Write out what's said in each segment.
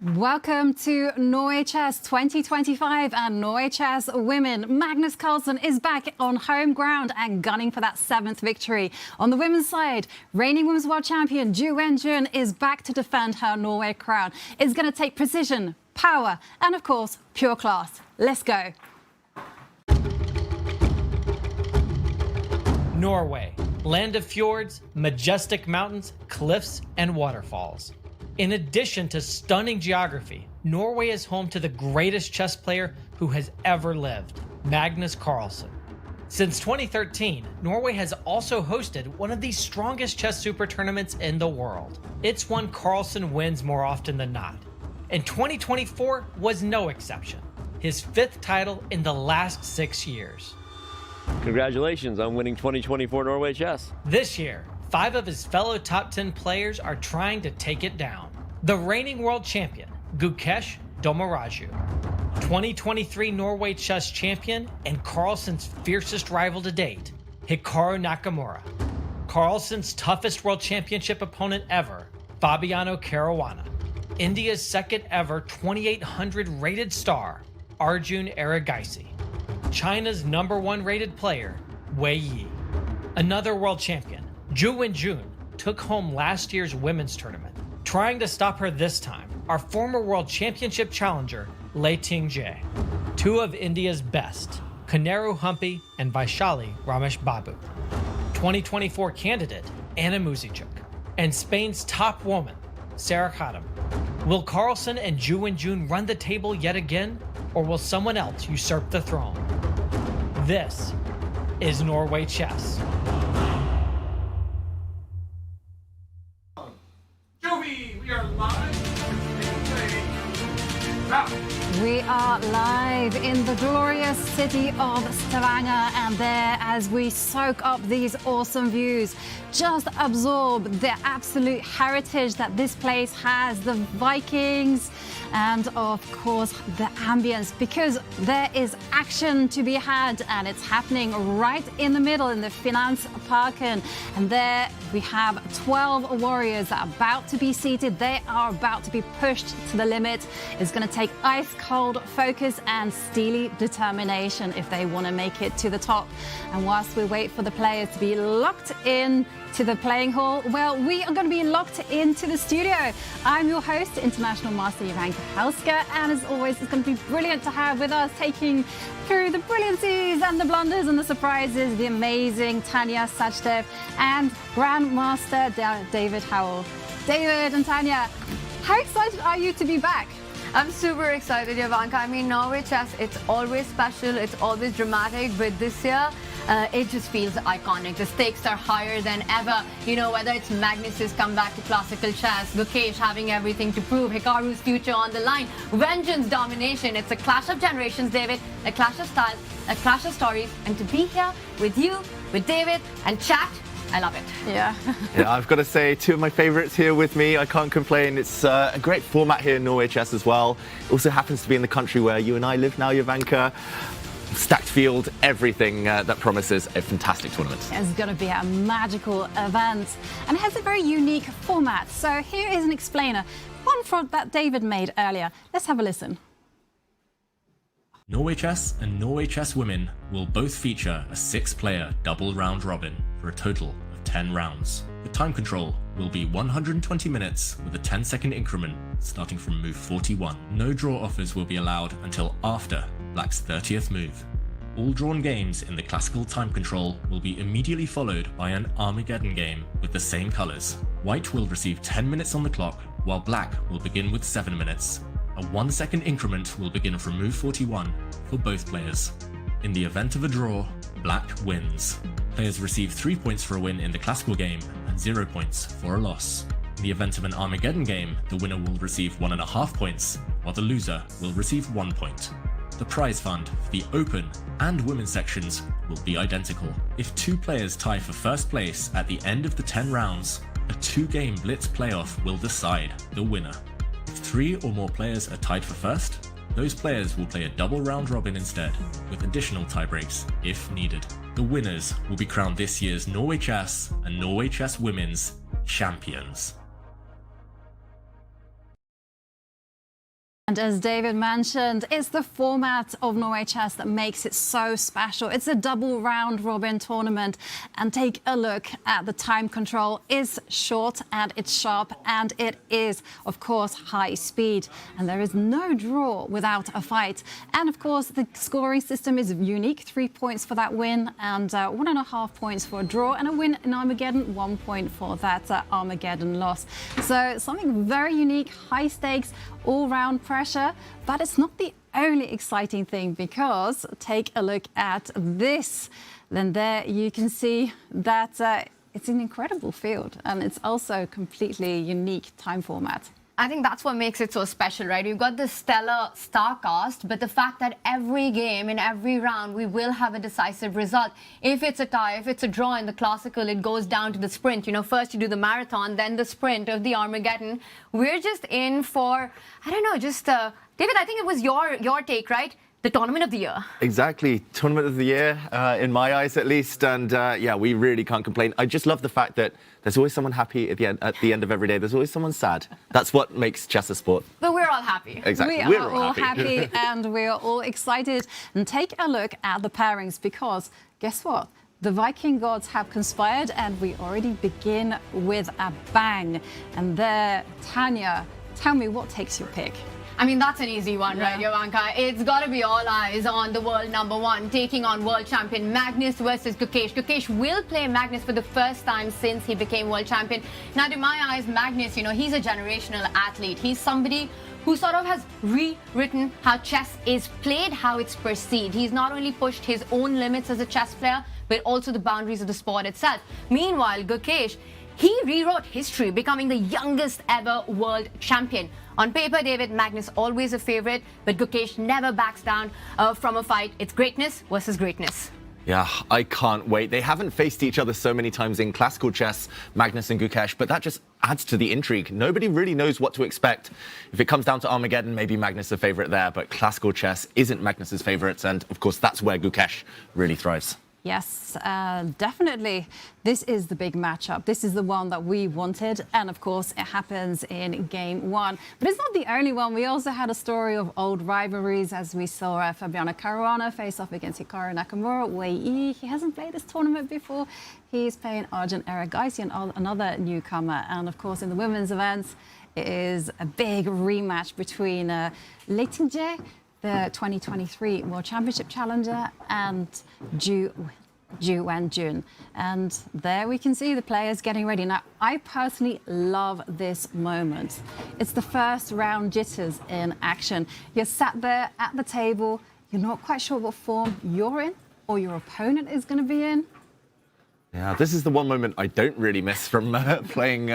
Welcome to Norway Chess 2025 and Norway Chess Women. Magnus Carlsen is back on home ground and gunning for that 7th victory. On the women's side, reigning women's world champion Ju Wen-jun is back to defend her Norway crown. It's going to take precision, power, and of course, pure class. Let's go. Norway, land of fjords, majestic mountains, cliffs, and waterfalls. In addition to stunning geography, Norway is home to the greatest chess player who has ever lived, Magnus Carlsen. Since 2013, Norway has also hosted one of the strongest chess super tournaments in the world. It's one Carlsen wins more often than not, and 2024 was no exception, his 5th title in the last 6 years. Congratulations on winning 2024 Norway Chess. This year, 5 of his fellow top 10 players are trying to take it down. The reigning world champion, Gukesh, 2023 Norway Chess champion and Carlsen's fiercest rival to date, Hikaru Nakamura. Carlsen's toughest world championship opponent ever, Fabiano Caruana. India's 2nd ever 2800 rated star, Arjun Erigaisi. China's #1 rated player, Wei Yi. Another world champion, Ju Wen-jun, took home last year's women's tournament. Trying to stop her this time, our former world championship challenger, Lei Ting-jae. 2 of India's best, Kaneru Humpy and Vachier-Lagrave Babu. 2024 candidate, Anna Muzychuk. And Spain's top woman, Sarah Khadim. Will Carlsen and Ju Wen-jun run the table yet again, or will someone else usurp the throne? This is Norway Chess. We are live in the glorious city of Stavanger, and there, as we soak up these awesome views, just absorb the absolute heritage that this place has, the Vikings, and of course the ambience, because there is action to be had, and it's happening right in the middle in the Finansparken. And there we have 12 warriors that are about to be seated. They are about to be pushed to the limit. It's going to take ice cold focus and steely determination if they want to make it to the top. And whilst we wait for the players to be locked in to the playing hall, well, we are going to be locked into the studio. I'm your host, International Master Ivanka Helska, and as always, it's going to be brilliant to have with us, taking through the brilliancies and the blunders and the surprises, the amazing Tanya Sachdev and Grandmaster David Howell. David and Tanya, how excited are you to be back? I'm super excited, Ivanka. I mean, Norway Chess, it's always special, it's always dramatic, but this year, it just feels iconic. The stakes are higher than ever. You know, whether it's Magnus's comeback to classical chess, Gukesh having everything to prove, Hikaru's future on the line, Wen-jun's domination. It's a clash of generations, David, a clash of styles, a clash of stories, and to be here with you, with David, and chat, I love it. Yeah. Yeah, I've got to say, 2 of my favourites here with me. I can't complain. It's a great format here in Norway Chess as well. It also happens to be in the country where you and I live now, Ivanka. Stacked field, everything that promises a fantastic tournament. It's going to be a magical event, and it has a very unique format. So here is an explainer, one that David made earlier. Let's have a listen. Norway Chess and Norway Chess Women will both feature a 6-player double round robin for a total of 10 rounds. The time control will be 120 minutes with a 10-second increment starting from move 41. No draw offers will be allowed until after Black's 30th move. All drawn games in the classical time control will be immediately followed by an Armageddon game with the same colours. White will receive 10 minutes on the clock, while Black will begin with 7 minutes. A 1-second increment will begin from move 41 for both players. In the event of a draw, Black wins. Players receive 3 points for a win in the classical game and 0 points for a loss. In the event of an Armageddon game, the winner will receive 1.5 points, while the loser will receive 1 point. The prize fund for the open and women's sections will be identical. If 2 players tie for first place at the end of the 10 rounds, a 2-game blitz playoff will decide the winner. If 3 or more players are tied for first, those players will play a double round robin instead, with additional tiebreaks if needed. The winners will be crowned this year's Norway Chess and Norway Chess Women's champions. And as David mentioned, it's the format of Norway Chess that makes it so special. It's a double round robin tournament. And take a look at the time control. It's short and it's sharp and it is, of course, high speed. And there is no draw without a fight. And of course, the scoring system is unique. 3 points for that win and 1.5 points for a draw. And a win in Armageddon, 1 point for that Armageddon loss. So something very unique, high stakes, all-round pressure, but it's not the only exciting thing, because take a look at this. Then there you can see that it's an incredible field, and it's also completely unique time format. I think that's what makes it so special, right? We've got this stellar star cast, but the fact that every game, in every round, we will have a decisive result. If it's a tie, if it's a draw in the classical, it goes down to the sprint. You know, first you do the marathon, then the sprint of the Armageddon. We're just in for, I don't know, just, David, I think it was your take, right? The tournament of the year. Exactly. Tournament of the year, in my eyes at least. And yeah, we really can't complain. I just love the fact that there's always someone happy at the end of every day. There's always someone sad. That's what makes chess a sport. But we're all happy. Exactly. We are all happy and we are all excited. And take a look at the pairings, because guess what? The Viking gods have conspired and we already begin with a bang. And there, Tanya, tell me what takes your pick. I mean, that's an easy one, right, Jovanka? It's got to be all eyes on the world #1, taking on world champion Magnus versus Gukesh. Gukesh will play Magnus for the first time since he became world champion. Now, to my eyes, Magnus, you know, he's a generational athlete. He's somebody who sort of has rewritten how chess is played, how it's perceived. He's not only pushed his own limits as a chess player, but also the boundaries of the sport itself. Meanwhile, Gukesh, he rewrote history, becoming the youngest ever world champion. On paper, David, Magnus always a favorite, but Gukesh never backs down from a fight. It's greatness versus greatness. Yeah, I can't wait. They haven't faced each other so many times in classical chess, Magnus and Gukesh, but that just adds to the intrigue. Nobody really knows what to expect. If it comes down to Armageddon, maybe Magnus is a favorite there, but classical chess isn't Magnus's favorites, and of course that's where Gukesh really thrives. Yes, definitely. This is the big matchup. This is the one that we wanted. And of course, it happens in game 1. But it's not the only one. We also had a story of old rivalries, as we saw Fabiano Caruana face off against Hikaru Nakamura. Wei Yi, he hasn't played this tournament before. He's playing Arjun Erigaisi, another newcomer. And of course, in the women's events, it is a big rematch between Leitinje, the 2023 World Championship challenger, and Ju Wenjun. And there we can see the players getting ready. Now, I personally love this moment. It's the first round jitters in action. You're sat there at the table, you're not quite sure what form you're in or your opponent is going to be in. Yeah, this is the one moment I don't really miss from playing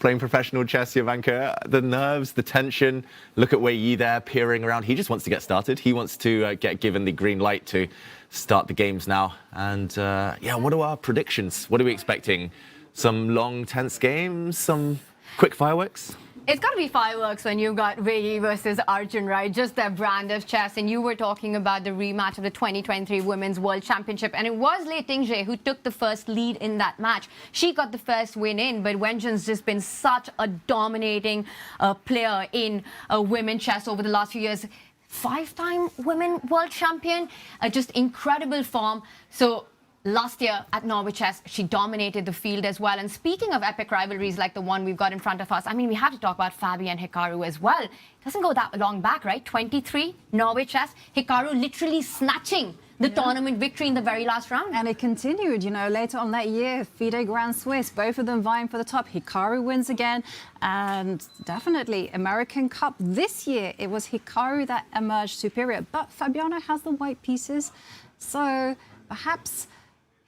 professional chess, Jovanka. The nerves, the tension. Look at Wei Yi there, peering around. He just wants to get started. He wants to get given the green light to start the games now. And yeah, what are our predictions? What are we expecting? Some long, tense games? Some quick fireworks? It's got to be fireworks when you've got Wei Yi versus Arjun, right? Just their brand of chess. And you were talking about the rematch of the 2023 Women's World Championship. And it was Leitinje who took the first lead in that match. She got the first win in, but Wenjun's just been such a dominating player in women's chess over the last few years. 5-time women world champion, just incredible form. So last year at Norway Chess, she dominated the field as well. And speaking of epic rivalries like the one we've got in front of us, I mean, we have to talk about Fabi and Hikaru as well. It doesn't go that long back, right? 23, Norway Chess, Hikaru literally snatching the tournament victory in the very last round. And it continued, you know, later on that year, FIDE Grand Swiss, both of them vying for the top. Hikaru wins again. And definitely American Cup this year, it was Hikaru that emerged superior. But Fabiano has the white pieces. So perhaps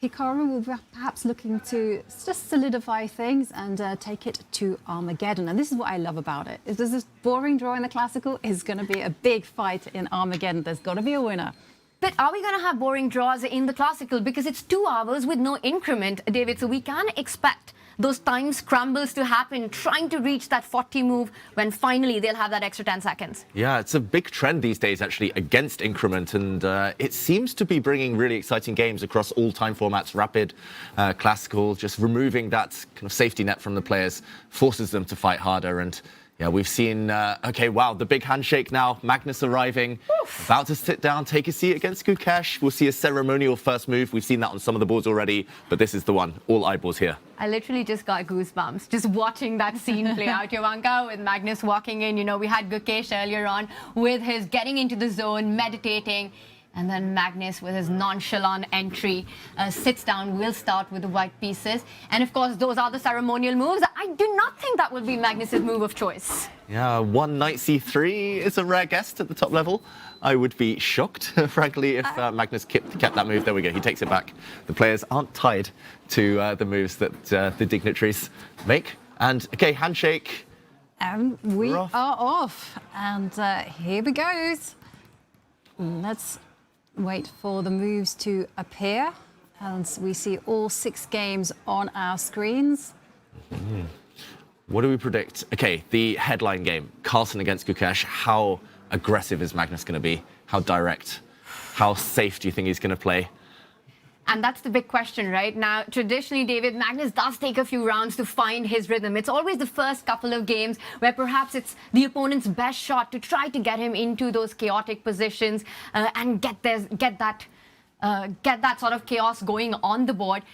Hikaru will be perhaps looking to just solidify things and take it to Armageddon. And this is what I love about it. If there's this boring draw in the classical, it's going to be a big fight in Armageddon. There's got to be a winner. But are we going to have boring draws in the classical? Because it's 2 hours with no increment, David. So we can expect those time scrambles to happen, trying to reach that 40 move when finally they'll have that extra 10 seconds. Yeah, it's a big trend these days, actually, against increment. And it seems to be bringing really exciting games across all time formats, rapid, classical, just removing that kind of safety net from the players, forces them to fight harder. And Yeah, we've seen, okay, wow, the big handshake now. Magnus arriving, about to sit down, take a seat against Gukesh. We'll see a ceremonial first move. We've seen that on some of the boards already, but this is the one. All eyeballs here. I literally just got goosebumps just watching that scene play out, Ivanka, with Magnus walking in. You know, we had Gukesh earlier on with his getting into the zone, meditating. And then Magnus, with his nonchalant entry, sits down, will start with the white pieces. And of course, those are the ceremonial moves. I do not think that will be Magnus's move of choice. Yeah, one knight c3 is a rare guest at the top level. I would be shocked, frankly, if Magnus kept that move. There we go, he takes it back. The players aren't tied to the moves that the dignitaries make. And, okay, handshake. And we are off. And here we go. Let's wait for the moves to appear, and we see all 6 games on our screens. What do we predict? Okay, the headline game, Carlsen against Gukesh. How aggressive is Magnus going to be? How direct? How safe do you think he's going to play? And that's the big question, right? Now, traditionally, David, Magnus does take a few rounds to find his rhythm. It's always the first couple of games where perhaps it's the opponent's best shot to try to get him into those chaotic positions and get that sort of chaos going on the board.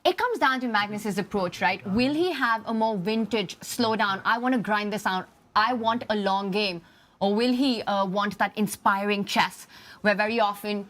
It comes down to Magnus's approach, right? Will he have a more vintage slowdown? I want to grind this out. I want a long game. Or will he want that inspiring chess where very often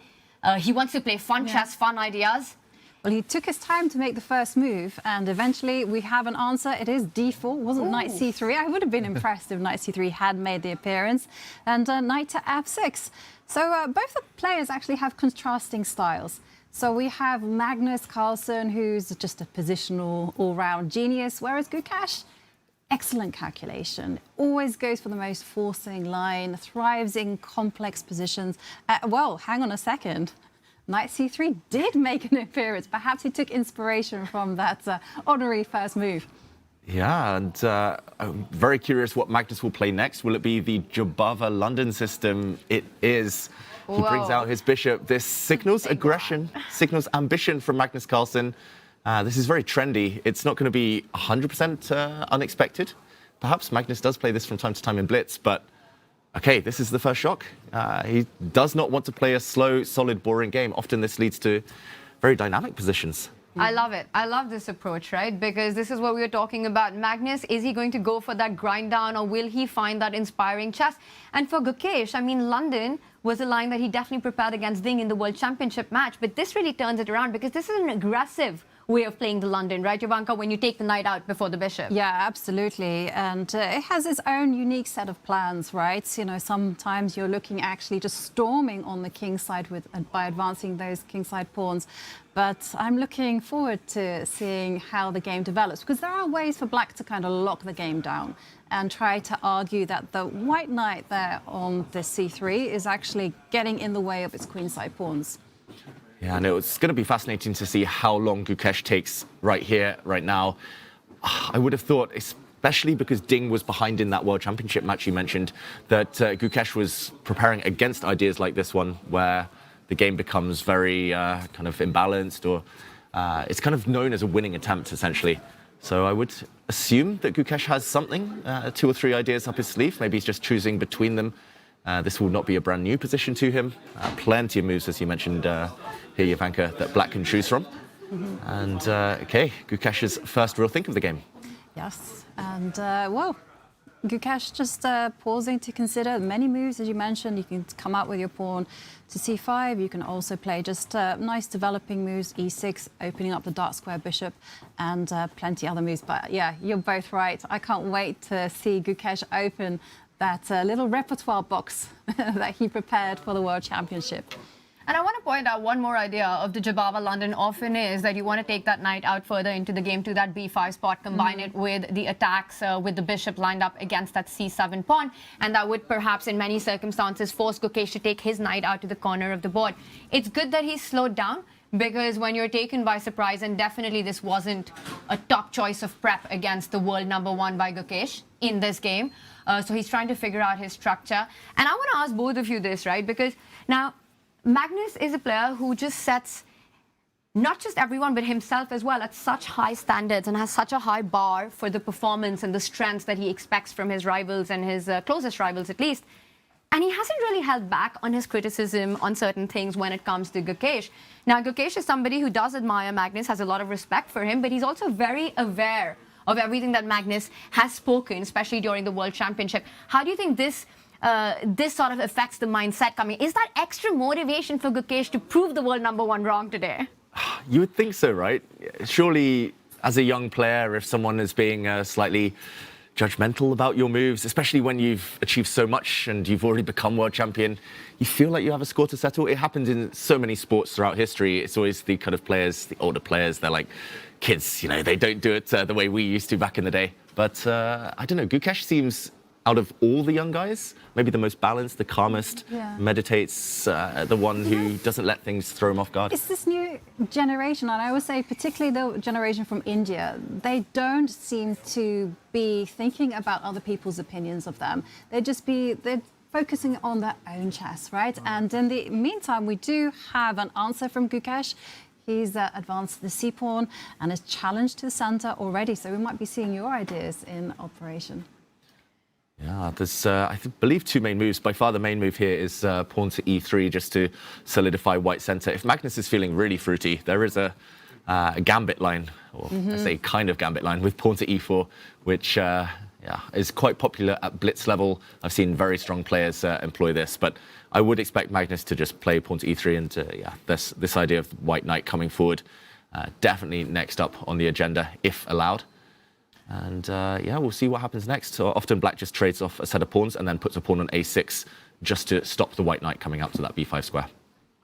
he wants to play fun chess, fun ideas? Well, he took his time to make the first move, and eventually we have an answer. It is d4, wasn't knight c3. I would have been impressed if knight c3 had made the appearance, and knight to f6. So both the players actually have contrasting styles. So we have Magnus Carlsen, who's just a positional all-round genius, whereas Gukesh, excellent calculation, always goes for the most forcing line, thrives in complex positions. Well, hang on a second. Knight c3 did make an appearance. Perhaps he took inspiration from that honorary first move. Yeah, and I'm very curious what Magnus will play next. Will it be the Jobava London system? It is. He brings out his bishop. This signals aggression, signals ambition from Magnus Carlsen. This is very trendy. It's not going to be 100% unexpected. Perhaps Magnus does play this from time to time in Blitz, but okay, this is the first shock. He does not want to play a slow, solid, boring game. Often this leads to very dynamic positions. I love it. I love this approach, right? Because this is what we were talking about. Magnus, is he going to go for that grind down, or will he find that inspiring chess? And for Gukesh, I mean, London was a line that he definitely prepared against Ding in the World Championship match. But this really turns it around because this is an aggressive way of playing the London, right, Ivanka, when you take the knight out before the bishop? Yeah, absolutely. And it has its own unique set of plans, right? You know, sometimes you're looking actually just storming on the king side by advancing those kingside pawns. But I'm looking forward to seeing how the game develops, because there are ways for black to kind of lock the game down and try to argue that the white knight there on the c3 is actually getting in the way of its queenside pawns. Yeah, no, it's going to be fascinating to see how long Gukesh takes right here, right now. I would have thought, especially because Ding was behind in that World Championship match you mentioned, that Gukesh was preparing against ideas like this one, where the game becomes very kind of imbalanced, or it's kind of known as a winning attempt, essentially. So I would assume that Gukesh has something, 2 or 3 ideas up his sleeve. Maybe he's just choosing between them. This will not be a brand new position to him. Plenty of moves, as you mentioned here, Ivanka, that black can choose from. And, okay, Gukesh's first real think of the game. Yes, and, well, Gukesh just pausing to consider many moves, as you mentioned. You can come out with your pawn to c5. You can also play just nice developing moves, e6, opening up the dark square bishop, and plenty other moves. But, yeah, you're both right. I can't wait to see Gukesh open that little repertoire box that he prepared for the World Championship. And I want to point out one more idea of the Jobava London often is that you want to take that knight out further into the game to that b5 spot, combine it with the attacks with the bishop lined up against that c7 pawn, and that would perhaps in many circumstances force Gukesh to take his knight out to the corner of the board. It's good that he's slowed down, because when you're taken by surprise, and definitely this wasn't a top choice of prep against the world #1 by Gukesh in this game, so he's trying to figure out his structure. And I want to ask both of you this, right? Because now Magnus is a player who just sets not just everyone, but himself as well, at such high standards and has such a high bar for the performance and the strengths that he expects from his rivals and his closest rivals at least. And he hasn't really held back on his criticism on certain things when it comes to Gukesh. Now, Gukesh is somebody who does admire Magnus, has a lot of respect for him, but he's also very aware of everything that Magnus has spoken, especially during the World Championship. How do you think this sort of affects the mindset coming? Is that extra motivation for Gukesh to prove the world #1 wrong today? You would think so, right? Surely, as a young player, if someone is being slightly judgmental about your moves, especially when you've achieved so much and you've already become world champion, you feel like you have a score to settle. It happens in so many sports throughout history. It's always the kind of players, the older players, they're like kids, you know, they don't do it the way we used to back in the day. But I don't know, Gukesh seems, out of all the young guys, maybe the most balanced, the calmest, meditates, the one who doesn't let things throw him off guard. It's this new generation, and I would say particularly the generation from India, they don't seem to be thinking about other people's opinions of them. They're focusing on their own chess, right? And in the meantime, we do have an answer from Gukesh. He's advanced the C-pawn and has challenged to the center already, so we might be seeing your ideas in operation. Yeah, there's, I believe, two main moves. By far, the main move here is pawn to e3, just to solidify white center. If Magnus is feeling really fruity, there is a gambit line, or I say kind of gambit line, with pawn to e4, which is quite popular at blitz level. I've seen very strong players employ this, but I would expect Magnus to just play pawn to e3, and this idea of white knight coming forward, definitely next up on the agenda, if allowed. And we'll see what happens next. So often black just trades off a set of pawns and then puts a pawn on a6 just to stop the white knight coming out to that b5 square.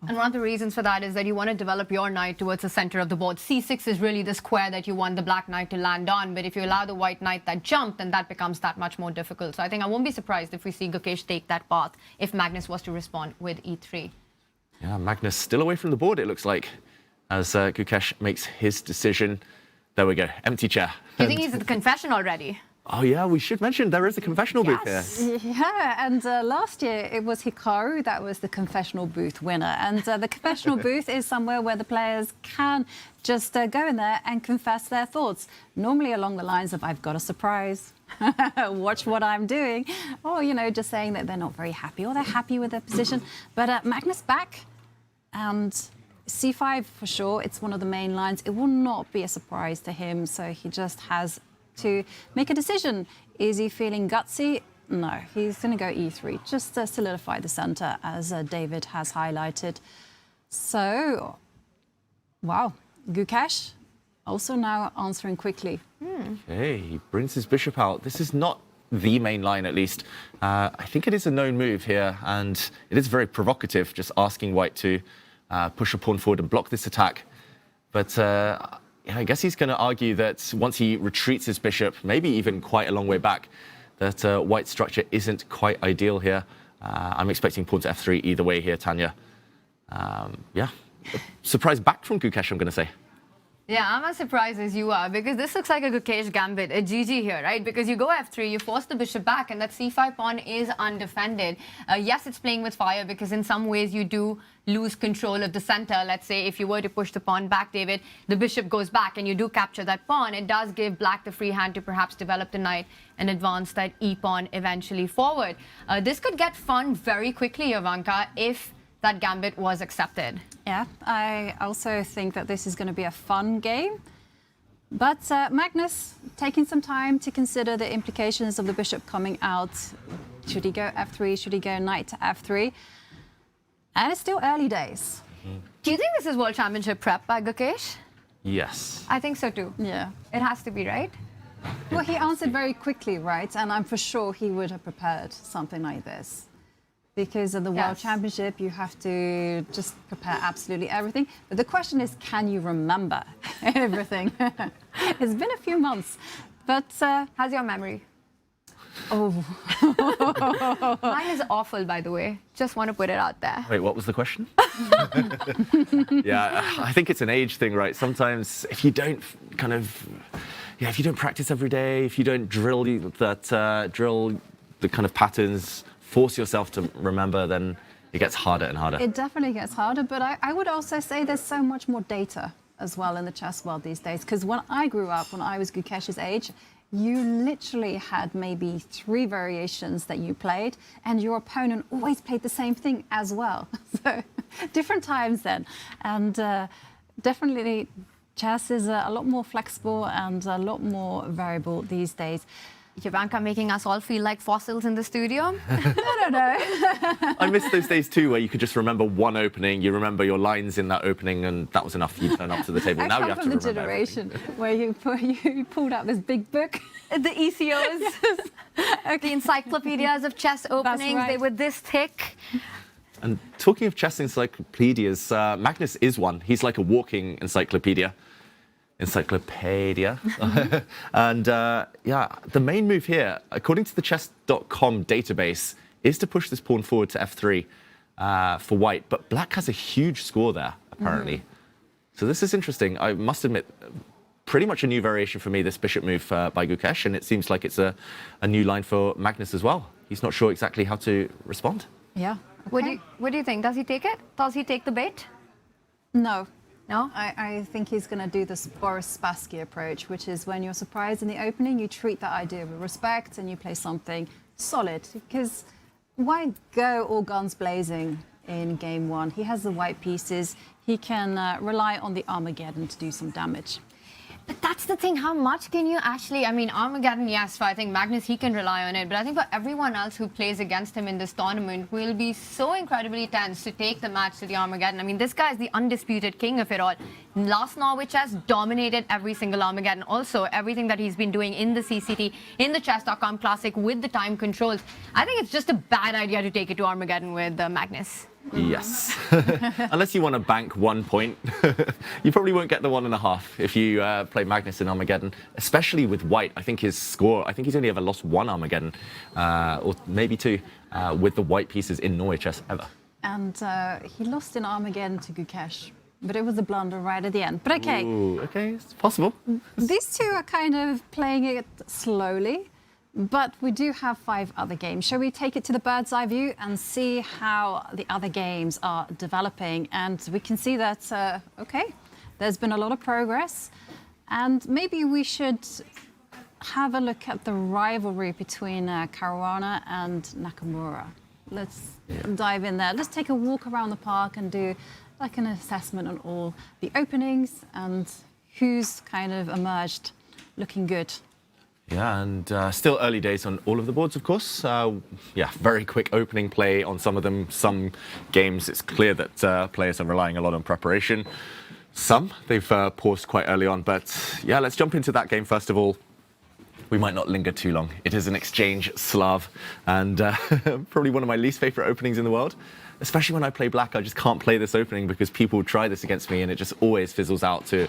And one of the reasons for that is that you want to develop your knight towards the center of the board. c6 is really the square that you want the black knight to land on, but if you allow the white knight that jump, then that becomes that much more difficult. So I think I won't be surprised if we see Gukesh take that path if Magnus was to respond with e3. Yeah, Magnus still away from the board, it looks like, as Gukesh makes his decision. There we go, empty chair. Do you think he's at the confession already? Oh yeah, we should mention there is a confessional booth here. Yeah, and last year it was Hikaru that was the confessional booth winner. And the confessional booth is somewhere where the players can just go in there and confess their thoughts. Normally along the lines of, I've got a surprise, watch what I'm doing. Or, you know, just saying that they're not very happy or they're happy with their position. But Magnus back, and c5 for sure, it's one of the main lines. It will not be a surprise to him, so he just has to make a decision. Is he feeling gutsy? No, he's going to go e3, just to solidify the center, as David has highlighted. So, wow, Gukesh also now answering quickly. Okay, he brings his bishop out. This is not the main line, at least. I think it is a known move here, and it is very provocative, just asking white to push a pawn forward and block this attack. But I guess he's going to argue that once he retreats his bishop, maybe even quite a long way back, that white's structure isn't quite ideal here. I'm expecting pawn to f3 either way here, Tanya. Surprise back from Gukesh, I'm going to say. Yeah, I'm as surprised as you are, because this looks like a Gukesh gambit, a GG here, right? Because you go f3, you force the bishop back, and that c5 pawn is undefended. Yes, it's playing with fire, because in some ways you do lose control of the center. Let's say if you were to push the pawn back, David, the bishop goes back, and you do capture that pawn. It does give black the free hand to perhaps develop the knight and advance that e-pawn eventually forward. This could get fun very quickly, Ivanka, if that gambit was accepted. Yeah, I also think that this is going to be a fun game. But Magnus taking some time to consider the implications of the bishop coming out. Should he go f3? Should he go knight to f3? And it's still early days. Do you think this is World Championship prep by Gukesh? Yes. I think so too. Yeah. It has to be, right? Well, he answered very quickly, right? And I'm for sure he would have prepared something like this. Because of the World Championship, you have to just prepare absolutely everything. But the question is, can you remember everything? It's been a few months. But how's your memory? Oh. Mine is awful, by the way. Just want to put it out there. Wait, what was the question? Yeah, I think it's an age thing, right? Sometimes if you don't if you don't practice every day, if you don't drill drill the kind of patterns, force yourself to remember, then it gets harder and harder. It definitely gets harder, but I would also say there's so much more data as well in the chess world these days. Because when I grew up, when I was Gukesh's age, you literally had maybe 3 variations that you played, and your opponent always played the same thing as well. So different times then. And definitely chess is a lot more flexible and a lot more variable these days. Jovanka making us all feel like fossils in the studio. No. I miss those days too, where you could just remember one opening, you remember your lines in that opening, and that was enough. You turn up to the table. I Now come you have from to the remember generation everything. where you pulled out this big book. The ECOs, the encyclopedias of chess openings, right. they were this thick. And talking of chess encyclopedias, Magnus is one. He's like a walking encyclopedia. And yeah, the main move here, according to the chess.com database, is to push this pawn forward to f3 for white. But black has a huge score there, apparently. So this is interesting. I must admit, pretty much a new variation for me, this bishop move by Gukesh. And it seems like it's a new line for Magnus as well. He's not sure exactly how to respond. Yeah. What do you think? Does he take it? Does he take the bait? No. No? I think he's going to do this Boris Spassky approach, which is when you're surprised in the opening, you treat that idea with respect and you play something solid. Because why go all guns blazing in game 1? He has the white pieces. He can rely on the Armageddon to do some damage. But that's the thing, how much can you actually, I mean, Armageddon, yes, for I think Magnus, he can rely on it, but I think for everyone else who plays against him in this tournament will be so incredibly tense to take the match to the Armageddon. I mean, this guy is the undisputed king of it all. Last Norway Chess dominated every single Armageddon. Also, everything that he's been doing in the CCT, in the Chess.com Classic with the time controls. I think it's just a bad idea to take it to Armageddon with Magnus. Yes. Unless you want to bank 1 point, you probably won't get the 1.5 if you play Magnus in Armageddon, especially with white. I think his score, I think he's only ever lost 1 Armageddon, or maybe 2, with the white pieces in Norway Chess ever. And he lost in Armageddon to Gukesh, but it was a blunder right at the end. But okay. Ooh, okay, it's possible. These two are kind of playing it slowly. But we do have 5 other games. Shall we take it to the bird's eye view and see how the other games are developing? And we can see that, okay, there's been a lot of progress. And maybe we should have a look at the rivalry between Caruana and Nakamura. Let's dive in there. Let's take a walk around the park and do like an assessment on all the openings and who's kind of emerged looking good. Yeah, and still early days on all of the boards, of course. Yeah, very quick opening play on some of them. Some games, it's clear that players are relying a lot on preparation. Some, they've paused quite early on. But yeah, let's jump into that game first of all. We might not linger too long. It is an exchange Slav, and probably one of my least favorite openings in the world. Especially when I play black, I just can't play this opening because people try this against me and it just always fizzles out to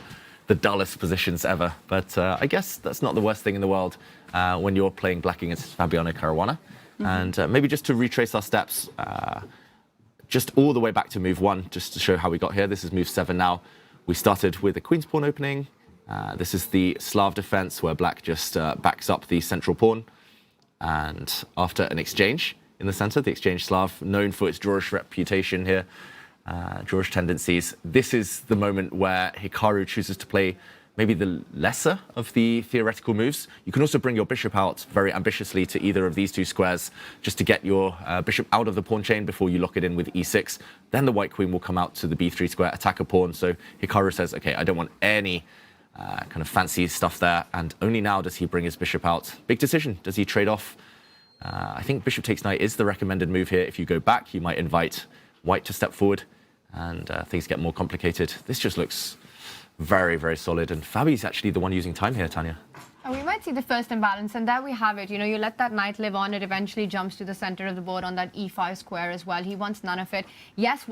the dullest positions ever. But I guess that's not the worst thing in the world when you're playing black against Fabiano Caruana. And maybe just to retrace our steps, just all the way back to move 1, just to show how we got here. This is move 7 now. We started with a queen's pawn opening. This is the Slav defense where black just backs up the central pawn. And after an exchange in the center, the exchange Slav, known for its drawish reputation here, drawish tendencies. This is the moment where Hikaru chooses to play maybe the lesser of the theoretical moves. You can also bring your bishop out very ambitiously to either of these 2 squares just to get your bishop out of the pawn chain before you lock it in with e6. Then the white queen will come out to the b3 square, attack a pawn. So Hikaru says, okay, I don't want any kind of fancy stuff there. And only now does he bring his bishop out. Big decision. Does he trade off? I think bishop takes knight is the recommended move here. If you go back, you might invite white to step forward and things get more complicated. This just looks very, very solid. And Fabi's actually the one using time here, Tanya. We might see the first imbalance, and there we have it. You know, you let that knight live on, it eventually jumps to the center of the board on that e5 square as well. He wants none of it. Yes,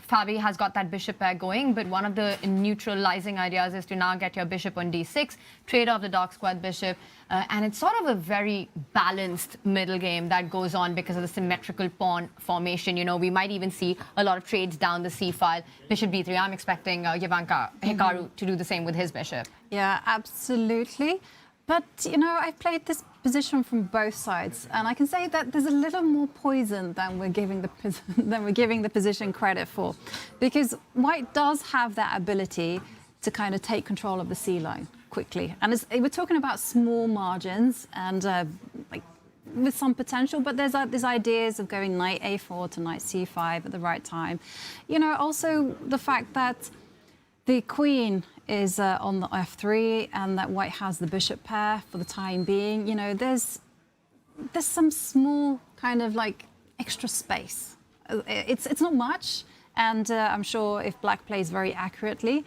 Fabi has got that bishop pair going, but one of the neutralizing ideas is to now get your bishop on d6, trade off the dark squared bishop, and it's sort of a very balanced middle game that goes on because of the symmetrical pawn formation. You know, we might even see a lot of trades down the c file. Bishop b3, I'm expecting Hikaru to do the same with his bishop. Yeah, absolutely. But, you know, I've played this position from both sides, and I can say that there's a little more poison than we're giving the position credit for, because white does have that ability to kind of take control of the C line quickly. And we're talking about small margins and like with some potential, but there's ideas of going knight A4 to knight C5 at the right time. You know, also the fact that the queen is on the F3 and that white has the bishop pair for the time being. You know, there's some small kind of like extra space. It's not much, and I'm sure if black plays very accurately,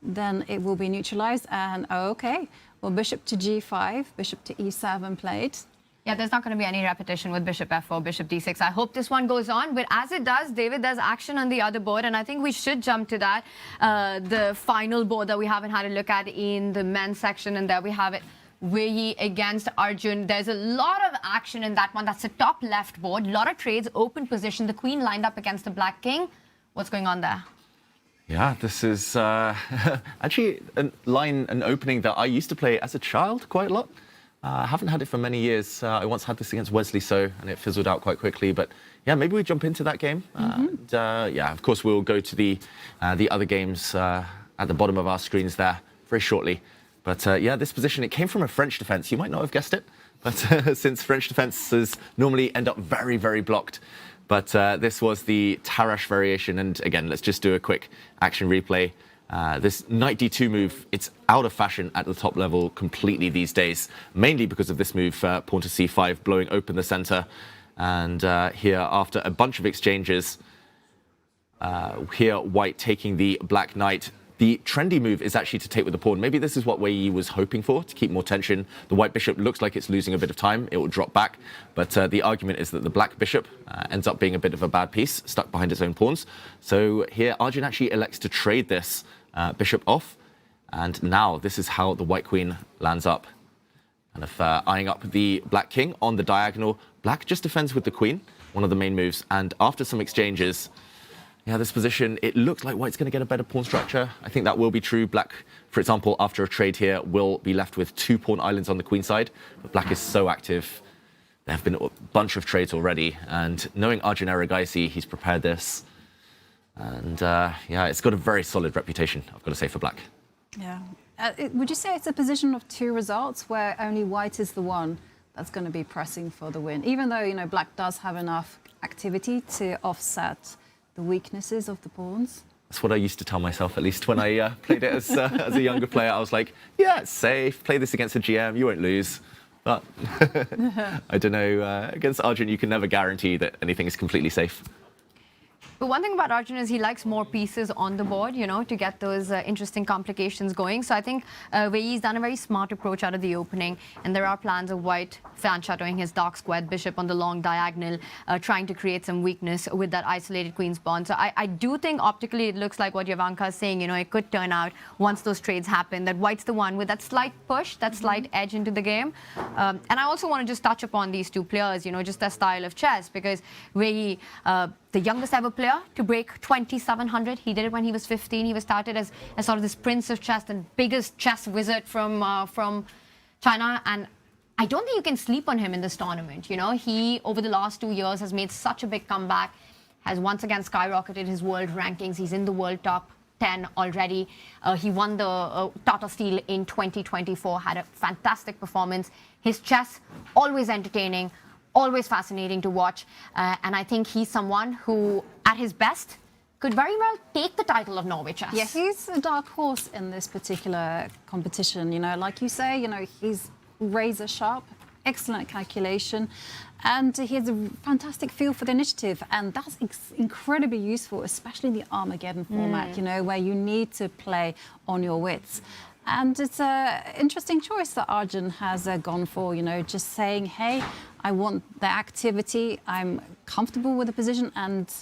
then it will be neutralized. And okay, well, bishop to G5, bishop to E7 played. Yeah, there's not going to be any repetition with bishop f4, bishop d6. I hope this one goes on. But as it does, David, there's action on the other board. And I think we should jump to that. The final board that we haven't had a look at in the men's section. And there we have it. Wei Yi against Arjun. There's a lot of action in that one. That's the top left board. A lot of trades, open position. The queen lined up against the black king. What's going on there? Yeah, this is actually an opening that I used to play as a child quite a lot. I haven't had it for many years. I once had this against Wesley So, and it fizzled out quite quickly. But yeah, maybe we jump into that game. And, yeah, of course, we'll go to the other games at the bottom of our screens there very shortly. But yeah, this position, it came from a French defense. You might not have guessed it, but since French defenses normally end up very, very blocked. But this was the Tarrasch variation. And again, let's just do a quick action replay. This knight d2 move, it's out of fashion at the top level completely these days, mainly because of this move, pawn to c5, blowing open the center. And here, after a bunch of exchanges, here white taking the black knight. The trendy move is actually to take with the pawn. Maybe this is what Wei Yi was hoping for, to keep more tension. The white bishop looks like it's losing a bit of time. It will drop back. But the argument is that the black bishop ends up being a bit of a bad piece, stuck behind its own pawns. So here, Arjun actually elects to trade this bishop off. And now this is how the white queen lands up. Kind of eyeing up the black king on the diagonal. Black just defends with the queen, one of the main moves. And after some exchanges, yeah, this position, it looks like white's going to get a better pawn structure. I think that will be true. Black, for example, after a trade here, will be left with 2 pawn islands on the queen side. But black is so active. There have been a bunch of trades already. And knowing Arjun Erigaisi, he's prepared this. And yeah, it's got a very solid reputation, I've got to say, for black. Yeah. Would you say it's a position of 2 results where only white is the one that's going to be pressing for the win? Even though, you know, black does have enough activity to offset the weaknesses of the pawns? That's what I used to tell myself, at least when I played it as a younger player. I was like, yeah, it's safe. Play this against a GM, you won't lose. But I don't know, against Arjun, you can never guarantee that anything is completely safe. But one thing about Arjun is he likes more pieces on the board, you know, to get those interesting complications going. So I think Wei Yi's done a very smart approach out of the opening. And there are plans of white fan-shadowing his dark squared bishop on the long diagonal, trying to create some weakness with that isolated queen's pawn. So I do think optically it looks like what Jovanka is saying, you know, it could turn out once those trades happen, that white's the one with that slight push, that slight edge into the game. And I also want to just touch upon these 2 players, you know, just their style of chess, because Wei Yi, the youngest ever player to break 2,700. He did it when he was 15. He was started as sort of this prince of chess, the biggest chess wizard from China. And I don't think you can sleep on him in this tournament. You know, he, over the last 2 years, has made such a big comeback, has once again skyrocketed his world rankings. He's in the world top 10 already. He won the Tata Steel in 2024, had a fantastic performance. His chess, always entertaining, always fascinating to watch. And I think he's someone who, at his best, could very well take the title of Norway Chess. Yeah, he's a dark horse in this particular competition. You know, like you say, you know, he's razor sharp, excellent calculation, and he has a fantastic feel for the initiative. And that's incredibly useful, especially in the Armageddon format, you know, where you need to play on your wits. And it's an interesting choice that Arjun has gone for, you know, just saying, hey, I want the activity, I'm comfortable with the position, and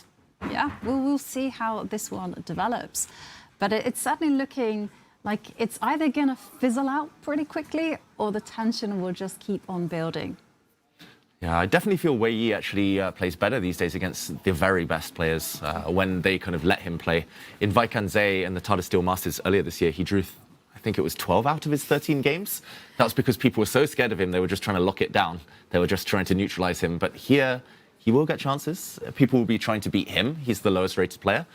yeah, we'll see how this one develops. But it's certainly looking like it's either going to fizzle out pretty quickly or the tension will just keep on building. Yeah, I definitely feel Wei Yi actually plays better these days against the very best players when they kind of let him play. In Vachier-Lagrave and the Tata Steel Masters earlier this year, he drew, I think it was 12 out of his 13 games. That was because people were so scared of him, they were just trying to lock it down. They were just trying to neutralize him. But here, he will get chances. People will be trying to beat him. He's the lowest rated player.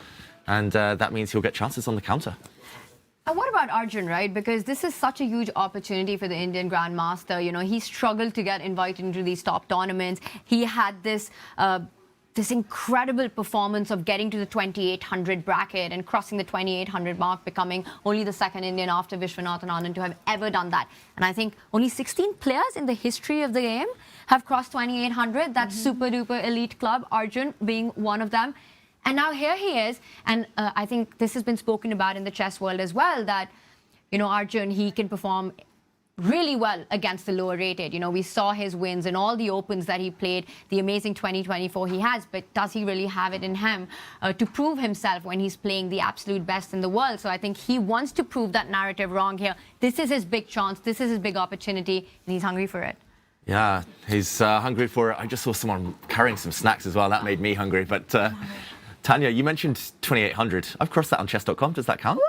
And that means he'll get chances on the counter. What about Arjun, right? Because this is such a huge opportunity for the Indian Grandmaster. You know, he struggled to get invited into these top tournaments. He had this this incredible performance of getting to the 2800 bracket and crossing the 2800 mark, becoming only the second Indian after Vishwanathan Anand to have ever done that. And I think only 16 players in the history of the game have crossed 2800. That's super duper elite club, Arjun being one of them. And now here he is, and I think this has been spoken about in the chess world as well, that, you know, Arjun, he can perform really well against the lower rated. You know, we saw his wins in all the opens that he played, the amazing 2024 he has, but does he really have it in him to prove himself when he's playing the absolute best in the world? So I think he wants to prove that narrative wrong here. This is his big chance, this is his big opportunity, and he's hungry for it. Yeah, he's hungry for it. I just saw someone carrying some snacks as well. That made me hungry. But Tanya, you mentioned 2800. I've crossed that on chess.com. Does that count?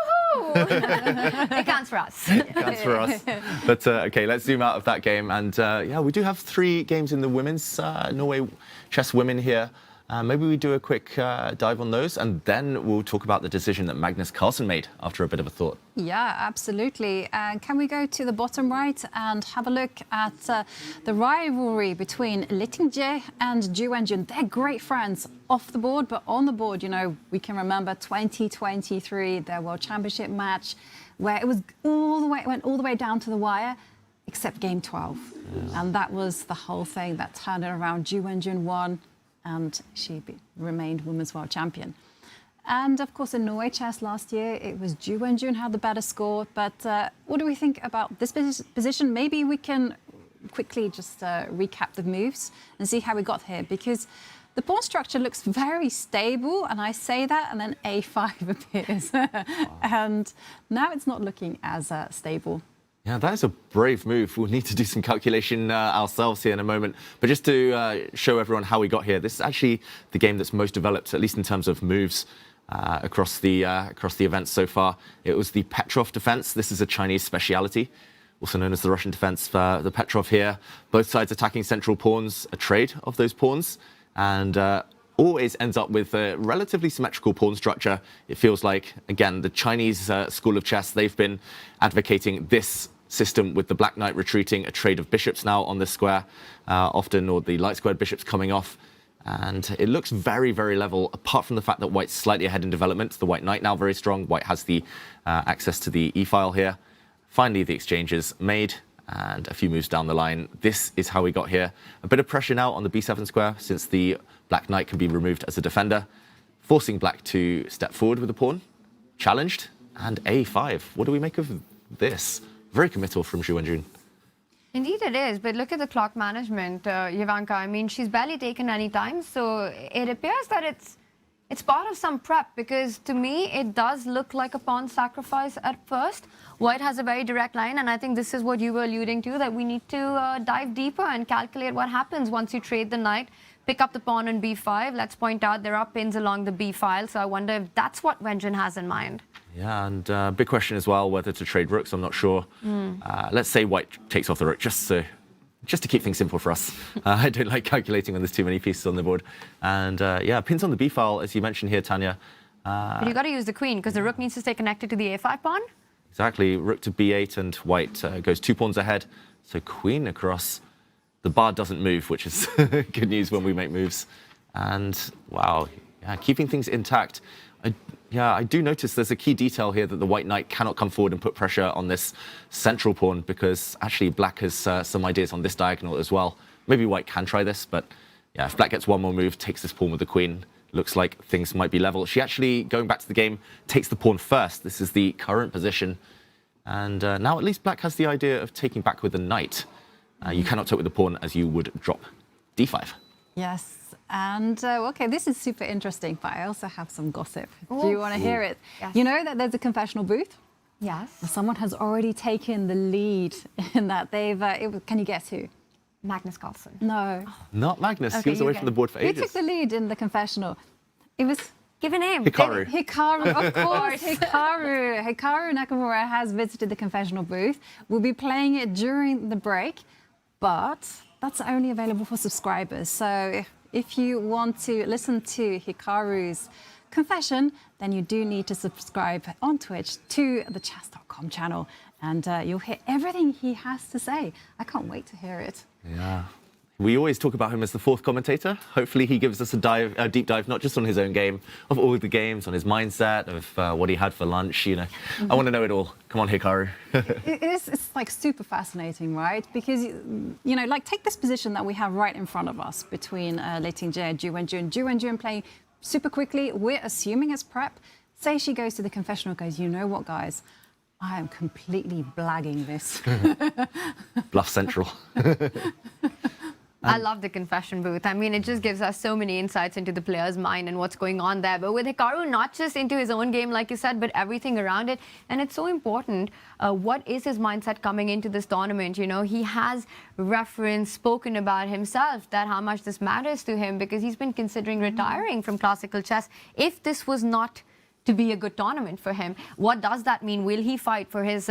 It counts for us. It counts for us. But OK, let's zoom out of that game. And yeah, we do have 3 games in the women's Norway Chess women here. Maybe we do a quick dive on those, and then we'll talk about the decision that Magnus Carlsen made after a bit of a thought. Yeah, absolutely. Can we go to the bottom right and have a look at the rivalry between Littinger and Ju Wenjun? They're great friends off the board, but on the board, you know, we can remember 2023, their World Championship match, where it was went all the way down to the wire, except game 12. Yeah. And that was the whole thing that turned it around. Ju Wenjun won, and she remained Women's World Champion. And of course, in Norway Chess last year, it was Ju Wenjun had the better score. But what do we think about this position? Maybe we can quickly just recap the moves and see how we got here, because the pawn structure looks very stable, and I say that, and then A5 appears. And now it's not looking as stable. Yeah, that is a brave move. We'll need to do some calculation ourselves here in a moment. But just to show everyone how we got here, this is actually the game that's most developed, at least in terms of moves, across the events so far. It was the Petrov defense. This is a Chinese speciality, also known as the Russian defense. The Petrov here, both sides attacking central pawns, a trade of those pawns, and always ends up with a relatively symmetrical pawn structure. It feels like, again, the Chinese school of chess, they've been advocating this system with the black knight retreating, a trade of bishops now on this square, often, or the light squared bishops coming off. And it looks very, very level, apart from the fact that white's slightly ahead in development. The white knight now very strong. White has the access to the e-file here. Finally, the exchange is made, and a few moves down the line. This is how we got here. A bit of pressure now on the b7 square, since the black knight can be removed as a defender, forcing black to step forward with the pawn. Challenged, and a5. What do we make of this? Very committal from Ju Wenjun. Indeed it is, but look at the clock management, Ivanka. I mean, she's barely taken any time, so it appears that it's part of some prep, because to me it does look like a pawn sacrifice at first. White has a very direct line, and I think this is what you were alluding to, that we need to dive deeper and calculate what happens once you trade the knight, pick up the pawn on b5. Let's point out there are pins along the b file, so I wonder if that's what Wenjun has in mind. Yeah, and big question as well, whether to trade rooks, I'm not sure. Let's say white takes off the rook, just to keep things simple for us. I don't like calculating when there's too many pieces on the board. And yeah, pins on the b file, as you mentioned here, Tanya. But you got to use the queen, because the rook needs to stay connected to the a5 pawn. Exactly, rook to b8, and white goes 2 pawns ahead. So queen across. The bar doesn't move, which is good news when we make moves. And wow, yeah, keeping things intact. I do notice there's a key detail here that the white knight cannot come forward and put pressure on this central pawn, because actually black has some ideas on this diagonal as well. Maybe white can try this, but yeah, if black gets one more move, takes this pawn with the queen, looks like things might be level. She actually, going back to the game, takes the pawn first. This is the current position. And now at least black has the idea of taking back with the knight. You cannot take with the pawn as you would drop d5. Yes. And, OK, this is super interesting, but I also have some gossip. Do you want to hear it? Yes. You know that there's a confessional booth? Yes. Someone has already taken the lead in that. Can you guess who? Magnus Carlsen. No. Not Magnus. Okay, he was away from the board for ages. Who took the lead in the confessional? It was... Give a name. Hikaru. Hikaru, of course. Hikaru. Hikaru Nakamura has visited the confessional booth. We'll be playing it during the break, but that's only available for subscribers. So if you want to listen to Hikaru's confession, then you do need to subscribe on Twitch to the chess.com channel, and you'll hear everything he has to say. I can't wait to hear it. Yeah. We always talk about him as the fourth commentator. Hopefully he gives us a deep dive, not just on his own game, of all the games, on his mindset, of what he had for lunch, I want to know it all. Come on, Hikaru. It's like super fascinating, right? Because, like take this position that we have right in front of us between Lei Ting-jie and Ju Wenjun. Ju Wenjun playing super quickly. We're assuming it's prep. Say she goes to the confessional, goes, you know what, guys? I am completely blagging this. Bluff Central. I love the confession booth. I mean, it just gives us so many insights into the player's mind and what's going on there. But with Hikaru, not just into his own game, like you said, but everything around it. And it's so important. What is his mindset coming into this tournament? He has spoken about himself, that how much this matters to him, because he's been considering retiring from classical chess if this was not to be a good tournament for him. What does that mean? Will he fight for his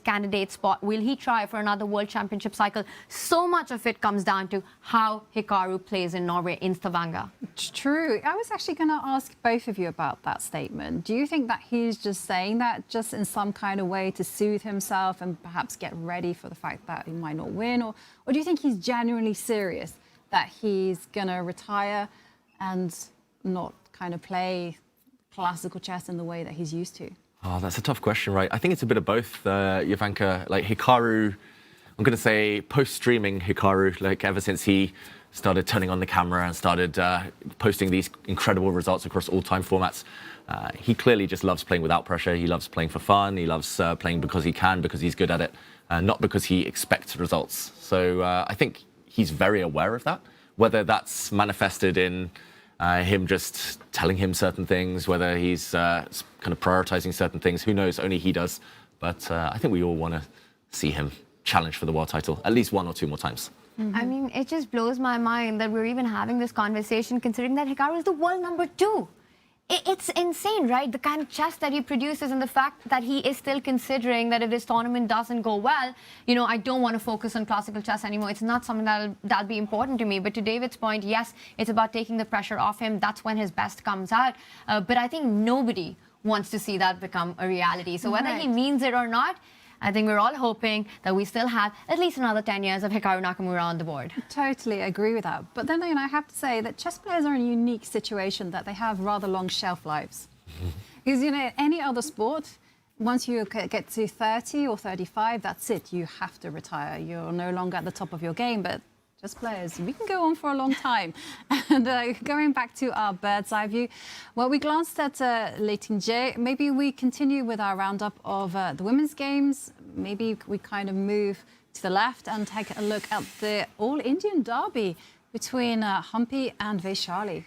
candidate spot? Will he try for another World Championship cycle? So much of it comes down to how Hikaru plays in Norway, in Stavanger. True. I was actually going to ask both of you about that statement. Do you think that he's just saying that just in some kind of way to soothe himself and perhaps get ready for the fact that he might not win? Or do you think he's genuinely serious that he's going to retire and not kind of play classical chess in the way that he's used to? Oh, that's a tough question, right? I think it's a bit of both, Jovanka. Like Hikaru, I'm going to say post-streaming Hikaru, like ever since he started turning on the camera and started posting these incredible results across all time formats, he clearly just loves playing without pressure. He loves playing for fun. He loves playing because he can, because he's good at it, not because he expects results. So I think he's very aware of that, whether that's manifested in him just telling him certain things, whether he's kind of prioritizing certain things, who knows, only he does. But I think we all want to see him challenge for the world title at least 1 or 2 more times. I mean, it just blows my mind that we're even having this conversation considering that Hikaru is the world #2. It's insane, right? The kind of chess that he produces and the fact that he is still considering that if this tournament doesn't go well, I don't want to focus on classical chess anymore. It's not something that'll be important to me. But to David's point, yes, it's about taking the pressure off him. That's when his best comes out. But I think nobody wants to see that become a reality. So whether he means it or not, I think we're all hoping that we still have at least another 10 years of Hikaru Nakamura on the board. Totally agree with that. But then, I have to say that chess players are in a unique situation that they have rather long shelf lives. Because, any other sport, once you get to 30 or 35, that's it. You have to retire. You're no longer at the top of your game. But chess players, we can go on for a long time. And going back to our bird's eye view, well, we glanced at Lei Ting-jie. Maybe we continue with our roundup of the women's games. Maybe we kind of move to the left and take a look at the all-Indian derby between Humpy and Vachier-Lagrave.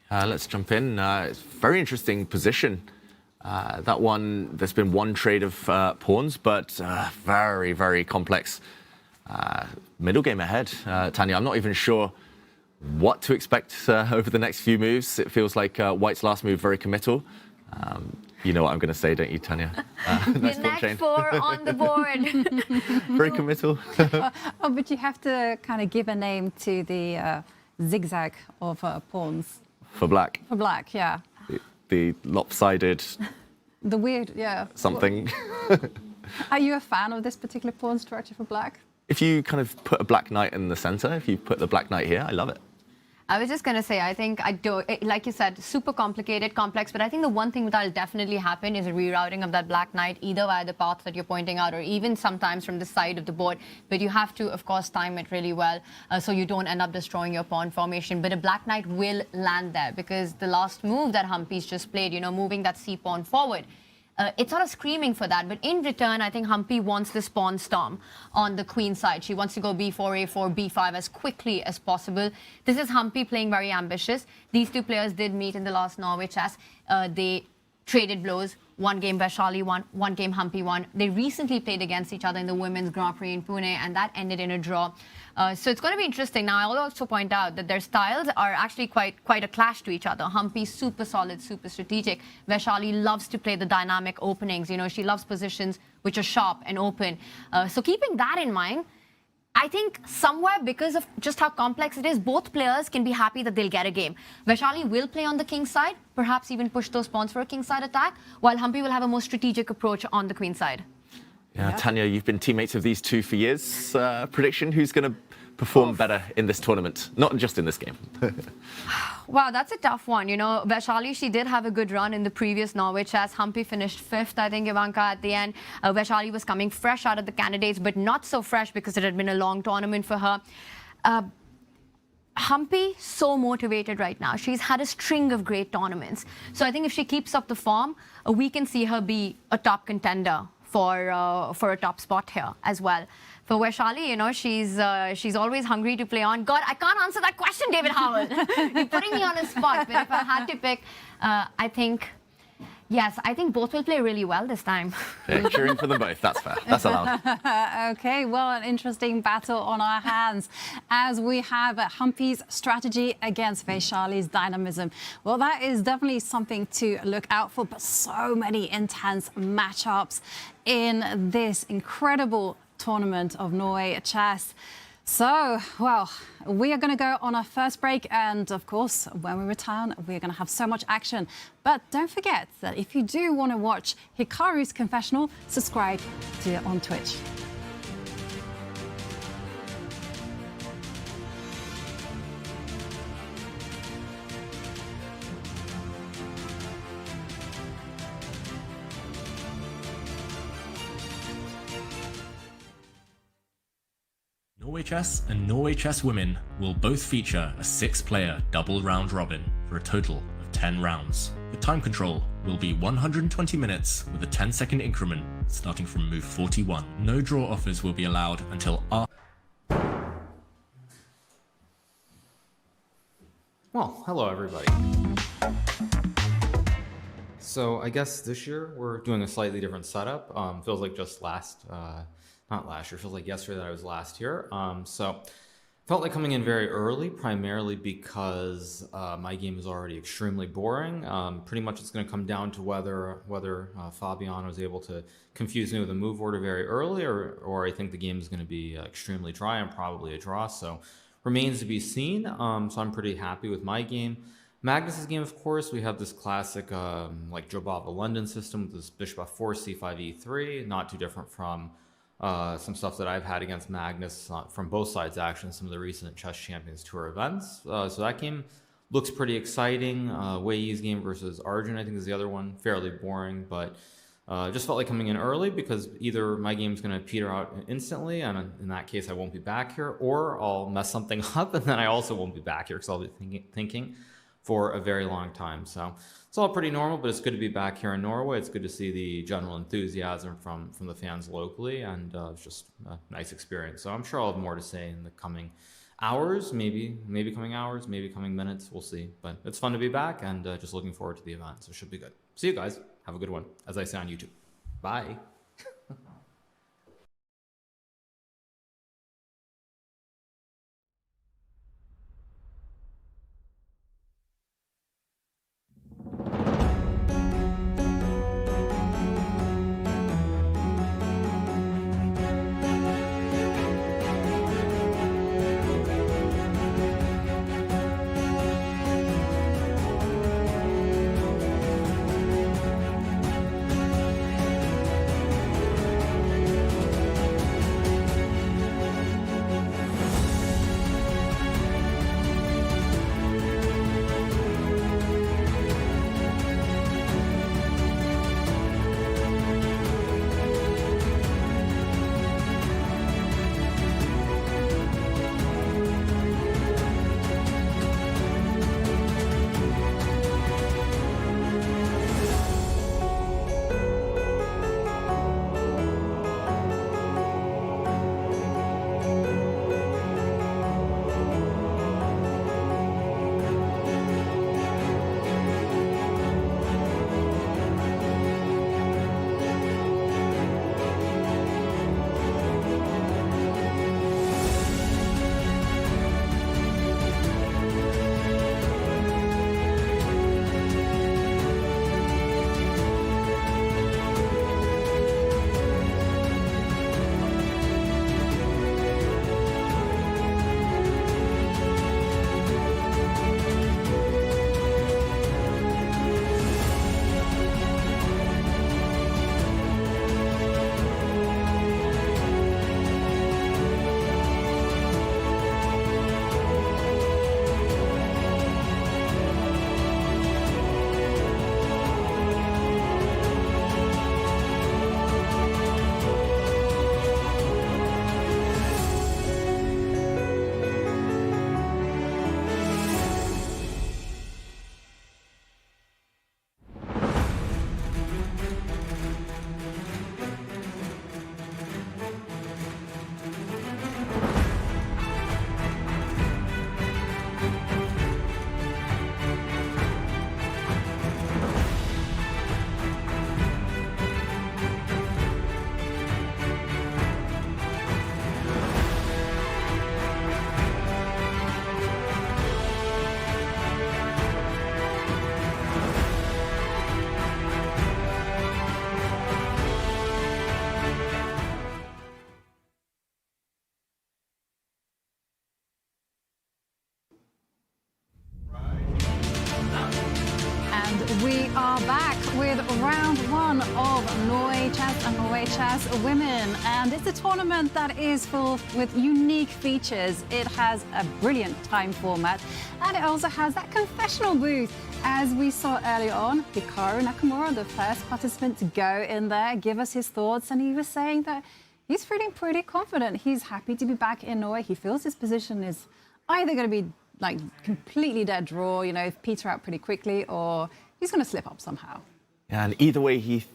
Let's jump in. It's a very interesting position. That one, there's been one trade of pawns, but very, very complex. Middle game ahead, Tanya. I'm not even sure what to expect over the next few moves. It feels like White's last move very committal. You know what I'm going to say, don't you, Tanya? Nice Knight 4 on the board. Very committal. But you have to kind of give a name to the zigzag of pawns. For black. For black, yeah. The lopsided. The weird, yeah. Something. Are you a fan of this particular pawn structure for black? If you kind of put a black knight in the center, if you put the black knight here, I love it. I was just going to say, I think, like you said, super complicated, complex, but I think the one thing that'll definitely happen is a rerouting of that black knight, either via the path that you're pointing out or even sometimes from the side of the board. But you have to, of course, time it really well so you don't end up destroying your pawn formation. But a black knight will land there because the last move that Humpy's just played, moving that c-pawn forward, it's sort of screaming for that, but in return, I think Humpy wants this pawn storm on the queen side. She wants to go b4, a4, b5 as quickly as possible. This is Humpy playing very ambitious. These two players did meet in the last Norway Chess. They traded blows. One game Vachier-Lagrave won, one game Humpy won. They recently played against each other in the Women's Grand Prix in Pune, and that ended in a draw. So it's going to be interesting. Now, I'll also point out that their styles are actually quite a clash to each other. Humpy's super solid, super strategic. Vachier-Lagrave loves to play the dynamic openings. She loves positions which are sharp and open. So keeping that in mind, I think somewhere because of just how complex it is, both players can be happy that they'll get a game. Vachier-Lagrave will play on the king side, perhaps even push those pawns for a king side attack, while Humpy will have a more strategic approach on the queen side. Yeah, Tanya, you've been teammates of these two for years. Prediction, who's going to perform better in this tournament? Not just in this game. Wow, that's a tough one. You know, Vachier-Lagrave, she did have a good run in the previous Norway Chess. Humpy finished 5th, I think, Ivanka, at the end. Vachier-Lagrave was coming fresh out of the candidates, but not so fresh because it had been a long tournament for her. Humpy, so motivated right now. She's had a string of great tournaments. So I think if she keeps up the form, we can see her be a top contender for a top spot here as well. For Vachier-Lagrave, you know, she's always hungry to play on. God, I can't answer that question, David Howell. You're putting me on a spot. But if I had to pick, I think both will play really well this time. Yeah, cheering for them both. That's fair. That's allowed. Okay, well, an interesting battle on our hands as we have Humpy's strategy against Vachier-Lagrave's dynamism. Well, that is definitely something to look out for, but so many intense matchups in this incredible tournament of Norway Chess. So, well, we are going to go on our first break, and of course, when we return, we're going to have so much action. But don't forget that if you do want to watch Hikaru's confessional, subscribe to it on Twitch. Norway Chess and Norway Chess Women will both feature a 6-player double round robin for a total of 10 rounds. The time control will be 120 minutes with a 10-second increment starting from move 41. No draw offers will be allowed until after. Well, hello everybody. So I guess this year we're doing a slightly different setup. Feels like just not last year, feels like yesterday that I was last here. So felt like coming in very early, primarily because my game is already extremely boring. Pretty much it's going to come down to whether Fabiano is able to confuse me with a move order very early, or I think the game is going to be extremely dry and probably a draw. So remains to be seen. So I'm pretty happy with my game. Magnus's game, of course, we have this classic like Jobava London system with this bishop f4, c5, e3, not too different from some stuff that I've had against Magnus from both sides, actually, in some of the recent Chess Champions Tour events. So that game looks pretty exciting. Wei Yi's game versus Arjun, I think, is the other one. Fairly boring, but just felt like coming in early because either my game's going to peter out instantly, and in that case, I won't be back here, or I'll mess something up, and then I also won't be back here because I'll be thinking for a very long time. So it's all pretty normal, but it's good to be back here in Norway. It's good to see the general enthusiasm from the fans locally, and it's just a nice experience. So I'm sure I'll have more to say in the coming hours, maybe coming hours, maybe coming minutes. We'll see. But it's fun to be back, and just looking forward to the event. So it should be good. See you guys. Have a good one, as I say on YouTube. Bye. one of Norway Chess and Norway Chess Women. And it's a tournament that is full with unique features. It has a brilliant time format, and it also has that confessional booth. As we saw earlier on, Hikaru Nakamura, the first participant to go in there, give us his thoughts, and he was saying that he's feeling pretty confident. He's happy to be back in Norway. He feels his position is either going to be like completely dead draw, you know, peter out pretty quickly, or he's going to slip up somehow. Yeah, and either way, he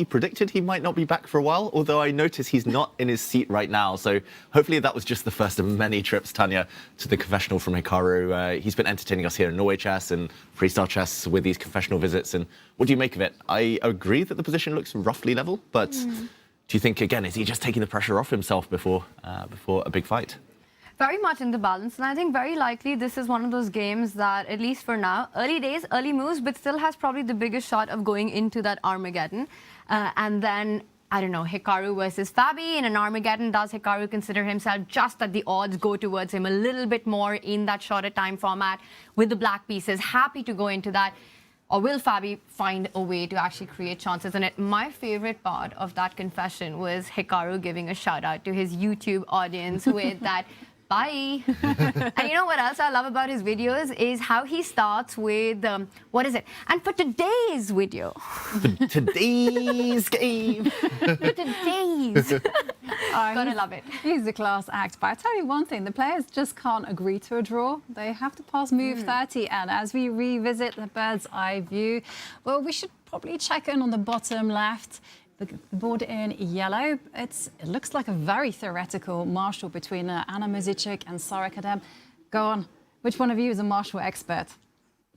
predicted he might not be back for a while, although I notice he's not in his seat right now. So hopefully that was just the first of many trips, Tanya, to the confessional from Hikaru. He's been entertaining us here in Norway Chess and Freestyle Chess with these confessional visits. And what do you make of it? I agree that the position looks roughly level, but do you think, again, is he just taking the pressure off himself before a big fight? Very much in the balance, and I think very likely this is one of those games that, at least for now, early days, early moves, but still has probably the biggest shot of going into that Armageddon. And then, I don't know, Hikaru versus Fabi in an Armageddon. Does Hikaru consider himself just that the odds go towards him a little bit more in that shorter time format with the black pieces? Happy to go into that. Or will Fabi find a way to actually create chances in it? My favorite part of that confession was Hikaru giving a shout out to his YouTube audience with that bye. And you know what else I love about his videos is how he starts with, what is it? And for today's video. Today's game. For today's. Gotta love it. He's a class act. But I tell you one thing, the players just can't agree to a draw. They have to pass move 30. And as we revisit the bird's eye view, well, we should probably check in on the bottom left. The board in yellow, it looks like a very theoretical marshal between Anna Muzicek and Sarah Kadem. Go on. Which one of you is a marshal expert?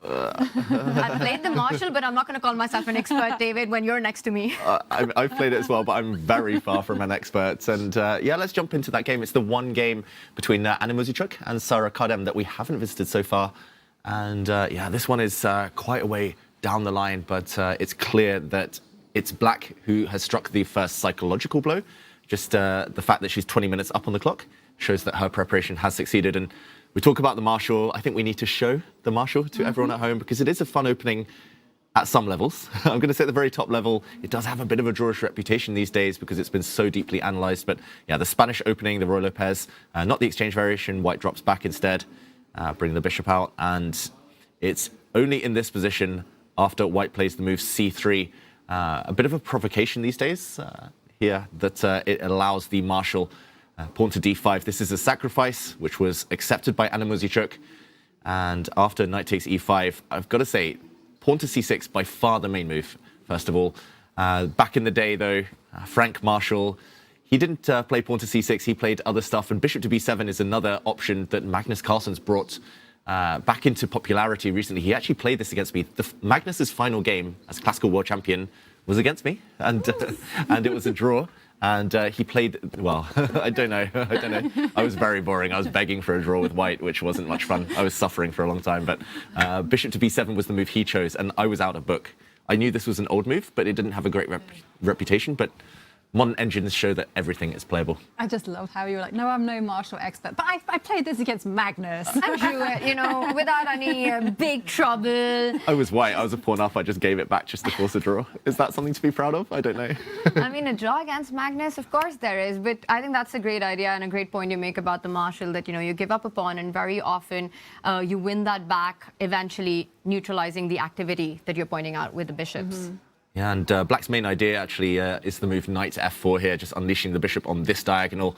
I've played the marshal, but I'm not going to call myself an expert, David, when you're next to me. I've played it as well, but I'm very far from an expert. And yeah, let's jump into that game. It's the one game between Anna Muzicek and Sarah Kadem that we haven't visited so far. And yeah, this one is quite a way down the line, but it's clear that it's Black who has struck the first psychological blow. Just the fact that she's 20 minutes up on the clock shows that her preparation has succeeded. And we talk about the marshal. I think we need to show the marshal to everyone at home because it is a fun opening at some levels. I'm going to say at the very top level, it does have a bit of a drawish reputation these days because it's been so deeply analysed. But yeah, the Spanish opening, the Roy Lopez, not the exchange variation, white drops back instead, bringing the bishop out. And it's only in this position after white plays the move c3, a bit of a provocation these days here that it allows the marshal pawn to d5. This is a sacrifice which was accepted by Anna Muzicek. And after knight takes e5, I've got to say, pawn to c6 by far the main move, first of all. Back in the day, though, Frank Marshall, he didn't play pawn to c6, he played other stuff. And bishop to b7 is another option that Magnus Carlsen's brought back into popularity recently. He actually played this against me. Magnus's final game as classical world champion was against me, and it was a draw. And he played, well, I don't know. I was very boring. I was begging for a draw with white, which wasn't much fun. I was suffering for a long time. But bishop to b7 was the move he chose, and I was out of book. I knew this was an old move, but it didn't have a great reputation. But modern engines show that everything is playable. I just love how you were like, no, I'm no martial expert, but I played this against Magnus. I'm sure, you know, without any big trouble. I was white. I was a pawn up. I just gave it back just to force a draw. Is that something to be proud of? I don't know. I mean, a draw against Magnus, of course there is, but I think that's a great idea and a great point you make about the marshal, that, you know, you give up a pawn and very often you win that back, eventually neutralizing the activity that you're pointing out with the bishops. Yeah, and Black's main idea actually is the move knight to f4 here, just unleashing the bishop on this diagonal.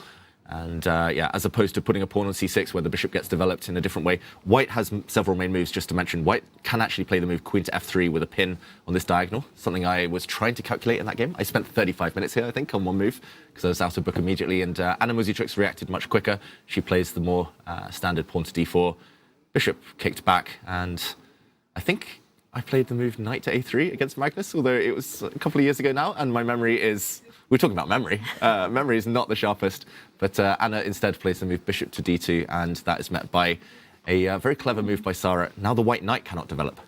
And yeah, as opposed to putting a pawn on c6 where the bishop gets developed in a different way. White has several main moves, just to mention. White can actually play the move queen to f3 with a pin on this diagonal, something I was trying to calculate in that game. I spent 35 minutes here, I think, on one move, because I was out of book immediately. And Anna Muzicek reacted much quicker. She plays the more standard pawn to d4. Bishop kicked back, and I think I played the move knight to a3 against Magnus, although it was a couple of years ago now, and my memory is... We're talking about memory. Memory is not the sharpest, but Anna instead plays the move bishop to d2, and that is met by a very clever move by Sarah. Now the white knight cannot develop.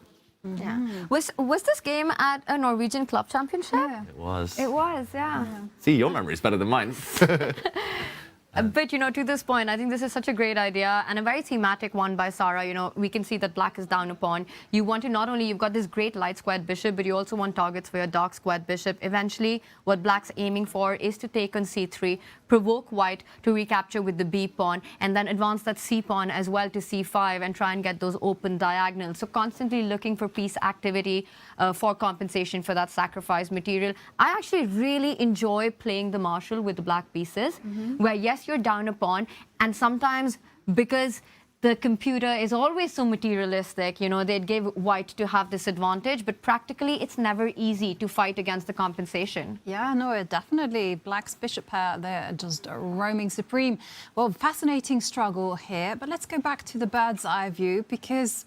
Yeah. Was this game at a Norwegian club championship? Yeah. It was. It was, yeah. See, your memory is better than mine. But, to this point, I think this is such a great idea and a very thematic one by Sarah. We can see that black is down a pawn. You want to not only, you've got this great light squared bishop, but you also want targets for your dark squared bishop. Eventually, what black's aiming for is to take on c3, provoke white to recapture with the b pawn, and then advance that c pawn as well to c5 and try and get those open diagonals. So constantly looking for piece activity for compensation for that sacrifice material. I actually really enjoy playing the marshal with the black pieces, where yes, you're down a pawn, and sometimes because the computer is always so materialistic, they'd give white to have this advantage, but practically it's never easy to fight against the compensation. Yeah, no, definitely. Black's bishop pair, they're just roaming supreme. Well, fascinating struggle here, but let's go back to the bird's eye view, because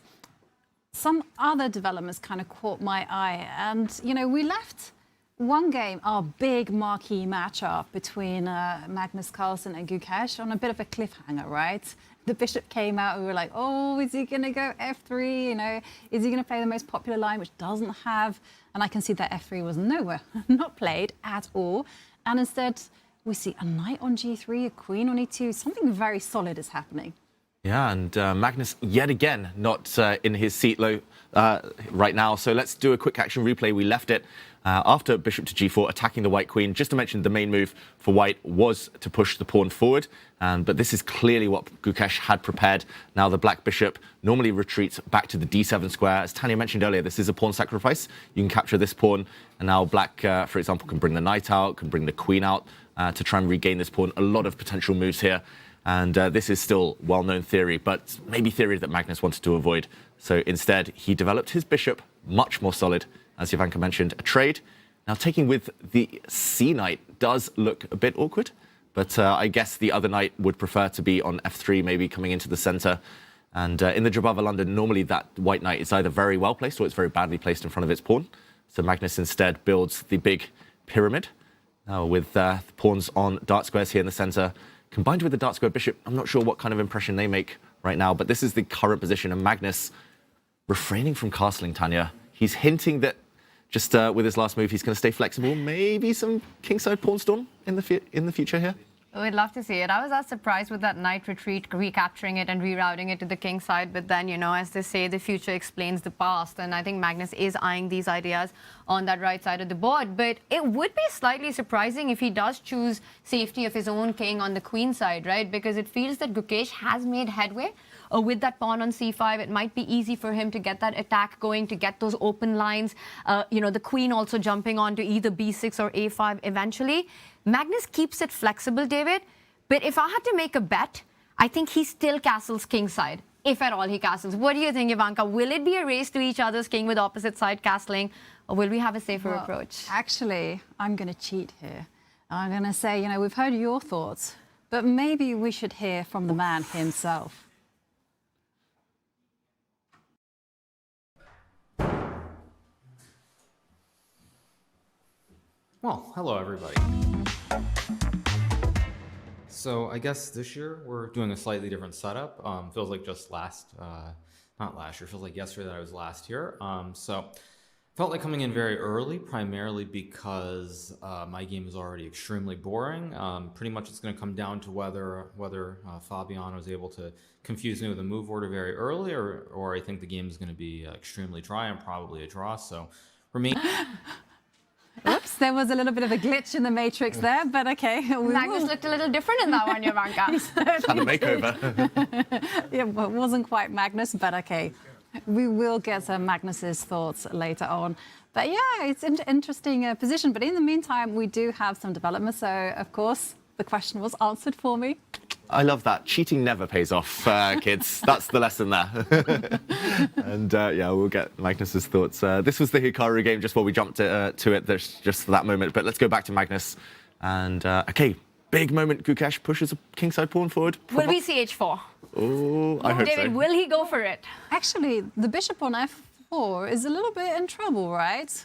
some other developments kind of caught my eye. And, we left one game, our big marquee matchup between Magnus Carlsen and Gukesh, on a bit of a cliffhanger, right? The bishop came out, we were like, oh, is he going to go f3? Is he going to play the most popular line, which doesn't have... And I can see that f3 was nowhere, not played at all. And instead, we see a knight on g3, a queen on e2. Something very solid is happening. Yeah, and Magnus, yet again, not in his seat low right now. So let's do a quick action replay. We left it after bishop to g4, attacking the white queen. Just to mention, the main move for white was to push the pawn forward. But this is clearly what Gukesh had prepared. Now the black bishop normally retreats back to the d7 square. As Tanya mentioned earlier, this is a pawn sacrifice. You can capture this pawn. And now black, for example, can bring the knight out, can bring the queen out to try and regain this pawn. A lot of potential moves here. And this is still well-known theory, but maybe theory that Magnus wanted to avoid. So instead, he developed his bishop, much more solid, as Ivanka mentioned, a trade. Now, taking with the c knight does look a bit awkward, but I guess the other knight would prefer to be on f3, maybe coming into the center. And in the Jabava London, normally that white knight is either very well placed or it's very badly placed in front of its pawn. So Magnus instead builds the big pyramid with the pawns on dark squares here in the center. Combined with the dark square bishop, I'm not sure what kind of impression they make right now, but this is the current position. And Magnus refraining from castling, Tanya. He's hinting that just with his last move, he's going to stay flexible. Maybe some kingside pawn storm in the future here. We'd love to see it. I was as surprised with that knight retreat, recapturing it and rerouting it to the king side. But then, as they say, the future explains the past. And I think Magnus is eyeing these ideas on that right side of the board. But it would be slightly surprising if he does choose safety of his own king on the queen side, right? Because it feels that Gukesh has made headway. With that pawn on c5, it might be easy for him to get that attack going, to get those open lines. The queen also jumping onto either b6 or a5 eventually. Magnus keeps it flexible, David. But if I had to make a bet, I think he still castles kingside, if at all he castles. What do you think, Ivanka? Will it be a race to each other's king with opposite side castling, or will we have a safer approach? Actually, I'm going to cheat here. I'm going to say, we've heard your thoughts, but maybe we should hear from the man himself. Well, hello everybody. So I guess this year we're doing a slightly different setup. Feels like just not last year, feels like yesterday that I was last here. So felt like coming in very early, primarily because my game is already extremely boring. Pretty much it's going to come down to whether Fabiano is able to confuse me with a move order very early, or I think the game is going to be extremely dry and probably a draw. So remain. Oops, there was a little bit of a glitch in the matrix there, but okay. Magnus looked a little different in that one, Ivanka. Had a makeover. Yeah, well, it wasn't quite Magnus, but okay. We will get Magnus's thoughts later on. But yeah, it's an interesting position. But in the meantime, we do have some development. So, of course, the question was answered for me. I love that. Cheating never pays off, kids. That's the lesson there. And yeah, we'll get Magnus's thoughts. This was the Hikaru game, just while we jumped to it, there's just for that moment. But let's go back to Magnus. And okay, big moment. Gukesh pushes a kingside pawn forward. Will we see h4? Oh, I hope David, so. will he go for it? Actually, the bishop on f4 is a little bit in trouble, right?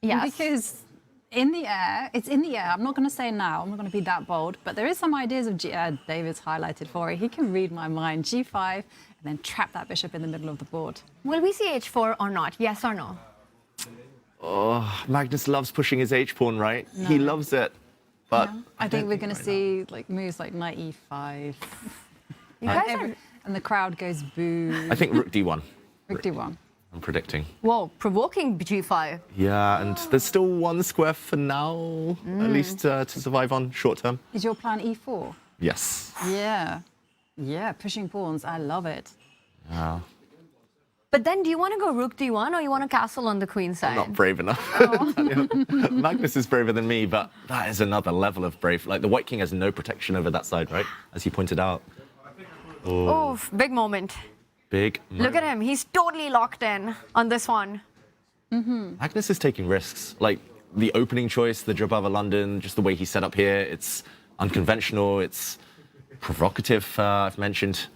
Yes. Because in the air, it's in the air. I'm not going to say now. I'm not going to be that bold. But there is some ideas of David's highlighted for it. He can read my mind. G5, and then trap that bishop in the middle of the board. Will we see h4 or not? Yes or no? Oh, Magnus loves pushing his h-pawn, right? No. He loves it. but I think we're going to see like moves like knight e5. You guys are... And the crowd goes boo. I think rook d1. Rook d1. I'm predicting. Whoa, provoking g5. Yeah, and there's still one square for now, at least to survive on short term. Is your plan e4? Yes. Yeah. Yeah, pushing pawns. I love it. Yeah. But then do you want to go rook d1 or you want to castle on the queen side? I'm not brave enough. Magnus is braver than me, but that is another level of brave. Like, the white king has no protection over that side, right? As you pointed out. Oh, big moment. Big moment. Look at him. He's totally locked in on this one. Magnus is taking risks. Like, the opening choice, the Jabava London, just the way he's set up here, it's unconventional, it's provocative, I've mentioned.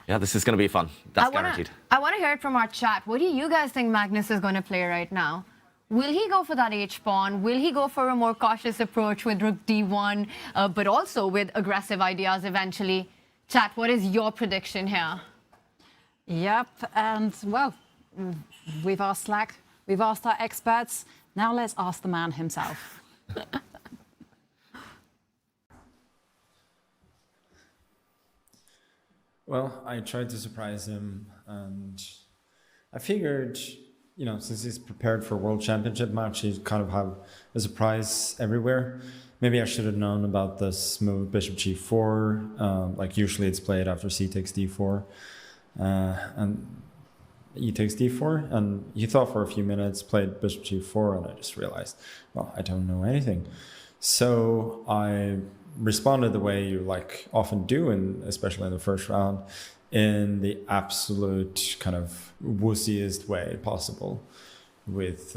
Yeah, this is going to be fun. That's guaranteed. I want to hear it from our chat. What do you guys think Magnus is going to play right now? Will he go for that h-pawn? Will he go for a more cautious approach with rook d1, but also with aggressive ideas eventually? Chat, what is your prediction here? Yep, and well, we've asked Slack, we've asked our experts. Now let's ask the man himself. Well, I tried to surprise him, and I figured, since he's prepared for World Championship match, he'd kind of have a surprise everywhere. Maybe I should have known about this move, bishop g4. Like, usually it's played after c takes d4, and e takes d4. And he thought for a few minutes, played bishop g4, and I just realized, well, I don't know anything. So I responded the way you often do, especially in the first round, in the absolute kind of wussiest way possible, with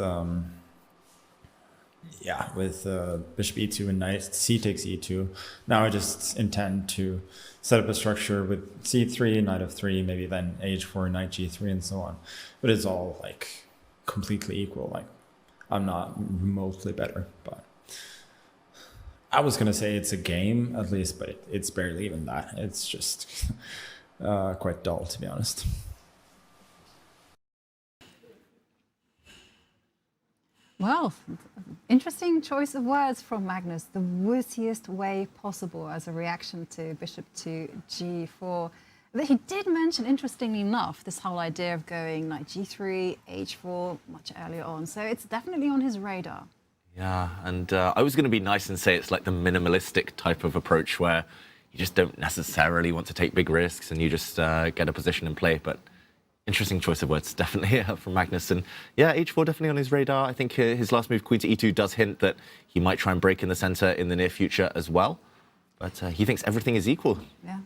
bishop e2 and knight c takes e2. Now I just intend to set up a structure with c3, knight f3, maybe then h4, knight g3, and so on. But it's all completely equal. I'm not remotely better, but I was gonna say it's a game at least, but it's barely even that. It's just quite dull, to be honest. Well, interesting choice of words from Magnus. The wussiest way possible as a reaction to bishop to g4. But he did mention, interestingly enough, this whole idea of going knight g3, h4 much earlier on. So it's definitely on his radar. Yeah, and I was going to be nice and say it's like the minimalistic type of approach where you just don't necessarily want to take big risks and you just get a position and play. But interesting choice of words, definitely, from Magnus. And yeah, h4 definitely on his radar. I think his last move, queen to e2, does hint that he might try and break in the center in the near future as well. But he thinks everything is equal. Yeah.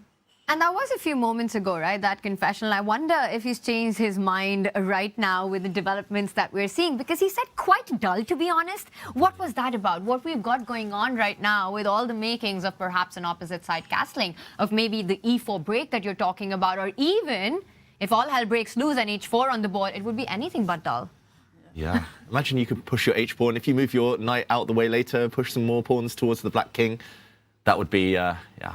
And that was a few moments ago, right? That confessional. I wonder if he's changed his mind right now with the developments that we're seeing, because he said quite dull, to be honest. What was that about? What we've got going on right now with all the makings of perhaps an opposite side castling, of maybe the e4 break that you're talking about, or even if all hell breaks loose and h4 on the board, it would be anything but dull. Yeah. Imagine you could push your h-pawn. If you move your knight out the way later, push some more pawns towards the black king, that would be,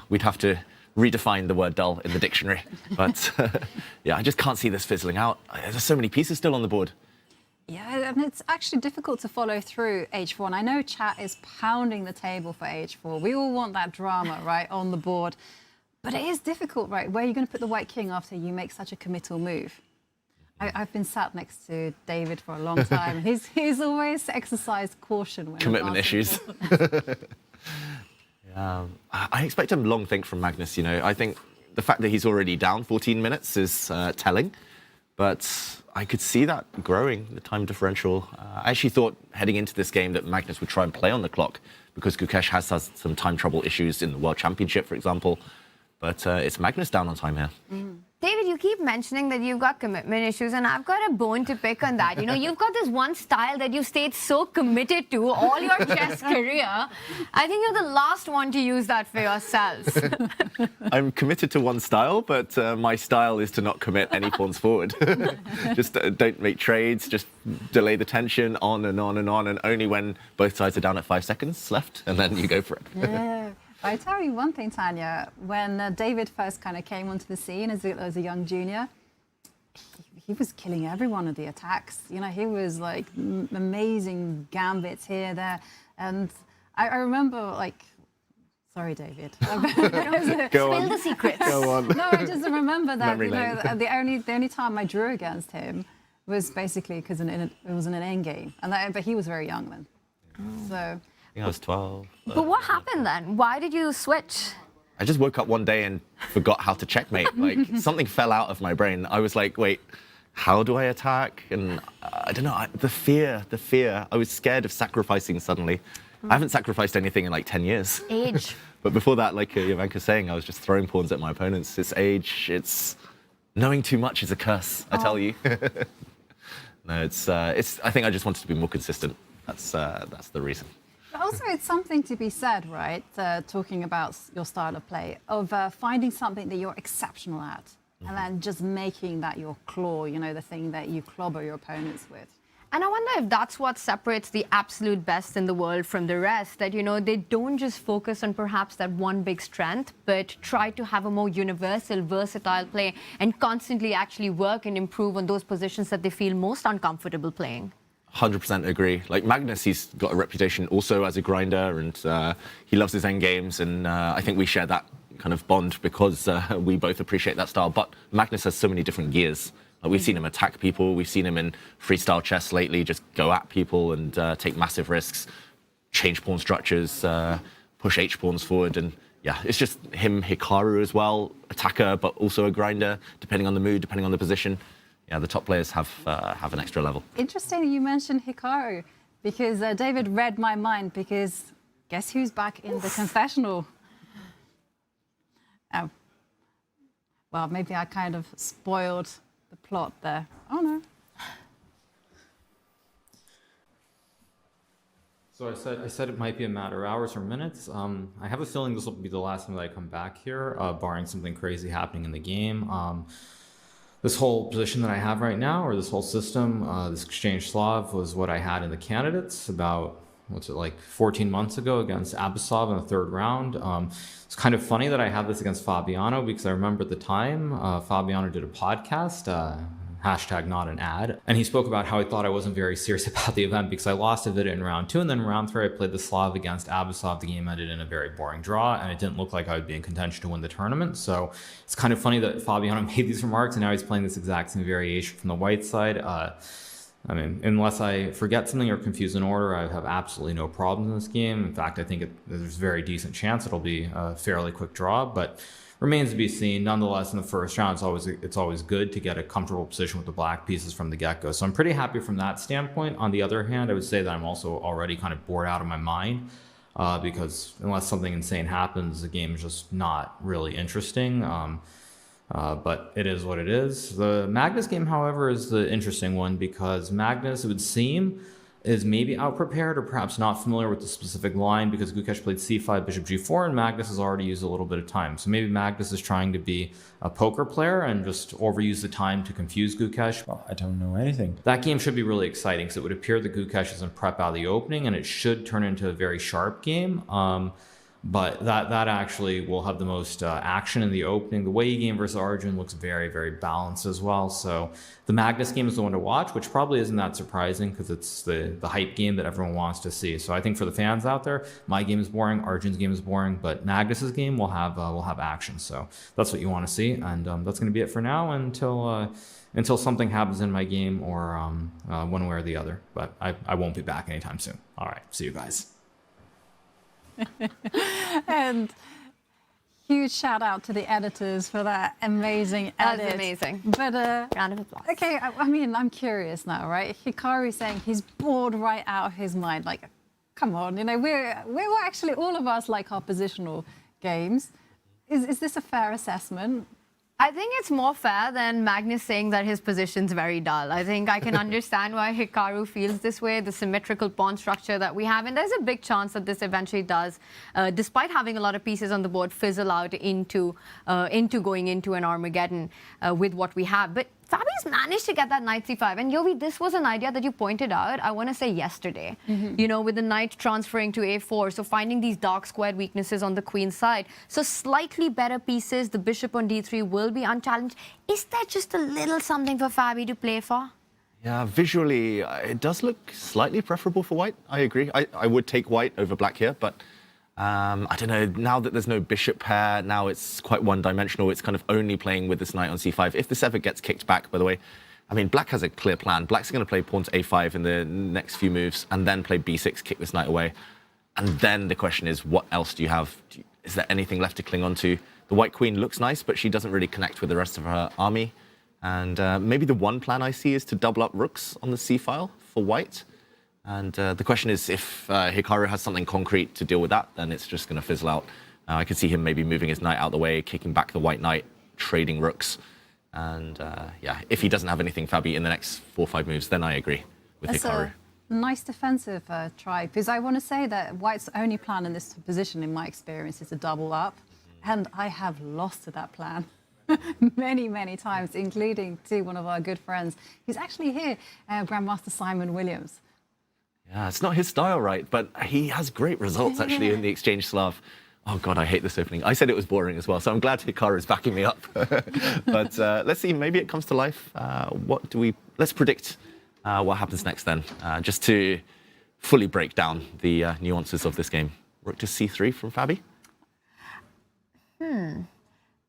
we'd have to redefine the word dull in the dictionary. But yeah, I just can't see this fizzling out. There's so many pieces still on the board. Yeah, and it's actually difficult to follow through h4. And I know chat is pounding the table for h4. We all want that drama, right, on the board. But it is difficult, right? Where are you going to put the white king after you make such a committal move? I've been sat next to David for a long time. He's always exercised caution when commitment issues. I expect a long think from Magnus, I think the fact that he's already down 14 minutes is telling, but I could see that growing, the time differential. I actually thought heading into this game that Magnus would try and play on the clock because Gukesh has had some time trouble issues in the World Championship, for example, but it's Magnus down on time here. David, you keep mentioning that you've got commitment issues, and I've got a bone to pick on that. You've got this one style that you've stayed so committed to all your chess career. I think you're the last one to use that for yourselves. I'm committed to one style, but my style is to not commit any pawns forward. Just don't make trades, just delay the tension on and on and on, and only when both sides are down at 5 seconds left, and then you go for it. Yeah. I tell you one thing, Tanya, when David first kind of came onto the scene as a young junior, he was killing every one of the attacks. He was like amazing gambits here, there. And I remember Sorry, David. Go on. Spill the secrets. Go on. No, I just remember that Memory lane. the only time I drew against him was basically because it was in an Endgame, but he was very young then. So. I think I was 12. But what happened then? Why did you switch? I just woke up one day and forgot how to checkmate. Like something fell out of my brain. I was like, wait, how do I attack? And I don't know, the fear. I was scared of sacrificing suddenly. I haven't sacrificed anything in like 10 years. Age. But before that, like Jovanka's saying, I was just throwing pawns at my opponents. It's age, it's knowing too much is a curse, I tell you. No, I think I just wanted to be more consistent. That's the reason. But also, it's something to be said, right? Talking about your style of play, of finding something that you're exceptional at, and then just making that your claw, the thing that you clobber your opponents with. And I wonder if that's what separates the absolute best in the world from the rest, that, they don't just focus on perhaps that one big strength, but try to have a more universal, versatile play and constantly actually work and improve on those positions that they feel most uncomfortable playing. 100% agree. Like Magnus, he's got a reputation also as a grinder, and he loves his end games, and I think we share that kind of bond because we both appreciate that style. But Magnus has so many different gears. Like we've seen him attack people, we've seen him in freestyle chess lately just go at people and take massive risks, change pawn structures, push H pawns forward, and yeah, it's just him, Hikaru as well, attacker but also a grinder, depending on the mood, depending on the position. Yeah, the top players have an extra level. Interesting you mentioned Hikaru, because David read my mind, because guess who's back in the confessional? Oh, well, maybe I kind of spoiled the plot there. Oh no. So I said it might be a matter of hours or minutes. I have a feeling this will be the last time that I come back here, barring something crazy happening in the game. This whole position that I have right now, or this whole system, this exchange Slav, was what I had in the candidates about, 14 months ago against Abasov in the third round. It's kind of funny that I have this against Fabiano, because I remember at the time, Fabiano did a podcast, hashtag not an ad, and he spoke about how he thought I wasn't very serious about the event because I lost a Vida in round 2, and then in round 3 I played the Slav against Abasov. The game ended in a very boring draw, and it didn't look like I would be in contention to win the tournament. So it's kind of funny that Fabiano made these remarks, and now he's playing this exact same variation from the white side. I mean, unless I forget something or confuse an order, I have absolutely no problems in this game. In fact, I think there's a very decent chance it'll be a fairly quick draw, but remains to be seen. Nonetheless, in the first round, it's always good to get a comfortable position with the black pieces from the get-go. So I'm pretty happy from that standpoint. On the other hand, I would say that I'm also already kind of bored out of my mind because unless something insane happens, the game is just not really interesting. But it is what it is. The Magnus game, however, is the interesting one because Magnus, it would seem, is maybe out-prepared or perhaps not familiar with the specific line because Gukesh played c5, bishop g4, and Magnus has already used a little bit of time. So maybe Magnus is trying to be a poker player and just overuse the time to confuse Gukesh. Well, I don't know anything. That game should be really exciting because it would appear that Gukesh is in prep out of the opening, and it should turn into a very sharp game. But that actually will have the most action in the opening. The Wei Yi game versus Arjun looks very, very balanced as well. So the Magnus game is the one to watch, which probably isn't that surprising because it's the hype game that everyone wants to see. So I think for the fans out there, my game is boring, Arjun's game is boring, but Magnus's game will have action. So that's what you want to see, and that's going to be it for now until something happens in my game or one way or the other. But I won't be back anytime soon. All right, see you guys. And huge shout out to the editors for that amazing edit. That's amazing. But round of applause. okay, I mean, I'm curious now, right? Hikaru saying he's bored right out of his mind. Like, come on, we're actually, all of us like our positional games. Is this a fair assessment? I think it's more fair than Magnus saying that his position's very dull. I think I can understand why Hikaru feels this way, the symmetrical pawn structure that we have. And there's a big chance that this eventually does, despite having a lot of pieces on the board, fizzle out into going into an Armageddon with what we have. But Fabi's managed to get that knight c5. And Yovi, this was an idea that you pointed out, I want to say yesterday, with the knight transferring to a4. So finding these dark squared weaknesses on the queen side. So slightly better pieces, the bishop on d3 will be unchallenged. Is there just a little something for Fabi to play for? Yeah, visually, it does look slightly preferable for white. I agree. I would take white over black here, but I don't know, now that there's no bishop pair, now it's quite one-dimensional. It's kind of only playing with this knight on c5. If this ever gets kicked back, by the way, I mean, black has a clear plan. Black's going to play pawn to a5 in the next few moves, and then play b6, kick this knight away. And then the question is, what else do you have? Is there anything left to cling on to? The white queen looks nice, but she doesn't really connect with the rest of her army. And maybe the one plan I see is to double up rooks on the c-file for white. And the question is, if Hikaru has something concrete to deal with that, then it's just going to fizzle out. I could see him maybe moving his knight out of the way, kicking back the white knight, trading rooks. And yeah, if he doesn't have anything Fabi in the next 4 or 5 moves, then I agree with Hikaru. Nice defensive try, because I want to say that white's only plan in this position, in my experience, is to double up. And I have lost to that plan many, many times, including to one of our good friends, who's actually here, Grandmaster Simon Williams. Yeah, it's not his style, right? But he has great results, actually, in the Exchange Slav. Oh, God, I hate this opening. I said it was boring as well, so I'm glad Hikaru is backing me up. But let's see, maybe it comes to life. Let's predict what happens next then, just to fully break down the nuances of this game. Rook to c3 from Fabi?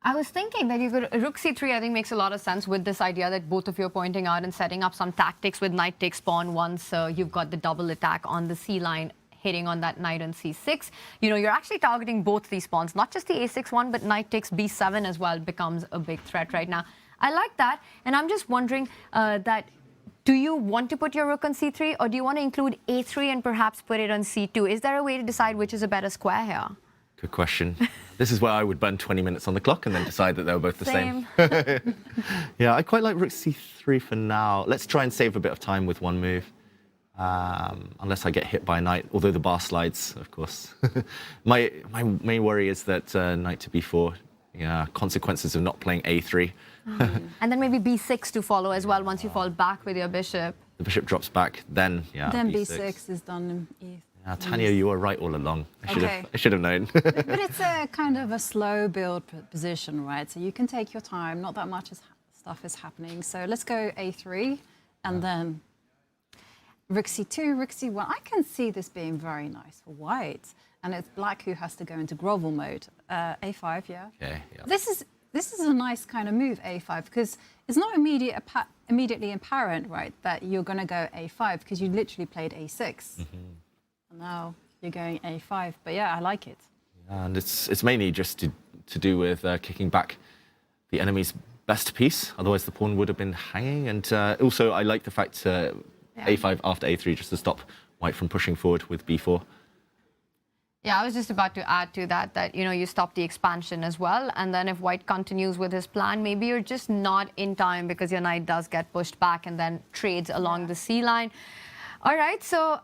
I was thinking that you could, rook c3 I think makes a lot of sense with this idea that both of you are pointing out and setting up some tactics with knight takes pawn once you've got the double attack on the c line, hitting on that knight on c6. You know, you're actually targeting both these pawns, not just the a6 one, but knight takes b7 as well becomes a big threat right now. I like that, and I'm just wondering do you want to put your rook on c3, or do you want to include a3 and perhaps put it on c2? Is there a way to decide which is a better square here? Good question. This is where I would burn 20 minutes on the clock and then decide that they were both the same. Yeah, I quite like rook c3 for now. Let's try and save a bit of time with one move. Unless I get hit by a knight, although the bar slides, of course. My main worry is that knight to b4, yeah, consequences of not playing a3. And then maybe b6 to follow as well once you fall back with your bishop. The bishop drops back, then, yeah, Then b6 is done in e3. Tanya, you were right all along. I should have known. But it's a kind of a slow build position, right? So you can take your time. Not that much stuff is happening. So let's go a3, and then rook c2, rook c1. I can see this being very nice for white, and it's black who has to go into grovel mode. a5, yeah. Okay. Yeah. This is a nice kind of move, a5, because it's not immediately apparent, right, that you're going to go a5 because you literally played a6. And now you're going a5, but yeah, I like it. Yeah, and it's mainly just to do with kicking back the enemy's best piece. Otherwise, the pawn would have been hanging. And also, I like the fact a5 after a3 just to stop white from pushing forward with b4. Yeah, I was just about to add to that, you know, you stop the expansion as well. And then if white continues with his plan, maybe you're just not in time because your knight does get pushed back and then trades along the c line. All right, so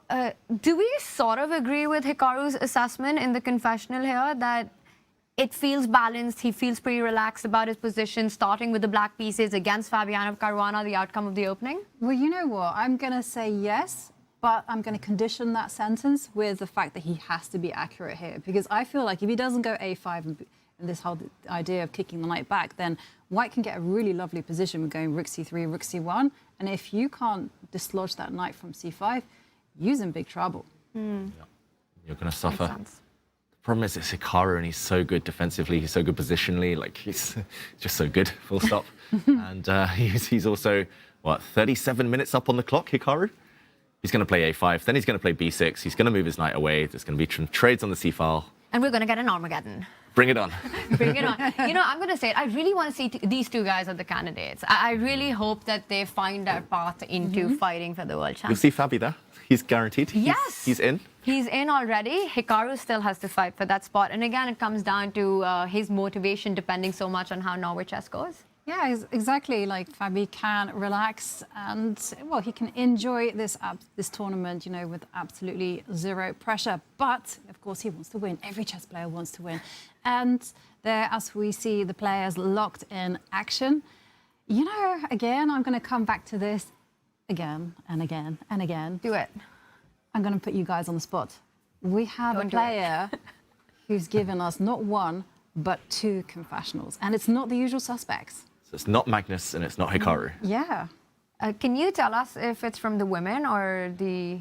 do we sort of agree with Hikaru's assessment in the confessional here that it feels balanced, he feels pretty relaxed about his position, starting with the black pieces against Fabiano of Caruana, the outcome of the opening? Well, you know what? I'm going to say yes, but I'm going to condition that sentence with the fact that he has to be accurate here, because I feel like if he doesn't go a5 and this whole idea of kicking the knight back, then white can get a really lovely position with going rook c3, rook c1, and if you can't dislodge that knight from c5, you're in big trouble. Yeah. You're going to suffer. The problem is it's Hikaru, and he's so good defensively, he's so good positionally, like he's just so good, full stop. And he's also, what, 37 minutes up on the clock, Hikaru? He's going to play a5, then he's going to play b6, he's going to move his knight away, there's going to be trades on the c-file. And we're going to get an Armageddon. Bring it on. Bring it on. You know, I'm going to say it. I really want to see these two guys as the candidates. I really hope that they find their path into fighting for the world championship. You'll see Fabi there. He's guaranteed. Yes. He's in. He's in already. Hikaru still has to fight for that spot. And again, it comes down to his motivation depending so much on how Norway Chess goes. Yeah, exactly. Like Fabi can relax and, well, he can enjoy this tournament, you know, with absolutely zero pressure. But, of course, he wants to win. Every chess player wants to win. And there, as we see the players locked in action, you know, again, I'm going to come back to this again and again and again. Do it. I'm going to put you guys on the spot. We have a player who's given us not one, but two confessionals. And it's not the usual suspects. So it's not Magnus and it's not Hikaru. Yeah. Can you tell us if it's from the women or the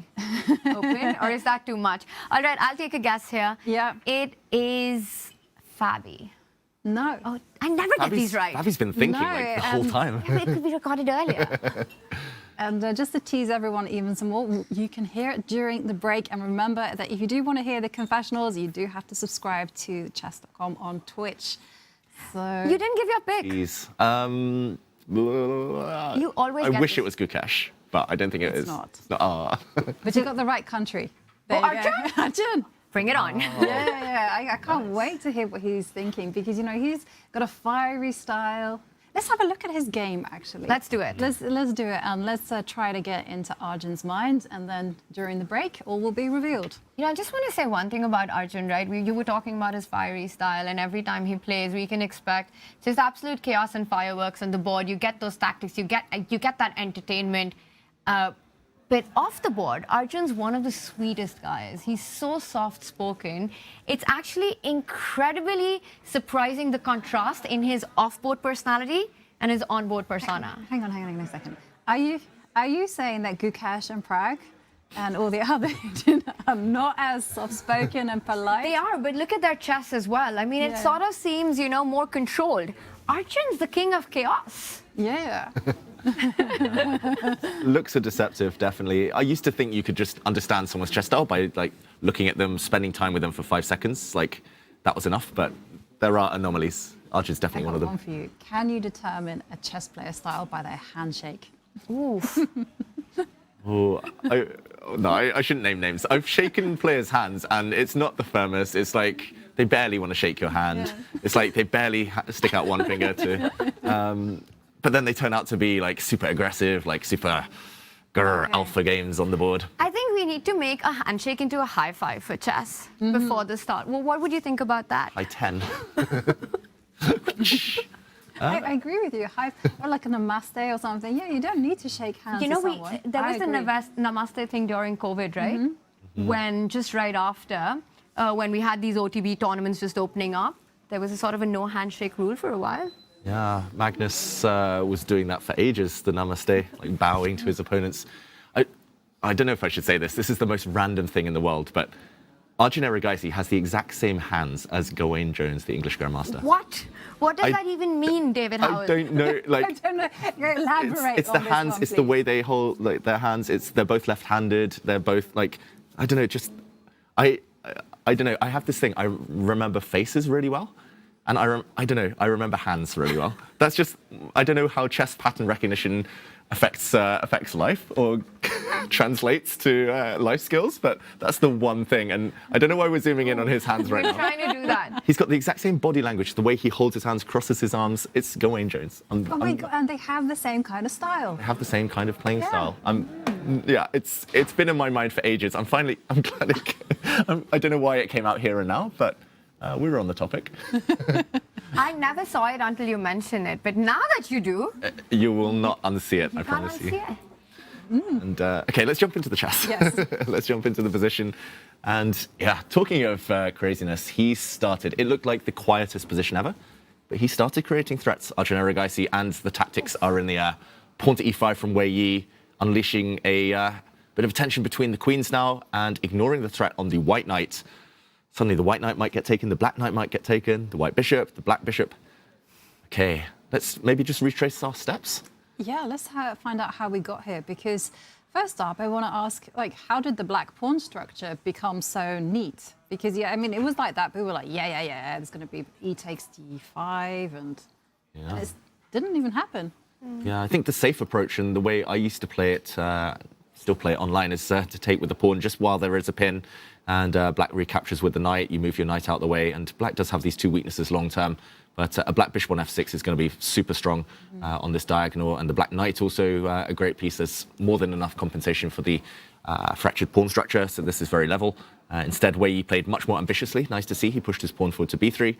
open, or is that too much? All right, I'll take a guess here. Yeah. It is Fabi. No. Oh, I never get these right. Fabi's been thinking No, like the whole time. Yeah, it could be recorded earlier. And just to tease everyone even some more, you can hear it during the break. And remember that if you do want to hear the confessionals, you do have to subscribe to chess.com on Twitch. So You didn't give your pick. Jeez. You always I get wish this. it was Gukesh, but I don't think it is. It's not. It's not. Ah. But you got the right country. There Oh, you go. Arjun? Arjun. Bring it on. Yeah. I can't wait to hear what he's thinking because, you know, he's got a fiery style. Let's have a look at his game, actually. Let's do it. Let's do it, and let's try to get into Arjun's mind, and then during the break, all will be revealed. You know, I just want to say one thing about Arjun, right? You were talking about his fiery style, and every time he plays, we can expect just absolute chaos and fireworks on the board. You get those tactics, you get that entertainment. But off the board, Arjun's one of the sweetest guys. He's so soft-spoken. It's actually incredibly surprising, the contrast in his off-board personality and his on-board persona. Hang on a second. Are you saying that Gukesh and Prague and all the other Indian are not as soft-spoken and polite? They are, but look at their chess as well. I mean, it Yeah. sort of seems, you know, more controlled. Arjun's the king of chaos. Yeah. Looks are deceptive, definitely. I used to think you could just understand someone's chess style by like looking at them, spending time with them for 5 seconds. Like that was enough, but there are anomalies. Arjun's I definitely got one of one them. for you. Can you determine a chess player style by their handshake? Oof. Oh, no, I shouldn't name names. I've shaken players' hands, and it's not the firmest. It's like they barely want to shake your hand. Yeah. It's like they barely stick out one finger to. But then they turn out to be like super aggressive, like super alpha games on the board. I think we need to make a handshake into a high five for chess before the start. Well, what would you think about that? High 10. I agree with you. Or like a namaste or something. Yeah, you don't need to shake hands You know, with someone. there was the agree. namaste thing during COVID, right? When just right after, when we had these OTB tournaments just opening up, there was a sort of a no handshake rule for a while. Yeah, Magnus was doing that for ages, the namaste, like bowing to his opponents. I don't know if I should say this. This is the most random thing in the world, but Arjun Erigaisi has the exact same hands as Gawain Jones, the English Grandmaster. What? What does that even mean, David Howell? I don't know. Like, I don't know. Elaborate it's the on this hands. one, It's the please. way they hold like their hands. They're both left-handed. They're both like I don't know. Just I don't know. I have this thing. I remember faces really well, and I don't know. I remember hands really well. That's just I don't know how chess pattern recognition affects life or translates to life skills, but that's the one thing. And I don't know why we're zooming in on his hands right We're now. trying to do that. He's got the exact same body language, the way he holds his hands, crosses his arms. It's Gawain Jones. Oh my God, and they have the same kind of style. They have the same kind of playing Yeah. style. It's been in my mind for ages. I'm glad I don't know why it came out here and now, but we were on the topic. I never saw it until you mentioned it, but now that you do, You will not unsee it, I can't promise you. unsee it. And okay, let's jump into the chess. Yes. Let's jump into the position. And yeah, talking of craziness, he started. It looked like the quietest position ever, but he started creating threats. Arjun Erigaisi, and the tactics are in the air. Pawn to e5 from Wei Yi, unleashing a bit of tension between the queens now, and ignoring the threat on the white knight. Suddenly, the white knight might get taken, the black knight might get taken, the white bishop, the black bishop. Okay, let's maybe just retrace our steps. Yeah, let's find out how we got here, because first up, I want to ask, like, how did the black pawn structure become so neat? Because, yeah, I mean, it was like that. People were like, yeah, there's going to be e takes d5, and it didn't even happen. Yeah, I think the safe approach and the way I used to play it, still play it online, is to take with the pawn just while there is a pin, and black recaptures with the knight. You move your knight out the way, and black does have these two weaknesses long term. But a black bishop on f6 is going to be super strong on this diagonal, and the black knight also a great piece. There's more than enough compensation for the fractured pawn structure, so this is very level. Instead, Wei Yi played much more ambitiously. Nice to see. He pushed his pawn forward to b3.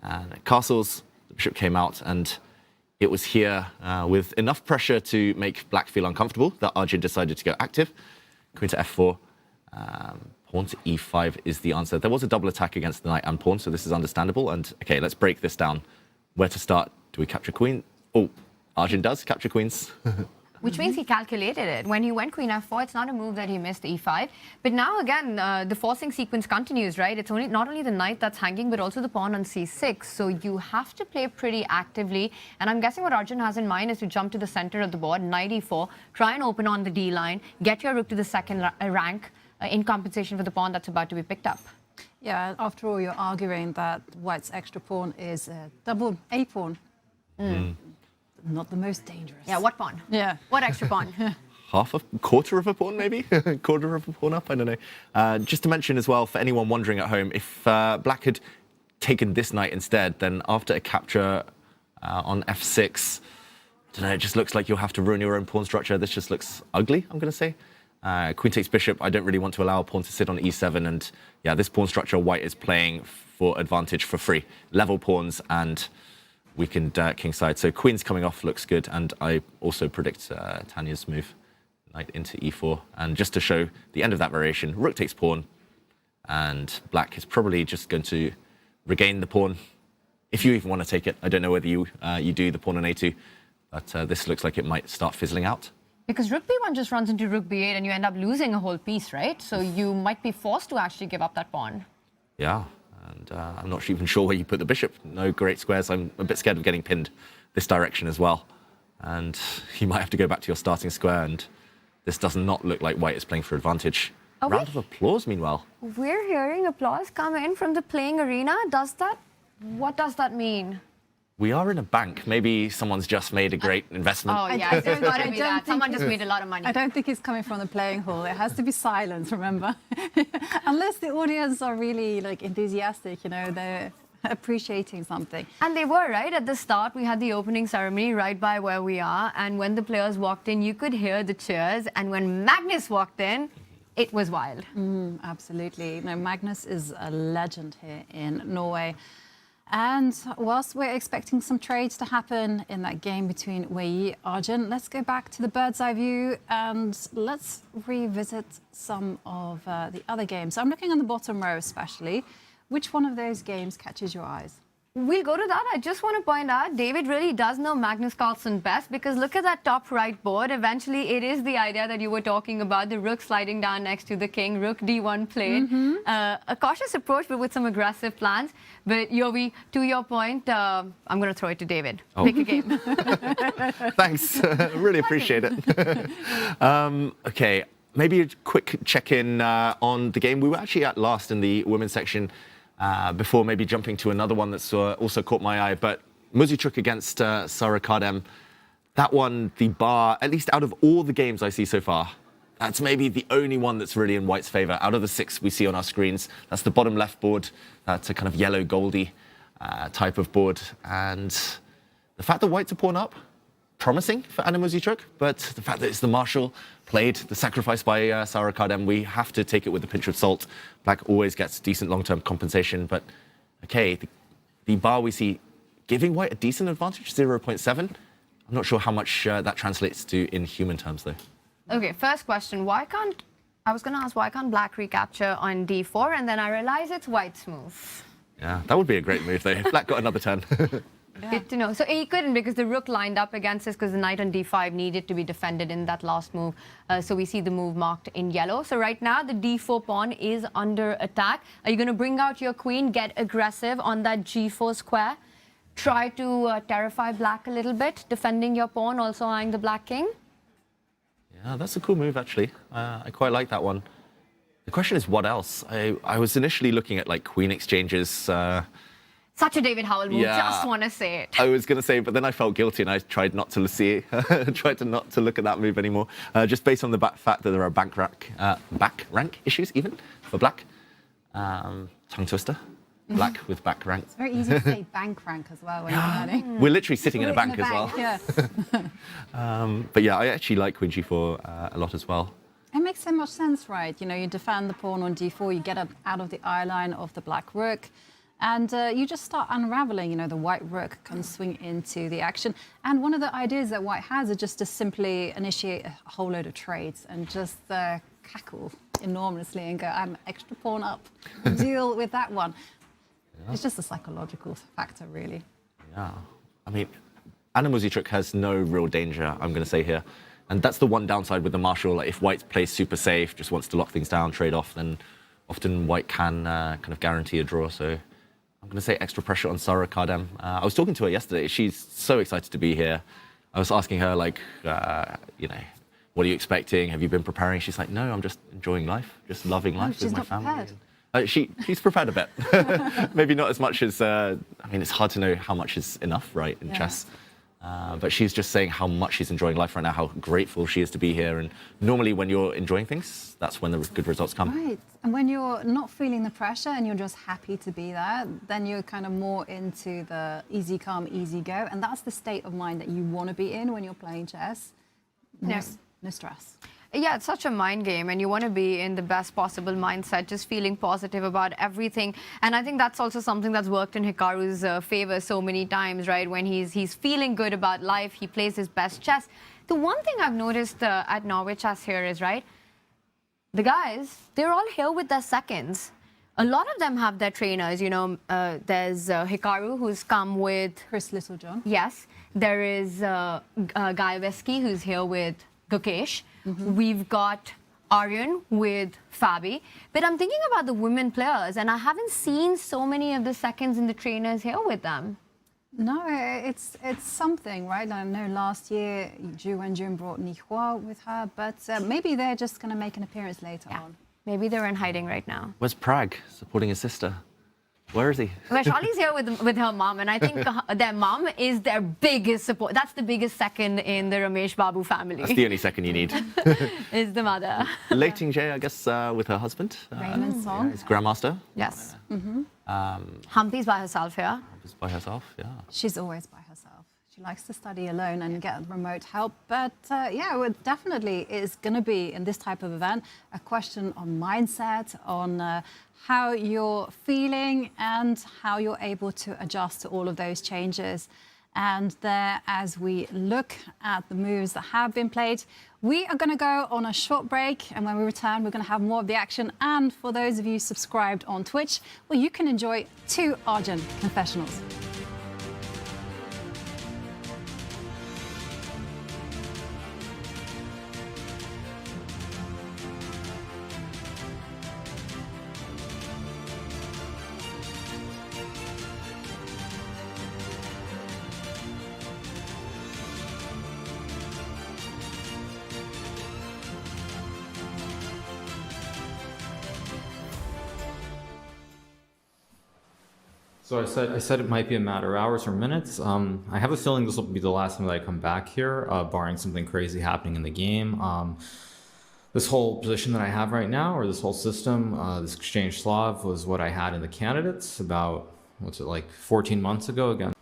And at castles, the bishop came out, and it was here with enough pressure to make black feel uncomfortable that Arjun decided to go active. Queen to f4. Pawn to e5 is the answer. There was a double attack against the knight and pawn, so this is understandable. And okay, let's break this down. Where to start? Do we capture queen? Oh, Arjun does capture queens. which means he calculated it. When he went queen f4, it's not a move that he missed e5. But now again, the forcing sequence continues, right? It's not only the knight that's hanging, but also the pawn on c6. So you have to play pretty actively. And I'm guessing what Arjun has in mind is to jump to the center of the board, knight e4, try and open on the d line, get your rook to the second rank in compensation for the pawn that's about to be picked up. Yeah, after all, you're arguing that white's extra pawn is a double A pawn. Not the most dangerous. Yeah, what pawn? Yeah. What extra pawn? Quarter of a pawn, maybe? Quarter of a pawn up, I don't know. Just to mention as well, for anyone wondering at home, if black had taken this knight instead, then after a capture on f6, I don't know, it just looks like you'll have to ruin your own pawn structure. This just looks ugly, I'm going to say. Queen takes bishop. I don't really want to allow a pawn to sit on e7. And yeah, this pawn structure white is playing for advantage for free. Level pawns and weakened kingside. So queen's coming off looks good. And I also predict Tanya's move, knight into e4. And just to show the end of that variation, rook takes pawn. And black is probably just going to regain the pawn. If you even want to take it. I don't know whether you do the pawn on a2. But this looks like it might start fizzling out. Because rook b1 just runs into rook b8 and you end up losing a whole piece, right? So you might be forced to actually give up that pawn. Yeah, and I'm not even sure where you put the bishop. No great squares. I'm a bit scared of getting pinned this direction as well. And you might have to go back to your starting square, and this does not look like white is playing for advantage. Round of applause, meanwhile. We're hearing applause come in from the playing arena. What does that mean? We are in a bank. Maybe someone's just made a great investment. Oh, yeah, there's got to be that. Someone just made a lot of money. I don't think it's coming from the playing hall. It has to be silence, remember? Unless the audience are really like enthusiastic, you know, they're appreciating something. And they were, right? At the start, we had the opening ceremony right by where we are. And when the players walked in, you could hear the cheers. And when Magnus walked in, it was wild. Absolutely. No, Magnus is a legend here in Norway. And whilst we're expecting some trades to happen in that game between Wei Yi and Arjun, let's go back to the bird's eye view and let's revisit some of the other games. So I'm looking on the bottom row especially. Which one of those games catches your eyes? We'll go to that. I just want to point out, David really does know Magnus Carlsen best because look at that top right board. Eventually, it is the idea that you were talking about, the rook sliding down next to the king, rook d1 played. A cautious approach, but with some aggressive plans. But Yovi, to your point, I'm going to throw it to David. Pick a game. Thanks. Really appreciate it. Okay, maybe a quick check-in on the game. We were actually at last in the women's section. Before maybe jumping to another one that's also caught my eye, but Muzichuk against Sarah Kardem. That one, the bar, at least out of all the games I see so far, that's maybe the only one that's really in white's favour. Out of the 6 we see on our screens, that's the bottom left board. That's a kind of yellow goldy type of board. And the fact that white's a pawn up, promising for Anna Muzichuk, but the fact that it's the marshal played, the sacrifice by Sarah Kardem, we have to take it with a pinch of salt. Black always gets decent long-term compensation, but okay, the bar we see giving white a decent advantage, 0.7. I'm not sure how much that translates to in human terms, though. Okay, first question, why can't black recapture on d4? And then I realize it's white's move. Yeah, that would be a great move, though. If black got another turn. Yeah. Good to know. So he couldn't because the rook lined up against us because the knight on d5 needed to be defended in that last move. So we see the move marked in yellow. So right now the d4 pawn is under attack. Are you going to bring out your queen, get aggressive on that g4 square? Try to terrify black a little bit, defending your pawn, also eyeing the black king? Yeah, that's a cool move, actually. I quite like that one. The question is, what else? I was initially looking at like queen exchanges. Such a David Howell move, just want to say it. I was going to say, but then I felt guilty and I tried not to see it, tried to not to look at that move anymore, just based on the fact that there are back rank issues even for black. Tongue twister, black with back rank. It's very easy to say bank rank as well when you're learning. We're literally sitting in a bank as well. Yeah. But yeah, I actually like queen g4 a lot as well. It makes so much sense, right? You know, you defend the pawn on d4, you get out of the eye line of the black rook. And you just start unraveling, you know, the white rook can swing into the action. And one of the ideas that white has is just to simply initiate a whole load of trades and just cackle enormously and go, I'm extra pawn up, deal with that one. Yeah. It's just a psychological factor, really. Yeah. I mean, Anna Muzichuk has no real danger, I'm going to say here. And that's the one downside with the marshal. Like if white plays super safe, just wants to lock things down, trade off, then often white can kind of guarantee a draw. So I'm going to say extra pressure on Sarah Kardem. I was talking to her yesterday. She's so excited to be here. I was asking her, like, what are you expecting? Have you been preparing? She's like, no, I'm just enjoying life, just loving life with my family. She's prepared a bit. Maybe not as much as, it's hard to know how much is enough, right, in chess. But she's just saying how much she's enjoying life right now, how grateful she is to be here. And normally when you're enjoying things, that's when the good results come. Right. And when you're not feeling the pressure and you're just happy to be there, then you're kind of more into the easy come, easy go. And that's the state of mind that you want to be in when you're playing chess. No stress. Yeah, it's such a mind game, and you want to be in the best possible mindset, just feeling positive about everything. And I think that's also something that's worked in Hikaru's favor so many times, right? When he's feeling good about life, he plays his best chess. The one thing I've noticed at Norway Chess here is, right, the guys, they're all here with their seconds. A lot of them have their trainers, there's Hikaru, who's come with... Chris Littlejohn. Yes. There is Guy Vesky, who's here with Gukesh. We've got Arjun with Fabi. But I'm thinking about the women players, and I haven't seen so many of the seconds and the trainers here with them. No, it's something, right? I know last year Zhu Wenjun brought Nihua with her, but maybe they're just going to make an appearance later on. Maybe they're in hiding right now. Where's Prague supporting his sister? Where is he? Well, Charlie's here with her mom, and I think their mom is their biggest support. That's the biggest second in the Ramesh Babu family. That's the only second you need. Is the mother. Lei Ting-jae, I guess, with her husband. Raymond Song. His grandmaster. Yes. Humpy's by herself here. Humpy's by herself, yeah. She's always by herself. She likes to study alone and get remote help. But it definitely is going to be, in this type of event, a question on mindset, on how you're feeling and how you're able to adjust to all of those changes. And there, as we look at the moves that have been played, we are going to go on a short break. And when we return, we're going to have more of the action. And for those of you subscribed on Twitch, well, you can enjoy 2 Arjun confessionals. So I said it might be a matter of hours or minutes. I have a feeling this will be the last time that I come back here, barring something crazy happening in the game. This whole position that I have right now, or this whole system, this exchange Slav, was what I had in the candidates about, 14 months ago again.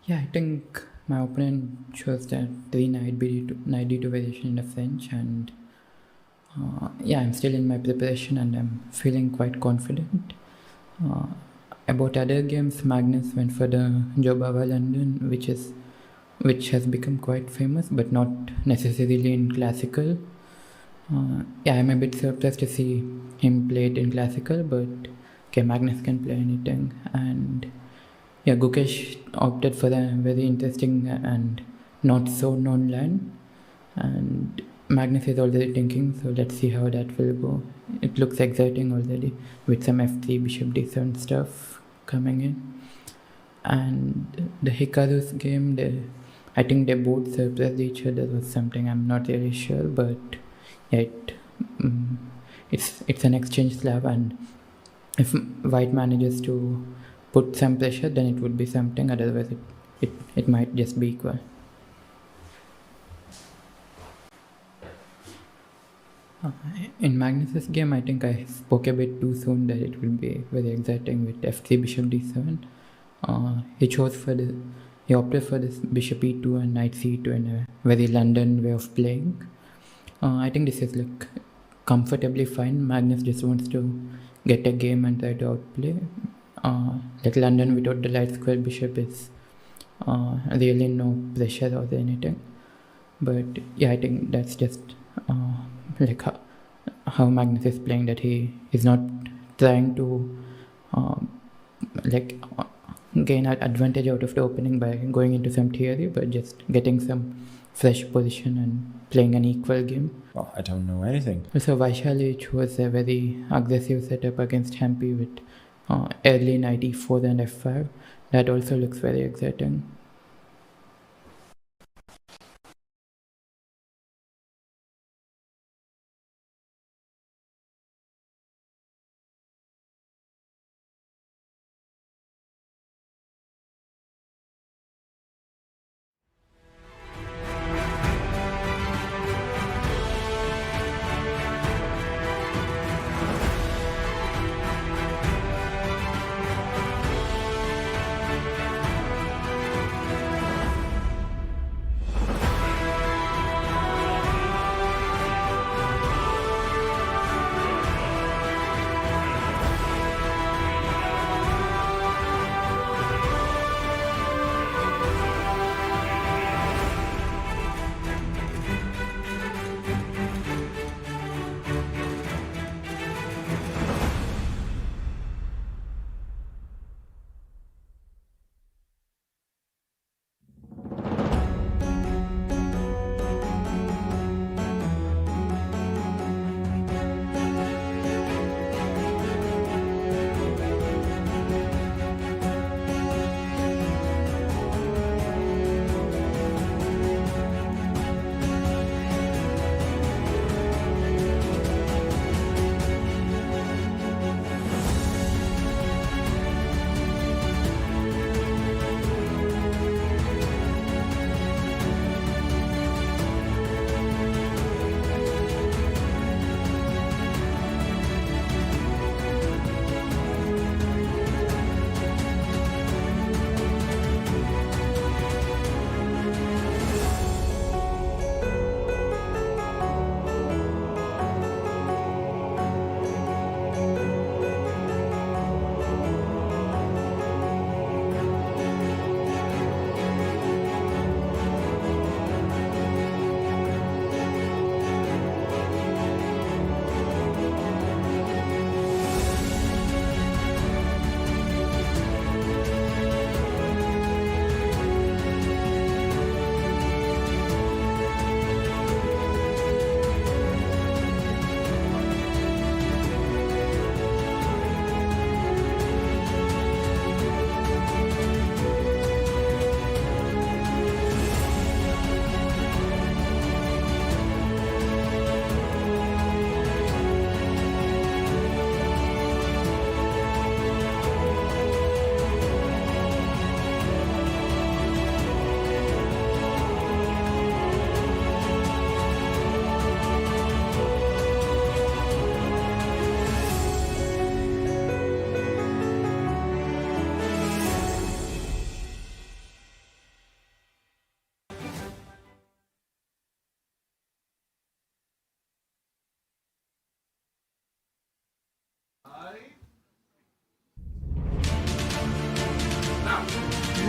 Yeah, I think my opponent chose that the knight d2 position in the French, and I'm still in my preparation and I'm feeling quite confident. About other games, Magnus went for the Jobava London, which has become quite famous, but not necessarily in classical. I'm a bit surprised to see him play it in classical, but Magnus can play anything. And Gukesh opted for a very interesting and not so known line, and Magnus is already thinking, so let's see how that will go. It looks exciting already, with some f3, bishop d7 stuff coming in. And the Hikaru's game, I think they both surprised each other or something, I'm not really sure, but it's an exchange Slav, and if white manages to put some pressure, then it would be something, otherwise it might just be equal. In Magnus's game, I think I spoke a bit too soon that it will be very exciting with f3, bishop d7. He opted for this bishop e2 and knight c2 in a very London way of playing. I think this is comfortably fine. Magnus just wants to get a game and try to outplay. London without the light square bishop is really no pressure or anything. But I think that's just how Magnus is playing, that he is not trying to gain advantage out of the opening by going into some theory, but just getting some fresh position and playing an equal game. Well, I don't know anything. So Vachier-Lagrave chose a very aggressive setup against Hampi with early knight e4 and f5. That also looks very exciting.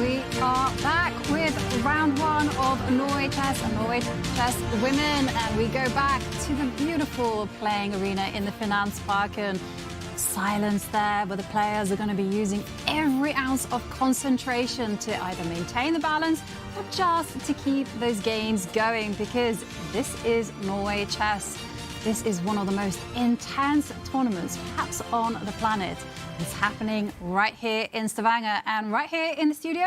We are back with round one of Norway Chess and Norway Chess Women, and we go back to the beautiful playing arena in the Finansparken. Silence there, where the players are going to be using every ounce of concentration to either maintain the balance or just to keep those games going, because this is Norway Chess. This is one of the most intense tournaments perhaps on the planet. It's happening right here in Stavanger, and right here in the studio,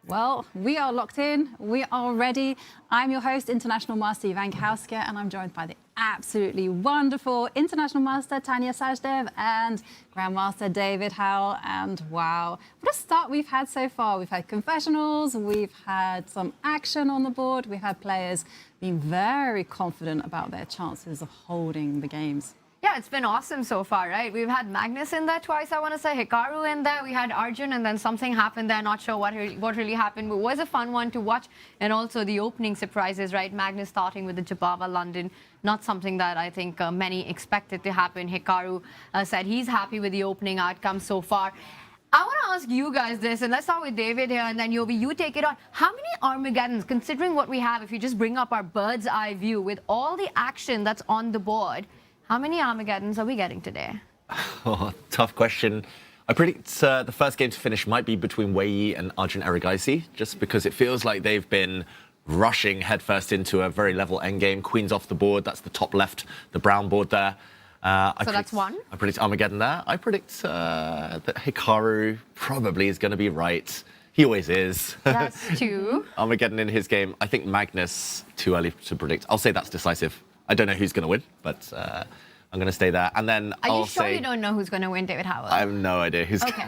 well, we are locked in, we are ready. I'm your host, International Master Ivan Kauske, and I'm joined by the absolutely wonderful International Master Tanya Sajdev and Grandmaster David Howell. And wow, what a start we've had so far. We've had confessionals, we've had some action on the board, we've had players being very confident about their chances of holding the games. Yeah, it's been awesome so far, right? We've had Magnus in there twice, I want to say, Hikaru in there, we had Arjun, and then something happened there, not sure what really happened, but it was a fun one to watch. And also the opening surprises, right? Magnus starting with the Jabava London, not something that I think many expected to happen. Hikaru said he's happy with the opening outcome so far. I want to ask you guys this, and let's start with David here, and then Yobi, you take it on. How many Armageddons, considering what we have, if you just bring up our bird's eye view with all the action that's on the board, how many Armageddons are we getting today? Oh, tough question. I predict the first game to finish might be between Wei Yi and Arjun Erigaisi, just because it feels like they've been rushing headfirst into a very level endgame. Queen's off the board. That's the top left, the brown board there. So that's one. I predict Armageddon there. I predict that Hikaru probably is going to be right. He always is. That's two. Armageddon in his game. I think Magnus, too early to predict. I'll say that's decisive. I don't know who's going to win, but I'm going to stay there. And then Are I'll you sure say... you don't know who's going to win, David Howard? I have no idea who's... Okay.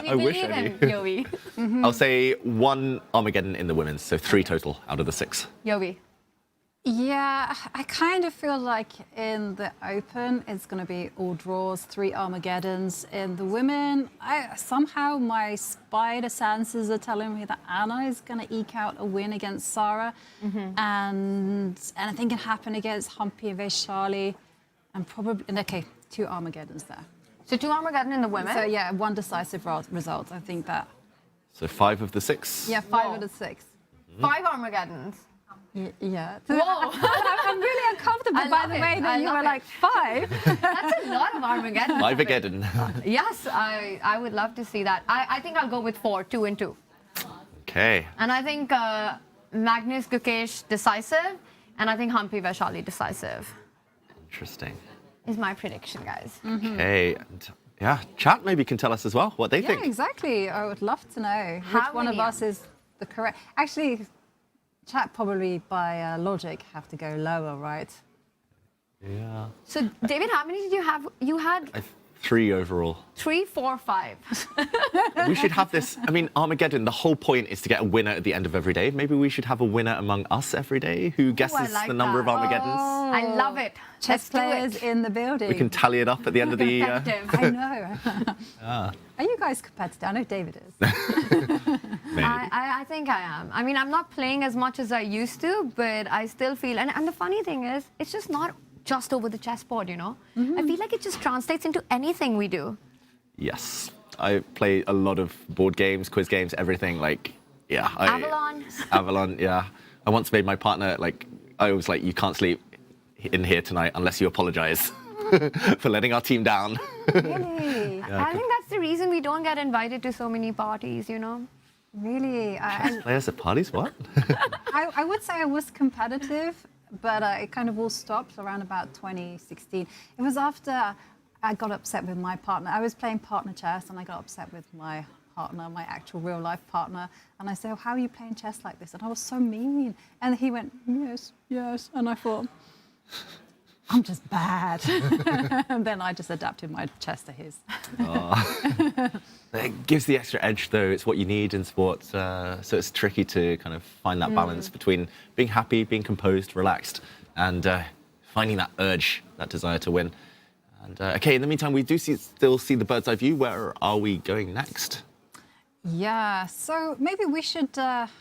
I wish I knew. Yovi. I'll say 1 Armageddon in the women's, so 3 total out of the 6. Yovi. Yeah, I kind of feel like in the Open, it's going to be all draws, 3 Armageddons. In the women, somehow my spider senses are telling me that Anna is going to eke out a win against Sarah. And I think it happened against Humpy and Vachier-Lagrave. And probably, okay, 2 Armageddons there. So 2 Armageddon in the women? So yeah, 1 decisive result, I think that. So 5 of the 6? Yeah, 5 of the 6. 5 Armageddons? Yeah. Whoa. I'm really uncomfortable by the way that you were like 5. That's a lot of Armageddon. 5-ageddon. Yes, I would love to see that. I think I'll go with 4, 2 and 2. Okay. And I think Magnus, Gukesh decisive, and I think Humpy Vachier-Lagrave decisive. Interesting. Is my prediction, guys. Okay. And yeah, chat maybe can tell us as well what they think. Yeah, exactly. I would love to know How which one of many? us is the correct. Actually, chat probably by logic have to go lower, right? Yeah. So, David, how many did you have? You had 3 overall. 3, 4, 5. We should have this. I mean, Armageddon, the whole point is to get a winner at the end of every day. Maybe we should have a winner among us every day who guesses like the number that. of Armageddons. I love it. Chess players in the building. We can tally it up at the end of the year. Competitive. I know. Are you guys competitive? I know David is. Maybe. I think I am. I mean, I'm not playing as much as I used to, but I still feel... And the funny thing is, it's just not just over the chessboard, you know? I feel like it just translates into anything we do. Yes. I play a lot of board games, quiz games, everything. Like, yeah. Avalon. Avalon, yeah. I once made my partner, like, I was like, you can't sleep in here tonight unless you apologize for letting our team down. Really? I think that's the reason we don't get invited to so many parties, you know? Really? Players at parties, what? I would say I was competitive, but it kind of all stopped around about 2016. It was after I got upset with my partner. I was playing partner chess and I got upset with my partner, my actual real life partner. And I said, oh, how are you playing chess like this? And I was so mean. And he went, yes, yes. And I thought, I'm just bad. And then I just adapted my chess to his. It gives the extra edge, though. It's what you need in sports. So it's tricky to kind of find that balance between being happy, being composed, relaxed, and finding that urge, that desire to win. And okay, in the meantime, we do still see the bird's eye view. Where are we going next? Yeah, so maybe we should have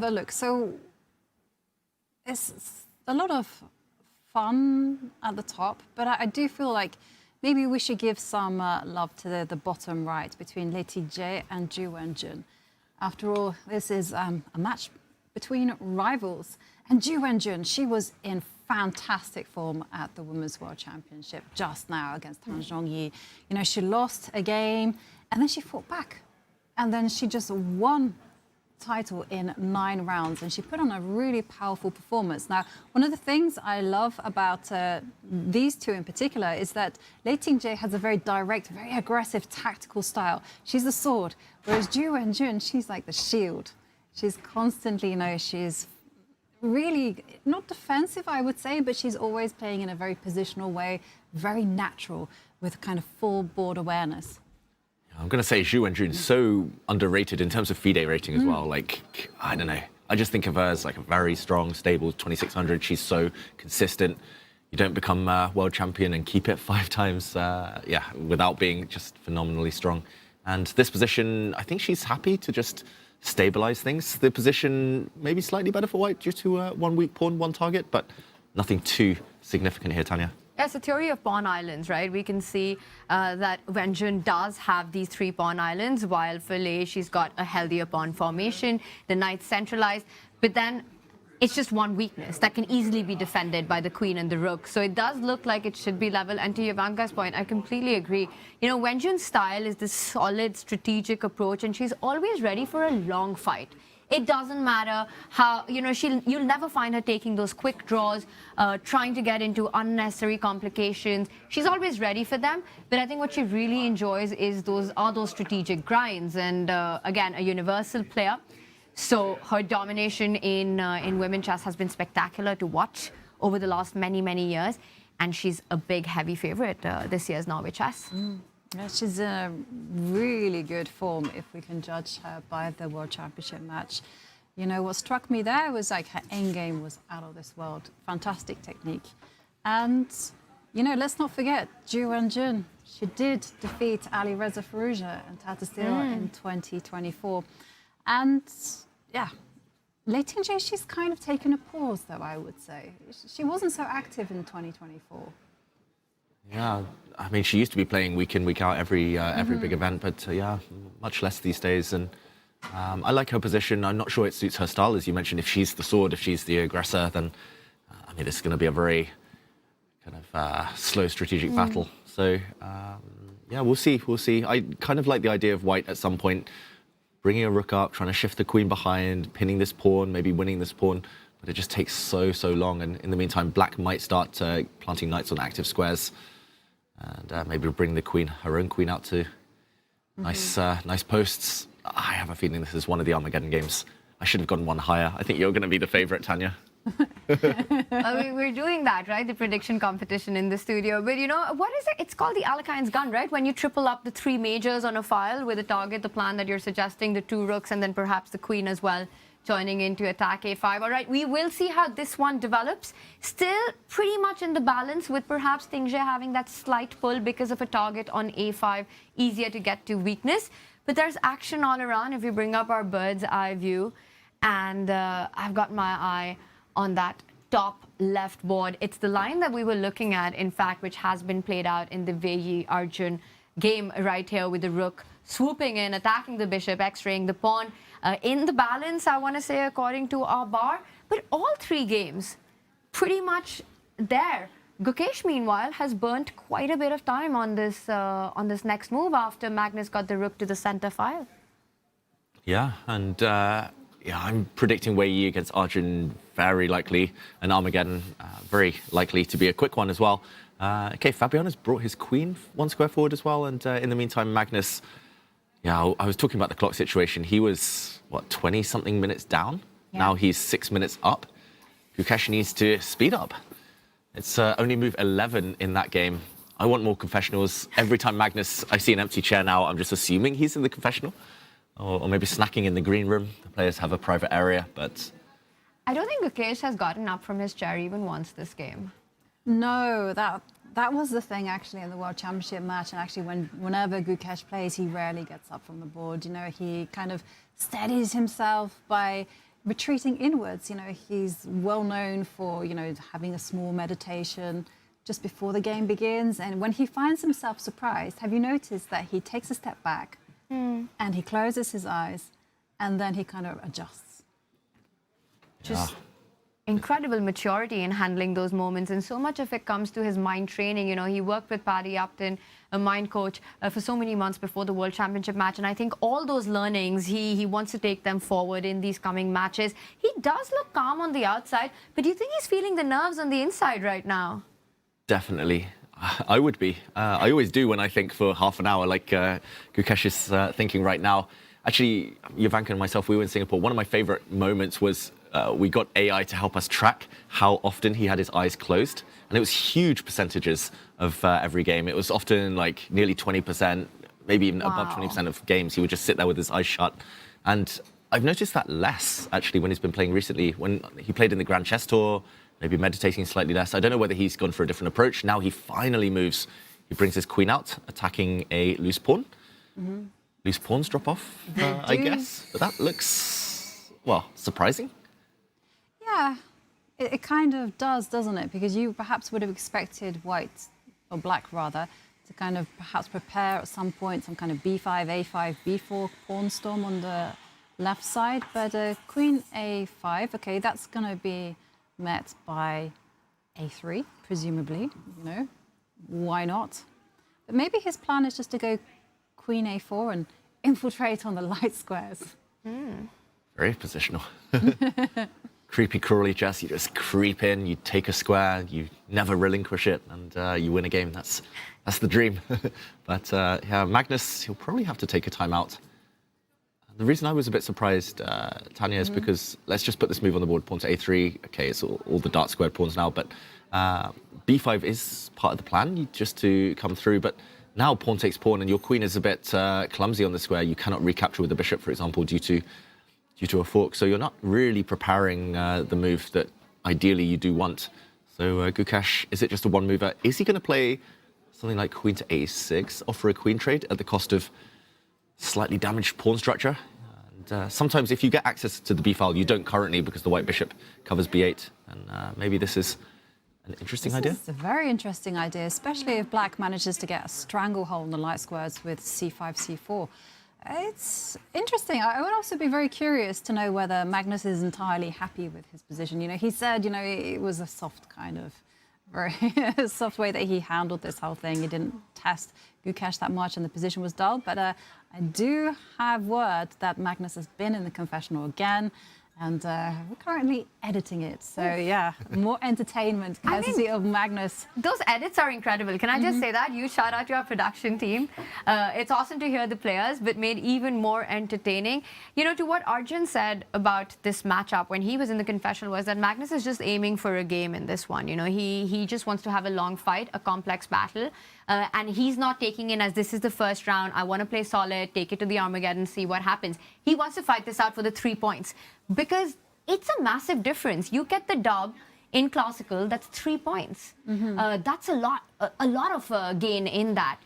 a look. So it's a lot of fun at the top, but I do feel like maybe we should give some love to the bottom right between Wei Yi and Zhu Wenjun. After all, this is a match between rivals. And Zhu Wenjun, she was in fantastic form at the Women's World Championship just now against Han Zhongyi. You know, she lost a game and then she fought back. And then she just won title in 9 rounds, and she put on a really powerful performance. Now, one of the things I love about these two in particular is that Wei Yi has a very direct, very aggressive tactical style. She's the sword, whereas Zhu Wenjun, she's like the shield. She's constantly, you know, she's really not defensive, I would say, but she's always playing in a very positional way, very natural, with kind of full board awareness. I'm going to say Zhu Wenjun is so underrated in terms of FIDE rating as well. Like, I don't know. I just think of her as like a very strong, stable 2600. She's so consistent. You don't become world champion and keep it 5 times, without being just phenomenally strong. And this position, I think she's happy to just stabilize things. The position maybe slightly better for white due to 1 weak pawn, 1 target, but nothing too significant here, Tanya. Yes, the theory of pawn islands, right? We can see that Wenjun does have these 3 pawn islands, while for Lei, she's got a healthier pawn formation, the knight centralized. But then it's just one weakness that can easily be defended by the queen and the rook. So it does look like it should be level. And to Ivanka's point, I completely agree. You know, Wenjun's style is this solid strategic approach, and she's always ready for a long fight. It doesn't matter how, you know, you'll never find her taking those quick draws, trying to get into unnecessary complications. She's always ready for them. But I think what she really enjoys is those strategic grinds. And again, a universal player. So her domination in women chess has been spectacular to watch over the last many years, and she's a big heavy favorite this year's Norway Chess. Yeah, she's in a really good form if we can judge her by the World Championship match. You know, what struck me there was like her endgame was out of this world. Fantastic technique. And, you know, let's not forget, Arjun. She did defeat Ali Reza Firouzja and Tata Steel in 2024. And yeah, Lei Ting-Jie, she's kind of taken a pause, though, I would say. She wasn't so active in 2024. Yeah, I mean, she used to be playing week in, week out every big event, but yeah, much less these days. And I like her position. I'm not sure it suits her style, as you mentioned. If she's the sword, if she's the aggressor, then I mean, it's going to be a very kind of slow strategic battle. So yeah, we'll see. We'll see. I kind of like the idea of White at some point bringing a rook up, trying to shift the queen behind, pinning this pawn, maybe winning this pawn, but it just takes so long. And in the meantime, Black might start planting knights on active squares, and maybe bring the queen, her own queen, out to nice posts. I have a feeling this is one of the Armageddon games. I should have gone one higher. I think you're going to be the favorite, Tanya. We're doing that, right? The prediction competition in the studio. But you know, what is it? It's called the Alekhine's gun, right? When you triple up the 3 majors on a file with a target, the plan that you're suggesting, the 2 rooks, and then perhaps the queen as well, joining in to attack a5. All right, we will see how this one develops. Still pretty much in the balance, with perhaps Ting-Jie having that slight pull because of a target on a5, easier to get to weakness. But there's action all around if you bring up our bird's eye view. And I've got my eye on that top left board. It's the line that we were looking at, in fact, which has been played out in the Wei Yi Arjun game right here, with the rook swooping in, attacking the bishop, x-raying the pawn. In the balance, I want to say, according to our bar, but all 3 games pretty much there. Gukesh, meanwhile, has burnt quite a bit of time on this next move after Magnus got the rook to the center file. Yeah, and yeah, I'm predicting Wei Yi against Arjun very likely, and Armageddon very likely to be a quick one as well. Okay, Fabiano's brought his queen 1 square forward as well, and in the meantime, Magnus, yeah, I was talking about the clock situation. He was, what, 20-something minutes down? Yeah. Now he's 6 minutes up. Gukesh needs to speed up. It's only move 11 in that game. I want more confessionals. Every time Magnus, I see an empty chair now, I'm just assuming he's in the confessional. Or maybe snacking in the green room. The players have a private area, but I don't think Gukesh has gotten up from his chair even once this game. No, that was the thing actually in the World Championship match. And actually, whenever Gukesh plays, he rarely gets up from the board. You know, he kind of steadies himself by retreating inwards. You know, he's well known for, you know, having a small meditation just before the game begins. And when he finds himself surprised, have you noticed that he takes a step back and he closes his eyes and then he kind of adjusts? Just incredible maturity in handling those moments, and so much of it comes to his mind training. You know, he worked with Paddy Upton, a mind coach, for so many months before the World Championship match, and I think all those learnings, he wants to take them forward in these coming matches. He does look calm on the outside, but do you think he's feeling the nerves on the inside right now? Definitely. I would be. I always do when I think for half an hour, like Gukesh is thinking right now. Actually, Ivanka and myself, we were in Singapore. One of my favorite moments was we got AI to help us track how often he had his eyes closed. And it was huge percentages of every game. It was often like nearly 20%, maybe even above 20% of games. He would just sit there with his eyes shut. And I've noticed that less, actually, when he's been playing recently. When he played in the Grand Chess Tour, maybe meditating slightly less. I don't know whether he's gone for a different approach. Now he finally moves. He brings his queen out, attacking a loose pawn. Loose pawns drop off, I guess. But that looks, well, surprising. Yeah, it kind of does, doesn't it? Because you perhaps would have expected white, or black rather, to kind of perhaps prepare at some point some kind of b5, a5, b4 pawn storm on left side, but queen a5, okay, that's going to be met by a3, presumably, you know, why not? But maybe his plan is just to go queen a4 and infiltrate on the light squares. Very positional. Creepy, crawly chess. You just creep in, you take a square, you never relinquish it, and you win a game. That's the dream. But yeah, Magnus, he'll probably have to take a timeout. The reason I was a bit surprised, Tanya, is because let's just put this move on the board, pawn to a3. Okay, it's all the dark squared pawns now, but b5 is part of the plan, just to come through. But now pawn takes pawn, and your queen is a bit clumsy on the square. You cannot recapture with the bishop, for example, due to a fork. So you're not really preparing the move that ideally you do want. So Gukesh, is it just a one mover? Is he going to play something like queen to a6, offer a queen trade at the cost of slightly damaged pawn structure? And sometimes if you get access to the b file, you don't currently, because the white bishop covers b8. And maybe this is an interesting idea. It's a very interesting idea, especially if black manages to get a stranglehold on the light squares with c5, c4. It's interesting. I would also be very curious to know whether Magnus is entirely happy with his position. You know, he said, you know, it was a soft kind of, very soft way that he handled this whole thing. He didn't test Gukesh that much and the position was dull. But I do have word that Magnus has been in the confessional again. And we're currently editing it. So, yeah, more entertainment courtesy of Magnus. Those edits are incredible. Can I just say that? Huge shout out to our production team. It's awesome to hear the players, but made even more entertaining. You know, to what Arjun said about this matchup when he was in the confessional was that Magnus is just aiming for a game in this one. You know, he just wants to have a long fight, a complex battle. And he's not taking in as this is the first round. I want to play solid, take it to the Armageddon, see what happens. He wants to fight this out for the 3 points because it's a massive difference. You get the dub in classical, that's 3 points. That's a lot of gain in that.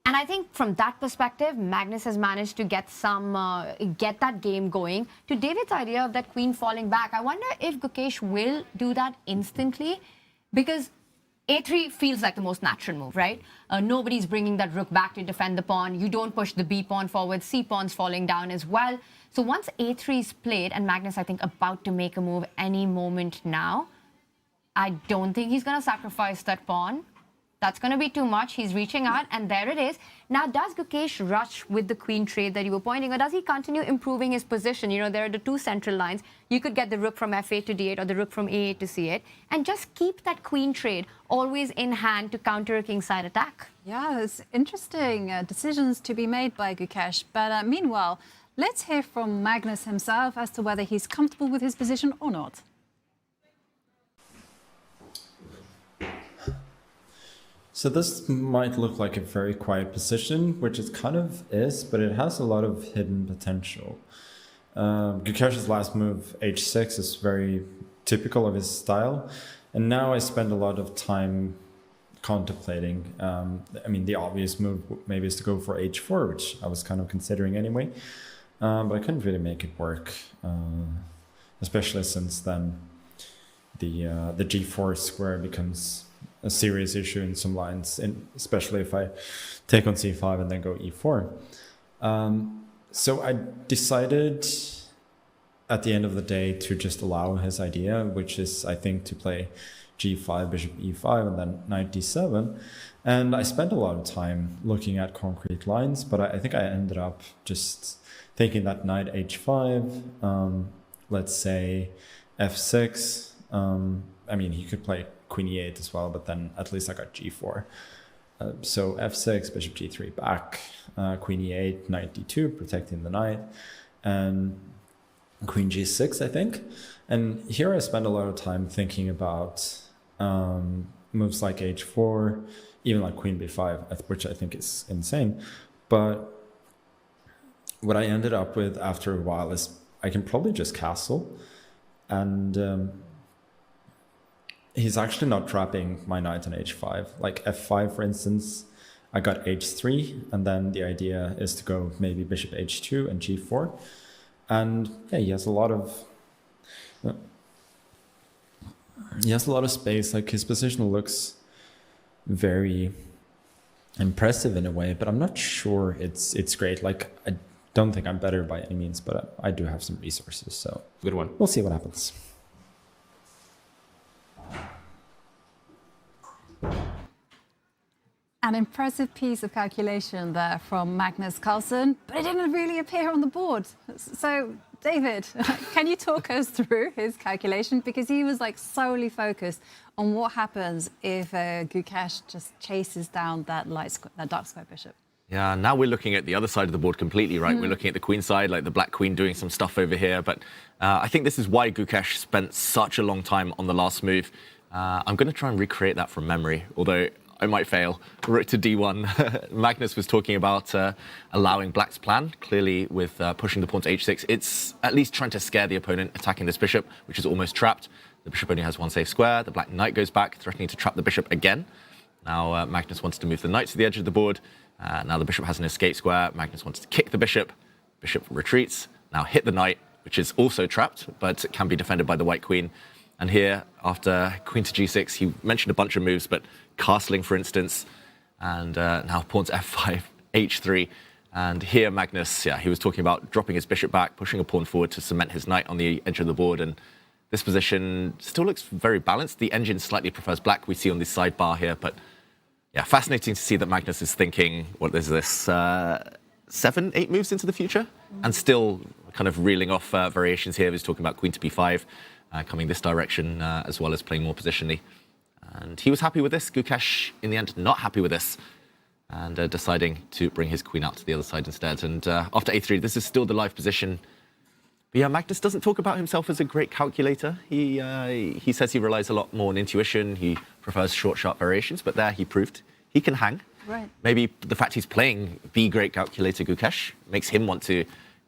And I think from that perspective, Magnus has managed to get get that game going. To David's idea of that queen falling back, I wonder if Gukesh will do that instantly, because a3 feels like the most natural move, right? Nobody's bringing that rook back to defend the pawn. You don't push the b pawn forward. C pawn's falling down as well. So once a3 is played, and Magnus, I think, about to make a move any moment now, I don't think he's going to sacrifice that pawn. That's going to be too much. He's reaching out, and there it is. Now, does Gukesh rush with the queen trade that you were pointing, or does he continue improving his position? You know, there are the two central lines. You could get the rook from f8 to d8 or the rook from a8 to c8, and just keep that queen trade always in hand to counter a kingside attack. Yeah, it's interesting decisions to be made by Gukesh. But meanwhile, let's hear from Magnus himself as to whether he's comfortable with his position or not. So this might look like a very quiet position, which it kind of is, but it has a lot of hidden potential. Gukesh's last move, h6, is very typical of his style. And now I spend a lot of time contemplating. I mean, the obvious move maybe is to go for h4, which I was kind of considering anyway. But I couldn't really make it work, especially since then the g4 square becomes a serious issue in some lines, especially if I take on c5 and then go e4. So I decided at the end of the day to just allow his idea, which is, I think, to play g5, bishop e5, and then knight d7. And I spent a lot of time looking at concrete lines, but I think I ended up just thinking that knight h5, let's say f6. I mean, he could play queen e8 as well, but then at least I got g4. So f6, bishop g3 back, queen e8, knight d2, protecting the knight, and queen g6, I think. And here I spend a lot of time thinking about moves like h4, even like queen b5, which I think is insane. But what I ended up with after a while is I can probably just castle, and he's actually not trapping my knight on h5. Like f5, for instance, I got h3, and then the idea is to go maybe bishop h2 and g4. And yeah, he has a lot of space. Like, his position looks very impressive in a way, but I'm not sure it's great. Like, don't think I'm better by any means, but I do have some resources. So Good one. we'll see what happens. An impressive piece of calculation there from Magnus Carlsen, but it didn't really appear on the board. So, David, can you talk us through his calculation? Because he was like solely focused on what happens if Gukesh just chases down that dark square bishop. Yeah, now we're looking at the other side of the board completely, right? We're looking at the queen side, like the black queen doing some stuff over here. But I think this is why Gukesh spent such a long time on the last move. I'm going to try and recreate that from memory, although I might fail. Rook to d1. Magnus was talking about allowing black's plan, clearly with pushing the pawn to h6. It's at least trying to scare the opponent, attacking this bishop, which is almost trapped. The bishop only has one safe square. The black knight goes back, threatening to trap the bishop again. Now Magnus wants to move the knight to the edge of the board. Now the bishop has an escape square. Magnus wants to kick the bishop. Bishop retreats. Now hit the knight, which is also trapped, but can be defended by the white queen. And here, after queen to g6, he mentioned a bunch of moves, but castling, for instance, and now pawn to f5, h3. And here, Magnus, he was talking about dropping his bishop back, pushing a pawn forward to cement his knight on the edge of the board. And this position still looks very balanced. The engine slightly prefers black, we see on this sidebar here. But yeah, fascinating to see that Magnus is thinking, what is this, 7, 8 moves into the future? And still kind of reeling off variations here. He's talking about queen to b5. Coming this direction, as well as playing more positionally. And he was happy with this. Gukesh, in the end, not happy with this, and deciding to bring his queen out to the other side instead. And after a3, this is still the live position. But yeah, Magnus doesn't talk about himself as a great calculator. He says he relies a lot more on intuition. He prefers short, sharp variations, but there he proved he can hang. Right. Maybe the fact he's playing the great calculator Gukesh makes him want to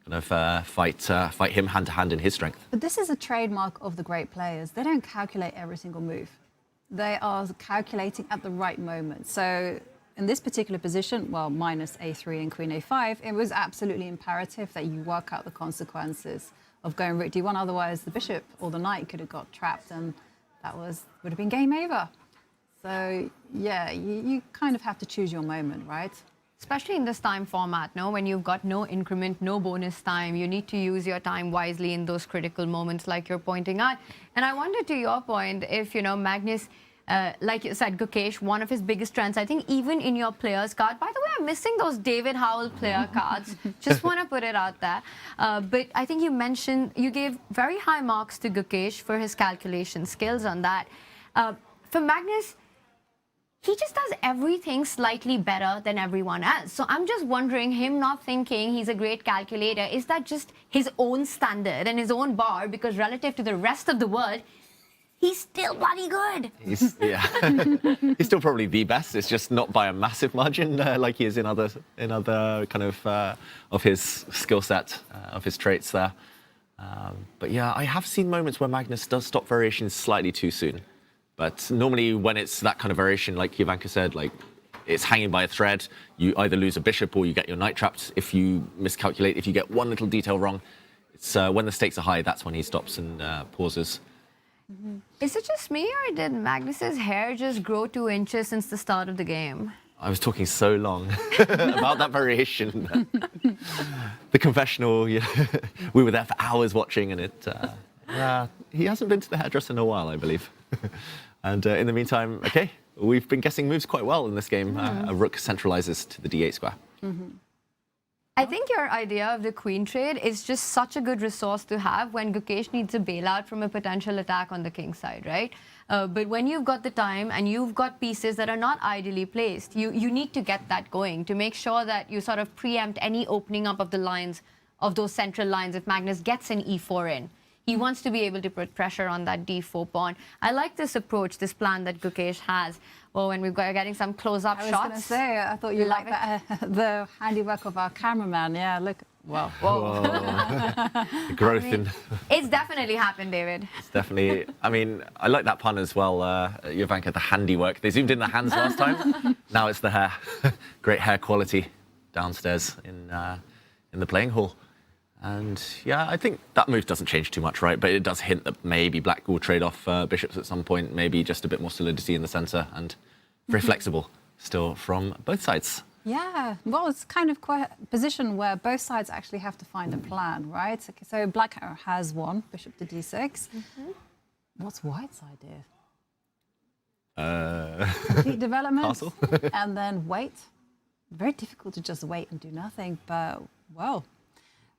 kind of fight him hand-to-hand in his strength. But this is a trademark of the great players. They don't calculate every single move. They are calculating at the right moment. So in this particular position, well, minus a3 and queen a5, it was absolutely imperative that you work out the consequences of going rook d1. Otherwise, the bishop or the knight could have got trapped, and that would have been game over. So yeah, you kind of have to choose your moment, right? Especially in this time format, no? When you've got no increment, no bonus time, you need to use your time wisely in those critical moments like you're pointing out. And I wonder, to your point, if, Magnus, like you said, Gukesh, one of his biggest strengths, I think even in your players card, by the way, I'm missing those David Howell player cards. Just want to put it out there. But I think you gave very high marks to Gukesh for his calculation skills on that. For Magnus, he just does everything slightly better than everyone else. So I'm just wondering, him not thinking he's a great calculator, is that just his own standard and his own bar? Because relative to the rest of the world, he's still bloody good. He's still probably the best. It's just not by a massive margin like he is in other kind of his skill set, of his traits there. But yeah, I have seen moments where Magnus does stop variations slightly too soon. But normally when it's that kind of variation, like Ivanka said, like it's hanging by a thread, you either lose a bishop or you get your knight trapped if you miscalculate, if you get one little detail wrong. It's when the stakes are high, that's when he stops and pauses. Is it just me, or did Magnus's hair just grow 2 inches since the start of the game? I was talking so long about that variation. The confessional, we were there for hours watching, and he hasn't been to the hairdresser in a while, I believe. And in the meantime, okay, we've been guessing moves quite well in this game. A rook centralizes to the d8 square. I think your idea of the queen trade is just such a good resource to have when Gukesh needs a bailout from a potential attack on the king side, right? But when you've got the time and you've got pieces that are not ideally placed, you need to get that going to make sure that you sort of preempt any opening up of the lines, of those central lines, if Magnus gets an e4 in. He wants to be able to put pressure on that d4 pawn. I like this approach, this plan that Gukesh has. Well, when we're getting some close-up shots. I was going to say, I thought you liked the handiwork of our cameraman. Yeah, look. Whoa. Whoa. The growth in... It's definitely happened, David. It's definitely... I mean, I like that pun as well, Ivanka, the handiwork. They zoomed in the hands last time. Now it's the hair. Great hair quality downstairs in the playing hall. And yeah, I think that move doesn't change too much, right? But it does hint that maybe black will trade off bishops at some point, maybe just a bit more solidity in the center, and very flexible still from both sides. Yeah, well, it's kind of quite a position where both sides actually have to find a plan, right? Okay, so black has won, bishop to d6. What's white's idea? Complete development, Castle. and then wait. Very difficult to just wait and do nothing, but, well,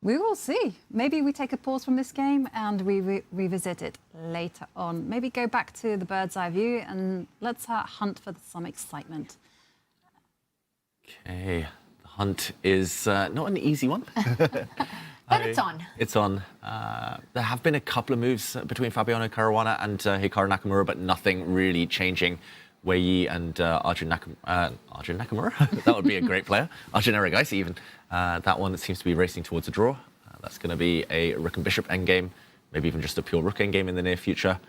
we will see. Maybe we take a pause from this game and we revisit it later on. Maybe go back to the bird's eye view and let's hunt for some excitement. Okay, the hunt is not an easy one. But it's on. It's on. There have been a couple of moves between Fabiano Caruana and Hikaru Nakamura, but nothing really changing. Wei Yi and Arjun Nakamura, that would be a great player. Arjun Erigaisi even. That one that seems to be racing towards a draw. That's going to be a rook and bishop endgame, maybe even just a pure rook endgame in the near future.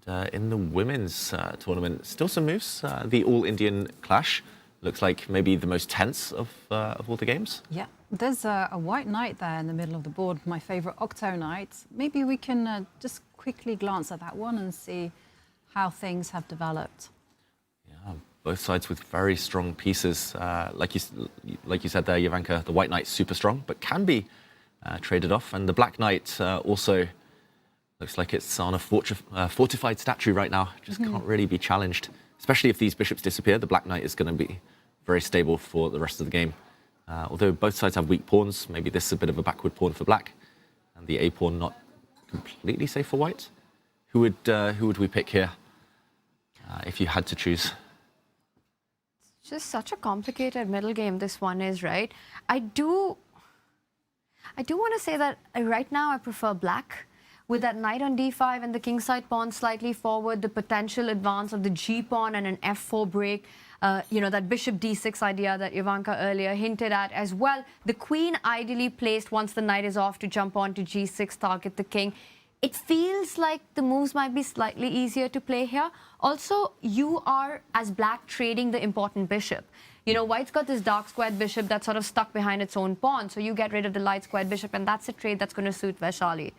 And in the women's tournament, still some moves. The all-Indian clash looks like maybe the most tense of all the games. Yeah, there's a white knight there in the middle of the board, my favorite octo knight. Maybe we can just quickly glance at that one and see how things have developed. Yeah, both sides with very strong pieces. Like you said there, Jovanka, the white knight's super strong, but can be traded off. And the black knight also looks like it's on a fortified statue right now. Just can't really be challenged. Especially if these bishops disappear, the black knight is going to be very stable for the rest of the game. Although both sides have weak pawns, maybe this is a bit of a backward pawn for black, and the A pawn not completely safe for white. Who would we pick here if you had to choose? It's just such a complicated middle game this one is, right? I do want to say that right now I prefer black. With that knight on d5 and the kingside pawn slightly forward, the potential advance of the g pawn and an f4 break, that bishop d6 idea that Jovanka earlier hinted at as well. The queen ideally placed once the knight is off to jump on to g6, target the king. It feels like the moves might be slightly easier to play here. Also, you are, as black, trading the important bishop. White's got this dark squared bishop that's sort of stuck behind its own pawn, so you get rid of the light squared bishop, and that's a trade that's going to suit Vachier-Lagrave.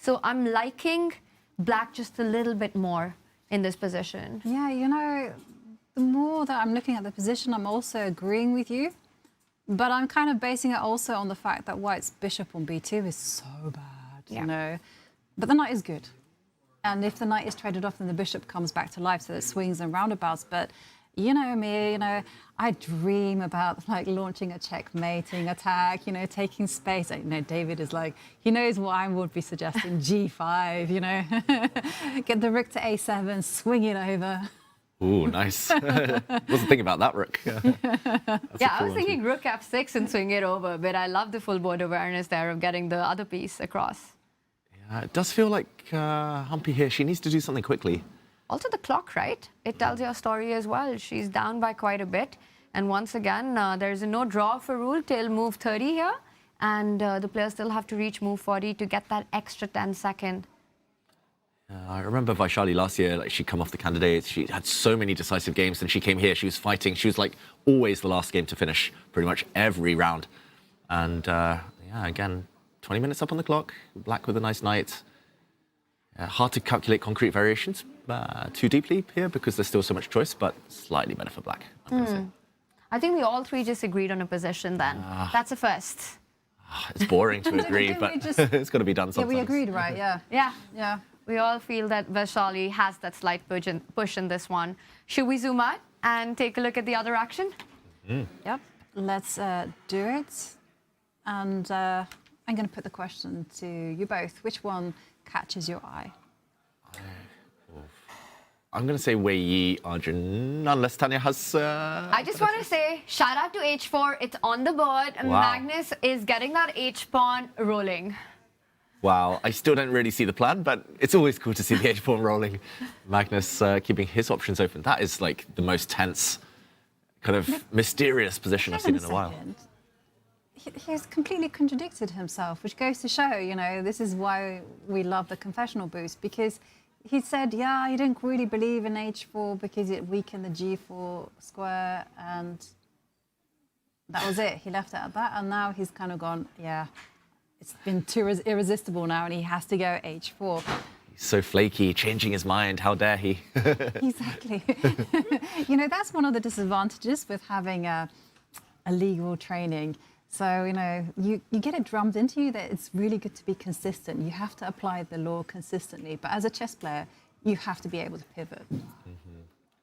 So I'm liking black just a little bit more in this position. Yeah, the more that I'm looking at the position, I'm also agreeing with you. But I'm kind of basing it also on the fact that white's bishop on b2 is so bad, But the knight is good. And if the knight is traded off, then the bishop comes back to life, so it swings and roundabouts. But you know me, I dream about launching a checkmating attack, taking space. David is like, he knows what I would be suggesting, g5, get the rook to a7, swing it over. Ooh, nice. Wasn't thinking about that rook. I was thinking rook f6 and swing it over, but I love the full board awareness there of getting the other piece across. Yeah, it does feel like Humpy here, she needs to do something quickly. Also the clock, right? It tells your story as well. She's down by quite a bit. And once again, there's a no draw for rule till move 30 here. And the players still have to reach move 40 to get that extra 10 second. I remember Vachier-Lagrave last year, she'd come off the candidates. She had so many decisive games, and she came here, she was fighting. She was always the last game to finish pretty much every round. And again, 20 minutes up on the clock, black with a nice knight. Hard to calculate concrete variations too deeply here because there's still so much choice, but slightly better for black, I'm going to say. I think we all three just agreed on a position then. That's a first. It's boring to agree, but it's got to be done sometimes. Yeah, we agreed, right? Yeah. We all feel that Vachier-Lagrave has that slight push in this one. Should we zoom out and take a look at the other action? Yep, let's do it. And I'm going to put the question to you both. Which one catches your eye? I'm going to say Wei Yi, Arjun, unless Tanya has... I just want to say, shout out to h4. It's on the board. Wow. Magnus is getting that h-pawn rolling. Wow, I still don't really see the plan, but it's always cool to see the h-pawn rolling. Magnus keeping his options open. That is the most tense, kind of mysterious position I've seen in a while. He's completely contradicted himself, which goes to show, this is why we love the confessional boost, because he said, he didn't really believe in h4 because it weakened the g4 square, and that was it. He left it at that, and now he's kind of gone, it's been too irresistible now, and he has to go h4. He's so flaky, changing his mind. How dare he? Exactly. That's one of the disadvantages with having illegal training. So, you get it drummed into you that it's really good to be consistent. You have to apply the law consistently. But as a chess player, you have to be able to pivot.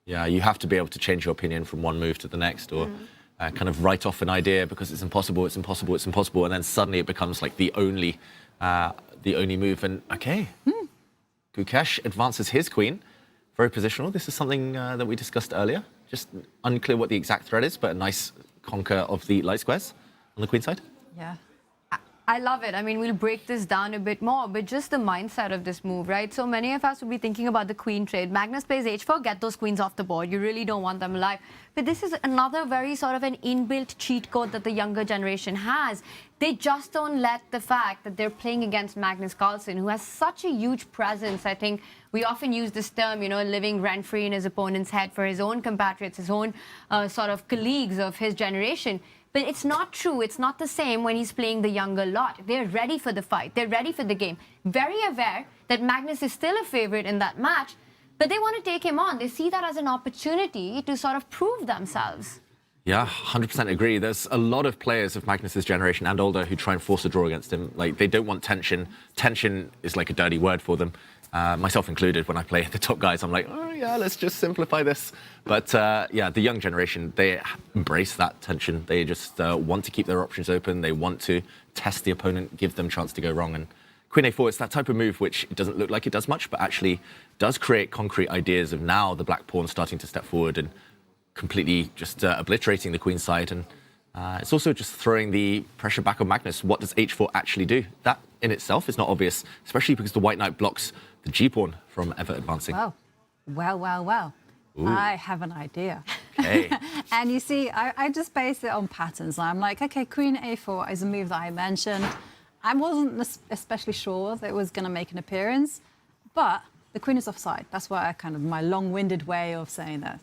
Yeah, you have to be able to change your opinion from one move to the next, or kind of write off an idea because it's impossible, and then suddenly it becomes like the only move. And okay, Gukesh advances his queen, very positional. This is something that we discussed earlier. Just unclear what the exact threat is, but a nice conquer of the light squares on the queen side. Yeah. I love it. I mean, we'll break this down a bit more, but just the mindset of this move, right? So many of us will be thinking about the queen trade. Magnus plays h4, get those queens off the board. You really don't want them alive. But this is another very sort of an inbuilt cheat code that the younger generation has. They just don't let the fact that they're playing against Magnus Carlsen, who has such a huge presence. I think we often use this term, living rent-free in his opponent's head for his own compatriots, his own sort of colleagues of his generation. But it's not true. It's not the same when he's playing the younger lot. They're ready for the fight. They're ready for the game. Very aware that Magnus is still a favorite in that match, but they want to take him on. They see that as an opportunity to sort of prove themselves. Yeah, 100% agree. There's a lot of players of Magnus's generation and older who try and force a draw against him. Like, they don't want tension. Tension is like a dirty word for them. Myself included, when I play the top guys, I'm like, oh yeah, let's just simplify this. But yeah, the young generation, they embrace that tension. They just want to keep their options open. They want to test the opponent, give them a chance to go wrong. And Queen A4, it's that type of move which it doesn't look like it does much, but actually does create concrete ideas of now the black pawn starting to step forward and completely just obliterating the queen side. And it's also just throwing the pressure back on Magnus. What does h4 actually do? That in itself is not obvious, especially because the white knight blocks the g-pawn from ever advancing. Well. Ooh. I have an idea. Okay. And you see, I just base it on patterns. I'm like, okay, Queen A4 is a move that I mentioned. I wasn't especially sure that it was going to make an appearance, but the queen is offside. That's why my long-winded way of saying that.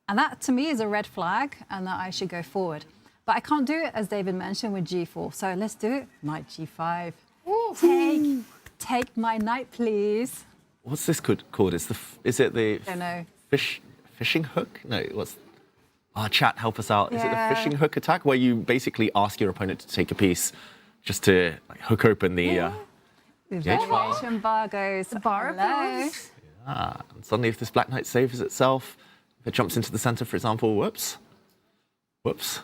And that, to me, is a red flag, and that I should go forward. But I can't do it, as David mentioned, with g4. So let's do it. Knight g5. Take my knight, please. What's this called? Is it the Don't know. fishing hook? No, what's... chat, help us out. Yeah. Is it the fishing hook attack, where you basically ask your opponent to take a piece just to hook open the... The variation bar goes. The bar goes. Yeah, and suddenly if this black knight saves itself, if it jumps into the center, for example, whoops,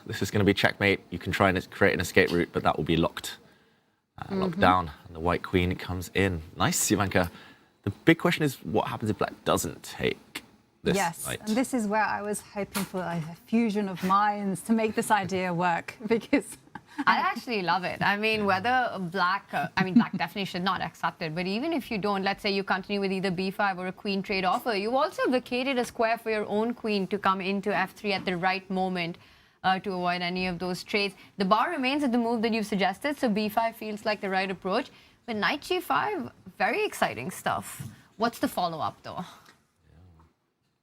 this is going to be checkmate. You can try and create an escape route, but that will be locked down. And the white queen comes in. Nice, Ivanka. The big question is, what happens if black doesn't take this knight? And this is where I was hoping for a fusion of minds to make this idea work, because... I actually love it. I mean, whether black definitely should not accept it, but even if you don't, let's say you continue with either b5 or a queen trade offer, you also vacated a square for your own queen to come into f3 at the right moment to avoid any of those trades. The bar remains at the move that you've suggested, so b5 feels like the right approach. But knight g5, very exciting stuff. What's the follow-up, though?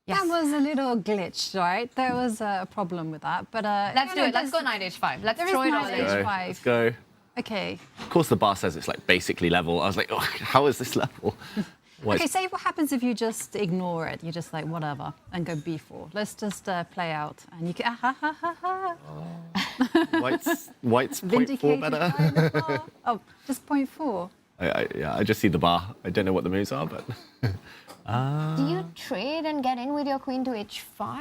That was a little glitch, right? There was a problem with that, but let's do it. Let's go knight h5. Let's throw it all in. Let's go. Okay. Of course, the bar says it's like basically level. I was like, oh, how is this level? Okay, say what happens if you just ignore it? You just like whatever and go b4. Let's just play out, and you can. White's 0.4 better. Oh, just 0.4. Yeah, I just see the bar. I don't know what the moves are, but. Do you trade and get in with your queen to h5?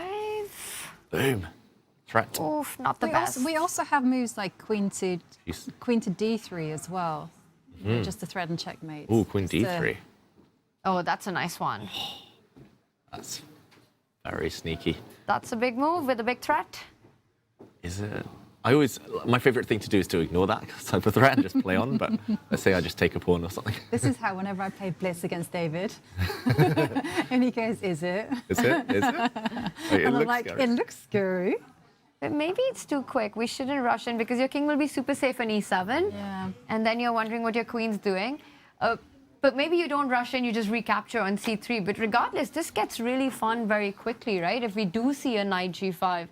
Boom. Threat. Oof, not the best. We also have moves like queen to d3 as well, just to threat and checkmate. Ooh, queen d3. Oh, that's a nice one. That's very sneaky. That's a big move with a big threat. Is it? My favorite thing to do is to ignore that type of threat and just play on, but let's say I just take a pawn or something. This is how whenever I play Blitz against David, and he goes, is it? Is it? Wait, and I'm like, scary. it looks scary. But maybe it's too quick. We shouldn't rush in because your king will be super safe on e7. Yeah. And then you're wondering what your queen's doing. But maybe you don't rush in, you just recapture on c3. But regardless, this gets really fun very quickly, right? If we do see a knight g5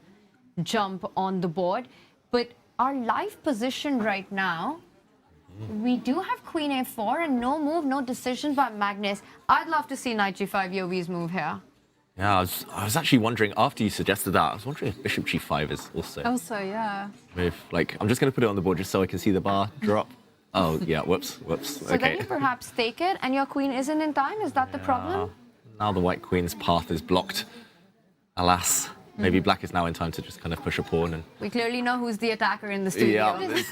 jump on the board. But our live position right now, we do have queen a4 and no move, no decision by Magnus. I'd love to see knight g5 Yovi's move here. Yeah, I was actually wondering, after you suggested that, I was wondering if bishop g5 is also Also, yeah. move. Like, I'm just going to put it on the board just so I can see the bar drop. Oh, yeah, whoops. So then you perhaps take it and your queen isn't in time? Is that the problem? Now the white queen's path is blocked. Alas. Maybe black is now in time to just kind of push a pawn. And We clearly know who's the attacker in the studio. yeah,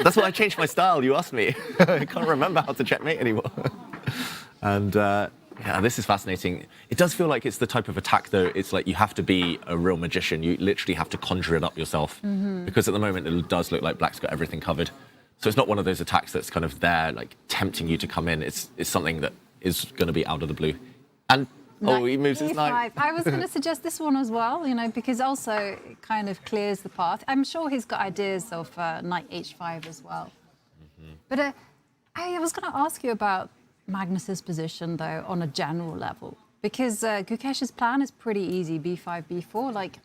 that's why I changed my style. You asked me. I can't remember how to checkmate anymore. And yeah, this is fascinating. It does feel like it's the type of attack, though. It's like you have to be a real magician. You literally have to conjure it up yourself. Because at the moment, it does look like black's got everything covered. So it's not one of those attacks that's kind of there, like tempting you to come in. It's something that is going to be out of the blue. And oh, he moves his knight. I was going to suggest this one as well, you know, because also it kind of clears the path. I'm sure he's got ideas of knight h5 as well. But I was going to ask you about Magnus's position, though, on a general level, because Gukesh's plan is pretty easy, b5, b4. Like,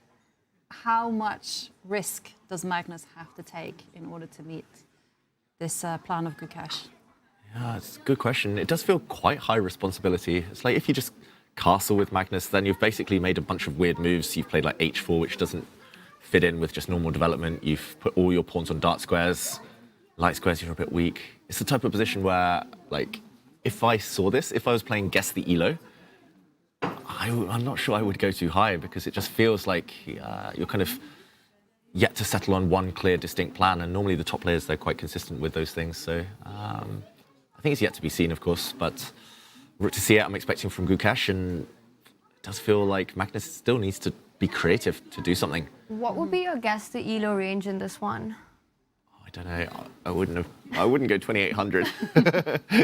how much risk does Magnus have to take in order to meet this plan of Gukesh? Yeah, it's a good question. It does feel quite high responsibility. It's like if you just castle with Magnus, then you've basically made a bunch of weird moves. You've played like h4, which doesn't fit in with just normal development. You've put all your pawns on dark squares. Light squares, you're a bit weak. It's the type of position where, like, if I saw this, if I was playing Guess the Elo, I'm not sure I would go too high, because it just feels like you're kind of yet to settle on one clear, distinct plan. And normally the top players, they're quite consistent with those things. So I think it's yet to be seen, of course, but to see it, I'm expecting from Gukesh, and it does feel like Magnus still needs to be creative to do something. What would be your guess the elo range in this one? I don't know. I wouldn't go 2800.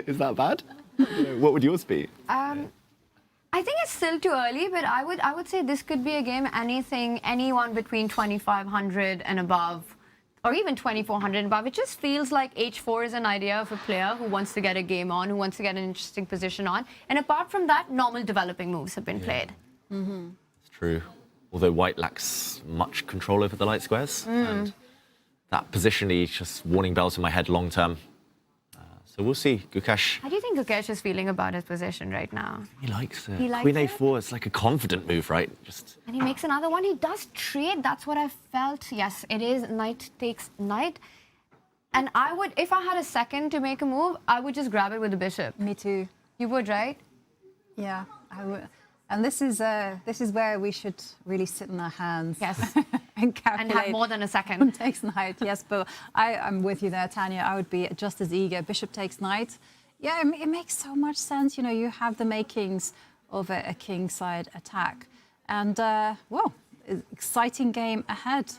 Is that bad? What would yours be? I think it's still too early, but I would say this could be a game anyone between 2500 and above, or even 2400 and above. It just feels like h4 is an idea of a player who wants to get a game on, who wants to get an interesting position on. And apart from that, normal developing moves have been played. It's true. Although white lacks much control over the light squares. And that positionally just warning bells in my head long term. So we'll see. Gukesh. How do you think Gukesh is feeling about his position right now? He likes it. He likes Queen it? A4, it's like a confident move, right? And he makes another one. He does trade. That's what I felt. Yes, it is knight takes knight. And I would, if I had a second to make a move, I would just grab it with the bishop. Me too. You would, right? Yeah, I would. And this is where we should really sit in our hands. Yes. And calculate. And have more than a second. Takes knight, yes, but I'm with you there, Tanya. I would be just as eager. Bishop takes knight. Yeah, it makes so much sense. You know, you have the makings of a kingside attack. And, well, exciting game ahead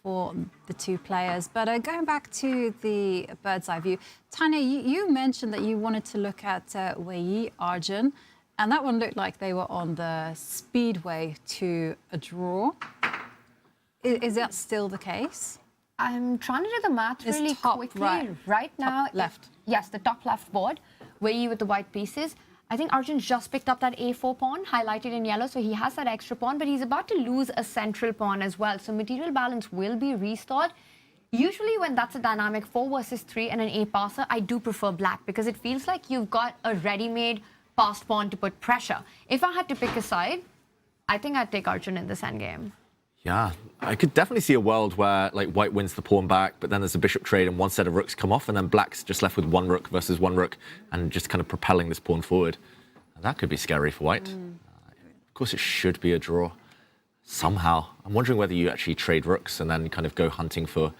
for the two players. But going back to the bird's eye view, Tanya, you mentioned that you wanted to look at Wei Yi, Arjun, and that one looked like they were on the speedway to a draw. Is that still the case? I'm trying to do the math really quickly. Right now, left. Yes, the top left board, Wei Yi with the white pieces. I think Arjun just picked up that A4 pawn, highlighted in yellow, so he has that extra pawn, but he's about to lose a central pawn as well. So material balance will be restored. Usually when that's a dynamic 4 versus 3 and an A passer, I do prefer black, because it feels like you've got a ready-made passed pawn to put pressure. If I had to pick a side, I think I'd take Arjun in this endgame. Yeah, I could definitely see a world where like white wins the pawn back, but then there's a bishop trade and one set of rooks come off, and then black's just left with one rook versus one rook and just kind of propelling this pawn forward. And that could be scary for white. Of course, it should be a draw somehow. I'm wondering whether you actually trade rooks and then kind of go hunting for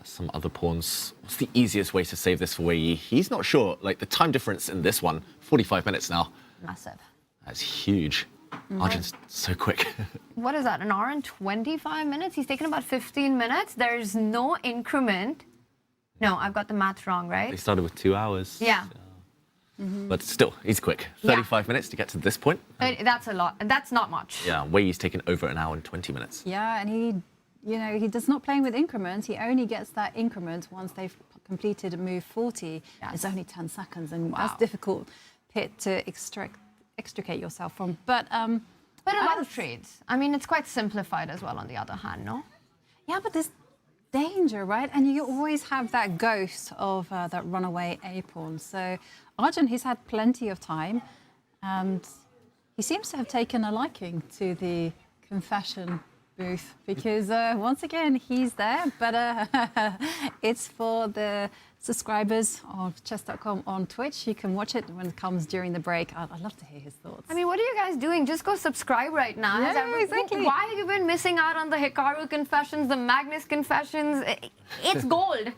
some other pawns. What's the easiest way to save this for Wei Yi? He's not sure. Like the time difference in this one, 45 minutes now. Massive. That's huge. Arjun's so quick. What is that, an hour and 25 minutes? He's taken about 15 minutes. There's no increment. No, I've got the math wrong, right? They started with 2 hours. Yeah. But still, he's quick. 35 minutes to get to this point. That's a lot. That's not much. Yeah, Wei Yi's taken over an hour and 20 minutes. Yeah, and he does not play with increments. He only gets that increment once they've completed move 40. Yes. It's only 10 seconds, and that's difficult pit to extricate yourself from. But a lot of trades. I mean, it's quite simplified as well, on the other hand, no? Yeah, but there's danger, right? And you always have that ghost of that runaway A pawn. So Arjun, he's had plenty of time, and he seems to have taken a liking to the confession booth because once again he's there, but it's for the subscribers of chess.com on Twitch. You can watch it when it comes during the break. I'd love to hear his thoughts. I mean, what are you guys doing? Just go subscribe right now. Yeah, exactly. Why have you been missing out on the Hikaru confessions, the Magnus confessions? It's gold.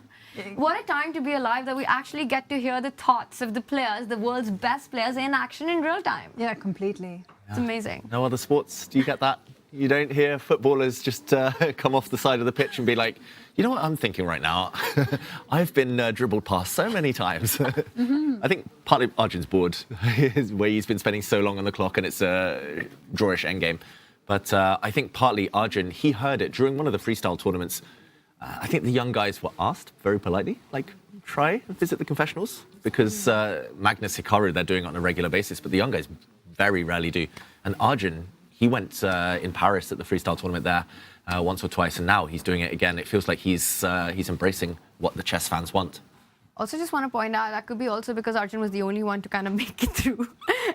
What a time to be alive that we actually get to hear the thoughts of the players, the world's best players in action in real time. Yeah, completely. It's amazing. No other sports, do you get that? You don't hear footballers just come off the side of the pitch and be like, you know what I'm thinking right now? I've been dribbled past so many times. I think partly Arjun's bored, where he's been spending so long on the clock and it's a drawish endgame. But I think partly Arjun, he heard it during one of the freestyle tournaments. I think the young guys were asked very politely, like, try and visit the confessionals. Because Magnus, Hikaru, they're doing it on a regular basis, but the young guys very rarely do. And Arjun, he went in Paris at the freestyle tournament there once or twice, and now he's doing it again. It feels like he's embracing what the chess fans want. Also, just want to point out, that could be also because Arjun was the only one to kind of make it through.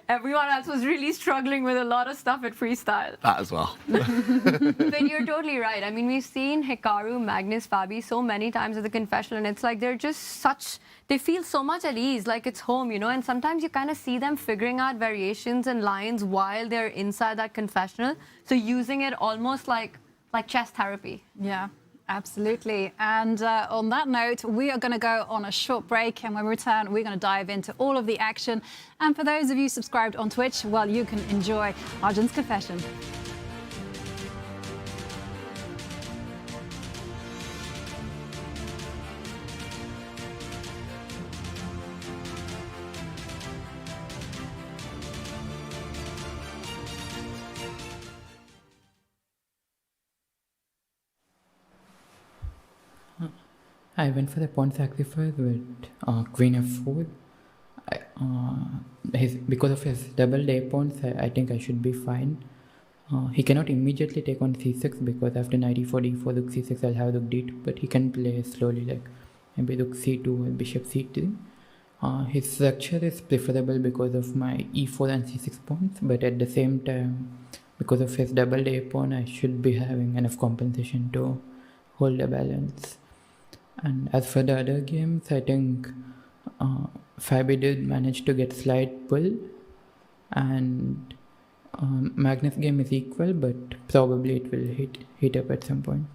Everyone else was really struggling with a lot of stuff at freestyle. That as well. But you're totally right. I mean, we've seen Hikaru, Magnus, Fabi so many times at the confessional, and it's like they're just such, they feel so much at ease, like it's home, you know? And sometimes you kind of see them figuring out variations and lines while they're inside that confessional. So using it almost like chess therapy. Yeah. Absolutely. And on that note, we are going to go on a short break. And when we return, we're going to dive into all of the action. And for those of you subscribed on Twitch, well, you can enjoy Arjun's confession. I went for the pawn sacrifice with queen f4. Because of his double day pawns, I think I should be fine. He cannot immediately take on c6 because after knight e4, d4, rook c6, I'll have rook d2. But he can play slowly, like maybe rook c2 and bishop c3. His structure is preferable because of my e4 and c6 pawns, but at the same time, because of his double day pawn, I should be having enough compensation to hold the balance. And as for the other games, I think Fabi did manage to get slight pull, and Magnus' game is equal, but probably it will hit up at some point.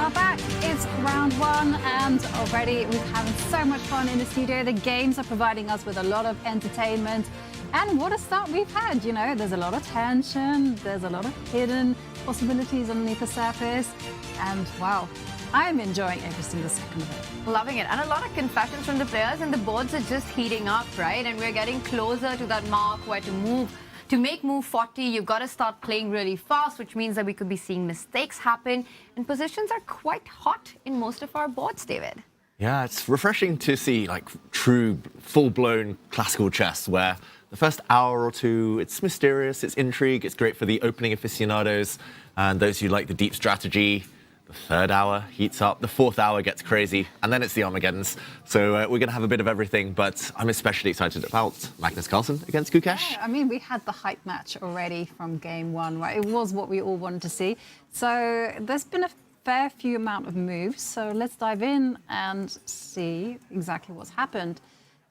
are back. It's round one, and already we're having so much fun in the studio. The games are providing us with a lot of entertainment. And what a start we've had, you know. There's a lot of tension, there's a lot of hidden possibilities underneath the surface. And wow, I'm enjoying every single second of it. Loving it. And a lot of confessions from the players, and the boards are just heating up, right? And we're getting closer to that mark where to make move 40, you've got to start playing really fast, which means that we could be seeing mistakes happen. And positions are quite hot in most of our boards, David. Yeah, it's refreshing to see like true, full-blown classical chess where the first hour or two, it's mysterious, it's intrigue, it's great for the opening aficionados and those who like the deep strategy. The third hour heats up, the fourth hour gets crazy, and then it's the Armageddons. So we're going to have a bit of everything, but I'm especially excited about Magnus Carlsen against Gukesh. Yeah, I mean, we had the hype match already from game one, right? It was what we all wanted to see. So there's been a fair few amount of moves. So let's dive in and see exactly what's happened.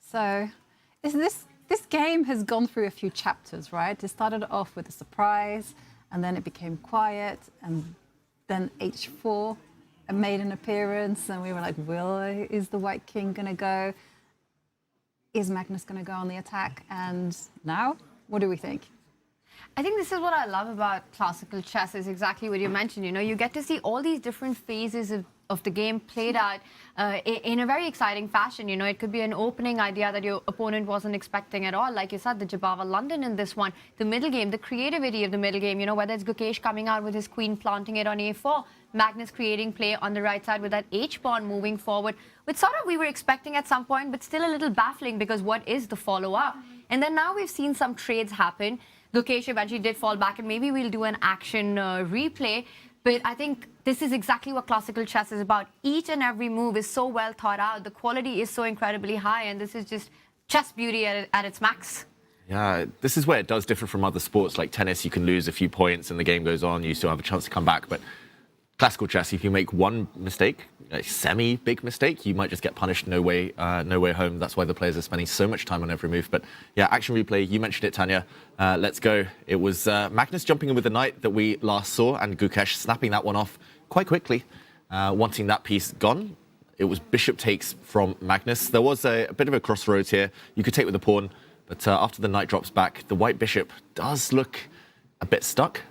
So this game has gone through a few chapters, right? It started off with a surprise, and then it became quiet, and then H4 made an appearance, and we were like, is the White King going to go? Is Magnus going to go on the attack? And now, what do we think? I think this is what I love about classical chess, is exactly what you mentioned. You know, you get to see all these different phases of the game played out in a very exciting fashion. You know, it could be an opening idea that your opponent wasn't expecting at all. Like you said, the Jabava London in this one, the middle game, the creativity of the middle game, you know, whether it's Gukesh coming out with his queen, planting it on A4, Magnus creating play on the right side with that H-pawn moving forward, which sort of we were expecting at some point, but still a little baffling because what is the follow-up? And then now we've seen some trades happen. Gukesh eventually did fall back, and maybe we'll do an action replay. But I think this is exactly what classical chess is about. Each and every move is so well thought out. The quality is so incredibly high, and this is just chess beauty at its max. Yeah, this is where it does differ from other sports like tennis. You can lose a few points and the game goes on. You still have a chance to come back. But classical chess, if you make one mistake, a semi-big mistake, you might just get punished. No way home. That's why the players are spending so much time on every move. But yeah, action replay, you mentioned it, Tanya. Let's go. It was Magnus jumping in with the knight that we last saw, and Gukesh snapping that one off quite quickly, wanting that piece gone. It was bishop takes from Magnus. There was a bit of a crossroads here. You could take with the pawn, but after the knight drops back, the white bishop does look a bit stuck.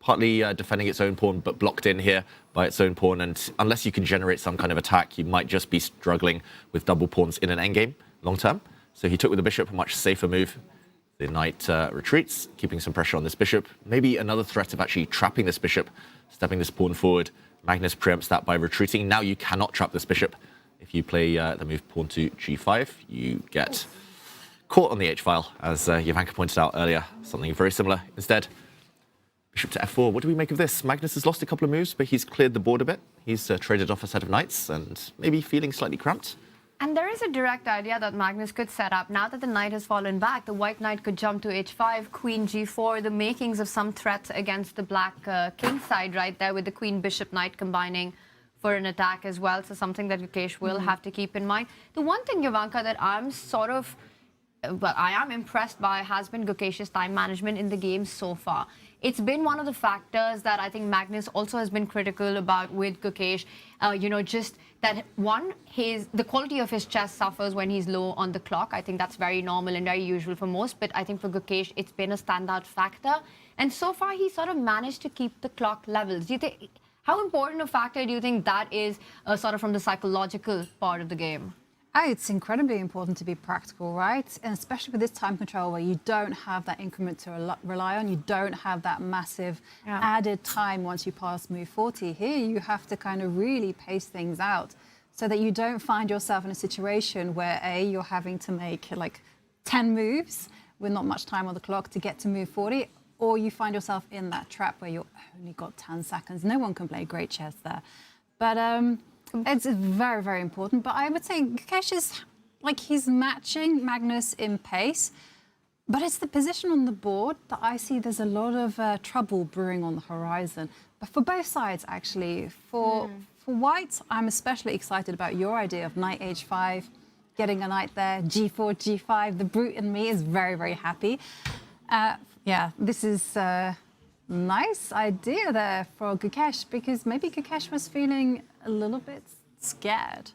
Partly defending its own pawn, but blocked in here by its own pawn. And unless you can generate some kind of attack, you might just be struggling with double pawns in an endgame long term. So he took with the bishop, a much safer move. The knight retreats, keeping some pressure on this bishop. Maybe another threat of actually trapping this bishop, stepping this pawn forward. Magnus preempts that by retreating. Now you cannot trap this bishop. If you play the move pawn to g5, you get caught on the h-file, as Jovanka pointed out earlier. Something very similar instead. Bishop to f4. What do we make of this? Magnus has lost a couple of moves, but he's cleared the board a bit. He's traded off a set of knights and maybe feeling slightly cramped. And there is a direct idea that Magnus could set up. Now that the knight has fallen back, the white knight could jump to h5, queen g4, the makings of some threats against the black king side right there, with the queen bishop knight combining for an attack as well. So something that Gukesh will have to keep in mind. The one thing, Jovanka, that I'm I am impressed by has been Gukesh's time management in the game so far. It's been one of the factors that I think Magnus also has been critical about with Gukesh. You know, just that the quality of his chess suffers when he's low on the clock. I think that's very normal and very usual for most. But I think for Gukesh, it's been a standout factor. And so far, he sort of managed to keep the clock levels. Do you think, how important a factor do you think that is sort of from the psychological part of the game? It's incredibly important to be practical, right? And especially with this time control where you don't have that increment to rely on, you don't have that massive added time once you pass move 40. Here you have to kind of really pace things out so that you don't find yourself in a situation where you're having to make like 10 moves with not much time on the clock to get to move 40, or you find yourself in that trap where you've only got 10 seconds. No one can play great chess there. But it's very, very important. But I would say Gukesh is like he's matching Magnus in pace. But it's the position on the board that I see there's a lot of trouble brewing on the horizon. But for both sides, actually. For white, I'm especially excited about your idea of knight h5, getting a knight there, g4, g5. The brute in me is very, very happy. Yeah, this is Nice idea there for Gukesh, because maybe Gukesh was feeling a little bit scared.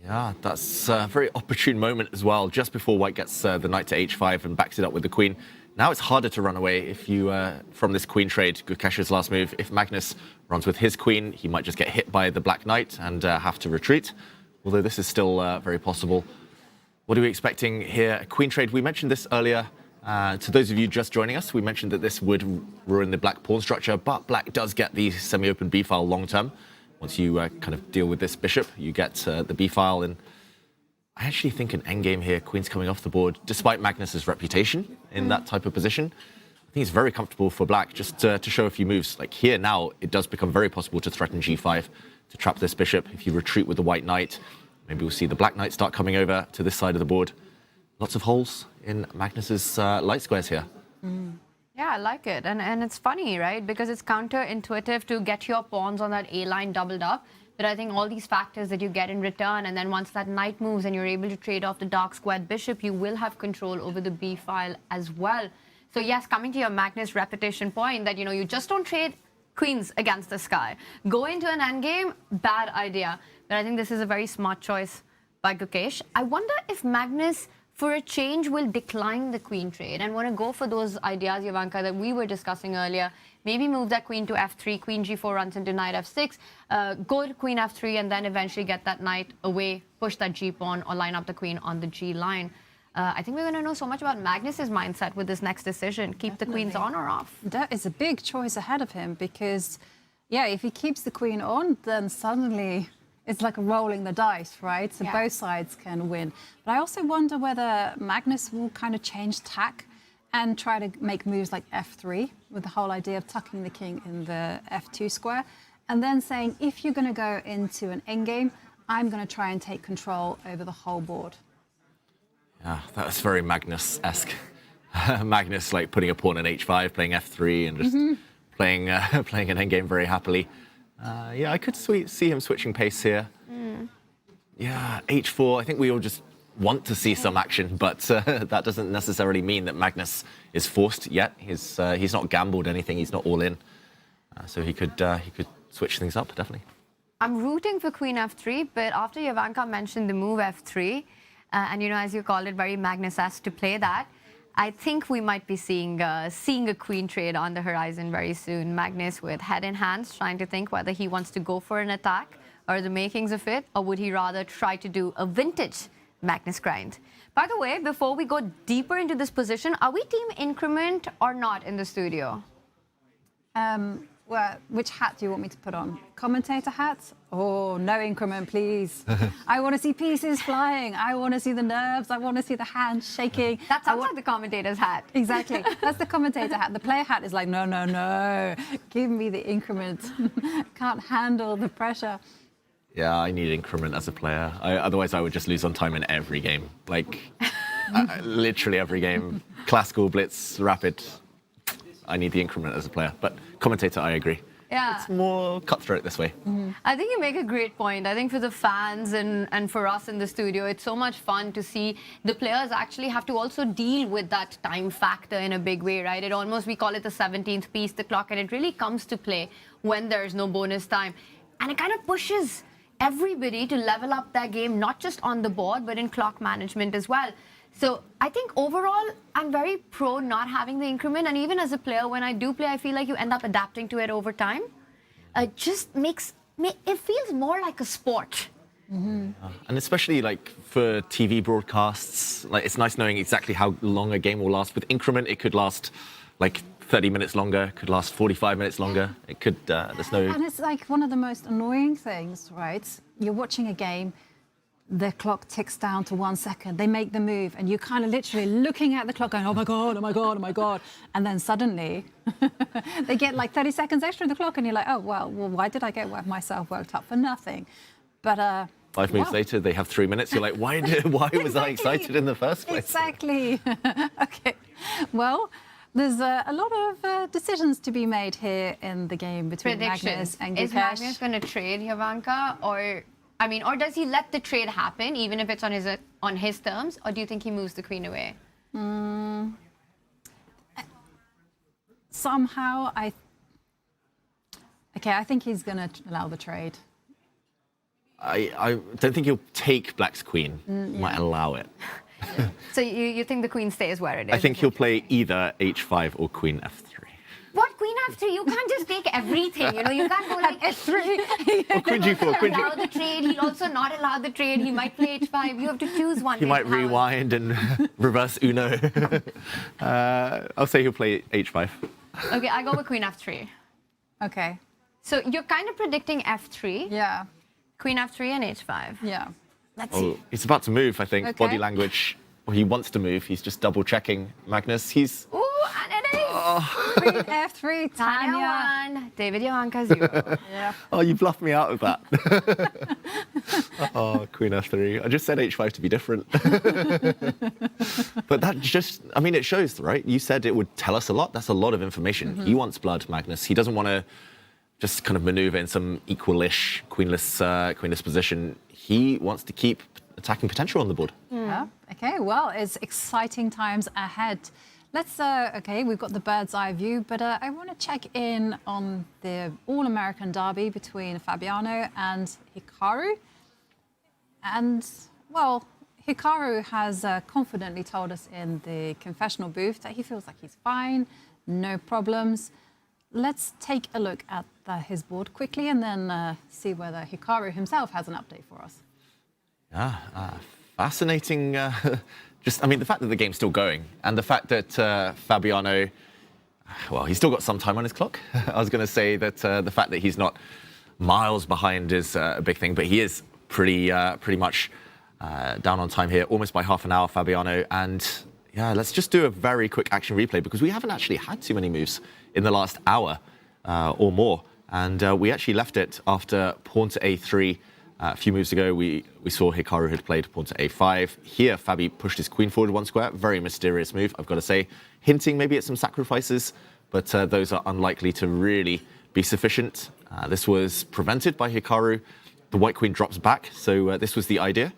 Yeah, that's a very opportune moment as well, just before white gets the knight to h5 and backs it up with the queen. Now it's harder to run away if you, from this queen trade, Gukesh's last move. If Magnus runs with his queen, he might just get hit by the black knight and have to retreat, although this is still very possible. What are we expecting here? A queen trade, we mentioned this earlier. To those of you just joining us, we mentioned that this would ruin the black pawn structure, but black does get the semi-open b-file long-term. Once you kind of deal with this bishop, you get the b-file, and I actually think an endgame here, queen's coming off the board, despite Magnus's reputation in that type of position. I think it's very comfortable for black just to show a few moves. Like here now, it does become very possible to threaten g5, to trap this bishop. If you retreat with the white knight, maybe we'll see the black knight start coming over to this side of the board. Lots of holes in Magnus's light squares here. Yeah, I like it. And it's funny, right? Because it's counterintuitive to get your pawns on that A line doubled up. But I think all these factors that you get in return, and then once that knight moves and you're able to trade off the dark squared bishop, you will have control over the B file as well. So yes, coming to your Magnus repetition point that, you just don't trade queens against the sky. Go into an endgame, bad idea. But I think this is a very smart choice by Gukesh. I wonder if Magnus, for a change, will decline the queen trade and want to go for those ideas, Jovanka, that we were discussing earlier. Maybe move that queen to f3, queen g4 runs into knight f6, go to queen f3, and then eventually get that knight away, push that g-pawn, or line up the queen on the g line. I think we're going to know so much about Magnus's mindset with this next decision. Keep the queens on or off? That is a big choice ahead of him, because, yeah, if he keeps the queen on, then suddenly it's like rolling the dice, right? So both sides can win. But I also wonder whether Magnus will kind of change tack and try to make moves like f3, with the whole idea of tucking the king in the f2 square, and then saying, if you're going to go into an endgame, I'm going to try and take control over the whole board. Yeah, that was very Magnus-esque. Magnus like putting a pawn in h5, playing f3, and just playing an endgame very happily. Yeah, I could see him switching pace here. Yeah, h4, I think we all just want to see some action, but that doesn't necessarily mean that Magnus is forced yet. He's not gambled anything, he's not all in. So he could switch things up, definitely. I'm rooting for queen f3, but after Jovanka mentioned the move f3, and as you called it, very Magnus-esque to play that, I think we might be seeing a queen trade on the horizon very soon. Magnus with head in hands, trying to think whether he wants to go for an attack or the makings of it, or would he rather try to do a vintage Magnus grind. By the way, before we go deeper into this position, are we team increment or not in the studio? Well, which hat do you want me to put on? Commentator hat? Oh, no increment, please. I want to see pieces flying. I want to see the nerves. I want to see the hands shaking. That sounds like the commentator's hat. Exactly. That's the commentator hat. The player hat is like, no, no, no. Give me the increment. Can't handle the pressure. Yeah, I need increment as a player. Otherwise, I would just lose on time in every game. Like, literally every game. Classical, blitz, rapid. I need the increment as a player. But commentator, I agree. Yeah. It's more cutthroat this way. I think you make a great point. I think for the fans and for us in the studio, it's so much fun to see the players actually have to also deal with that time factor in a big way, right? It almost, we call it the 17th piece, the clock, and it really comes to play when there's no bonus time. And it kind of pushes everybody to level up their game, not just on the board, but in clock management as well. So I think overall, I'm very pro not having the increment. And even as a player, when I do play, I feel like you end up adapting to it over time. It just makes it feels more like a sport. And especially like for TV broadcasts, like it's nice knowing exactly how long a game will last. With increment, it could last like 30 minutes longer, could last 45 minutes longer. It could, there's no... And it's like one of the most annoying things, right? You're watching a game, the clock ticks down to 1 second, they make the move, and you're kind of literally looking at the clock going, oh my God, oh my God, oh my God. And then suddenly they get like 30 seconds extra on the clock, and you're like, oh, well, why did I get myself worked up for nothing? But 5 moves later, they have 3 minutes. You're like, why was I excited in the first place? Exactly. Okay. Well, there's a lot of decisions to be made here in the game between Magnus and Gukesh. Is Magnus going to trade Jovanka, or does he let the trade happen even if it's on his terms, or do you think he moves the queen away? Somehow, Okay, I think he's going to allow the trade. I don't think he'll take black's queen. He might allow it. So you think the queen stays where it is? I think he'll play either h5 or queen f3. What, queen f3? You can't just take everything, you know. You can't go like f3. Or queen g4. Queen Allow the trade. He'll also not allow the trade. He might play h5. You have to choose one. He might rewind and reverse Uno. I'll say he'll play h5. Okay, I go with queen f3. Okay. So you're kind of predicting f3. Yeah. Queen f3 and h5. Yeah. Let's see. Oh, he's about to move, I think. Okay. Body language. Or he wants to move. He's just double checking Magnus. He's... Ooh, and it is. Queen f3, Tanya Tanya. 1, David Johanka 0. Yeah. Oh, you bluffed me out of that. Oh, queen f3. I just said h5 to be different. But that just, I mean, it shows, right? You said it would tell us a lot. That's a lot of information. He wants blood, Magnus. He doesn't want to just kind of maneuver in some equal-ish queenless position. He wants to keep attacking potential on the board. Yeah. Okay, well, it's exciting times ahead. Let's, okay, we've got the bird's eye view, but I want to check in on the All-American derby between Fabiano and Hikaru. And, well, Hikaru has confidently told us in the confessional booth that he feels like he's fine, no problems. Let's take a look at his board quickly and then see whether Hikaru himself has an update for us. Fascinating. I mean, the fact that the game's still going and the fact that Fabiano, well, he's still got some time on his clock. I was going to say that the fact that he's not miles behind is a big thing, but he is pretty much down on time here, almost by half an hour, Fabiano. And yeah, let's just do a very quick action replay because we haven't actually had too many moves in the last hour or more. And we actually left it after pawn to a3. A few moves ago, we saw Hikaru had played pawn to a5. Here, Fabi pushed his queen forward one square. Very mysterious move, I've got to say. Hinting maybe at some sacrifices, but those are unlikely to really be sufficient. This was prevented by Hikaru. The white queen drops back, so this was the idea.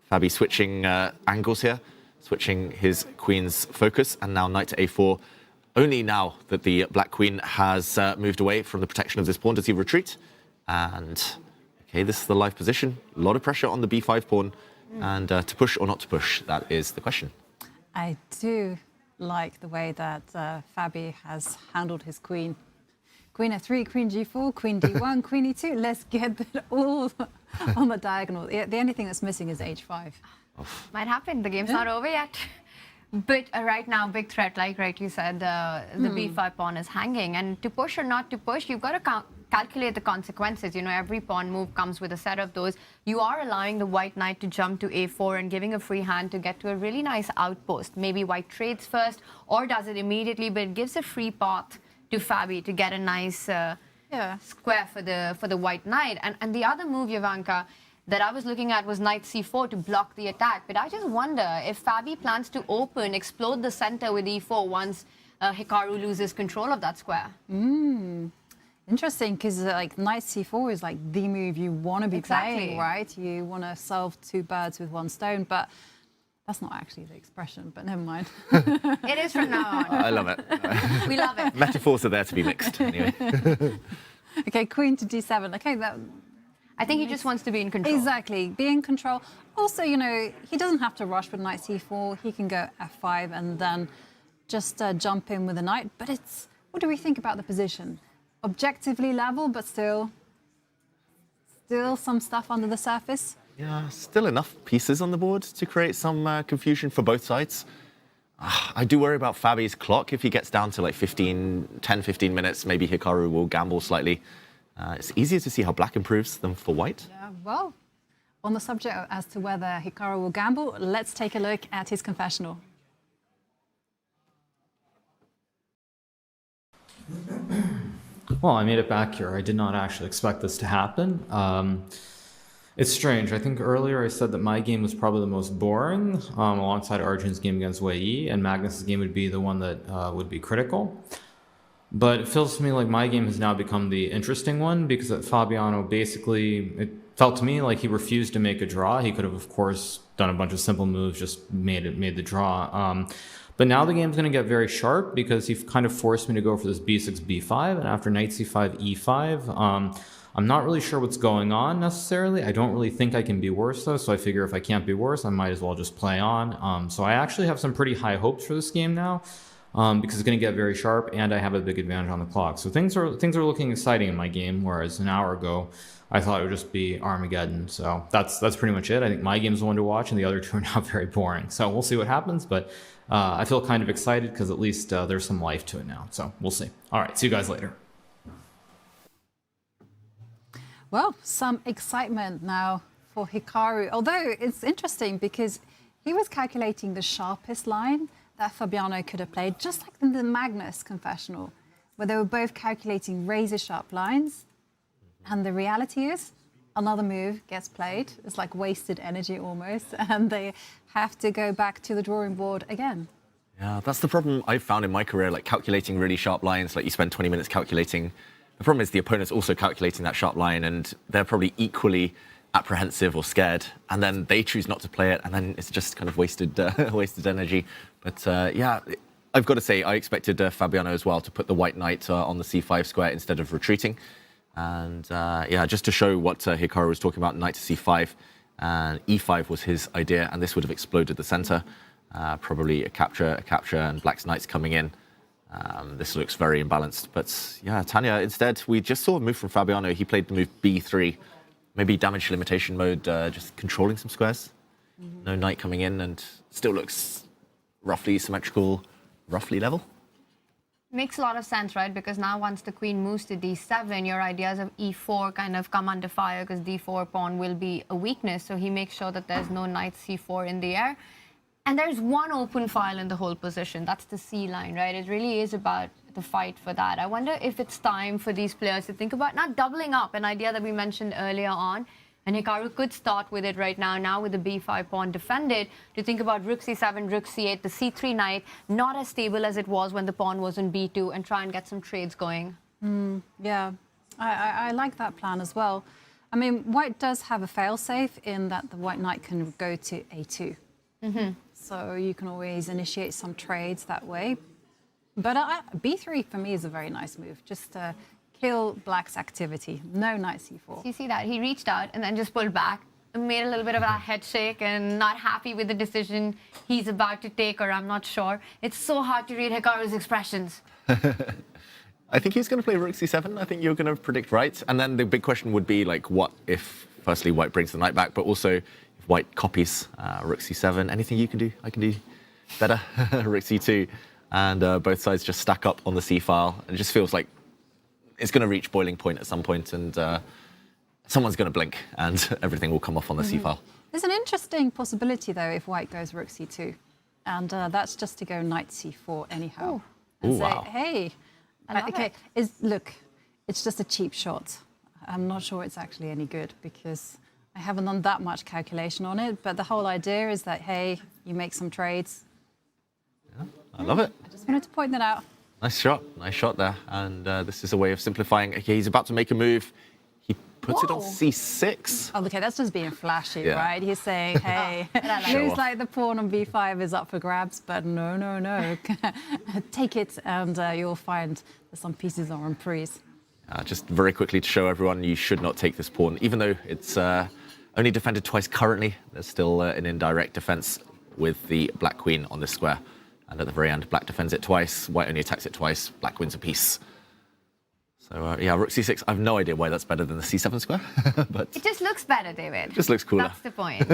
Fabi switching angles here, switching his queen's focus, and now knight to a4. Only now that the black queen has moved away from the protection of this pawn does he retreat. And okay, this is the live position. A lot of pressure on the b5 pawn. And to push or not to push, that is the question. I do like the way that Fabi has handled his queen. Queen f3, queen g4, queen d1, queen e2. Let's get that all on the diagonal. The only thing that's missing is h5. Might happen. The game's not over yet. But right now, big threat, like you said, the b5 pawn is hanging. And to push or not to push, you've got to calculate the consequences. You know, every pawn move comes with a set of those. You are allowing the white knight to jump to a4 and giving a free hand to get to a really nice outpost. Maybe white trades first or does it immediately, but it gives a free path to Fabi to get a nice square for the white knight. And the other move, Jovanka, that I was looking at was knight c4 to block the attack. But I just wonder if Fabi plans to explode the center with e4 once Hikaru loses control of that square. Interesting, because like knight c4 is like the move you want to be playing, right? You want to solve two birds with one stone, but that's not actually the expression, but never mind. It is from now on. I love it. We love it. Metaphors are there to be mixed, anyway. Okay, queen to d7. Okay, I think he just wants to be in control. Exactly, be in control. Also, you know, he doesn't have to rush with knight c4. He can go f5 and then just jump in with a knight. But it's, what do we think about the position? Objectively level, but still some stuff under the surface. Yeah, still enough pieces on the board to create some confusion for both sides. I do worry about Fabi's clock. If he gets down to like 10, 15 minutes, maybe Hikaru will gamble slightly. It's easier to see how black improves than for white. Yeah, well, on the subject as to whether Hikaru will gamble, let's take a look at his confessional. Well, I made it back here. I did not actually expect this to happen. It's strange. I think earlier I said that my game was probably the most boring, alongside Arjun's game against Wei Yi, and Magnus's game would be the one that would be critical. But it feels to me like my game has now become the interesting one, because Fabiano basically, it felt to me like he refused to make a draw. He could have, of course, done a bunch of simple moves, just made the draw. But now the game's going to get very sharp because he kind of forced me to go for this b6, b5, and after knight c5, e5. I'm not really sure what's going on necessarily. I don't really think I can be worse though, so I figure if I can't be worse, I might as well just play on. So I actually have some pretty high hopes for this game now because it's going to get very sharp and I have a big advantage on the clock. So things are looking exciting in my game, whereas an hour ago I thought it would just be Armageddon. So that's pretty much it. I think my game's the one to watch and the other two are now very boring. So we'll see what happens, but I feel kind of excited because at least there's some life to it now. So we'll see. All right, see you guys later. Well, some excitement now for Hikaru. Although it's interesting because he was calculating the sharpest line that Fabiano could have played, just like in the Magnus confessional, where they were both calculating razor-sharp lines. And the reality is, another move gets played. It's like wasted energy almost, and they have to go back to the drawing board again. Yeah, that's the problem I've found in my career, like calculating really sharp lines, like you spend 20 minutes calculating. The problem is the opponent's also calculating that sharp line and they're probably equally apprehensive or scared, and then they choose not to play it, and then it's just kind of wasted energy. But yeah, I've got to say, I expected Fabiano as well to put the white knight on the c5 square instead of retreating. And yeah, just to show what Hikaru was talking about, knight to c5, and e5 was his idea, and this would have exploded the center. Probably a capture, and black's knight's coming in. This looks very imbalanced, but yeah, Tanya, instead, we just saw a move from Fabiano. He played the move b3, maybe damage limitation mode, just controlling some squares. No knight coming in, and still looks roughly symmetrical, roughly level. Makes a lot of sense, right? Because now once the queen moves to d7, your ideas of e4 kind of come under fire because d4 pawn will be a weakness. So he makes sure that there's no knight c4 in the air. And there's one open file in the whole position. That's the C line, right? It really is about the fight for that. I wonder if it's time for these players to think about not doubling up, an idea that we mentioned earlier on. And Hikaru could start with it right now with the b5 pawn defended, to think about rook c7, rook c8, the c3 knight, not as stable as it was when the pawn was in b2, and try and get some trades going. Yeah, I like that plan as well. I mean, white does have a fail-safe in that the white knight can go to a2. So you can always initiate some trades that way. But b3 for me is a very nice move, just to kill black's activity. No knight c4. You see that? He reached out and then just pulled back, made a little bit of a head shake and not happy with the decision he's about to take, or I'm not sure. It's so hard to read Hikaru's expressions. I think he's going to play rook c7. I think you're going to predict right. And then the big question would be, like, what if, firstly, white brings the knight back, but also if white copies rook c7. Anything you can do, I can do better. Rook c2. And both sides just stack up on the c file. And it just feels like it's going to reach boiling point at some point, and someone's going to blink, and everything will come off on the c file. There's an interesting possibility, though, if white goes rook c2. And that's just to go knight c4 anyhow. And say, wow. hey, okay, look, it's just a cheap shot. I'm not sure it's actually any good because I haven't done that much calculation on it. But the whole idea is that, hey, you make some trades. Yeah, I love it. I just wanted to point that out. Nice shot there. And this is a way of simplifying. Okay, he's about to make a move. He puts it on c6. Oh, okay, that's just being flashy, Yeah. right? He's saying, hey, looks like the pawn on b5 is up for grabs, but no. Take it, and you'll find that some pieces are on prise. Just very quickly to show everyone, you should not take this pawn. Even though it's only defended twice currently, there's still an indirect defense with the black queen on this square. And at the very end, black defends it twice, white only attacks it twice, black wins a piece. So yeah, rook c6, I have no idea why that's better than the c7 square. But It just looks better, David. It just looks cooler. That's the point.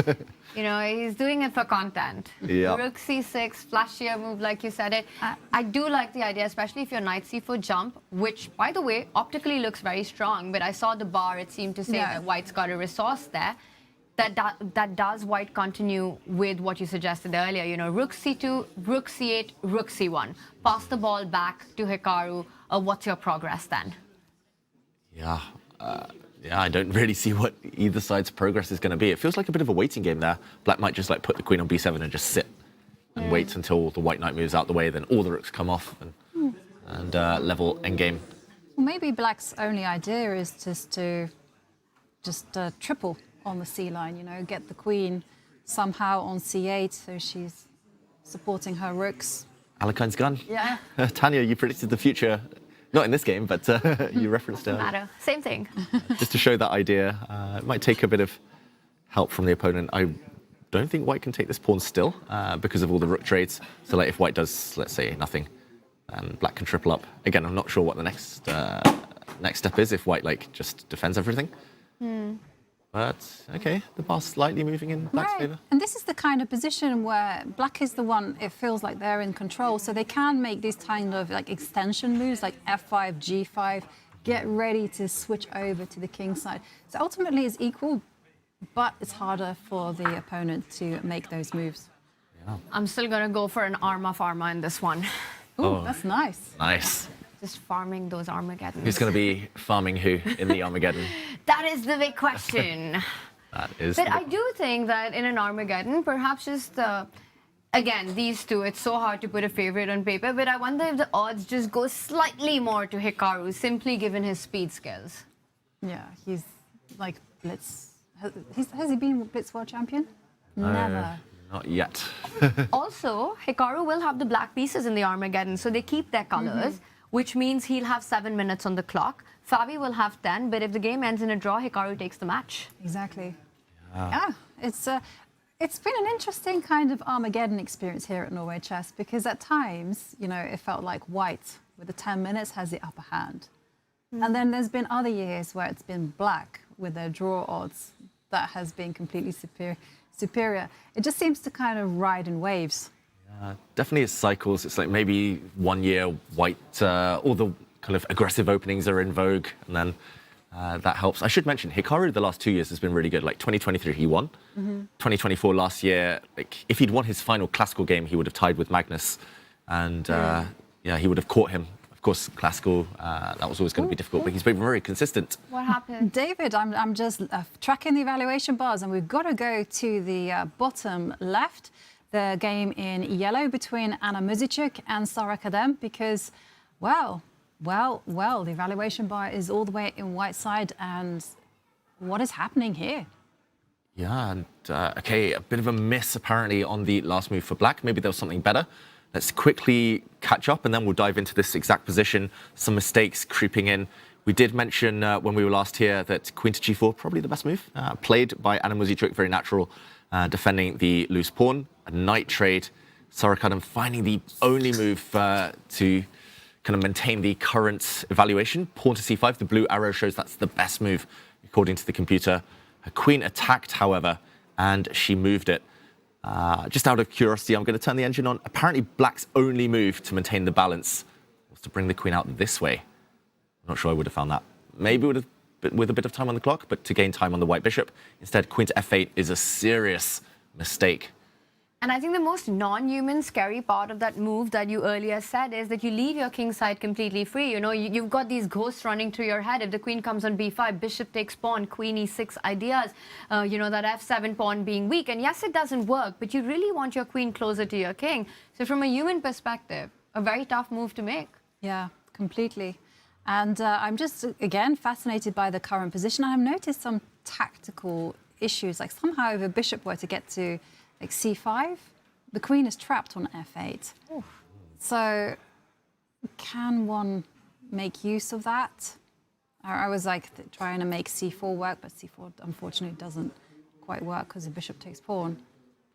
You know, he's doing it for content. Yeah. Rook c6, flashier move, like you said it. I do like the idea, especially if you're knight c4 jump, which, by the way, optically looks very strong. But I saw the bar, it seemed to say that white's got a resource there. That does white continue with what you suggested earlier. You know, rook c2, rook c8, rook c1. Pass the ball back to Hikaru. What's your progress then? yeah, I don't really see what either side's progress is going to be. It feels like a bit of a waiting game there. Black might just like put the queen on b7 and just sit and wait until the white knight moves out the way, then all the rooks come off and level endgame. Well, maybe black's only idea is just to triple on the c line, you know, get the queen somehow on c8 so she's supporting her rooks, Alekhine's gone. Yeah. Tanya, you predicted the future. Not in this game, but you referenced it. Matter. Same thing. Just to show that idea. It might take a bit of help from the opponent. I don't think white can take this pawn still because of all the rook trades. So like if white does, let's say, nothing, and black can triple up. Again, I'm not sure what the next step is if white like just defends everything. But okay, the bar's slightly moving in black's favor. And this is the kind of position where black is the one, it feels like they're in control. So they can make these kind of like extension moves like f5, g5, get ready to switch over to the king side. So ultimately it's equal, but it's harder for the opponent to make those moves. Yeah. I'm still going to go for an arma farma in this one. Ooh, that's nice. Nice. Just farming those Armageddons. Who's going to be farming who in the Armageddon? That is the big question. That is. But I do think that in an Armageddon, perhaps just again, these two, it's so hard to put a favorite on paper, but I wonder if the odds just go slightly more to Hikaru, simply given his speed skills. Yeah, he's like Blitz. Has he been Blitz world champion? Never. Not yet. Also, Hikaru will have the black pieces in the Armageddon, so they keep their colors, which means he'll have 7 minutes on the clock. Fabi will have 10, but if the game ends in a draw, Hikaru takes the match. Exactly. Yeah, it's been an interesting kind of Armageddon experience here at Norway Chess because at times, you know, it felt like white with the 10 minutes has the upper hand. And then there's been other years where it's been black with their draw odds that has been completely superior. It just seems to kind of ride in waves. Definitely it's cycles. It's like maybe 1 year white, all the kind of aggressive openings are in vogue, and then that helps. I should mention, Hikaru the last 2 years has been really good. Like 2023, he won. 2024 last year, like if he'd won his final classical game, he would have tied with Magnus, and yeah, he would have caught him. Of course, classical, that was always going to be difficult, but he's been very consistent. What happened? David, I'm just tracking the evaluation bars, and we've got to go to the bottom left. The game in yellow between Anna Muzichuk and Sarah Kadem because, well, the evaluation bar is all the way in white side, and what is happening here? Yeah, and okay, a bit of a miss apparently on the last move for black. Maybe there was something better. Let's quickly catch up, and then we'll dive into this exact position. Some mistakes creeping in. We did mention when we were last here that queen to g4, probably the best move. Played by Anna Muzichuk, very natural, defending the loose pawn. A knight trade. Sarah Kadem finding the only move to kind of maintain the current evaluation. Pawn to c5, the blue arrow shows that's the best move according to the computer. Her queen attacked, however, and she moved it. Just out of curiosity, I'm going to turn the engine on. Apparently, black's only move to maintain the balance was to bring the queen out this way. I'm not sure I would have found that. Maybe with a bit of time on the clock, but to gain time on the white bishop. Instead, queen to f8 is a serious mistake. And I think the most non-human scary part of that move that you earlier said is that you leave your king side completely free. You know, you've got these ghosts running through your head. If the queen comes on b5, bishop takes pawn, queen e6 ideas, you know, that f7 pawn being weak. And yes, it doesn't work, but you really want your queen closer to your king. So from a human perspective, a very tough move to make. Yeah, completely. And I'm just, again, fascinated by the current position. I've noticed some tactical issues, like somehow if a bishop were to get to like c5, the queen is trapped on f8. Oof. So can one make use of that? I was like trying to make c4 work, but c4 unfortunately doesn't quite work because the bishop takes pawn.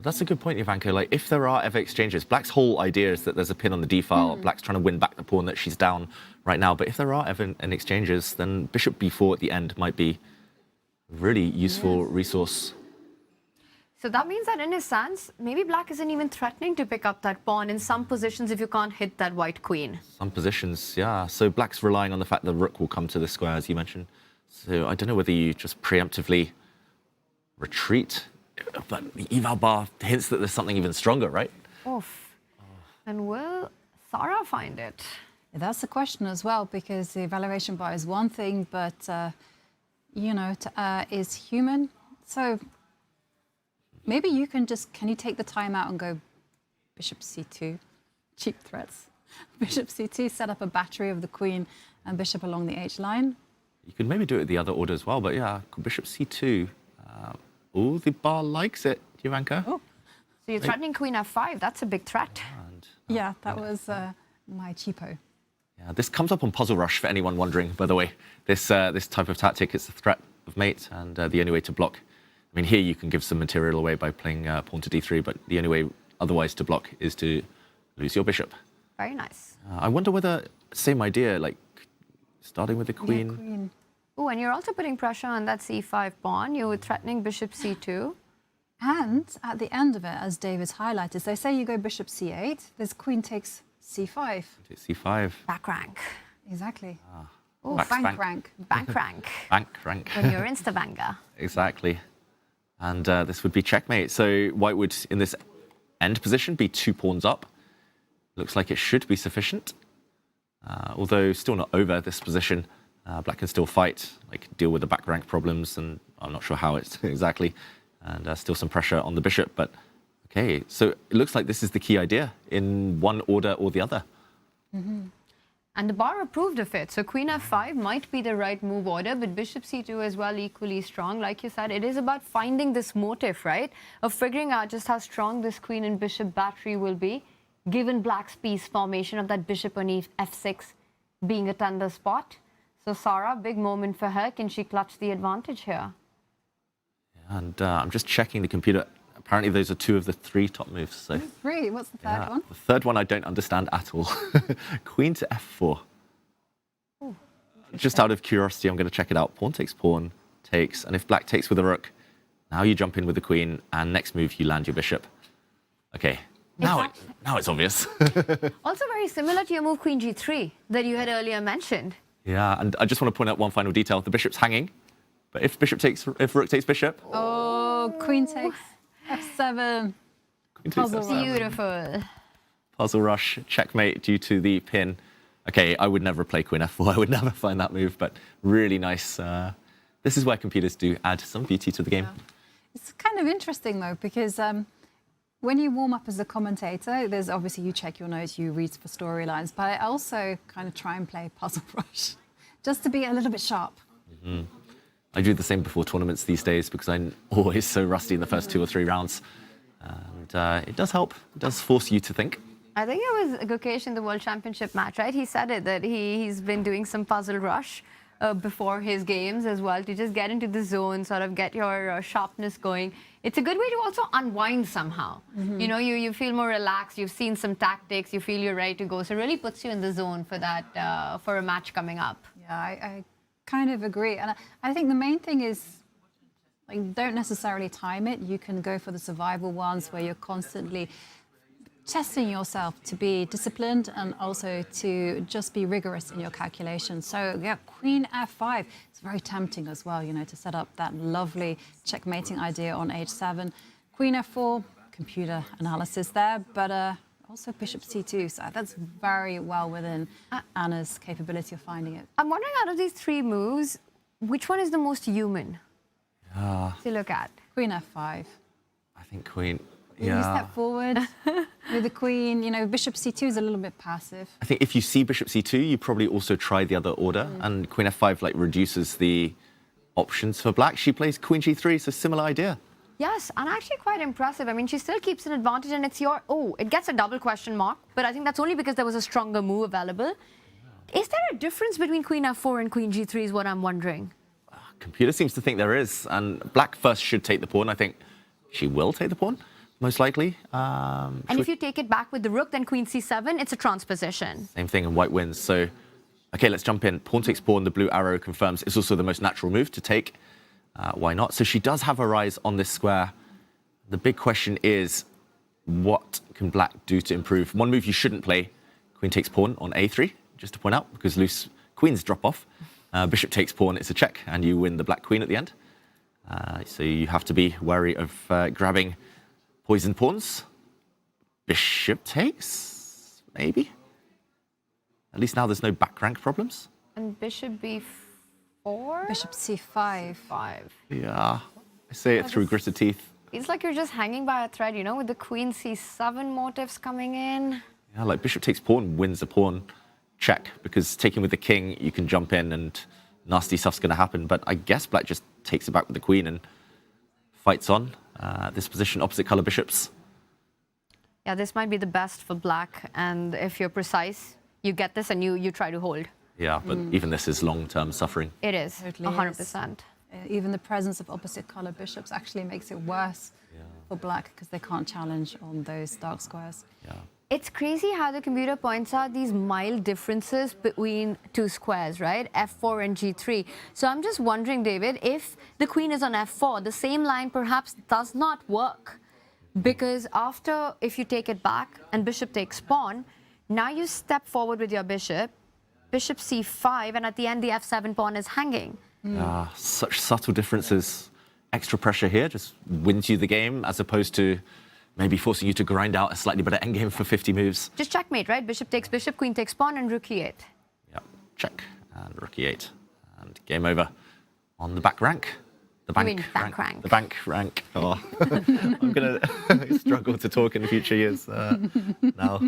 That's a good point, Ivanka. Like, if there are ever exchanges, black's whole idea is that there's a pin on the d file. Black's trying to win back the pawn that she's down right now. But if there are ever any exchanges, then bishop b4 at the end might be a really useful resource. So that means that in a sense, maybe black isn't even threatening to pick up that pawn in some positions if you can't hit that white queen. Some positions, yeah. So black's relying on the fact that the rook will come to the square, as you mentioned. So I don't know whether you just preemptively retreat, but the eval bar hints that there's something even stronger, right? Oof. And will Sarah find it? That's the question as well, because the evaluation bar is one thing, but, you know, is human. So maybe you can you take the time out and go bishop c2, cheap threats. Bishop c2, set up a battery of the queen and bishop along the h line. You could maybe do it the other order as well, but yeah, bishop c2. Oh, the bar likes it, Ivanka. Oh. So you're threatening queen f5. That's a big threat. And Yeah, that was my cheapo. Yeah, this comes up on Puzzle Rush for anyone wondering, by the way. This type of tactic is the threat of mate, and the only way to block. I mean, here you can give some material away by playing pawn to d3, but the only way otherwise to block is to lose your bishop. Very nice. I wonder whether, same idea, like starting with the queen. Yeah, queen. Oh, and you're also putting pressure on that c5 pawn. You're threatening bishop c2. And at the end of it, as David's highlighted, they say you go bishop c8, this queen takes c5. c5. Back rank. Exactly. Oh, Bank rank. Bank rank. Bank rank. When you're Instabanger. Exactly. And this would be checkmate. So white would, in this end position, be 2 pawns up. Looks like it should be sufficient. Although still not over this position. Black can still fight, like deal with the back rank problems, and I'm not sure how it's exactly. And still some pressure on the bishop, but okay. So it looks like this is the key idea in one order or the other. And the bar approved of it. So queen f5 might be the right move order, but bishop c2 as well equally strong. Like you said, it is about finding this motive, right? Of figuring out just how strong this queen and bishop battery will be, given black's piece formation of that bishop on f6 being a tender spot. So Sarah, big moment for her. Can she clutch the advantage here? And I'm just checking the computer. Apparently those are 2 of the 3 top moves. So 3, what's the third one? The third one I don't understand at all. Queen to f4. Ooh, just out of curiosity, I'm going to check it out. Pawn takes pawn, takes, and if black takes with a rook, now you jump in with the queen, and next move you land your bishop. Okay, now it's obvious. Also very similar to your move queen g3 that you had earlier mentioned. Yeah, and I just want to point out one final detail. The bishop's hanging, but if rook takes bishop... Oh, queen takes f7. Queen takes Puzzle f7. Beautiful. Puzzle rush, checkmate due to the pin. Okay, I would never play queen f4. I would never find that move, but really nice. This is where computers do add some beauty to the game. Yeah. It's kind of interesting, though, because when you warm up as a commentator, there's obviously you check your notes, you read for storylines, but I also kind of try and play Puzzle Rush just to be a little bit sharp. I do the same before tournaments these days because I'm always so rusty in the first 2 or 3 rounds. And it does help. It does force you to think. I think it was Gukesh in the World Championship match, right? He said it, that he's been doing some Puzzle Rush before his games as well, to just get into the zone, sort of get your sharpness going. It's a good way to also unwind somehow. You know, you feel more relaxed, you've seen some tactics, you feel you're ready to go. So it really puts you in the zone for that, for a match coming up. Yeah, I kind of agree. And I think the main thing is, like, don't necessarily time it. You can go for the survival ones where you're constantly testing yourself to be disciplined and also to just be rigorous in your calculations. So yeah, queen f5, it's very tempting as well, you know, to set up that lovely checkmating idea on h7. Queen f4, computer analysis there, but also bishop c2, so that's very well within Anna's capability of finding it. I'm wondering, out of these 3 moves, which one is the most human to look at? Queen f5. I think queen... You step forward with the queen. You know, bishop c2 is a little bit passive. I think if you see bishop c2, you probably also try the other order. And queen f5 like reduces the options for black. She plays queen g3, so similar idea. Yes, and actually quite impressive. I mean, she still keeps an advantage, and it's your... Oh, it gets a double question mark, but I think that's only because there was a stronger move available. Is there a difference between queen f4 and queen g3 is what I'm wondering? Computer seems to think there is, and black first should take the pawn. I think she will take the pawn. Most likely. And if you take it back with the rook, then queen c7, it's a transposition. Same thing, and white wins. So, okay, let's jump in. Pawn takes pawn, the blue arrow confirms. It's also the most natural move to take. Why not? So she does have her eyes on this square. The big question is, what can black do to improve? One move you shouldn't play, queen takes pawn on a3, just to point out, because loose queens drop off. Bishop takes pawn, it's a check, and you win the black queen at the end. So you have to be wary of grabbing poison pawns. Bishop takes, maybe. At least now there's no back rank problems. And bishop b4? Bishop c5. 5. Yeah, I say it through gritted teeth. Feels like you're just hanging by a thread, you know, with the queen c7 motifs coming in. Yeah, like bishop takes pawn wins a pawn check, because taking with the king, you can jump in and nasty stuff's going to happen. But I guess black just takes it back with the queen and fights on. This position, opposite color bishops. Yeah, this might be the best for black. And if you're precise, you get this and you try to hold. Yeah, but even this is long-term suffering. It is, Totally 100%. Even the presence of opposite color bishops actually makes it worse for black because they can't challenge on those dark squares. Yeah. It's crazy how the computer points out these mild differences between two squares, right? F4 and G3. So I'm just wondering, David, if the queen is on F4, the same line perhaps does not work. Because after, if you take it back and bishop takes pawn, now you step forward with your bishop, bishop C5, and at the end the F7 pawn is hanging. Such subtle differences. Extra pressure here just wins you the game as opposed to maybe forcing you to grind out a slightly better endgame for 50 moves. Just checkmate, right? Bishop takes bishop, queen takes pawn, and rook E8. Yeah, check. And rook E8. And game over on the back rank. The bank You mean back rank. The bank rank. Oh, I'm going to struggle to talk in the future years now.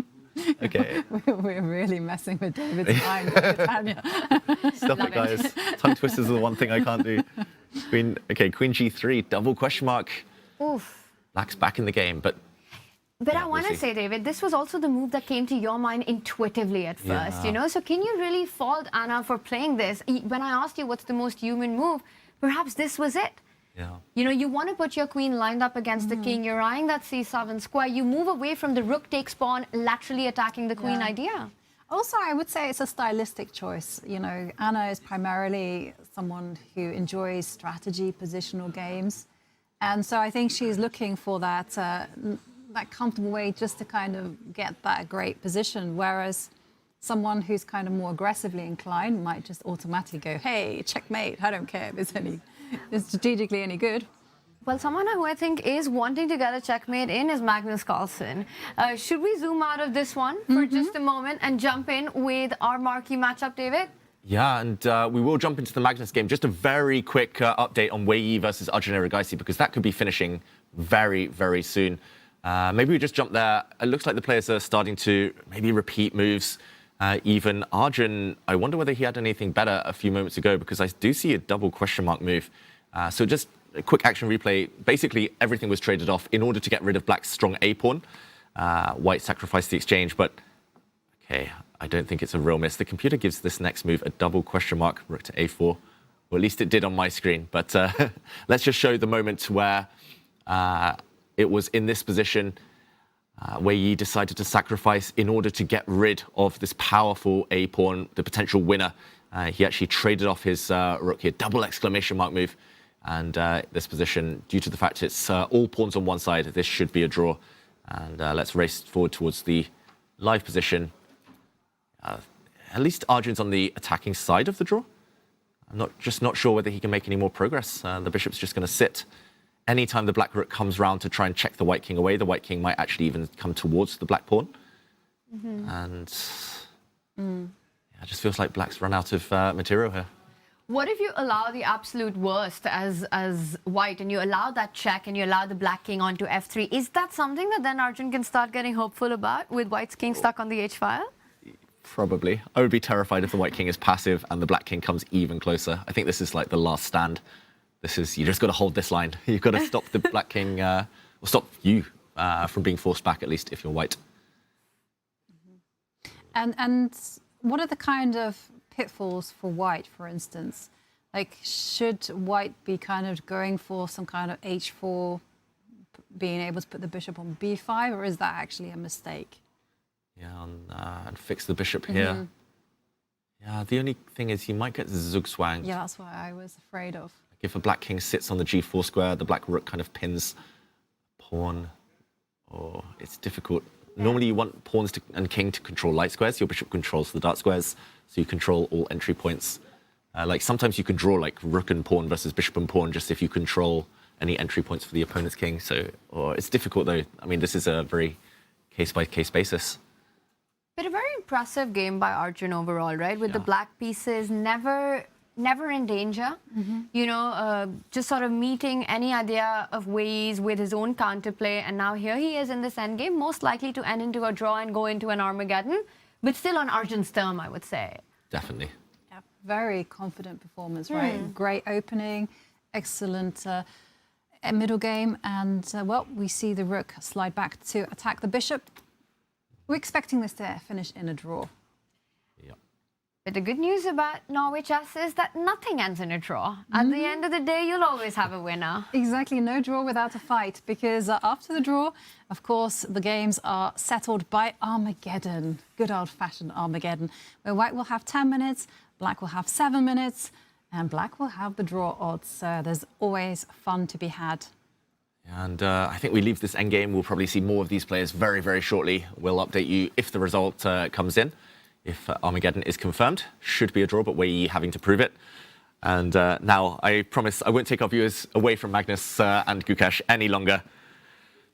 Okay. We're really messing with David's mind, Tanya. Stop it, guys. Tongue twisters are the one thing I can't do. Queen G3, double question mark. Oof. Black's back in the game, but I want to say, David, this was also the move that came to your mind intuitively at first, you know? So can you really fault Anna for playing this? When I asked you what's the most human move, perhaps this was it. Yeah. You know, you want to put your queen lined up against the king. You're eyeing that C7 square. You move away from the rook takes pawn, laterally attacking the queen idea. Also, I would say it's a stylistic choice. You know, Anna is primarily someone who enjoys strategy, positional games. And so I think she's looking for that, that comfortable way just to kind of get that great position. Whereas someone who's kind of more aggressively inclined might just automatically go, hey, checkmate, I don't care if it's strategically any good. Well, someone who I think is wanting to get a checkmate in is Magnus Carlsen. Should we zoom out of this one for just a moment and jump in with our marquee matchup, David? Yeah, and we will jump into the Magnus game. Just a very quick update on Wei Yi versus Arjun Erigaisi, because that could be finishing very, very soon. Maybe we just jump there. It looks like the players are starting to maybe repeat moves. Even Arjun, I wonder whether he had anything better a few moments ago, because I do see a double question mark move. So just a quick action replay. Basically, everything was traded off in order to get rid of black's strong A pawn. White sacrificed the exchange, but okay, I don't think it's a real miss. The computer gives this next move a double question mark, rook to A4. Or at least it did on my screen. But let's just show the moment where it was in this position. Wei Yi decided to sacrifice in order to get rid of this powerful A pawn, the potential winner. He actually traded off his rook here, double exclamation mark move. And this position, due to the fact it's all pawns on one side, this should be a draw. And let's race forward towards the live position. At least Arjun's on the attacking side of the draw. I'm just not sure whether he can make any more progress. The bishop's just going to sit. Anytime the black rook comes round to try and check the white king away, the white king might actually even come towards the black pawn. And it just feels like black's run out of material here. What if you allow the absolute worst as white and you allow that check and you allow the black king onto F3? Is that something that then Arjun can start getting hopeful about with white's king stuck on the H file? Probably. I would be terrified if the white king is passive and the black king comes even closer. I think this is like the last stand. This is, you just got to hold this line. You've got to stop the black king, or stop you from being forced back, at least if you're white. And what are the kind of pitfalls for white, for instance? Like, should white be kind of going for some kind of H4, being able to put the bishop on B5, or is that actually a mistake? Yeah, and fix the bishop here. Yeah, the only thing is he might get zugzwanged. Yeah, that's what I was afraid of. Like if a black king sits on the G4 square, the black rook kind of pins pawn. Or it's difficult. Normally you want pawns and king to control light squares. Your bishop controls the dark squares, so you control all entry points. Like sometimes you can draw like rook and pawn versus bishop and pawn just if you control any entry points for the opponent's king. So, or it's difficult though. I mean, this is a very case-by-case basis. But a very impressive game by Arjun overall, right? With the black pieces never in danger. You know, just sort of meeting any idea of Wei Yi's with his own counterplay. And now here he is in this endgame, most likely to end into a draw and go into an Armageddon, but still on Arjun's term, I would say. Definitely. Yeah, very confident performance, right? Great opening, excellent middle game, and well, we see the rook slide back to attack the bishop. We're expecting this to finish in a draw. But the good news about Norway Chess is that nothing ends in a draw. At the end of the day, you'll always have a winner. Exactly, no draw without a fight, because after the draw, of course, the games are settled by Armageddon, good old-fashioned Armageddon, where white will have 10 minutes, black will have 7 minutes, and black will have the draw odds. So there's always fun to be had. And I think we leave this endgame. We'll probably see more of these players very, very shortly. We'll update you if the result comes in. If Armageddon is confirmed, should be a draw, but Wei Yi having to prove it. And now, I promise I won't take our viewers away from Magnus and Gukesh any longer.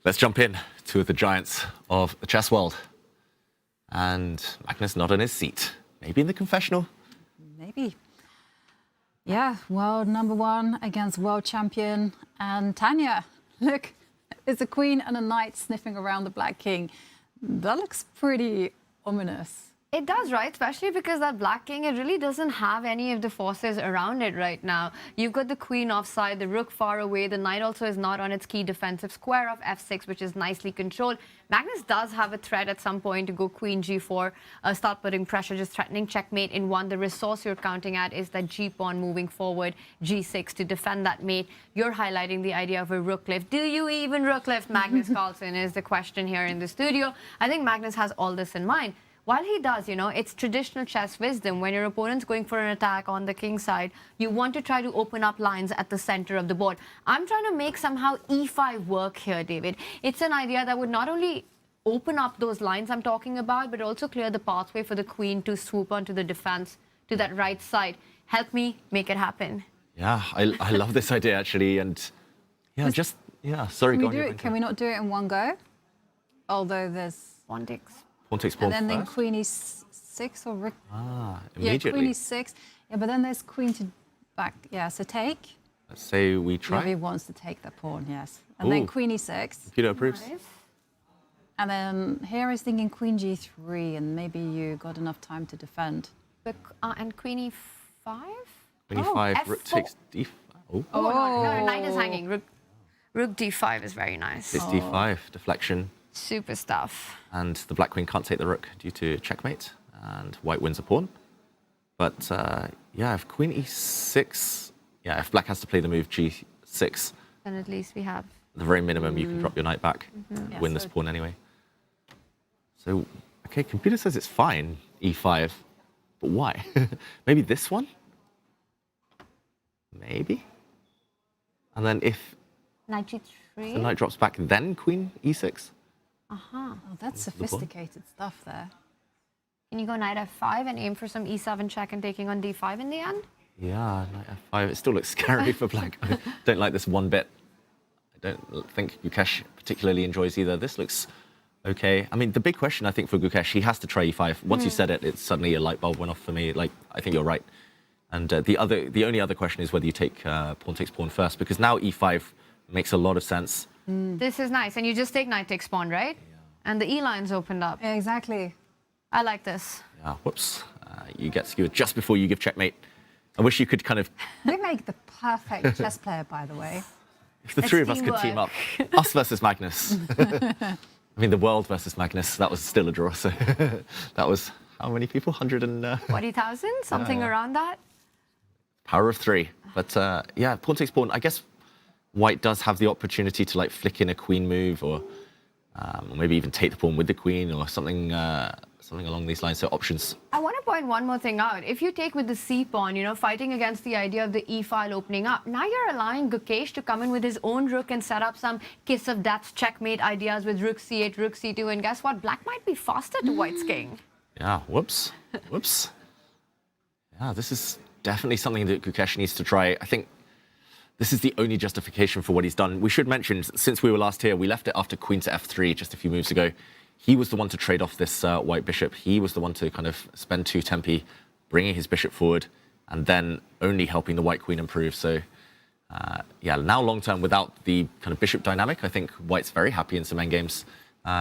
Let's jump in to the giants of the chess world. And Magnus not on his seat. Maybe in the confessional? Maybe. Yeah, world #1 against world champion. And Tanya, look, it's a queen and a knight sniffing around the black king. That looks pretty ominous. It does, right? Especially because that black king, it really doesn't have any of the forces around it right now. You've got the queen offside, the rook far away. The knight also is not on its key defensive square of f6, which is nicely controlled. Magnus does have a threat at some point to go queen g4, start putting pressure, just threatening checkmate in one. The resource you're counting at is that g-pawn moving forward, g6 to defend that mate. You're highlighting the idea of a rook lift. Do you even rook lift Magnus Carlsen is the question here in the studio. I think Magnus has all this in mind. While he does, you know, it's traditional chess wisdom. When your opponent's going for an attack on the king side, you want to try to open up lines at the center of the board. I'm trying to make somehow e5 work here, David. It's an idea that would not only open up those lines I'm talking about, but also clear the pathway for the queen to swoop onto the defense to that right side. Help me make it happen. Yeah, I love this idea, actually. And yeah, sorry, go on. Can we not do it in one go? Although there's... One takes. Pawn takes pawn and then first. queen e6 or rook. Immediately. Yeah, queen e6. Yeah, but then there's queen to back. Yeah, so take. Let's say we try. Whoever wants to take the pawn, yes. And then queen e6. Computer approves. Nice. And then here I was thinking queen g3, and maybe you got enough time to defend. And queen e5? Queen e5, F4. rook takes d5. Oh, No, knight is hanging. Rook d5 is very nice. it's d5, deflection. Super stuff. And the black queen can't take the rook due to checkmate, and white wins a pawn. But yeah, if queen e6, yeah, if black has to play the move g6, Then at least we have... at the very minimum, you can drop your knight back, win this pawn anyway. So, okay, computer says it's fine, e5, but why? Maybe this one? Maybe? And then if Knight g3? the knight drops back, then queen e6? Oh, that's sophisticated stuff there. Can you go knight f5 and aim for some e7 check and taking on d5 in the end? Yeah, knight f5. It still looks scary for black. I don't like this one bit. I don't think Gukesh particularly enjoys either. This looks okay. I mean, the big question, I think, for Gukesh, he has to try e5. Once you said it, it's suddenly a light bulb went off for me. Like, I think you're right. And the only other question is whether you take pawn takes pawn first, because now e5 makes a lot of sense. This is nice. And you just take knight takes pawn, right? Yeah. And the e-line's opened up. Yeah, exactly. I like this. Yeah, whoops. You get skewered just before you give checkmate. I wish you could kind of... We make the perfect chess player, by the way. If the three of us could team up. Us versus Magnus. I mean, the world versus Magnus, that was still a draw. So that was how many people? 100 and... 40,000? Something around that? Power of 3. But yeah, pawn takes pawn. I guess white does have the opportunity to like flick in a queen move, or maybe even take the pawn with the queen, or something something along these lines. So options. I want to point one more thing out. If you take with the c-pawn, you know, fighting against the idea of the e-file opening up, now you're allowing Gukesh to come in with his own rook and set up some kiss of death checkmate ideas with rook c8, rook c2, and guess what? Black might be faster to white's king. Yeah, whoops. Whoops. Yeah, this is definitely something that Gukesh needs to try. I think this is the only justification for what he's done. We should mention, since we were last here, we left it after queen to f3 just a few moves ago. He was the one to trade off this white bishop. He was the one to kind of spend 2 tempi, bringing his bishop forward, and then only helping the white queen improve. So, yeah, now long term, without the kind of bishop dynamic, I think white's very happy in some endgames.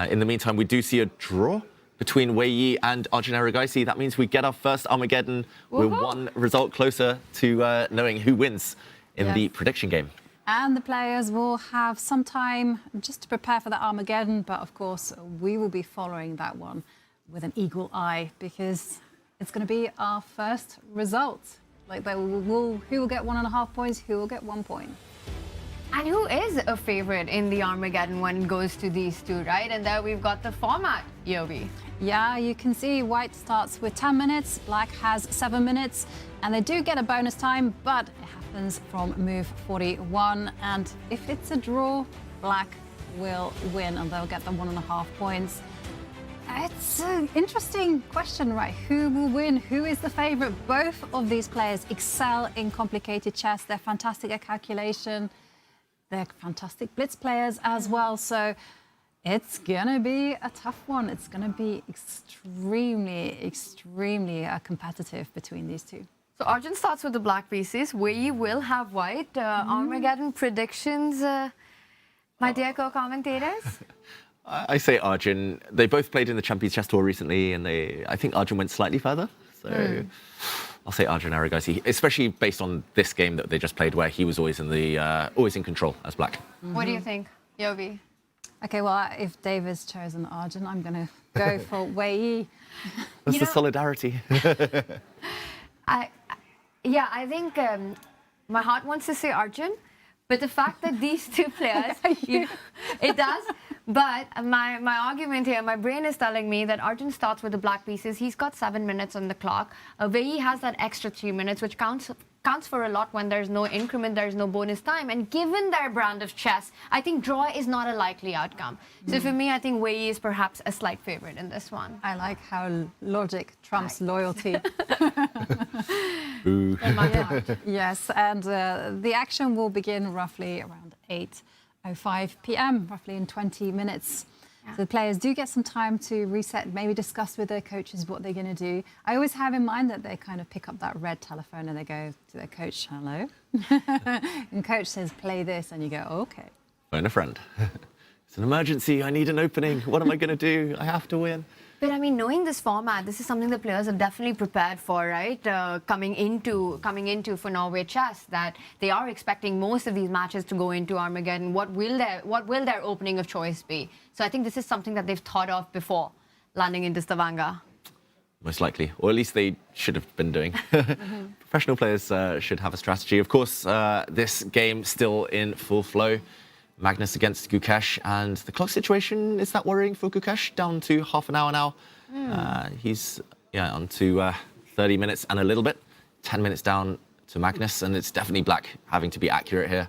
In the meantime, we do see a draw between Wei Yi and Arjun Erigaisi. That means we get our first Armageddon. We're one result closer to knowing who wins in the prediction game. And the players will have some time just to prepare for the Armageddon, but of course we will be following that one with an eagle eye because it's going to be our first result. Like who will get 1.5 points, who will get 1 point. And who is a favorite in the Armageddon when it goes to these two, right? And there we've got the format, Yovi. Yeah, you can see white starts with 10 minutes, black has 7 minutes, and they do get a bonus time, but it happens from move 41. And if it's a draw, black will win and they'll get the 1.5 points. It's an interesting question, right? Who will win? Who is the favorite? Both of these players excel in complicated chess. They're fantastic at calculation. They're fantastic blitz players as well. So it's going to be a tough one. It's going to be extremely competitive between these two. So Arjun starts with the black pieces. Wei Yi will have white. Armageddon predictions, my dear co-commentators? I say Arjun. They both played in the Champions Chess Tour recently, and I think Arjun went slightly further. So I'll say Arjun Erigaisi, especially based on this game that they just played, where he was always in control as black. What do you think, Yovi? Okay, well, if David's chosen Arjun, I'm going to go for Wei Yi. That's the solidarity. I think my heart wants to say Arjun, but the fact that these two players, it does. But my argument here, my brain is telling me that Arjun starts with the black pieces. He's got 7 minutes on the clock. Wei Yi has that extra 3 minutes, which counts for a lot when there's no increment, there's no bonus time. And given their brand of chess, I think draw is not a likely outcome. So for me, I think Wei Yi is perhaps a slight favorite in this one. I like how logic trumps loyalty. Ooh. In my heart. Yes, and the action will begin roughly around 8:05 p.m., roughly in 20 minutes. Yeah. So the players do get some time to reset, maybe discuss with their coaches what they're going to do. I always have in mind that they kind of pick up that red telephone and they go to their coach, hello. And coach says, play this, and you go, okay. Phone a friend. It's an emergency, I need an opening. What am I going to do? I have to win. But I mean, knowing this format, this is something the players have definitely prepared for, right? Coming into for Norway Chess, that they are expecting most of these matches to go into Armageddon. What will their opening of choice be? So I think this is something that they've thought of before landing into Stavanger. Most likely, or at least they should have been doing. Professional players should have a strategy. Of course, this game still in full flow. Magnus against Gukesh, and the clock situation, is that worrying for Gukesh? Down to half an hour now. He's on to 30 minutes and a little bit. 10 minutes down to Magnus, and it's definitely black having to be accurate here.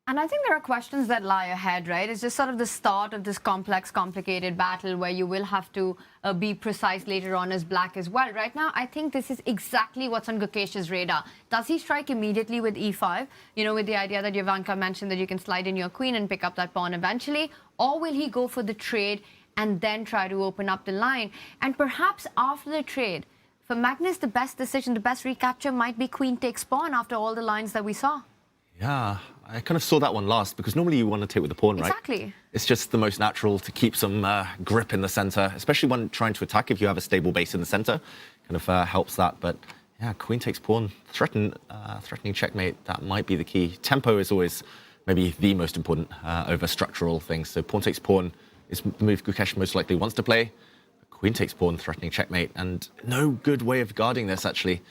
And I think there are questions that lie ahead, right? It's just sort of the start of this complex, complicated battle where you will have to be precise later on as black as well. Right now, I think this is exactly what's on Gukesh's radar. Does he strike immediately with e5, with the idea that Jovanka mentioned that you can slide in your queen and pick up that pawn eventually? Or will he go for the trade and then try to open up the line? And perhaps after the trade, for Magnus, the best decision, the best recapture might be queen takes pawn after all the lines that we saw. Yeah, I kind of saw that one last, because normally you want to take with the pawn, right? Exactly. It's just the most natural to keep some grip in the center, especially when trying to attack. If you have a stable base in the center, kind of helps that. But yeah, queen takes pawn, threatening checkmate, that might be the key. Tempo is always maybe the most important over structural things. So pawn takes pawn is the move Gukesh most likely wants to play. Queen takes pawn, threatening checkmate, and no good way of guarding this, actually.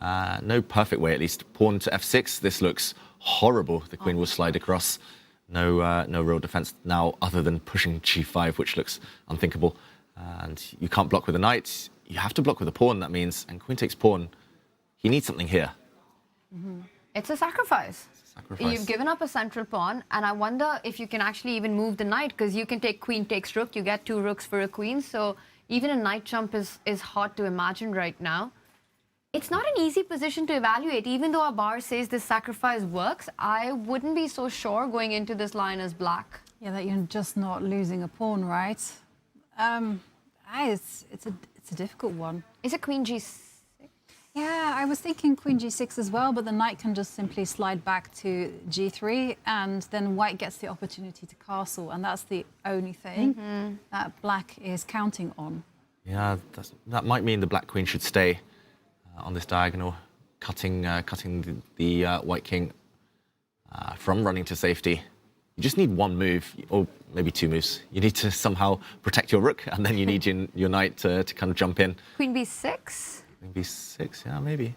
No perfect way, at least. Pawn to f6, this looks horrible. The queen will slide across. No real defense now other than pushing g5, which looks unthinkable. And you can't block with a knight. You have to block with a pawn, that means. And queen takes pawn. He needs something here. It's a sacrifice. You've given up a central pawn, and I wonder if you can actually even move the knight, because you can take queen takes rook. You get 2 rooks for a queen, so even a knight jump is hard to imagine right now. It's not an easy position to evaluate. Even though our bar says this sacrifice works, I wouldn't be so sure going into this line as black. Yeah, that you're just not losing a pawn, right? It's a difficult one. Is it queen g6? Yeah, I was thinking queen g6 as well, but the knight can just simply slide back to g3, and then white gets the opportunity to castle, and that's the only thing that black is counting on. Yeah, that might mean the black queen should stay on this diagonal, cutting the white king. from running to safety. You just need one move, or maybe two moves. You need to somehow protect your rook, and then you need your knight to kind of jump in. Queen b6? Queen b6, yeah, maybe.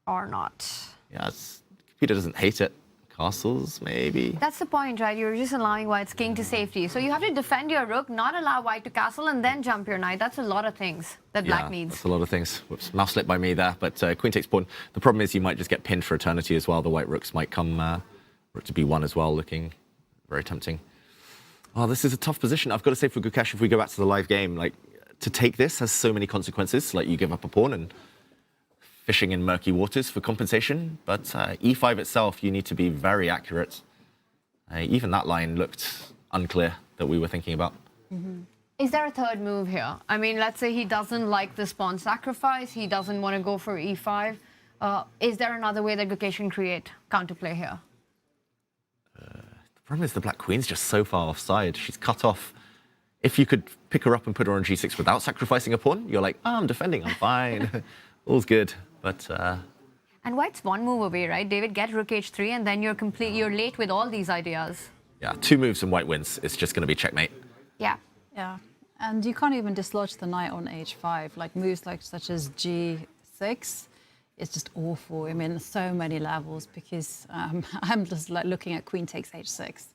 Or not. Yeah, Peter doesn't hate it. Castles, maybe. That's the point, right? You're just allowing white's king to safety. So you have to defend your rook, not allow white to castle, and then jump your knight. That's a lot of things that black needs. That's a lot of things. Whoops, mouse slipped by me there, but queen takes pawn. The problem is you might just get pinned for eternity as well. The white rooks might come rook to b1 as well, looking very tempting. Oh, this is a tough position. I've got to say for Gukesh, if we go back to the live game, like, to take this has so many consequences. Like, you give up a pawn and fishing in murky waters for compensation, but e5 itself, you need to be very accurate. Even that line looked unclear that we were thinking about. Is there a third move here? I mean, let's say he doesn't like this pawn sacrifice, he doesn't want to go for e5. Is there another way that Gukesh can create counterplay here? The problem is the black queen's just so far offside. She's cut off. If you could pick her up and put her on g6 without sacrificing a pawn, you're like, oh, I'm defending, I'm fine. All's good. But and white's one move away, right? David, get rook h3, and then you're late with all these ideas. yeah, two moves and white wins. It's just going to be checkmate. Yeah. Yeah, and you can't even dislodge the knight on h5. Like moves like such as g6, it's just awful. I mean, so many levels because I'm just like looking at queen takes h6,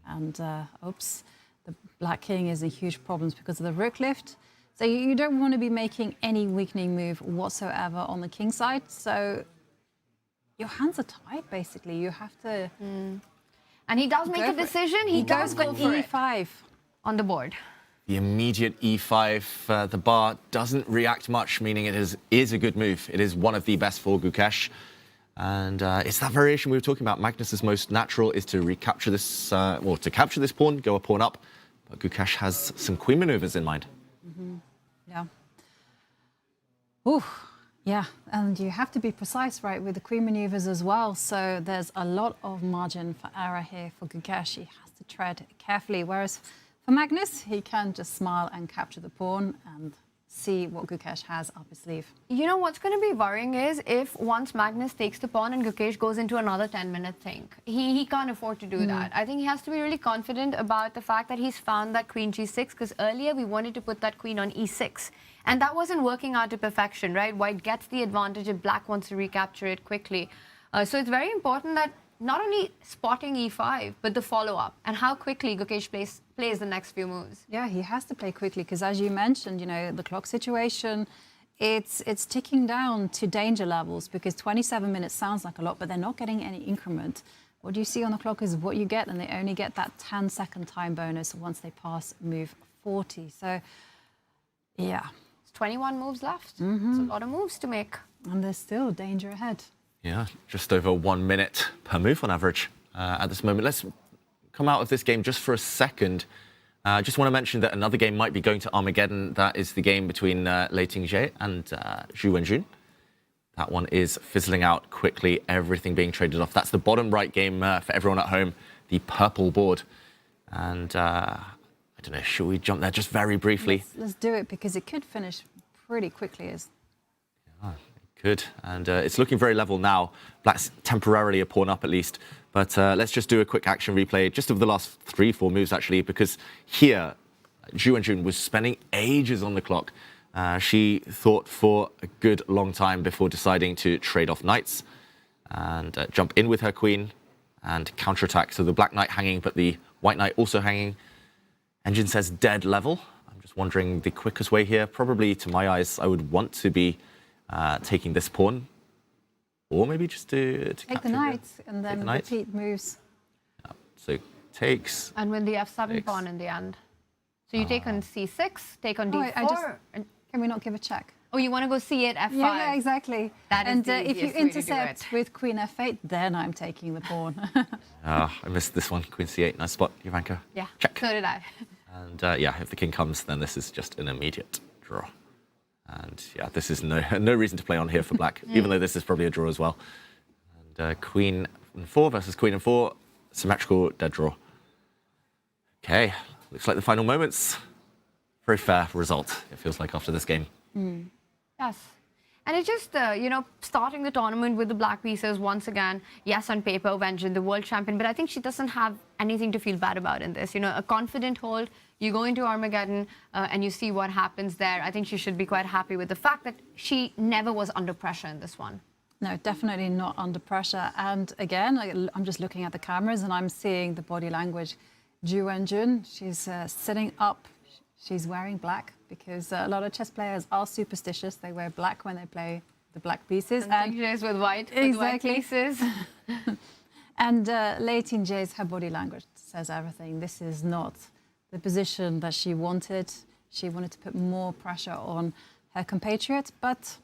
and oops, the black king is in huge problems because of the rook lift. So you don't want to be making any weakening move whatsoever on the king side. So your hands are tied, basically. You have to. And he does make a decision. He does go for e5 on the board. The immediate e5, the bar doesn't react much, meaning it is a good move. It is one of the best for Gukesh. And it's that variation we were talking about. Magnus's most natural is to recapture this, or to capture this pawn, go a pawn up. But Gukesh has some queen maneuvers in mind. Yeah. Ooh, yeah, and you have to be precise, right, with the queen maneuvers as well. So there's a lot of margin for error here for Gukesh. He has to tread carefully, whereas for Magnus, he can just smile and capture the pawn and see what Gukesh has up his sleeve. You know, what's going to be worrying is if once Magnus takes the pawn and Gukesh goes into another 10-minute think. He can't afford to do that. I think he has to be really confident about the fact that he's found that queen g6, because earlier we wanted to put that queen on e6. And that wasn't working out to perfection, right? White gets the advantage if black wants to recapture it quickly. So it's very important that not only spotting e5, but the follow-up and how quickly Gukesh plays the next few moves. Yeah, he has to play quickly because, as you mentioned, you know, the clock situation, it's ticking down to danger levels because 27 minutes sounds like a lot, but they're not getting any increment. What you see on the clock is what you get, and they only get that 10-second time bonus once they pass move 40. So, yeah. 21 moves left. It's a lot of moves to make. And there's still danger ahead. Yeah, just over 1 minute per move on average at this moment. Let's come out of this game just for a second. Just want to mention that another game might be going to Armageddon. That is the game between Lei Tingjie and Zhu Wenjun. That one is fizzling out quickly, everything being traded off. That's the bottom right game for everyone at home, the purple board. And I don't know, should we jump there just very briefly? Let's do it because it could finish pretty quickly. Yeah, it could, and it's looking very level now. Black's temporarily a pawn up at least. But let's just do a quick action replay, just of the last 3-4 moves actually, because here, Zhu Wenjun was spending ages on the clock. She thought for a good long time before deciding to trade off knights and jump in with her queen and counterattack. So the black knight hanging, but the white knight also hanging. Engine says dead level. I'm just wondering the quickest way here. Probably, to my eyes, I would want to be taking this pawn. Or maybe just to take the knight and then repeat moves. Yeah, so takes. And win the f7 pawn in the end. So you take on c6, take on d4. Can we not give a check? Oh, you want to go c8, f5? Yeah, exactly. That is and the if you intercept with queen f8, then I'm taking the pawn. I missed this one. Queen c8, nice spot, Ivanka. Yeah, check. So did I. And yeah, if the king comes, then this is just an immediate draw. And yeah, this is no reason to play on here for black, even though this is probably a draw as well. And queen and 4 versus queen and 4, symmetrical dead draw. Okay, looks like the final moments. Very fair result, it feels like, after this game. Yes. And it's just, starting the tournament with the black pieces once again. Yes, on paper, Wenjin, the world champion, but I think she doesn't have anything to feel bad about in this. A confident hold, you go into Armageddon and you see what happens there. I think she should be quite happy with the fact that she never was under pressure in this one. No, definitely not under pressure. And again, I'm just looking at the cameras and I'm seeing the body language. Ju Wenjun, she's sitting up. She's wearing black because a lot of chess players are superstitious. They wear black when they play the black pieces. And Jay's with white, with white pieces. And Lei Ting-Jie's, her body language says everything. This is not the position that she wanted. She wanted to put more pressure on her compatriot, but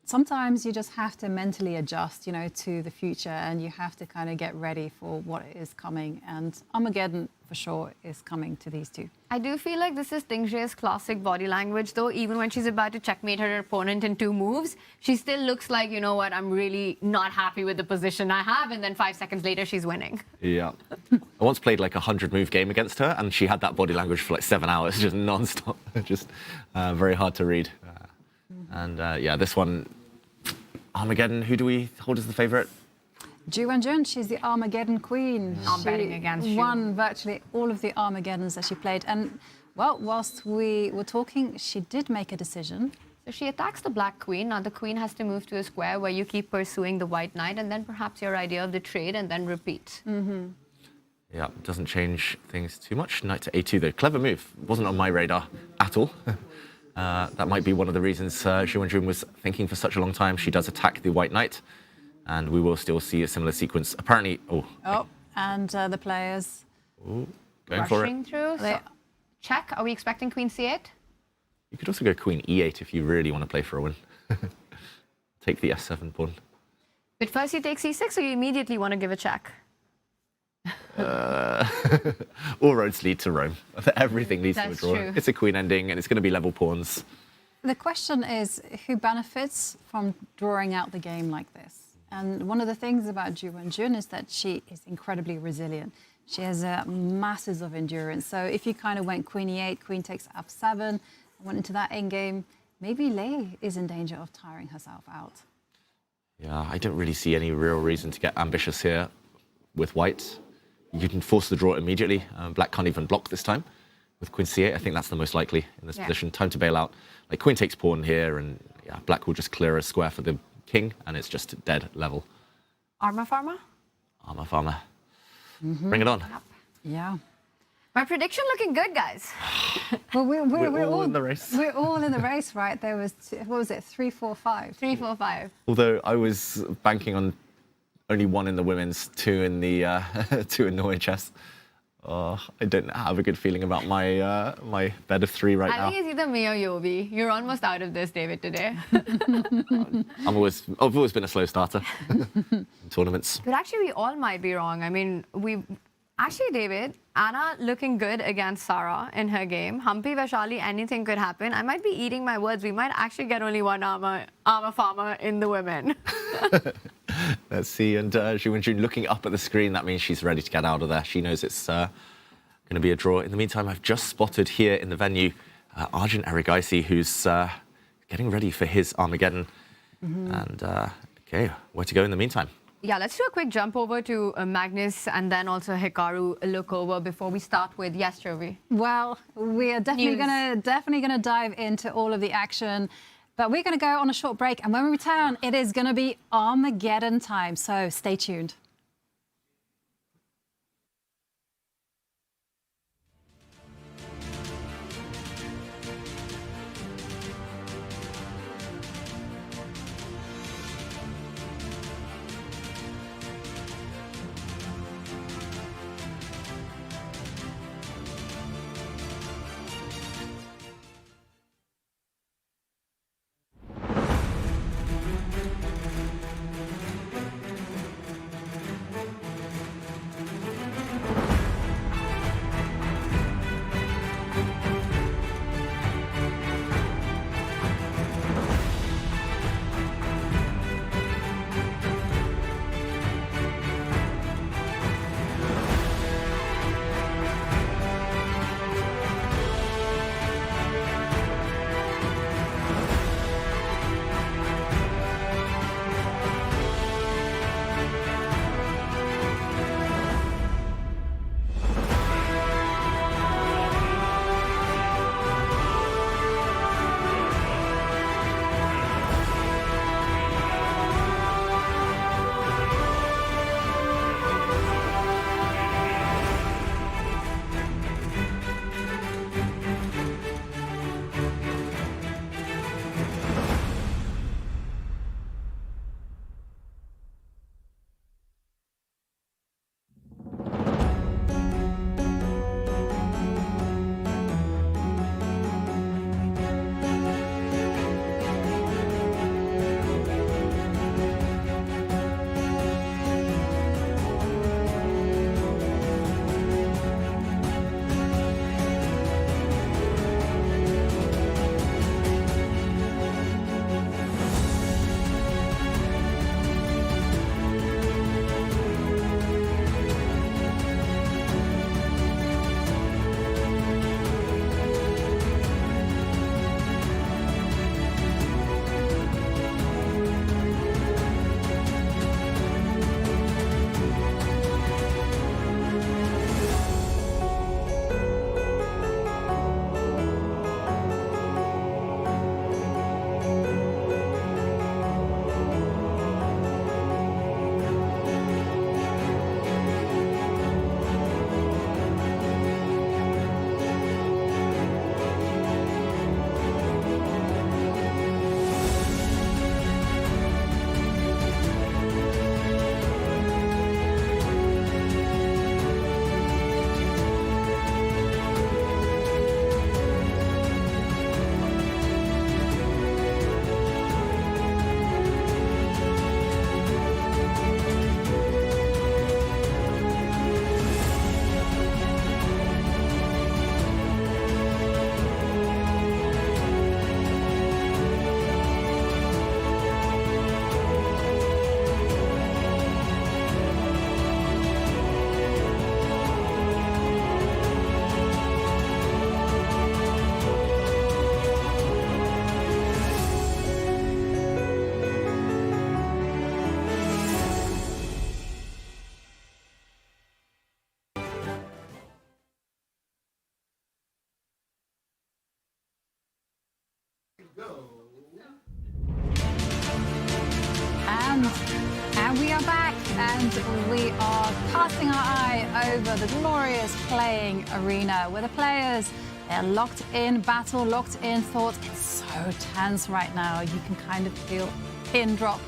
sometimes you just have to mentally adjust, to the future, and you have to kind of get ready for what is coming. And Armageddon, for sure, is coming to these two. I do feel like this is Ting-Jie's classic body language, though. Even when she's about to checkmate her opponent in 2 moves, she still looks like, you know what, I'm really not happy with the position I have. And then 5 seconds later, she's winning. Yeah. I once played like a 100-move game against her, and she had that body language for like 7 hours, just non-stop. Just very hard to read. And yeah, this one, Armageddon, who do we hold as the favourite? Ju Wenjun, she's the Armageddon queen. I'm betting against She you. won virtually all of the Armageddons that she played. And, well, whilst we were talking, she did make a decision. So she attacks the black queen. Now the queen has to move to a square where you keep pursuing the white knight, and then perhaps your idea of the trade, and then repeat. Mm-hmm. Yeah, doesn't change things too much. Knight to a2, though. Clever move. Wasn't on my radar at all. That might be one of the reasons Ju Wenjun was thinking for such a long time. She does attack the white knight, and we will still see a similar sequence. Apparently, And the players going for it. Rushing through. So check. Are we expecting queen c8? You could also go queen e8 if you really want to play for a win. Take the f7 pawn. But first you take c6, or you immediately want to give a check? All roads lead to Rome. Everything leads to a That's draw. true. It's a queen ending, and it's going to be level pawns. The question is, who benefits from drawing out the game like this? And one of the things about Ju Wenjun is that she is incredibly resilient. She has masses of endurance. So if you kind of went queen e8, queen takes f7, went into that endgame, maybe Lei is in danger of tiring herself out. Yeah, I don't really see any real reason to get ambitious here with white. You can force the draw immediately. Black can't even block this time. With queen c8, I think that's the most likely in this position. Time to bail out. Like queen takes pawn here, and yeah, black will just clear a square for the king, and it's just dead level. Arma Pharma? Arma Farmer. Bring it on. Yep. Yeah. My prediction looking good, guys. Well, we're all in the race. We're all in the race, right? There was, what was it, 3, 4, 5? 3, 4, 5. Although I was banking on only 1 in the women's, 2 in the 2 in Norway Chess. I don't have a good feeling about my my bed of 3 right now. I think it's either me or Yobi. You're almost out of this, David, today. I've always been a slow starter in tournaments. But actually, we all might be wrong. I mean, actually, David, Anna looking good against Sarah in her game. Humpy, Vaishali, anything could happen. I might be eating my words. We might actually get only 1 armor farmer in the women. Let's see. And Ju Wenjun looking up at the screen. That means she's ready to get out of there. She knows it's going to be a draw. In the meantime, I've just spotted here in the venue Arjun Erigaisi, who's getting ready for his Armageddon. And okay, where to go in the meantime? Yeah, let's do a quick jump over to Magnus and then also Hikaru look over before we start with Jovi. Well, we are definitely gonna dive into all of the action, but we're gonna go on a short break, and when we return, it is gonna be Armageddon time. So stay tuned. And we are back, and we are casting our eye over the glorious playing arena where the players, they're locked in battle, locked in thought. It's so tense right now. You can kind of feel pin drop.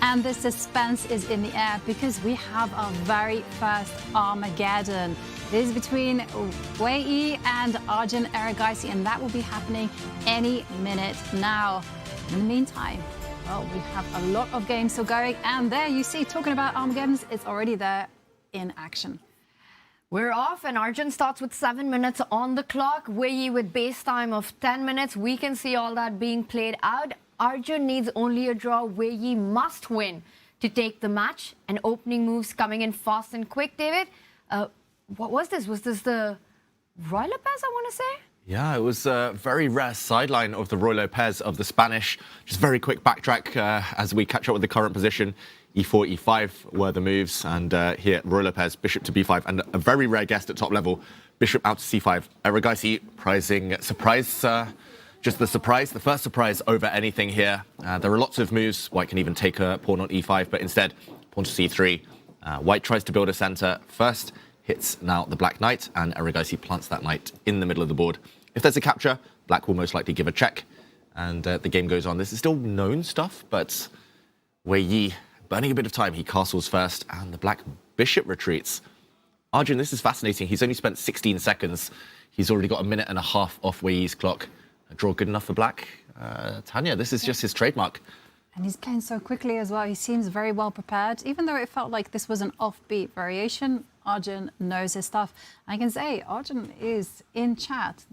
And the suspense is in the air because we have our very first Armageddon. It is between Wei Yi and Arjun Erigaisi, and that will be happening any minute now. In the meantime, well, we have a lot of games still going, and there you see, talking about Armageddons, it's already there in action. We're off, and Arjun starts with 7 minutes on the clock. Wei Yi with base time of 10 minutes. We can see all that being played out. Arjun needs only a draw. Wei Yi must win to take the match. And opening moves coming in fast and quick, David. What was this? Was this the Roy Lopez, I want to say? Yeah, it was a very rare sideline of the Roy Lopez of the Spanish. Just very quick backtrack as we catch up with the current position. E4, E5 were the moves, and here Roy Lopez, bishop to B5, and a very rare guest at top level, bishop out to C5. Erigaisi prizing surprise, just the surprise, the first surprise over anything here. There are lots of moves. White can even take a pawn on E5, but instead, pawn to C3. White tries to build a center first, hits now the black knight, and Erigaisi plants that knight in the middle of the board. If there's a capture, black will most likely give a check, and the game goes on. This is still known stuff, but Wei Yi burning a bit of time. He castles first, and the black bishop retreats. Arjun, this is fascinating. He's only spent 16 seconds. He's already got a minute and a half off Wei Yi's clock. A draw good enough for black? Tanya, this is just his trademark. And he's playing so quickly as well. He seems very well prepared. Even though it felt like this was an offbeat variation, Arjun knows his stuff. I can say Arjun is, in chat,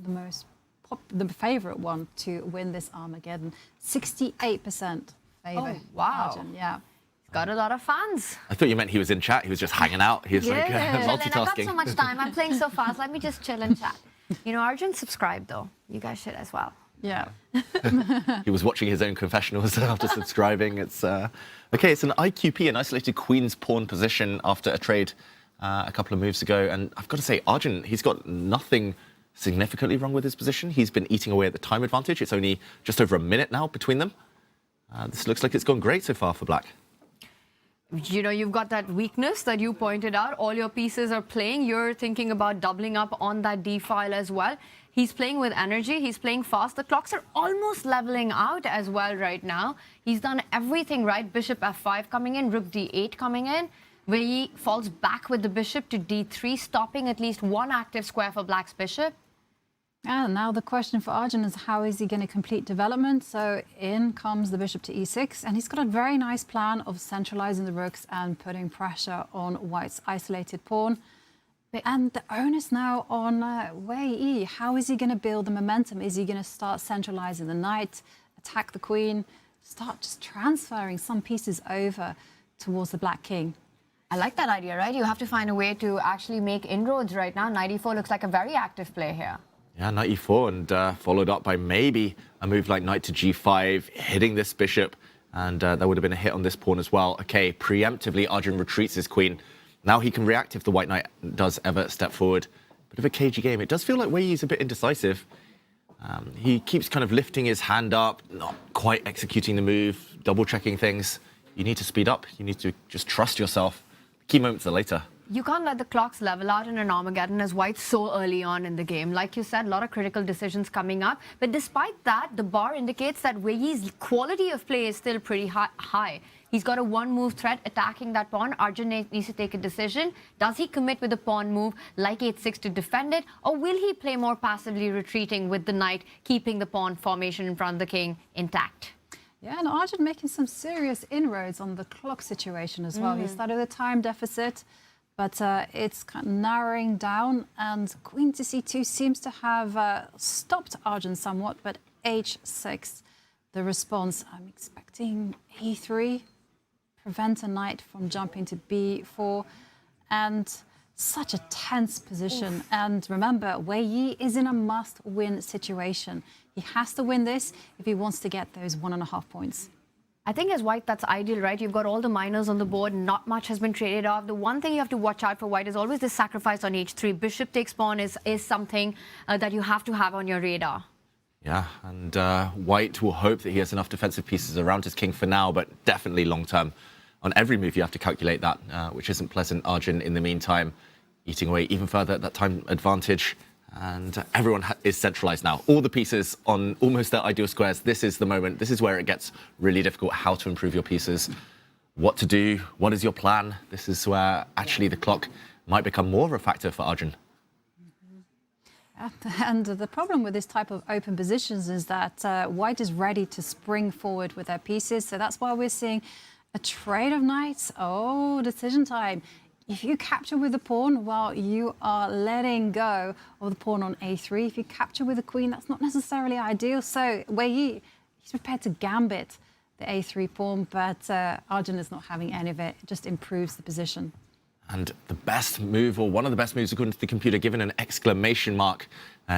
the favorite one to win this Armageddon. 68% favor. Oh, wow. Arjun, yeah. He's got a lot of fans. I thought you meant he was in chat. He was just hanging out. He's like multitasking. I've got so much time. I'm playing so fast. Let me just chill and chat. You know, Arjun subscribed, though. You guys should as well. Yeah. He was watching his own confessionals after subscribing. It's okay. It's an IQP, an isolated queen's pawn position after a trade a couple of moves ago. And I've got to say, Arjun, he's got nothing significantly wrong with his position. He's been eating away at the time advantage. It's only just over a minute now between them. This looks like it's gone great so far for black. You know, you've got that weakness that you pointed out. All your pieces are playing. You're thinking about doubling up on that D file as well. He's playing with energy. He's playing fast. The clocks are almost leveling out as well right now. He's done everything right. Bishop F5 coming in, Rook D8 coming in. Wei Yi falls back with the bishop to D3, stopping at least one active square for black's bishop. And now the question for Arjun is how is he going to complete development? So in comes the bishop to E6, and he's got a very nice plan of centralizing the rooks and putting pressure on White's isolated pawn. And the onus now on Wei Yi. How is he going to build the momentum? Is he going to start centralizing the knight, attack the queen, start just transferring some pieces over towards the black king? I like that idea, right? You have to find a way to actually make inroads right now. Knight E4 looks like a very active play here. Yeah, knight E4, and followed up by maybe a move like knight to G5, hitting this bishop, and there would have been a hit on this pawn as well. Okay, preemptively, Arjun retreats his queen. Now he can react if the white knight does ever step forward. Bit of a cagey game. It does feel like Wei Yi's a bit indecisive. He keeps kind of lifting his hand up, not quite executing the move, double-checking things. You need to speed up. You need to just trust yourself. Key moments are later. You can't let the clocks level out in an Armageddon as White so early on in the game. Like you said, a lot of critical decisions coming up. But despite that, the bar indicates that Wei Yi's quality of play is still pretty high. He's got a one-move threat attacking that pawn. Arjun needs to take a decision. Does he commit with a pawn move like H6 to defend it? Or will he play more passively retreating with the knight, keeping the pawn formation in front of the king intact? Yeah, and Arjun making some serious inroads on the clock situation as well. He started with a time deficit, but it's kind of narrowing down, and queen to C2 seems to have stopped Arjun somewhat, but H6, the response, I'm expecting E3, prevent a knight from jumping to B4, and such a tense position. Oof. And remember, Wei Yi is in a must-win situation. He has to win this if he wants to get those 1.5 points. I think as White, that's ideal, right? You've got all the minors on the board. Not much has been traded off. The one thing you have to watch out for White is always the sacrifice on H3. Bishop takes pawn is something that you have to have on your radar. Yeah, and White will hope that he has enough defensive pieces around his king for now, but definitely long term. On every move, you have to calculate that, which isn't pleasant. Arjun, in the meantime, eating away even further at that time advantage. And everyone is centralized now. All the pieces on almost their ideal squares. This is the moment. This is where it gets really difficult, how to improve your pieces, what to do, what is your plan. This is where actually the clock might become more of a factor for Arjun. And the problem with this type of open positions is that White is ready to spring forward with their pieces. So that's why we're seeing a trade of knights. Oh, decision time. If you capture with the pawn, well, you are letting go of the pawn on a3. If you capture with the queen, that's not necessarily ideal. So Wei Yi, he's prepared to gambit the a3 pawn, but Arjun is not having any of it. It just improves the position. And the best move, or one of the best moves according to the computer, given an exclamation mark.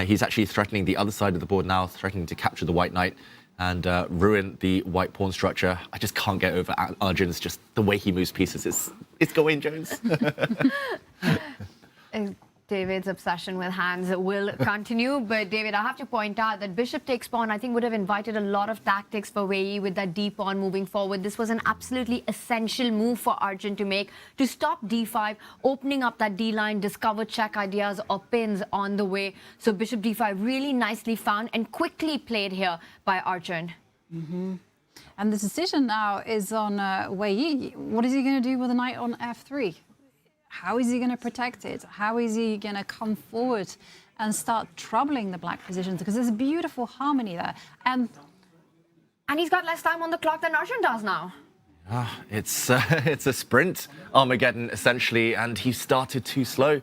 He's actually threatening the other side of the board now, threatening to capture the white knight and ruin the white pawn structure. I just can't get over Arjun's, just the way he moves pieces. It's go in, Jones. David's obsession with hands will continue, but David, I have to point out that bishop takes pawn, I think, would have invited a lot of tactics for Wei Yi with that d pawn moving forward. This was an absolutely essential move for Arjun to make, to stop d5, opening up that d line, discover check ideas or pins on the way. So bishop d5 really nicely found and quickly played here by Arjun. And the decision now is on Wei Yi. What is he going to do with the knight on f3? How is he going to protect it? How is he going to come forward and start troubling the black positions? Because there's a beautiful harmony there. And he's got less time on the clock than Arjun does now. It's a sprint, Armageddon, essentially, and he started too slow.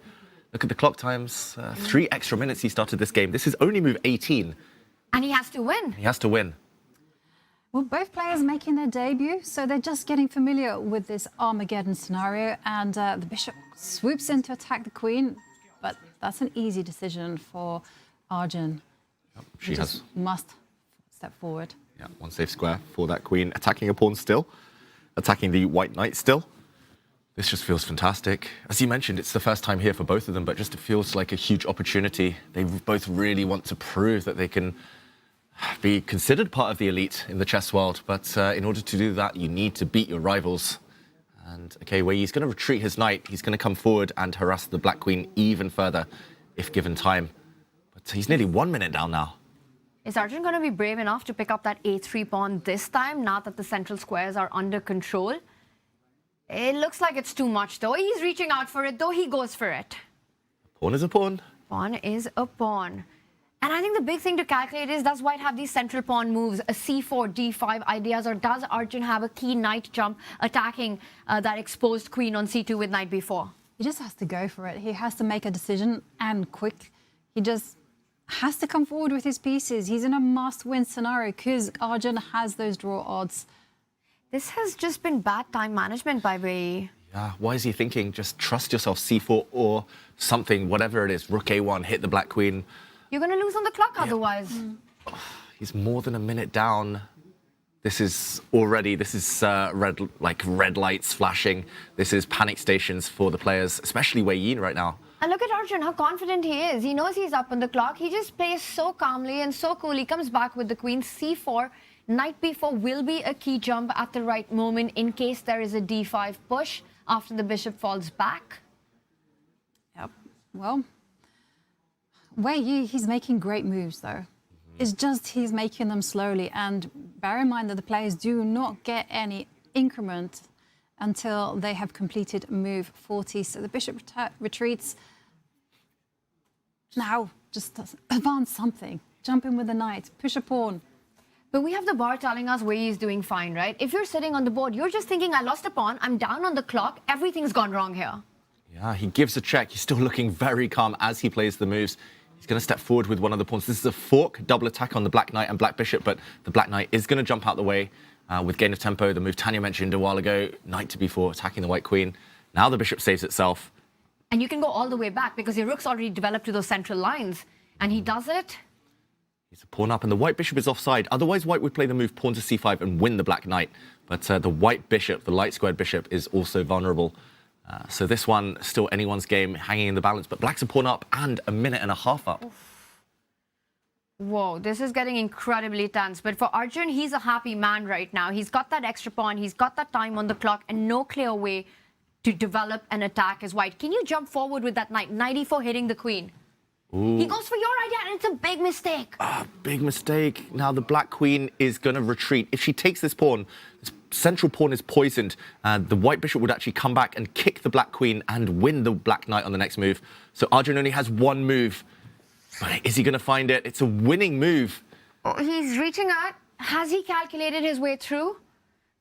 Look at the clock times. 3 extra minutes he started this game. This is only move 18. And he has to win. He has to win. well, both players making their debut, so they're just getting familiar with this Armageddon scenario, and the bishop swoops in to attack the queen, but that's an easy decision for Arjun. She must step forward. Yeah, one safe square for that queen. Attacking a pawn still. Attacking the white knight still. This just feels fantastic. As you mentioned, it's the first time here for both of them, but just it feels like a huge opportunity. They both really want to prove that they can be considered part of the elite in the chess world, but in order to do that, you need to beat your rivals. And okay, Wei Yi's going to retreat his knight. He's going to come forward and harass the black queen even further if given time. But he's nearly 1 minute down now. Is Arjun going to be brave enough to pick up that a3 pawn this time, now that the central squares are under control? It looks like it's too much, though. He's reaching out for it, though he goes for it. Pawn is a pawn. Pawn is a pawn. And I think the big thing to calculate is, does White have these central pawn moves, a c4, d5 ideas, or does Arjun have a key knight jump attacking that exposed queen on c2 with knight b4? He just has to go for it. He has to make a decision, and quick. He just has to come forward with his pieces. He's in a must-win scenario because Arjun has those draw odds. This has just been bad time management by Wei Yi. Yeah, why is he thinking, just trust yourself, c4 or something, whatever it is, rook a1, hit the black queen. You're going to lose on the clock otherwise. He's more than a minute down. This is red lights flashing. This is panic stations for the players, especially Wei Yi right now. And look at Arjun, how confident he is. He knows he's up on the clock. He just plays so calmly and so cool. He comes back with the queen, c4. Knight b4 will be a key jump at the right moment in case there is a d5 push after the bishop falls back. Yep. Well, Wei Yi, he's making great moves, though. It's just he's making them slowly. And bear in mind that the players do not get any increment until they have completed move 40. So the bishop retreats. Now, just advance something. Jump in with the knight, push a pawn. But we have the bar telling us Wei Yi is doing fine, right? If you're sitting on the board, you're just thinking, I lost a pawn, I'm down on the clock, everything's gone wrong here. Yeah, he gives a check. He's still looking very calm as he plays the moves. He's going to step forward with one of the pawns. This is a fork, double attack on the black knight and black bishop, but the black knight is going to jump out the way with gain of tempo. The move Tanya mentioned a while ago, knight to b4, attacking the white queen. Now the bishop saves itself. And you can go all the way back because your rook's already developed to those central lines. And he does it. He's a pawn up, and the white bishop is offside. Otherwise, white would play the move pawn to c5 and win the black knight. But the white bishop, the light-squared bishop, is also vulnerable. So this one, still anyone's game, hanging in the balance. But black's a pawn up and a minute and a half up. Whoa, this is getting incredibly tense. But for Arjun, he's a happy man right now. He's got that extra pawn, he's got that time on the clock, and no clear way to develop an attack as white. Can you jump forward with that knight? Knight e4 hitting the queen. Ooh. He goes for your idea, and it's a big mistake. Big mistake. Now the black queen is going to retreat. If she takes this pawn, this central pawn is poisoned, and the white bishop would actually come back and kick the black queen and win the black knight on the next move. So Arjun only has one move. But is he going to find it? It's a winning move. Oh, he's reaching out. Has he calculated his way through?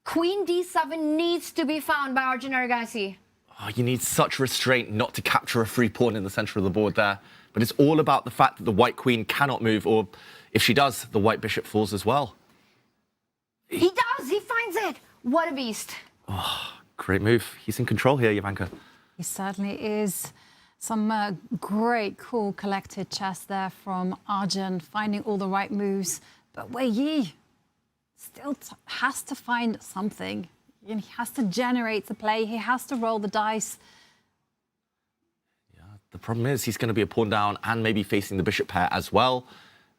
Queen d7 needs to be found by Arjun Erigaisi. Oh, you need such restraint not to capture a free pawn in the center of the board there. But it's all about the fact that the white queen cannot move, or if she does, the white bishop falls as well. He does! He finds it! What a beast. Oh, great move. He's in control here, Jovanka. He certainly is. Some great, cool, collected chess there from Arjun, finding all the right moves. But Wei Yi still has to find something. He has to generate the play. He has to roll the dice. Yeah, the problem is he's going to be a pawn down and maybe facing the bishop pair as well.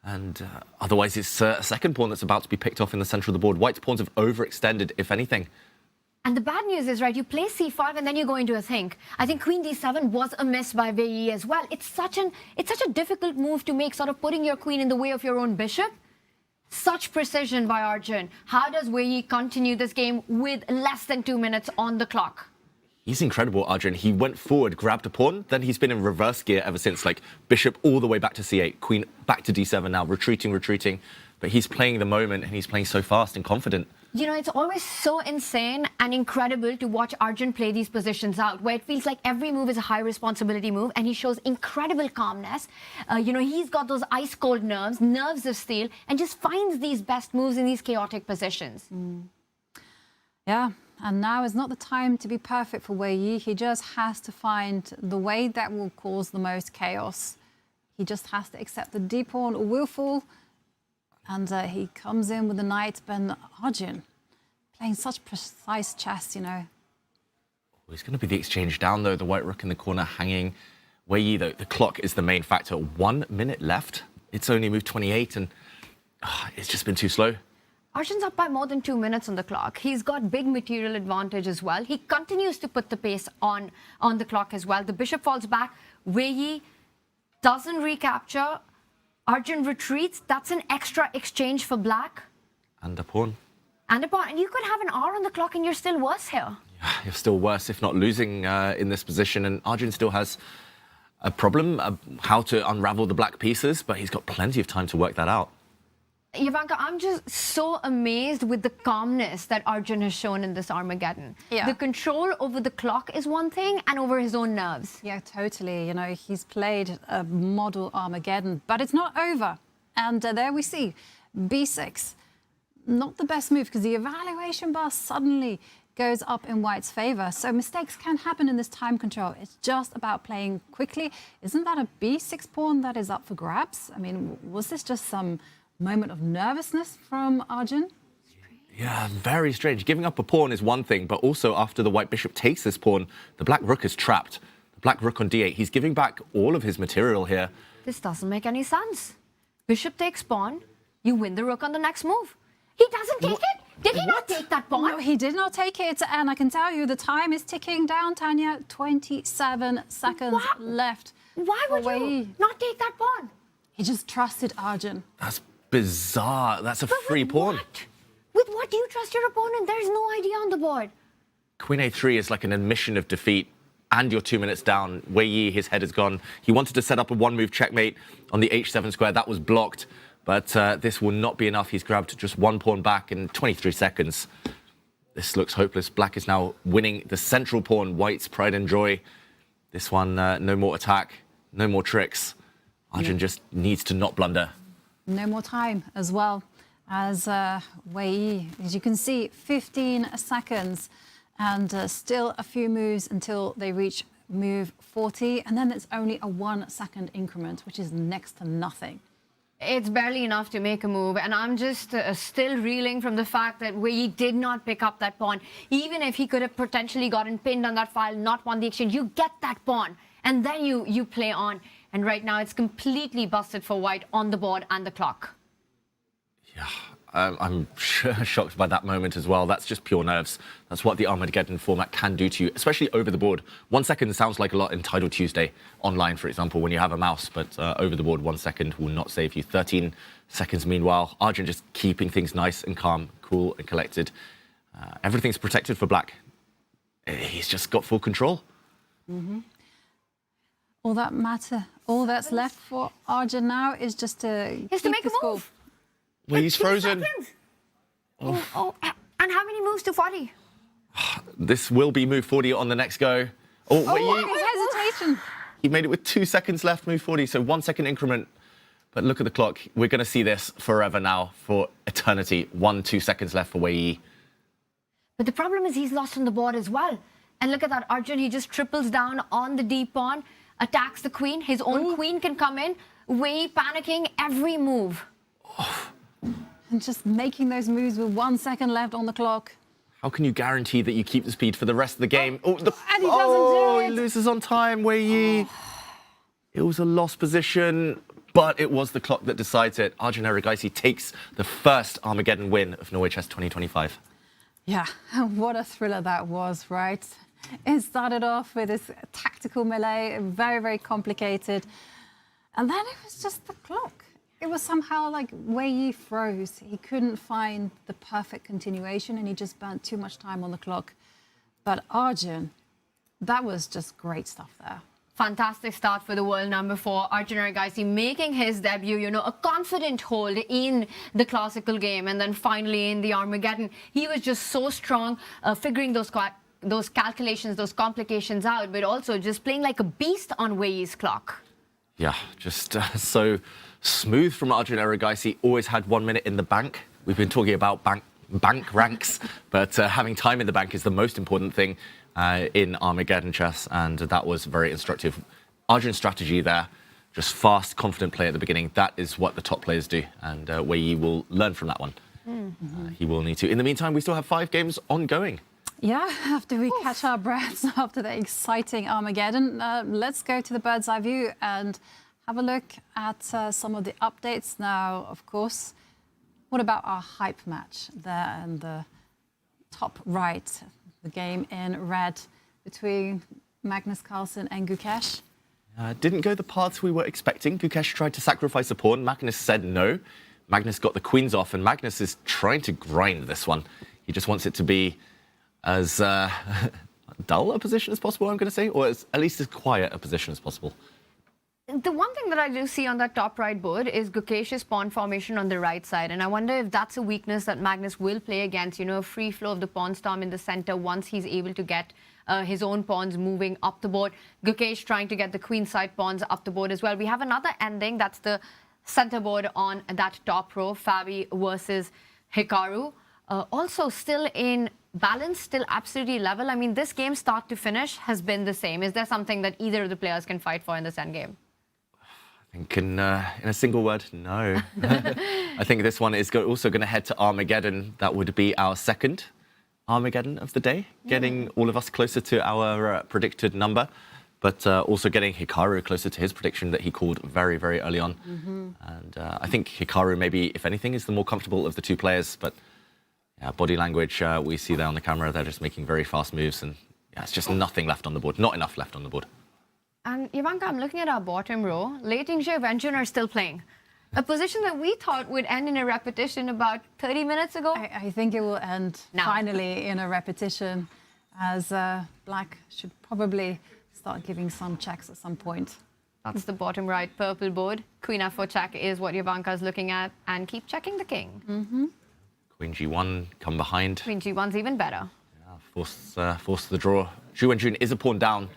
And otherwise, it's a second pawn that's about to be picked off in the center of the board. White's pawns have overextended, if anything. And the bad news is, right, you play c5 and then you go into a think. I think queen d7 was a miss by Wei Yi as well. It's such a difficult move to make, sort of putting your queen in the way of your own bishop. Such precision by Arjun. How does Wei Yi continue this game with less than 2 minutes on the clock? He's incredible, Arjun. He went forward, grabbed a pawn, then he's been in reverse gear ever since, like bishop all the way back to c8, queen back to d7 now, retreating. But he's playing the moment and he's playing so fast and confident. You know, it's always so insane and incredible to watch Arjun play these positions out, where it feels like every move is a high responsibility move, and he shows incredible calmness. You know, he's got those ice-cold nerves of steel, and just finds these best moves in these chaotic positions. Yeah, and now is not the time to be perfect for Wei Yi. He just has to find the way that will cause the most chaos. He just has to accept the d pawn will fall. And he comes in with the knight, but Arjun playing such precise chess, you know. It's going to be the exchange down, though. The white rook in the corner hanging. Wei Yi, though, the clock is the main factor. 1 minute left. It's only moved 28, and it's just been too slow. Arjun's up by more than 2 minutes on the clock. He's got big material advantage as well. He continues to put the pace on the clock as well. The bishop falls back. Wei Yi doesn't recapture. Arjun retreats. That's an extra exchange for black. And a pawn. And a pawn. And you could have an hour on the clock and you're still worse here. Yeah, you're still worse, if not losing in this position. And Arjun still has a problem, how to unravel the black pieces, but he's got plenty of time to work that out. Jovanka, I'm just so amazed with the calmness that Arjun has shown in this Armageddon. Yeah. The control over the clock is one thing, and over his own nerves. Yeah, totally. You know, he's played a model Armageddon, but it's not over. And there we see b6. Not the best move, because the evaluation bar suddenly goes up in white's favor. So mistakes can happen in this time control. It's just about playing quickly. Isn't that a b6 pawn that is up for grabs? I mean, was this just some moment of nervousness from Arjun? Yeah, very strange. Giving up a pawn is one thing, but also after the white bishop takes this pawn, the black rook is trapped. The black rook on d8. He's giving back all of his material here. This doesn't make any sense. Bishop takes pawn. You win the rook on the next move. He doesn't take it. Did he not take that pawn? No, he did not take it. And I can tell you the time is ticking down, Tanya. 27 seconds left. Why would you not take that pawn? He just trusted Arjun. That's bizarre. That's a free pawn. With what do you trust your opponent? There's no idea on the board. Queen a3 is like an admission of defeat, and you're 2 minutes down. Wei Yi, his head is gone. He wanted to set up a one-move checkmate on the h7 square. That was blocked, but this will not be enough. He's grabbed just one pawn back in 23 seconds. This looks hopeless. Black is now winning the central pawn, white's pride and joy. This one, no more attack, no more tricks. Arjun just needs to not blunder. No more time as well as Wei Yi. As you can see, 15 seconds and still a few moves until they reach move 40. And then it's only a 1 second increment, which is next to nothing. It's barely enough to make a move. And I'm just still reeling from the fact that Wei Yi did not pick up that pawn. Even if he could have potentially gotten pinned on that file, not won the exchange, you get that pawn. And then you play on. And right now, it's completely busted for white on the board and the clock. Yeah, I'm shocked by that moment as well. That's just pure nerves. That's what the Armageddon format can do to you, especially over the board. 1 second sounds like a lot in Tidal Tuesday online, for example, when you have a mouse, but over the board, 1 second will not save you. 13 seconds meanwhile. Arjun just keeping things nice and calm, cool and collected. Everything's protected for black. He's just got full control. All that matter, all that's left for Arjun now is just to He has to make a move. Well, he's frozen. Oh, and how many moves to 40? This will be move 40 on the next go. Oh, Wei Yi. His hesitation. He made it with 2 seconds left, move 40, so 1 second increment. But look at the clock. We're going to see this forever now, for eternity. 2 seconds left for Wei Yi. But the problem is he's lost on the board as well. And look at that, Arjun, he just triples down on the D pawn, attacks the queen. His own queen can come in. Wei Yi panicking every move. And just making those moves with 1 second left on the clock. How can you guarantee that you keep the speed for the rest of the game? And he doesn't do it. He loses on time, Wei Yi. It was a lost position, but it was the clock that decides it. Arjun Erigaisi takes the first Armageddon win of Norway Chess 2025. Yeah, what a thriller that was, right? It started off with this tactical melee, very, very complicated. And then it was just the clock. It was somehow like Wei Yi froze. He couldn't find the perfect continuation and he just burnt too much time on the clock. But Arjun, that was just great stuff there. Fantastic start for the world number 4, Arjun Erigaisi, making his debut, you know, a confident hold in the classical game, and then finally in the Armageddon. He was just so strong, figuring those calculations, those complications out, but also just playing like a beast on Wei Yi's clock. Yeah, just so smooth from Arjun Erigaisi. Always had 1 minute in the bank. We've been talking about bank ranks, but having time in the bank is the most important thing in Armageddon chess, and that was very instructive. Arjun's strategy there, just fast, confident play at the beginning. That is what the top players do, and Wei Yi will learn from that one. He will need to. In the meantime, we still have 5 games ongoing. Yeah, after we catch our breaths after the exciting Armageddon, let's go to the bird's eye view and have a look at some of the updates now, of course. What about our hype match there in the top right? The game in red between Magnus, Carlsen and Gukesh. Didn't go the paths we were expecting. Gukesh tried to sacrifice a pawn. Magnus said no. Magnus got the queens off, and Magnus is trying to grind this one. He just wants it to be as dull a position as possible, I'm going to say, or at least as quiet a position as possible. The one thing that I do see on that top right board is Gukesh's pawn formation on the right side. And I wonder if that's a weakness that Magnus will play against, you know, a free flow of the pawn storm in the center once he's able to get his own pawns moving up the board. Gukesh trying to get the queen side pawns up the board as well. We have another ending. That's the center board on that top row, Fabi versus Hikaru. Also still in balance, still absolutely level. I mean, this game start to finish has been the same. Is there something that either of the players can fight for in this endgame? I think in a single word, no. I think this one is also going to head to Armageddon. That would be our second Armageddon of the day, getting all of us closer to our predicted number, but also getting Hikaru closer to his prediction that he called very, very early on. And I think Hikaru, maybe, if anything, is the more comfortable of the 2 players, but yeah, body language, we see there on the camera, they're just making very fast moves, and yeah, it's just nothing left on the board, not enough left on the board. And Ivanka, I'm looking at our bottom row. Lei Tingzhe and Wen Jun are still playing. A position that we thought would end in a repetition about 30 minutes ago. I think it will end finally in a repetition, as Black should probably start giving some checks at some point. That's the bottom right purple board. Queen f4 check is what Ivanka is looking at, and keep checking the king. Queen g1, come behind. Queen g1's even better. Yeah, force the draw. Zhu Wenjun is a pawn down.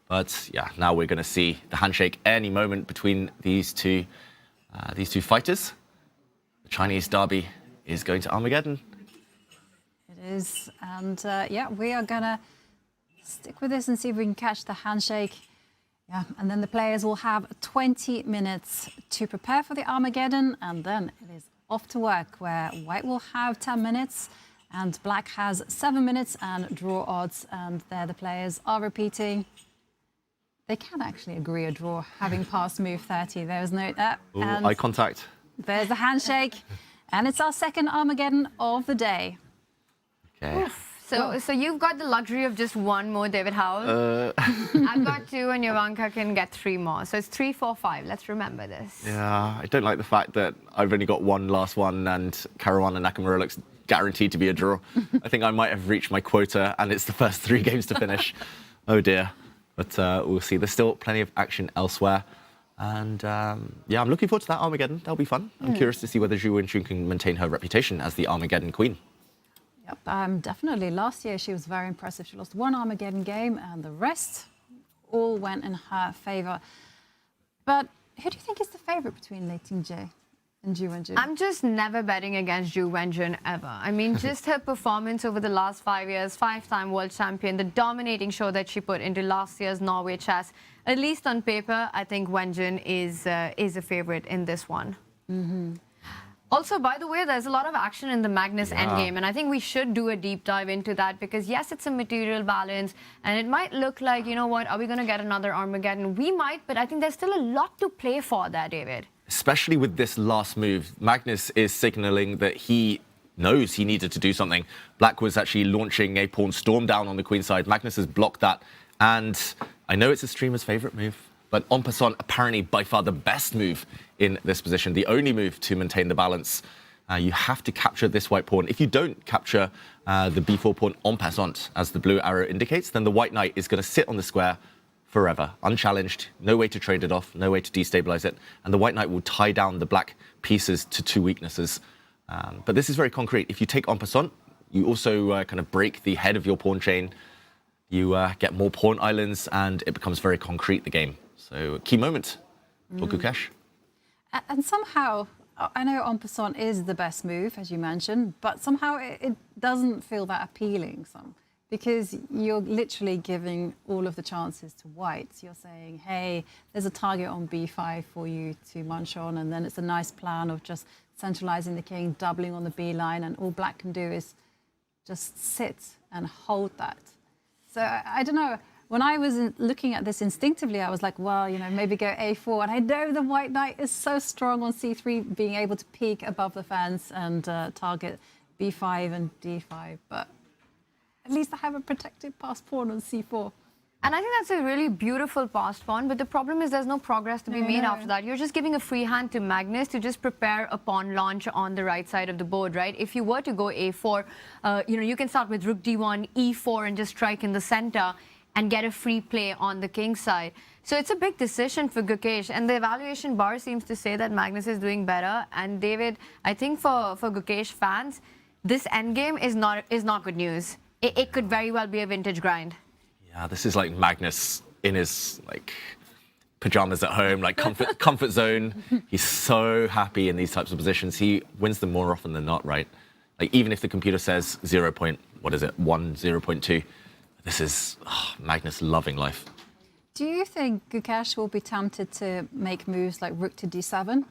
But yeah, now we're going to see the handshake any moment between these two fighters. The Chinese derby is going to Armageddon. It is, and yeah, we are going to stick with this and see if we can catch the handshake. Yeah, and then the players will have 20 minutes to prepare for the Armageddon, and then it is off to work, where White will have 10 minutes and Black has 7 minutes and draw odds, and there the players are repeating. They can actually agree a draw, having passed move 30. There's no... Ooh, eye contact. There's the handshake. And it's our second Armageddon of the day. Okay. So you've got the luxury of just one more, David Howell. I've got 2, and Ivanka can get 3 more. So it's 3, 4, 5. Let's remember this. Yeah, I don't like the fact that I've only got one last one, and Caruana Nakamura looks guaranteed to be a draw. I think I might have reached my quota, and it's the first 3 games to finish. Oh dear. But we'll see. There's still plenty of action elsewhere. And yeah, I'm looking forward to that Armageddon. That'll be fun. I'm curious to see whether Zhu Wenjun can maintain her reputation as the Armageddon queen. Yep, definitely. Last year, she was very impressive. She lost 1 Armageddon game, and the rest all went in her favour. But who do you think is the favourite between Lei Ting-Jie and Zhu Wenjun? I'm just never betting against Zhu Wenjun ever. I mean, just her performance over the last 5 years, 5-time world champion, the dominating show that she put into last year's Norway Chess. At least on paper, I think Wenjun is a favourite in this one. Also, by the way, there's a lot of action in the Magnus Endgame, and I think we should do a deep dive into that because, yes, it's a material balance, and it might look like, you know what, are we going to get another Armageddon? We might, but I think there's still a lot to play for there, David. Especially with this last move, Magnus is signalling that he knows he needed to do something. Black was actually launching a pawn storm down on the queen side. Magnus has blocked that, and I know it's a streamer's favourite move, but en passant, apparently by far the best move in this position, the only move to maintain the balance. You have to capture this white pawn. If you don't capture the b4 pawn en passant, as the blue arrow indicates, then the white knight is going to sit on the square forever, unchallenged, no way to trade it off, no way to destabilize it, and the white knight will tie down the black pieces to 2 weaknesses. But this is very concrete. If you take en passant, you also kind of break the head of your pawn chain, you get more pawn islands, and it becomes very concrete, the game. So, key moment for Gukesh. And somehow, I know en passant is the best move, as you mentioned, but somehow it doesn't feel that appealing, because you're literally giving all of the chances to white. You're saying, hey, there's a target on b5 for you to munch on, and then it's a nice plan of just centralizing the king, doubling on the b line, and all black can do is just sit and hold that. So I don't know. When I was looking at this instinctively, I was like, well, you know, maybe go a4. And I know the white knight is so strong on c3, being able to peek above the fence and target b5 and d5. But at least I have a protected passed pawn on c4. And I think that's a really beautiful passed pawn, but the problem is there's no progress to be made after that. You're just giving a free hand to Magnus to just prepare a pawn launch on the right side of the board, right? If you were to go a4, you know, you can start with rook d1, e4, and just strike in the center and get a free play on the king side. So it's a big decision for Gukesh, and the evaluation bar seems to say that Magnus is doing better. And David, I think for Gukesh fans, this endgame is not good news. It could very well be a vintage grind. Yeah, this is like Magnus in his pajamas at home, like comfort zone. He's so happy in these types of positions. He wins them more often than not, right? Like even if the computer says 0.1, 0.2, this is Magnus loving life. Do you think Gukesh will be tempted to make moves like rook to d7?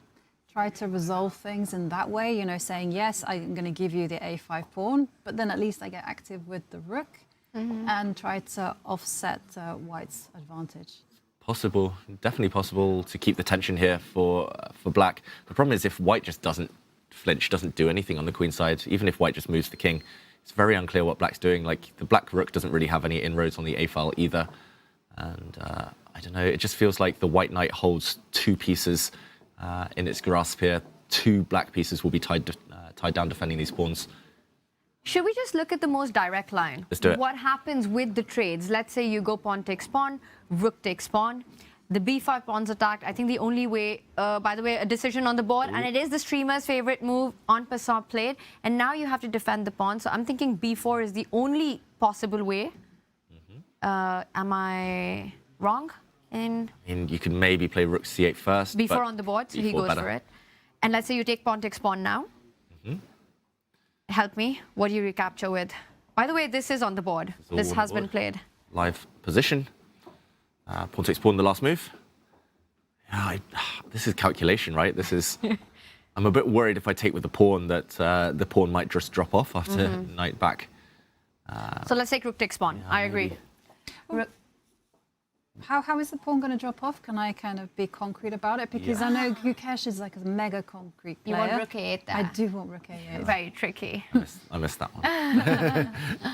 Try to resolve things in that way, you know, saying, yes, I'm going to give you the a5 pawn, but then at least I get active with the rook and try to offset white's advantage? Possible, definitely possible to keep the tension here for black. The problem is if white just doesn't flinch, doesn't do anything on the queen side, even if white just moves the king, it's very unclear what black's doing. Like, the black rook doesn't really have any inroads on the a-file either. And I don't know, it just feels like the white knight holds 2 pieces in its grasp here. 2 black pieces will be tied down defending these pawns. Should we just look at the most direct line? Let's do it. What happens with the trades? Let's say you go pawn takes pawn, rook takes pawn. The b5 pawn's attacked. I think the only way, by the way, a decision on the board, and it is the streamer's favorite move, en passant played, and now you have to defend the pawn. So I'm thinking b4 is the only possible way. Am I wrong? I mean, you can maybe play rook c8 first. b4 on the board, so he goes better. for it. And let's say you take pawn takes pawn now. Help me. What do you recapture with? By the way, this is on the board. This has been played. Live position. Pawn takes pawn, the last move. Yeah, this is calculation, right? This is. I'm a bit worried if I take with the pawn that the pawn might just drop off after knight back. So let's take rook takes pawn. Yeah, I agree. How is the pawn going to drop off? Can I kind of be concrete about it? Because I know Gukesh is like a mega concrete player. You want rook a8 there. I do want rook a8. Very tricky. I missed that one.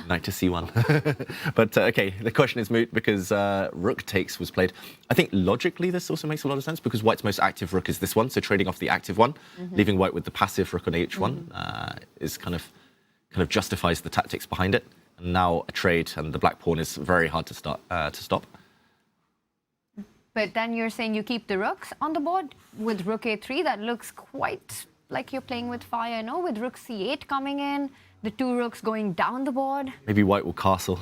Knight to c1. But okay, the question is moot because rook takes was played. I think logically this also makes a lot of sense because white's most active rook is this one, so trading off the active one, leaving white with the passive rook on h1 is kind of justifies the tactics behind it. And now a trade and the black pawn is very hard to stop. But then you're saying you keep the rooks on the board with rook a3. That looks quite like you're playing with fire, no? With rook c8 coming in, the two rooks going down the board. Maybe white will castle,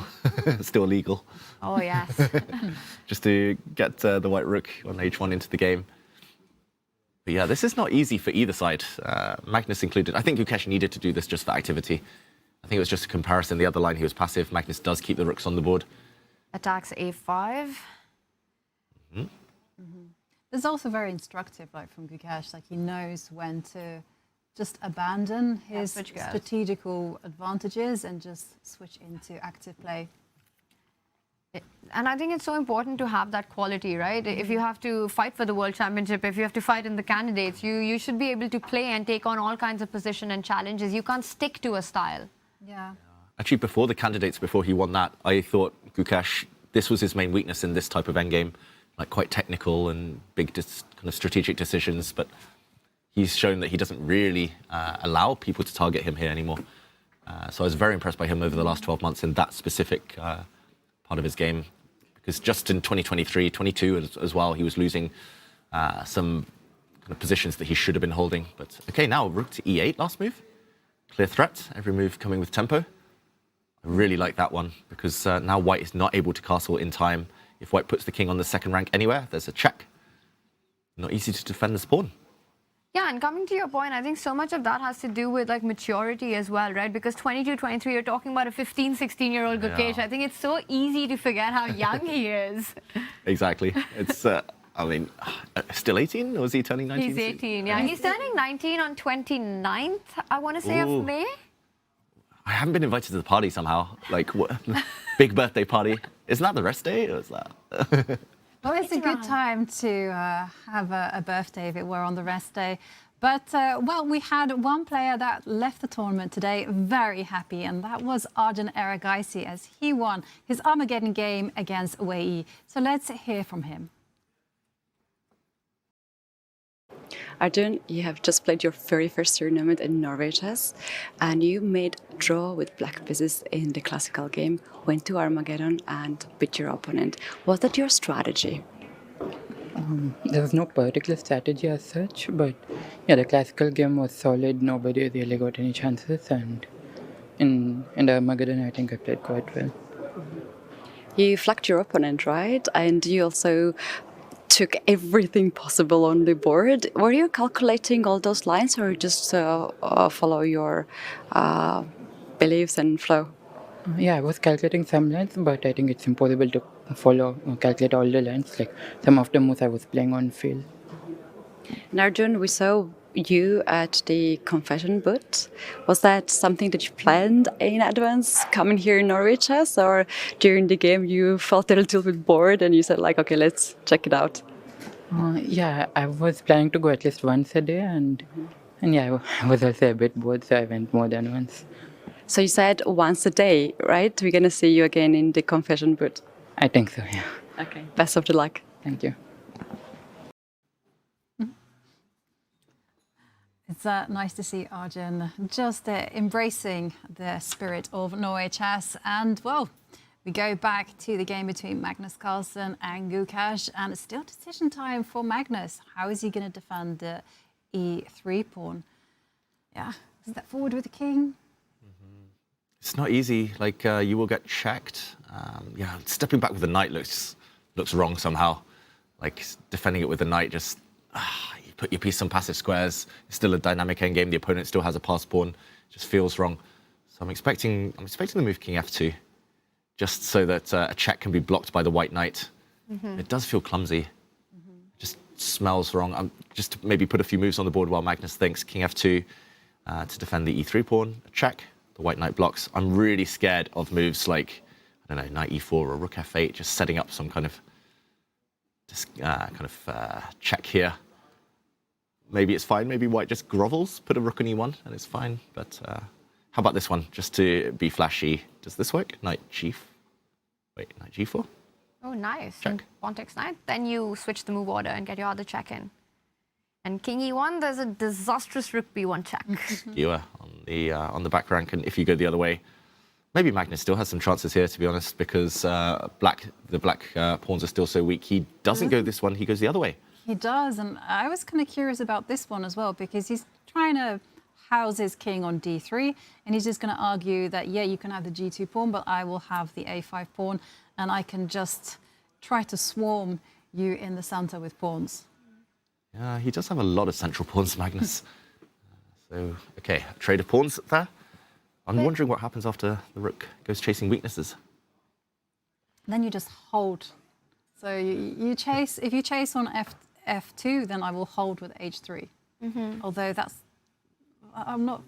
still legal. Oh, yes. Just to get the white rook on h1 into the game. But yeah, this is not easy for either side, Magnus included. I think Gukesh needed to do this just for activity. I think it was just a comparison. The other line, he was passive. Magnus does keep the rooks on the board. Attacks a5. It's also very instructive, like from Gukesh, like he knows when to just abandon his strategical advantages and just switch into active play. And I think it's so important to have that quality, right? If you have to fight for the World Championship, if you have to fight in the candidates, you should be able to play and take on all kinds of position and challenges. You can't stick to a style. Yeah. Actually, before the candidates, before he won that, I thought Gukesh, this was his main weakness in this type of endgame, like quite technical and big kind of strategic decisions, but he's shown that he doesn't really allow people to target him here anymore. So I was very impressed by him over the last 12 months in that specific part of his game, because just in 2023, 22 as well, he was losing some kind of positions that he should have been holding. But okay, now rook to e8, last move. Clear threat, every move coming with tempo. I really like that one, because now white is not able to castle in time. If white puts the king on the second rank anywhere, there's a check. Not easy to defend this pawn. Yeah, and coming to your point, I think so much of that has to do with like maturity as well, right? Because 22, 23, you're talking about a 15, 16-year-old Gukesh. I think it's so easy to forget how young he is. Exactly. It's, I mean, still 18? Or was he turning 19? He's 18, yeah. He's turning 19 on 29th, I want to say, of May. I haven't been invited to the party somehow. Like, what? Big birthday party. Isn't that the rest day? Or is that? Well, it's a good time to have a birthday if it were on the rest day. But, well, we had one player that left the tournament today very happy, and that was Arjun Erigaisi as he won his Armageddon game against Wei Yi. So let's hear from him. Arjun, you have just played your very first tournament in Norway Chess, and you made a draw with black pieces in the classical game, went to Armageddon and beat your opponent. Was that your strategy? There was no particular strategy as such, but yeah, the classical game was solid. Nobody really got any chances, and in Armageddon, I think I played quite well. You flanked your opponent, right? And you also took everything possible on the board. Were you calculating all those lines, or just follow your beliefs and flow? Yeah, I was calculating some lines, but I think it's impossible to calculate all the lines. Like some of the moves I was playing on field. And Arjun, we saw you at the confession booth. Was that something that you planned in advance, coming here in Norway Chess, or during the game you felt a little bit bored and you said like, okay, let's check it out? Yeah, I was planning to go at least once a day, and yeah, I was also a bit bored, so I went more than once. So you said once a day, right? We're gonna see you again in the confession booth. I think so, yeah. Okay. Best of the luck. Thank you. It's nice to see Arjun just embracing the spirit of Norway Chess. And, well, we go back to the game between Magnus Carlsen and Gukesh, and it's still decision time for Magnus. How is he going to defend the e3 pawn? Yeah, step forward with the king. It's not easy. Like, you will get checked. Yeah, stepping back with the knight looks wrong somehow. Like, defending it with the knight just... you put your piece on passive squares. It's still a dynamic endgame. The opponent still has a pass pawn. Just feels wrong. So I'm expecting the move king f2, just so that a check can be blocked by the white knight. It does feel clumsy. Just smells wrong. Just maybe put a few moves on the board while Magnus thinks. King f2 to defend the e3 pawn. A check. The white knight blocks. I'm really scared of moves like, I don't know, knight e4 or rook f8, just setting up some kind of Just kind of check here. Maybe it's fine. Maybe white just grovels, put a rook on e1, and it's fine. But how about this one, just to be flashy? Does this work? Knight knight g4. Oh, nice. Check. Pawn takes knight. Then you switch the move order and get your other check in. And king e1, there's a disastrous rook b1 check. Skewer on the back rank, and if you go the other way, maybe Magnus still has some chances here, to be honest, because the black pawns are still so weak. He doesn't go this one, he goes the other way. He does, and I was kind of curious about this one as well, because he's trying to house his king on d3, and he's just going to argue that, yeah, you can have the g2 pawn, but I will have the a5 pawn, and I can just try to swarm you in the center with pawns. Yeah, he does have a lot of central pawns, Magnus. So, okay, a trade of pawns there. I'm wondering what happens after the rook goes chasing weaknesses. Then you just hold. So you chase, if you chase on f2, then I will hold with h3. Although I'm not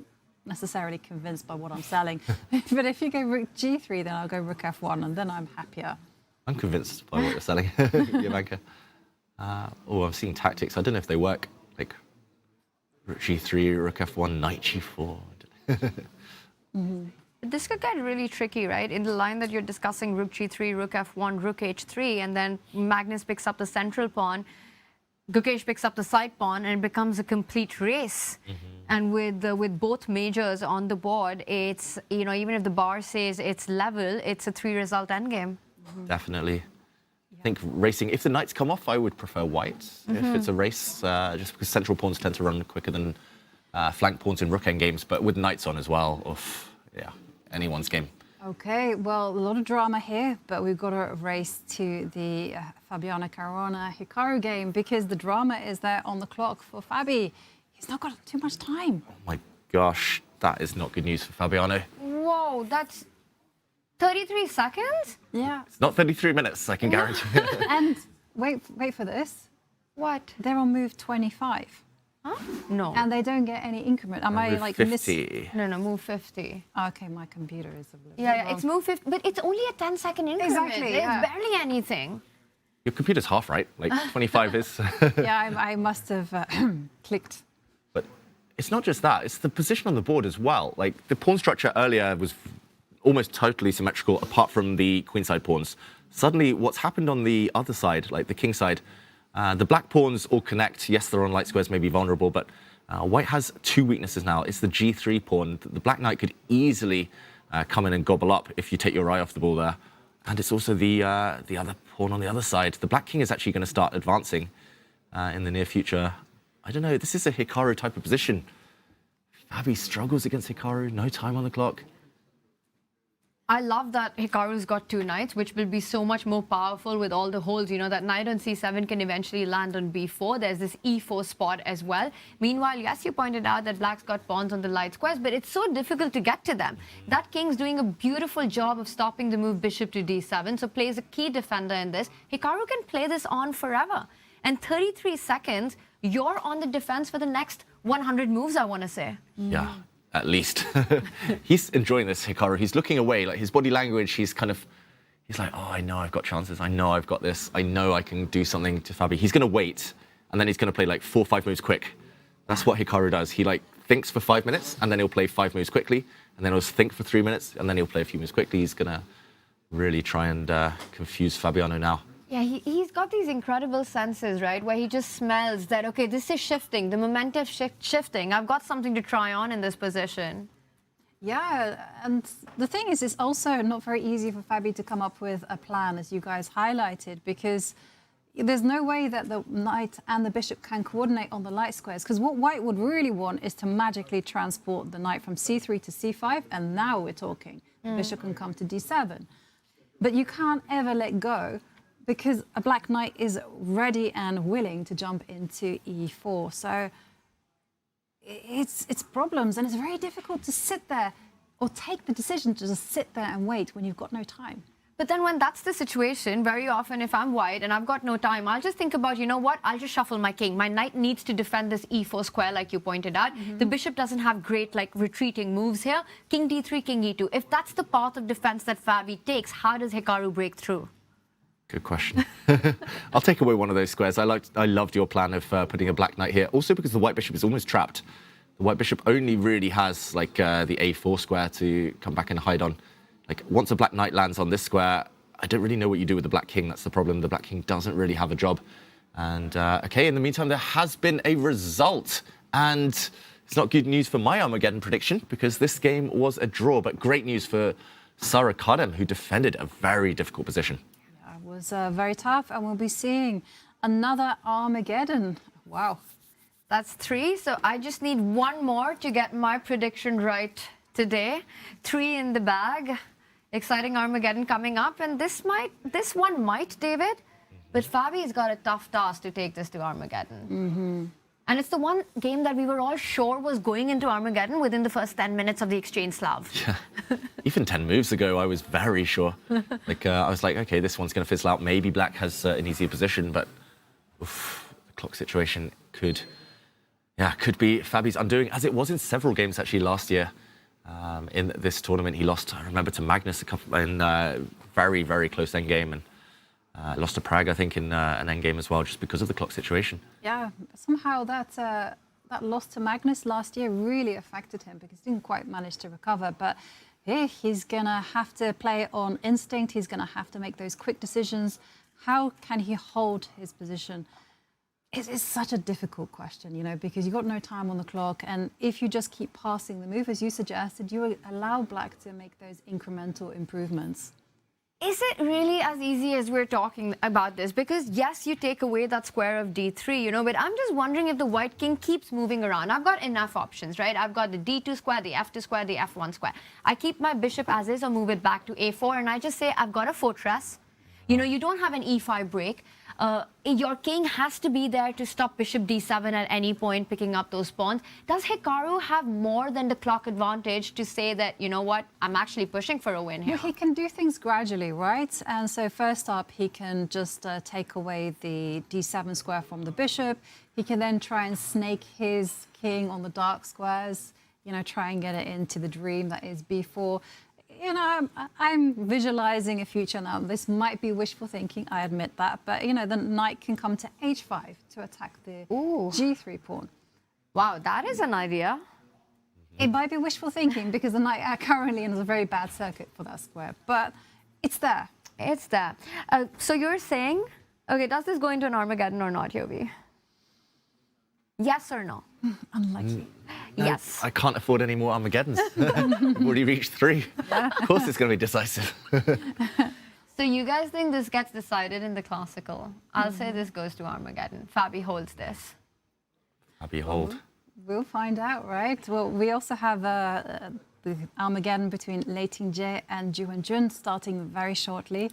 necessarily convinced by what I'm selling. But if you go rook g3, then I'll go rook f1, and then I'm happier. I'm convinced by what you're selling, Jovanka. Oh, I'm seeing tactics. I don't know if they work. Like rook g3, rook f1, knight g4. This could get really tricky, right? In the line that you're discussing, rook g3, rook f1, rook h3, and then Magnus picks up the central pawn, Gukesh picks up the side pawn, and it becomes a complete race. And with both majors on the board, it's, you know, even if the bar says it's level, it's a 3-result endgame. Definitely. I think racing, if the knights come off, I would prefer white if it's a race, just because central pawns tend to run quicker than flank pawns in rook endgames, but with knights on as well, yeah, anyone's game. Okay, well, a lot of drama here, but we've got to race to the Fabiano Caruana Hikaru game, because the drama is there on the clock for Fabi. He's not got too much time. Oh my gosh, that is not good news for Fabiano. Whoa, that's 33 seconds? Yeah. It's not 33 minutes, I can guarantee. And wait for this. What? They're on move 25. Huh? No. And they don't get any increment. Am I Move like 50. No, move 50. Okay, my computer is a little Yeah, it's move 50, but it's only a 10-second increment. Exactly, yeah. It's barely anything. Your computer's half right, like 25 is. Yeah, I must have clicked. But it's not just that, it's the position on the board as well. Like, the pawn structure earlier was almost totally symmetrical, apart from the queenside pawns. Suddenly, what's happened on the other side, like the king side, the black pawns all connect. Yes, they're on light squares, maybe vulnerable, but white has two weaknesses now. It's the g3 pawn. The black knight could easily come in and gobble up if you take your eye off the ball there. And it's also the other pawn on the other side. The black king is actually going to start advancing in the near future. I don't know, this is a Hikaru type of position. Fabi struggles against Hikaru, no time on the clock. I love that Hikaru's got two knights, which will be so much more powerful with all the holes. You know, that knight on c7 can eventually land on b4. There's this e4 spot as well. Meanwhile, yes, you pointed out that black's got pawns on the light squares, but it's so difficult to get to them. That king's doing a beautiful job of stopping the move bishop to d7, so plays a key defender in this. Hikaru can play this on forever. And 33 seconds, you're on the defense for the next 100 moves, I want to say. Yeah. At least. He's enjoying this, Hikaru. He's looking away, like his body language, he's like, oh, I know I've got chances. I know I've got this. I know I can do something to Fabi. He's going to wait, and then he's going to play like 4 or 5 moves quick. That's what Hikaru does. He like thinks for 5 minutes, and then he'll play 5 moves quickly, and then he'll think for 3 minutes, and then he'll play a few moves quickly. He's going to really try and confuse Fabiano now. Yeah, he's got these incredible senses, right, where he just smells that, okay, this is shifting, the momentum shifting. I've got something to try on in this position. Yeah, and the thing is, it's also not very easy for Fabi to come up with a plan, as you guys highlighted, because there's no way that the knight and the bishop can coordinate on the light squares, because what white would really want is to magically transport the knight from c3 to c5, and now we're talking. The bishop can come to d7. But you can't ever let go, because a black knight is ready and willing to jump into e4. So it's problems, and it's very difficult to sit there or take the decision to just sit there and wait when you've got no time. But then when that's the situation, very often if I'm white and I've got no time, I'll just think about, you know what, I'll just shuffle my king. My knight needs to defend this e4 square like you pointed out. The bishop doesn't have great like retreating moves here. King d3, king e2. If that's the path of defense that Fabi takes, how does Hikaru break through? Good question. I'll take away one of those squares. I loved your plan of putting a black knight here. Also because the white bishop is almost trapped. The white bishop only really has like the a4 square to come back and hide on. Like once a black knight lands on this square, I don't really know what you do with the black king. That's the problem. The black king doesn't really have a job. And okay, in the meantime, there has been a result. And it's not good news for my Armageddon prediction because this game was a draw, but great news for Carlsen, who defended a very difficult position. It was very tough, and we'll be seeing another Armageddon. Wow. That's 3, so I just need one more to get my prediction right today. 3 in the bag. Exciting Armageddon coming up, and this one might, David, but Fabi's got a tough task to take this to Armageddon. And it's the one game that we were all sure was going into Armageddon within the first 10 minutes of the exchange, Slav. Yeah. Even 10 moves ago, I was very sure. Like I was like, okay, this one's going to fizzle out. Maybe black has an easier position, but oof, the clock situation could be Fabi's undoing, as it was in several games actually last year. In this tournament, he lost, I remember, to Magnus in very, very close endgame, and lost to Prague, I think, in an endgame as well, just because of the clock situation. Yeah, somehow that loss to Magnus last year really affected him because he didn't quite manage to recover. But here he's going to have to play on instinct. He's going to have to make those quick decisions. How can he hold his position? It's such a difficult question, you know, because you've got no time on the clock. And if you just keep passing the move, as you suggested, you allow black to make those incremental improvements. Is it really as easy as we're talking about this? Because yes, you take away that square of d3, you know, but I'm just wondering if the white king keeps moving around. I've got enough options, right? I've got the d2 square, the f2 square, the f1 square. I keep my bishop as is or move it back to a4, and I just say I've got a fortress. You know, you don't have an e5 break. Your king has to be there to stop bishop d7 at any point, picking up those pawns. Does Hikaru have more than the clock advantage to say that, you know what, I'm actually pushing for a win here? Well, he can do things gradually, right? And so first up, he can just take away the d7 square from the bishop. He can then try and snake his king on the dark squares, you know, try and get it into the dream that is b4. You know, I'm visualizing a future now. This might be wishful thinking, I admit that. But, you know, the knight can come to h5 to attack the g3 pawn. Wow, that is an idea. It might be wishful thinking because the knight currently is a very bad circuit for that square. But it's there. It's there. So you're saying, okay, does this go into an Armageddon or not, Yobi? Yes or no? Unlikely. Yes. I can't afford any more Armageddons. I've already reached 3. Of course it's going to be decisive. So you guys think this gets decided in the classical? I'll say this goes to Armageddon. Fabi holds this. Fabi hold. We'll find out, right? Well, we also have the Armageddon between Lei Ting-jae and Ju Jun starting very shortly.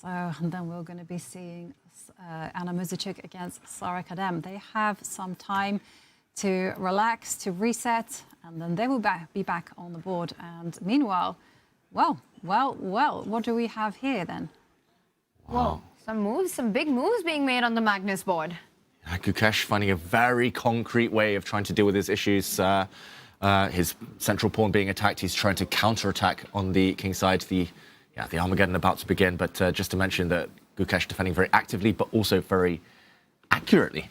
So and then we're going to be seeing Anna Muzichuk against Sara Kadem. They have some time to relax, to reset, and then they will be back on the board. And meanwhile, well, what do we have here then? Wow. Whoa, some big moves being made on the Magnus board. Gukesh finding a very concrete way of trying to deal with his issues. His central pawn being attacked, he's trying to counterattack on the king side. The Armageddon about to begin, but just to mention that Gukesh defending very actively, but also very accurately.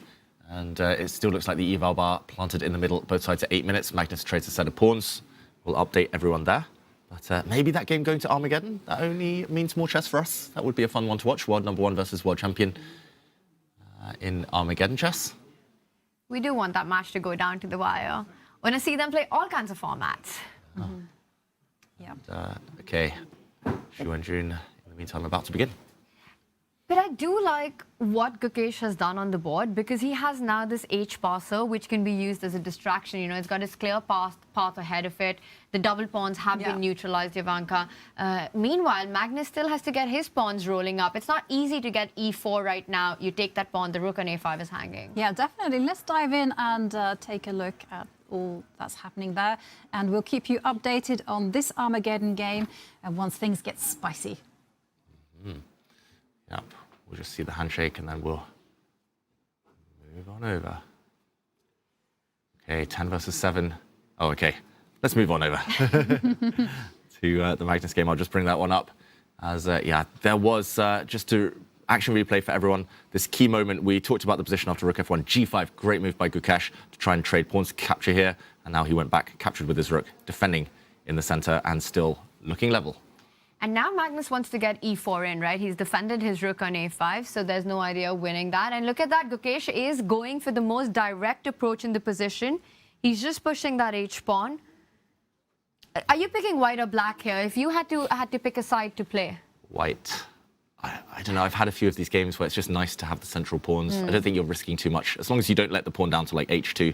And it still looks like the eval bar planted in the middle, both sides at 8 minutes. Magnus trades a set of pawns. We'll update everyone there. But maybe that game going to Armageddon, that only means more chess for us. That would be a fun one to watch. World #1 versus world champion in Armageddon chess. We do want that match to go down to the wire. Want to see them play all kinds of formats. Yeah. Okay, Ju and Jun, in the meantime, about to begin. But I do like what Gukesh has done on the board because he has now this H passer which can be used as a distraction. You know, it's got his clear path ahead of it. The double pawns have been neutralized, Ivanka. Meanwhile, Magnus still has to get his pawns rolling up. It's not easy to get E4 right now. You take that pawn, the rook on A5 is hanging. Yeah, definitely. Let's dive in and take a look at all that's happening there. And we'll keep you updated on this Armageddon game and once things get spicy. Yep, we'll just see the handshake and then we'll move on over. Okay, 10 versus 7. Oh, okay. Let's move on over to the Magnus game. I'll just bring that one up. As yeah, there was just to action replay for everyone. This key moment, we talked about the position after rook f1, g5, great move by Gukesh to try and trade pawns, capture here, and now he went back, captured with his rook, defending in the center and still looking level. And now Magnus wants to get e4 in, right? He's defended his rook on a5, so there's no idea of winning that. And look at that, Gukesh is going for the most direct approach in the position. He's just pushing that h-pawn. Are you picking white or black here? If you had to pick a side to play. White. I don't know, I've had a few of these games where it's just nice to have the central pawns. I don't think you're risking too much. As long as you don't let the pawn down to like h2,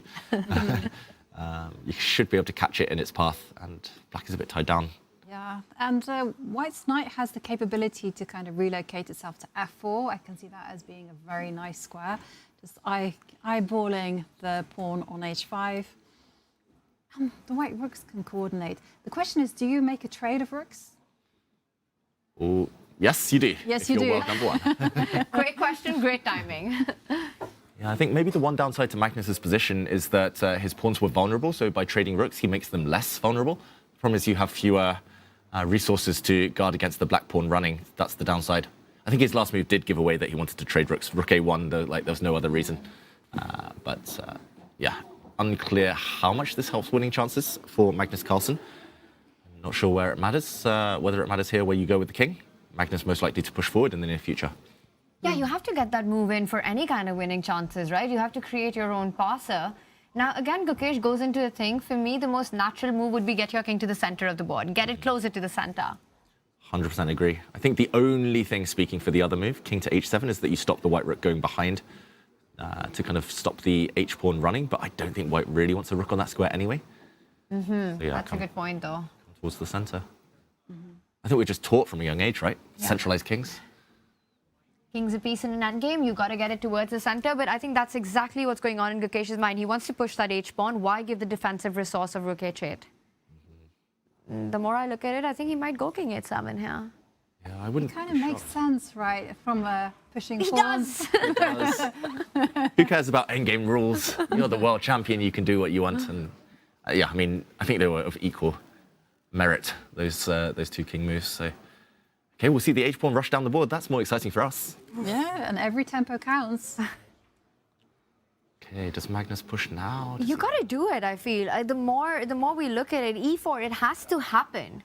you should be able to catch it in its path, and black is a bit tied down. Yeah, and White's knight has the capability to kind of relocate itself to f4. I can see that as being a very nice square. Just eyeballing the pawn on h5. The white rooks can coordinate. The question is, do you make a trade of rooks? Oh, yes, you do. Yes, if you you're do. world number one. Great question, great timing. Yeah, I think maybe the one downside to Magnus's position is that his pawns were vulnerable, so by trading rooks, he makes them less vulnerable. The problem is you have fewer resources to guard against the black pawn running. That's the downside. I think his last move did give away that he wanted to trade rooks. Rook a1, though, like, there was no other reason. Yeah, unclear how much this helps winning chances for Magnus Carlsen. I'm not sure where it matters, whether it matters here where you go with the king. Magnus most likely to push forward in the near future. Yeah, you have to get that move in for any kind of winning chances, right? You have to create your own passer. Now, again, Gukesh goes into a thing. For me, the most natural move would be get your king to the center of the board. Get it closer to the center. 100% agree. I think the only thing speaking for the other move, king to h7, is that you stop the white rook going behind to kind of stop the h-pawn running. But I don't think white really wants a rook on that square anyway. So, yeah, That's a good point, though. Towards the center. I think we're just taught from a young age, right? Yeah. Centralized kings. King's a piece in an endgame, you got to get it towards the center, but I think that's exactly what's going on in Gukesh's mind. He wants to push that h-pawn. Why give the defensive resource of rook h8? The more I look at it, I think he might go king h7 here. Yeah, I wouldn't. It kind of makes sense, right, from pushing He pawns. does! Who cares about endgame rules? You're the world champion, you can do what you want. And yeah, I mean, I think they were of equal merit, those two king moves. So, okay, we'll see the h-pawn rush down the board. That's more exciting for us. Yeah, and every tempo counts. Okay, does Magnus push now? You got to do it, I feel. The more we look at it, e4, it has to happen.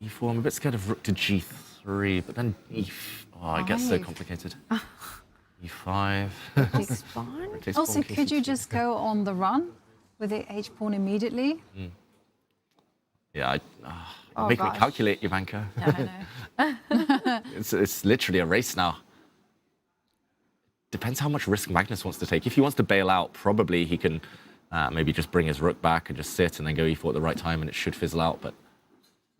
e4, I'm a bit scared of rook to g3, but then oh, it gets so Five. complicated. e5. Takes pawn? Rook takes Also, pawn, could you king c2. just go on the run with the h-pawn immediately? Yeah, Oh, make me gosh. calculate, Ivanka. Yeah, I know. It's literally a race now. Depends how much risk Magnus wants to take. If he wants to bail out, probably he can maybe just bring his rook back and just sit and then go e4 at the right time, and it should fizzle out. But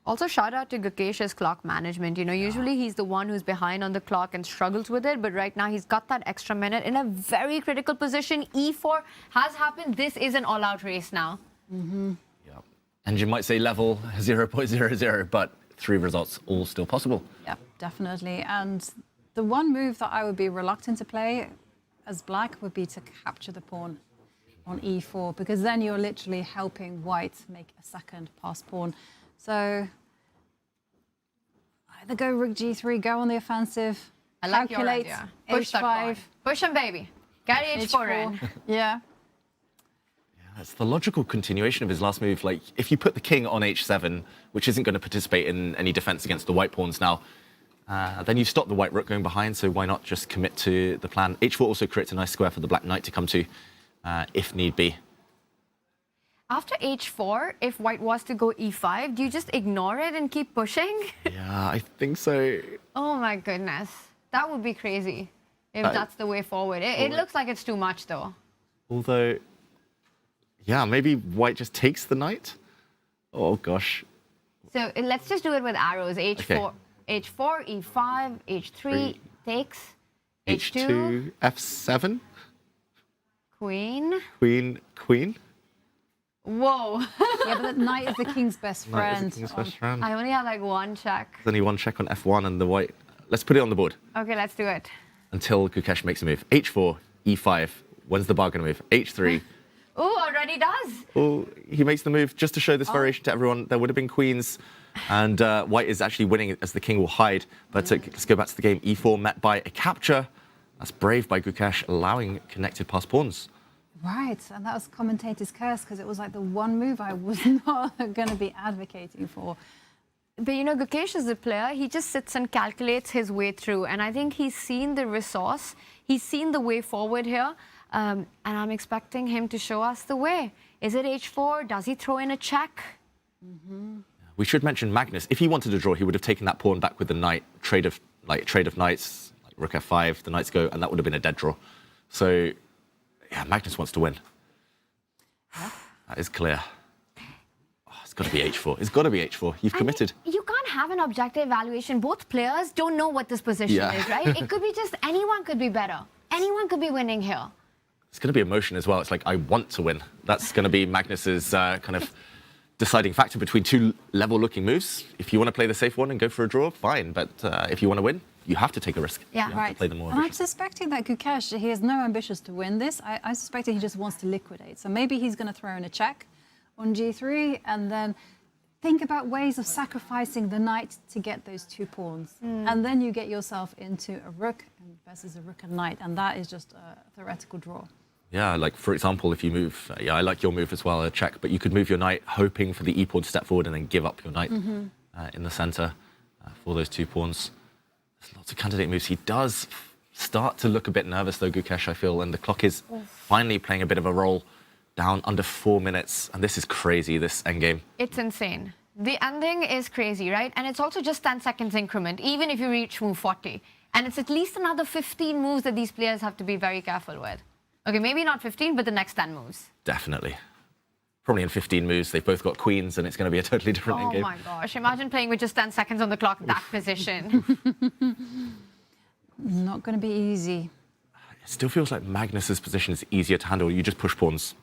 Also, shout out to Gukesh's clock management. You know, usually he's the one who's behind on the clock and struggles with it, but right now he's got that extra minute in a very critical position. e4 has happened. This is an all-out race now. yeah, engine might say level 0.00, but 3 results all still possible. Yep, definitely. And the one move that I would be reluctant to play as black would be to capture the pawn on e4, because then you're literally helping white make a second pass pawn. So either go rook g3, go on the offensive, I like your calculate idea. Push that h5, pawn. Push him, baby. Get h4 in. Yeah. It's the logical continuation of his last move. Like, if you put the king on h7, which isn't going to participate in any defense against the white pawns now, then you stop the white rook going behind, so why not just commit to the plan? h4 also creates a nice square for the black knight to come to, if need be. After h4, if white was to go e5, do you just ignore it and keep pushing? Yeah, I think so. Oh my goodness. That would be crazy if that's the way forward. It looks like it's too much, though. Although, yeah, maybe white just takes the knight. Oh, gosh. So let's just do it with arrows. h4, h4, e5, h3, takes, h2, f7, queen. queen, queen. Whoa. Yeah, but the knight is the king's best Knight is friend. the king's best friend. I only have like one check. There's only one check on f1 and the white. Let's put it on the board Okay, let's do it. until Gukesh makes a move. h4, e5. When's the bar going to move? h3. Oh, already does. Oh, he makes the move just to show this variation to everyone. There would have been queens, and white is actually winning as the king will hide. But let's go back to the game. E4 met by a capture. That's brave by Gukesh, allowing connected pass pawns. Right, and that was commentator's curse because it was like the one move I was not going to be advocating for. But you know, Gukesh is the player. He just sits and calculates his way through. And I think he's seen the resource. He's seen the way forward here. And I'm expecting him to show us the way. Is it h4? Does he throw in a check? We should mention Magnus. If he wanted to draw, he would have taken that pawn back with the knight, trade of knights, like rook f5, the knights go, and that would have been a dead draw. So, yeah, Magnus wants to win. That is clear. Oh, it's got to be h4. It's got to be h4. You've committed. You can't have an objective evaluation. Both players don't know what this position is, right? It could be just anyone could be better. Anyone could be winning here. It's going to be emotion as well. It's like, I want to win. That's going to be Magnus's kind of deciding factor between two level-looking moves. If you want to play the safe one and go for a draw, fine. But if you want to win, you have to take a risk. Yeah, you have to play the more and I'm ambitious. suspecting that Gukesh, he has no ambitions to win this. I suspect that he just wants to liquidate. So maybe he's going to throw in a check on g3 and then think about ways of sacrificing the knight to get those two pawns. And then you get yourself into a rook versus a rook and knight. And that is just a theoretical draw. Yeah, like, for example, if you move... I like your move as well, a check. But you could move your knight hoping for the e-pawn to step forward and then give up your knight in the center for those two pawns. There's lots of candidate moves. He does start to look a bit nervous, though, Gukesh, I feel. And the clock is finally playing a bit of a role, down under 4 minutes. And this is crazy, this endgame. It's insane. The ending is crazy, right? And it's also just 10 seconds increment, even if you reach move 40. And it's at least another 15 moves that these players have to be very careful with. Okay, maybe not 15, but the next 10 moves. Definitely. Probably in 15 moves, they've both got queens, and it's going to be a totally different endgame. Oh my gosh, imagine playing with just 10 seconds on the clock in that position. Not going to be easy. It still feels like Magnus's position is easier to handle. You just push pawns.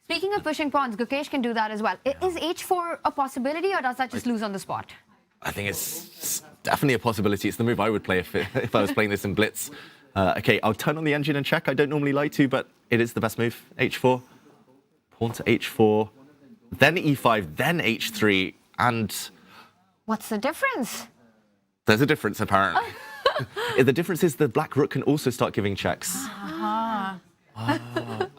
Speaking of pushing pawns, Gukesh can do that as well. Is h4 a possibility, or does that just lose on the spot? I think it's definitely a possibility. It's the move I would play if I was playing this in blitz. Okay, I'll turn on the engine and check. I don't normally like to, but it is the best move. h4, pawn to h4, then e5, then h3, and... What's the difference? There's a difference, apparently. The difference is the black rook can also start giving checks.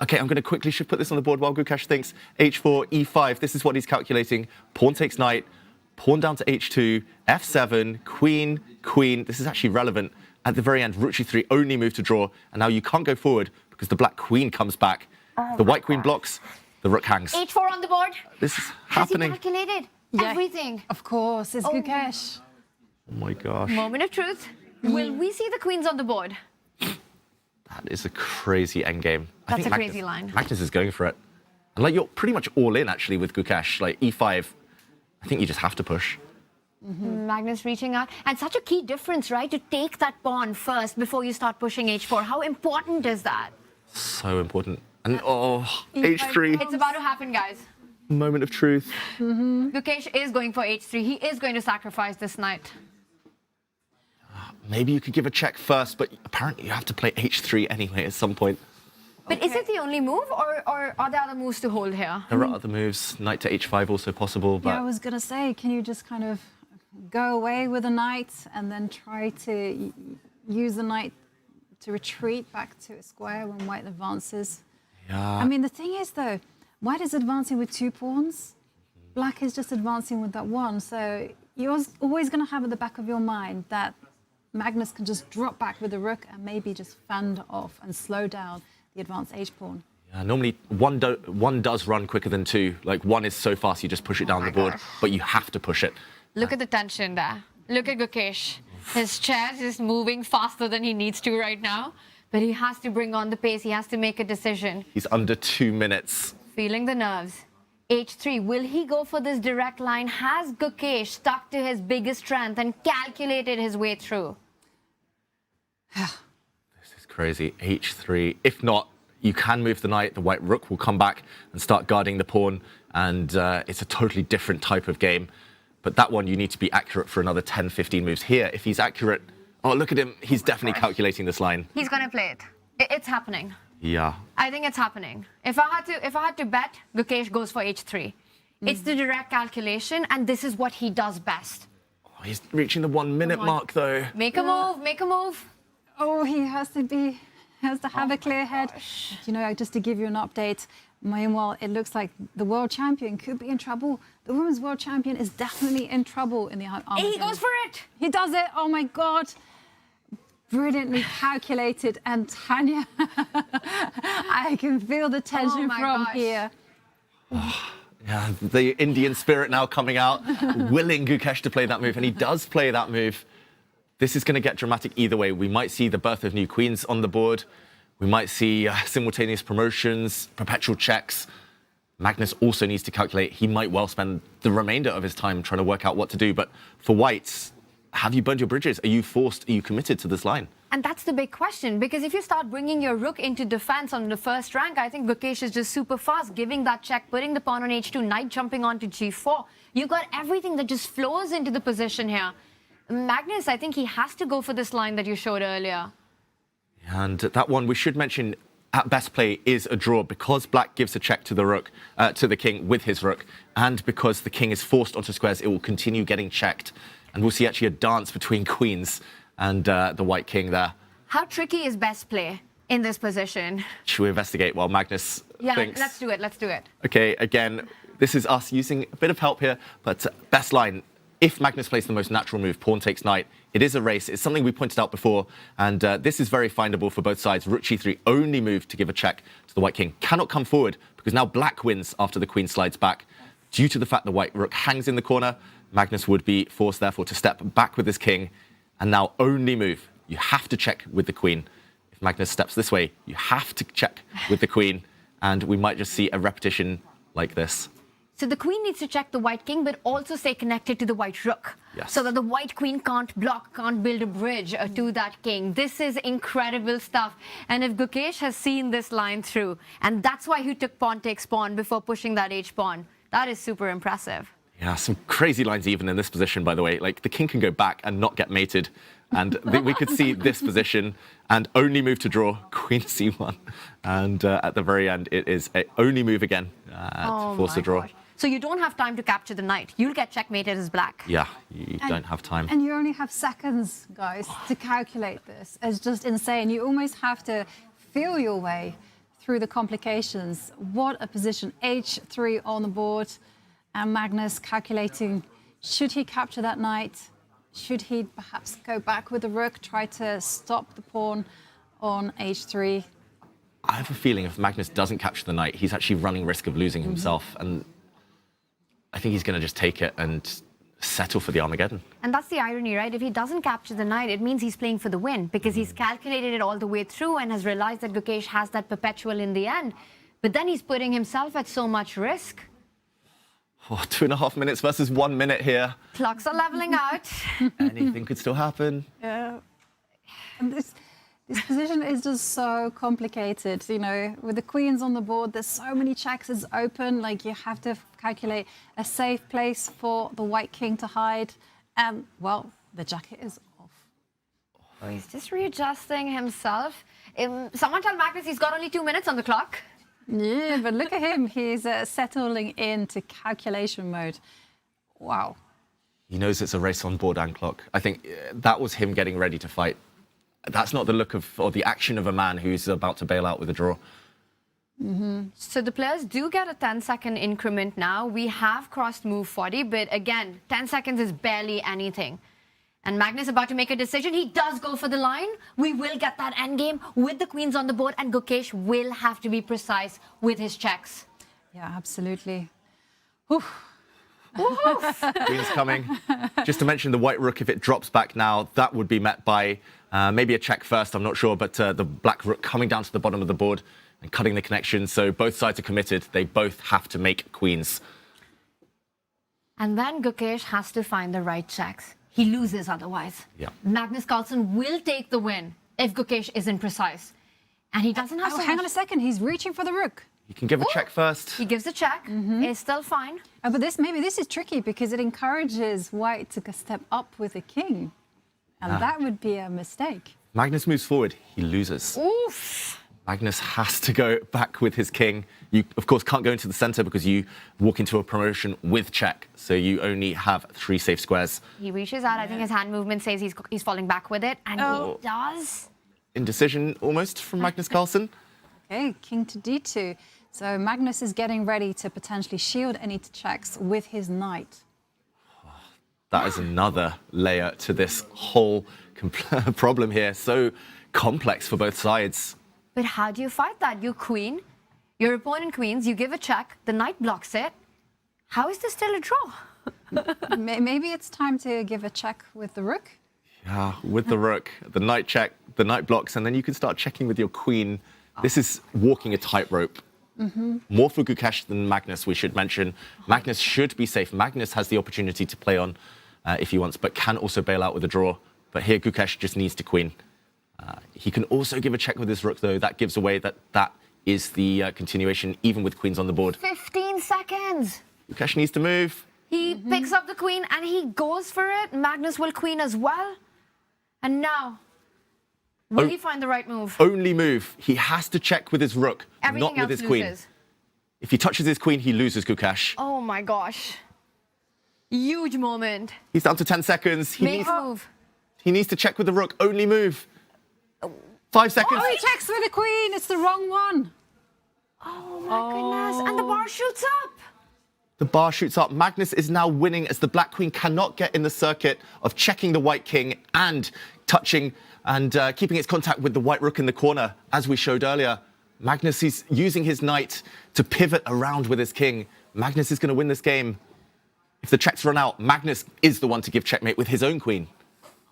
Okay, I'm going to quickly put this on the board while Gukesh thinks. h4, e5, this is what he's calculating. Pawn takes knight, pawn down to h2, f7, queen, queen. This is actually relevant. At the very end, rook g3, only move to draw. And now you can't go forward because the black queen comes back. The white queen blocks, the rook hangs. h4 on the board. This is happening. Has he calculated everything? Of course, it's Gukesh. Oh my gosh. Moment of truth. Will we see the queens on the board? That is a crazy endgame. That's a crazy line. Magnus is going for it. And like, you're pretty much all in, actually, with Gukesh. Like, e5, I think you just have to push. Magnus reaching out. And such a key difference, right? To take that pawn first before you start pushing h4. How important is that? So important. And, h3. It's about to happen, guys. Moment of truth. Gukesh is going for h3. He is going to sacrifice this knight. Maybe you could give a check first, but apparently you have to play h3 anyway at some point. But is it the only move, or are there other moves to hold here? There are other moves. Knight to h5 also possible, but... Yeah, I was going to say, can you just kind of go away with a knight and then try to use the knight to retreat back to a square when white advances? Yeah. I mean, the thing is, though, white is advancing with two pawns. Black is just advancing with that one. So you're always going to have at the back of your mind that Magnus can just drop back with the rook and maybe just fend off and slow down the advanced h-pawn. Yeah, normally one does run quicker than two. Like, one is so fast you just push it down the board, but you have to push it. Look at the tension there. Look at Gukesh. His chair is moving faster than he needs to right now, but he has to bring on the pace. He has to make a decision. He's under 2 minutes. Feeling the nerves. h3, will he go for this direct line? Has Gukesh stuck to his biggest strength and calculated his way through? This is crazy. h3. If not, you can move the knight. The white rook will come back and start guarding the pawn, and it's a totally different type of game. But that one, you need to be accurate for another 10, 15 moves. Here, if he's accurate... Oh, look at him. He's definitely calculating this line. He's going to play it. It's happening. Yeah. I think it's happening. If I had to bet, Gukesh goes for h3. It's the direct calculation, and this is what he does best. Oh, he's reaching the 1 minute mark, though. Make a move, make a move. Oh, he has to have a clear head. You know, just to give you an update, meanwhile, it looks like the world champion could be in trouble. The women's world champion is definitely in trouble in the Armageddon. He goes for it. He does it. Oh my God. Brilliantly calculated. And Tanya, I can feel the tension from here. Yeah, the Indian spirit now coming out, willing Gukesh to play that move, and he does play that move. This is going to get dramatic either way. We might see the birth of new queens on the board. We might see simultaneous promotions, perpetual checks. Magnus also needs to calculate. He might well spend the remainder of his time trying to work out what to do. But for whites, have you burned your bridges? Are you forced? Are you committed to this line? And that's the big question, because if you start bringing your rook into defense on the first rank, I think Gukesh is just super fast, giving that check, putting the pawn on h2, knight jumping onto g4. You've got everything that just flows into the position here. Magnus, I think he has to go for this line that you showed earlier. And that one, we should mention, at best play is a draw because black gives a check to the rook, to the king with his rook, and because the king is forced onto squares, it will continue getting checked. And we'll see actually a dance between queens and the white king there. How tricky is best play in this position? Should we investigate while Magnus thinks? Let's do it, let's do it. Okay, again, this is us using a bit of help here, but best line, if Magnus plays the most natural move, pawn takes knight, it is a race. It's something we pointed out before, and this is very findable for both sides. Rook g3, only move to give a check to the white king. Cannot come forward, because now black wins after the queen slides back. Due to the fact the white rook hangs in the corner, Magnus would be forced, therefore, to step back with his king, and now only move. You have to check with the queen. If Magnus steps this way, you have to check with the queen, and we might just see a repetition like this. So the queen needs to check the white king, but also stay connected to the white rook. Yes. So that the white queen can't block, can't build a bridge to that king. This is incredible stuff. And if Gukesh has seen this line through, and that's why he took pawn takes pawn before pushing that h-pawn, that is super impressive. Yeah, some crazy lines even in this position, by the way. Like, the king can go back and not get mated. And we could see this position and only move to draw, queen c1. And at the very end, it is a only move again to force a draw. Gosh. So you don't have time to capture the knight. You'll get checkmated as black. Yeah, you don't have time. And you only have seconds, guys, to calculate this. It's just insane. You almost have to feel your way through the complications. What a position. h3 on the board. And Magnus calculating, should he capture that knight? Should he perhaps go back with the rook, try to stop the pawn on h3? I have a feeling if Magnus doesn't capture the knight, he's actually running risk of losing himself. And I think he's going to just take it and settle for the Armageddon. And that's the irony, right? If he doesn't capture the knight, it means he's playing for the win, because he's calculated it all the way through and has realized that Gukesh has that perpetual in the end. But then he's putting himself at so much risk. Oh, 2.5 minutes versus 1 minute here. Clocks are leveling out. Anything could still happen. Yeah. And this position is just so complicated, you know, with the queens on the board, there's so many checks, it's open, like you have to calculate a safe place for the white king to hide, and, well, the jacket is off. Oh, he's just readjusting himself. Someone tell Magnus he's got only 2 minutes on the clock. Yeah, but look at him, he's settling into calculation mode. Wow. He knows it's a race on board and clock. I think that was him getting ready to fight. That's not the look of, or the action of a man who's about to bail out with a draw. So the players do get a 10-second increment now. We have crossed move 40, but again, 10 seconds is barely anything. And Magnus about to make a decision. He does go for the line. We will get that endgame with the queens on the board, and Gukesh will have to be precise with his checks. Yeah, absolutely. Oof. Queen's coming. Just to mention the white rook, if it drops back now, that would be met by maybe a check first, I'm not sure, but the black rook coming down to the bottom of the board and cutting the connection. So both sides are committed. They both have to make queens. And then Gukesh has to find the right checks. He loses otherwise. Yeah. Magnus Carlsen will take the win if Gukesh isn't precise. And he doesn't have hang on a second, he's reaching for the rook. You can give a check first. He gives a check. It's still fine. But maybe this is tricky because it encourages white to step up with the king. And that would be a mistake. Magnus moves forward. He loses. Oof. Magnus has to go back with his king. You, of course, can't go into the center because you walk into a promotion with check, so you only have 3 safe squares. He reaches out. I think his hand movement says he's falling back with it, and he does. Indecision almost from Magnus Carlsen. Okay, king to d2. So Magnus is getting ready to potentially shield any checks with his knight. That is another layer to this whole problem here. So complex for both sides. But how do you fight that? You queen, your opponent queens, you give a check, the knight blocks it. How is this still a draw? Maybe it's time to give a check with the rook. Yeah, with the rook, the knight check, the knight blocks, and then you can start checking with your queen. This is walking a tightrope. More for Gukesh than Magnus, we should mention. Magnus should be safe. Magnus has the opportunity to play on if he wants, but can also bail out with a draw. But here, Gukesh just needs to queen. He can also give a check with his rook, though. That gives away that is the continuation, even with queens on the board. 15 seconds. Gukesh needs to move. He picks up the queen and he goes for it. Magnus will queen as well. And now, will he find the right move? Only move. He has to check with his rook, Everything not with else his queen. loses. If he touches his queen, he loses Gukesh. Oh my gosh. Huge moment. He's down to 10 seconds. Make a move. He needs to check with the rook. Only move. 5 seconds. Oh, he checks with the queen. It's the wrong one. Oh my goodness. And the bar shoots up. The bar shoots up. Magnus is now winning as the black queen cannot get in the circuit of checking the white king and touching and keeping its contact with the white rook in the corner, as we showed earlier. Magnus is using his knight to pivot around with his king. Magnus is going to win this game. If the checks run out, Magnus is the one to give checkmate with his own queen.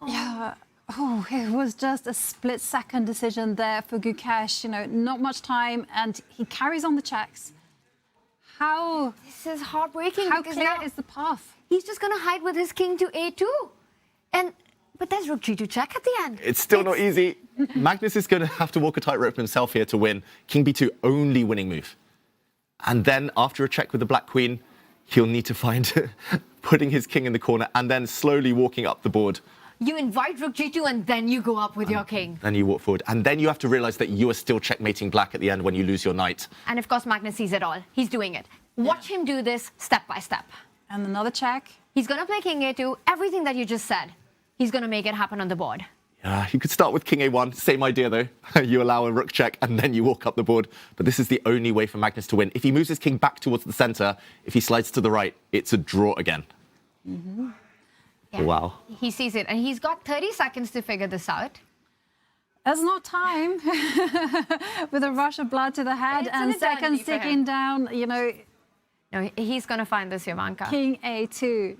Yeah. Oh, it was just a split-second decision there for Gukesh. You know, not much time, and he carries on the checks. How? This is heartbreaking. How because clear now is the path? he's just going to hide with his king to a2. But there's rook g2 check at the end. It's still not easy. Magnus is going to have to walk a tightrope himself here to win. King b2, only winning move. And then after a check with the black queen, he'll need to find putting his king in the corner and then slowly walking up the board. You invite rook g2 and then you go up with your king. Then you walk forward. And then you have to realize that you are still checkmating black at the end when you lose your knight. And of course, Magnus sees it all. He's doing it. Watch him do this step by step. And another check. He's going to play king a2. Everything that you just said, he's going to make it happen on the board. Yeah, you could start with king a1. Same idea, though. You allow a rook check and then you walk up the board. But this is the only way for Magnus to win. If he moves his king back towards the center, if he slides to the right, it's a draw again. Yeah. Wow. He sees it, and he's got 30 seconds to figure this out. There's no time with a rush of blood to the head It's an and eternity seconds for him. ticking down, you know, No, he's going to find this, Ivanka. king a2.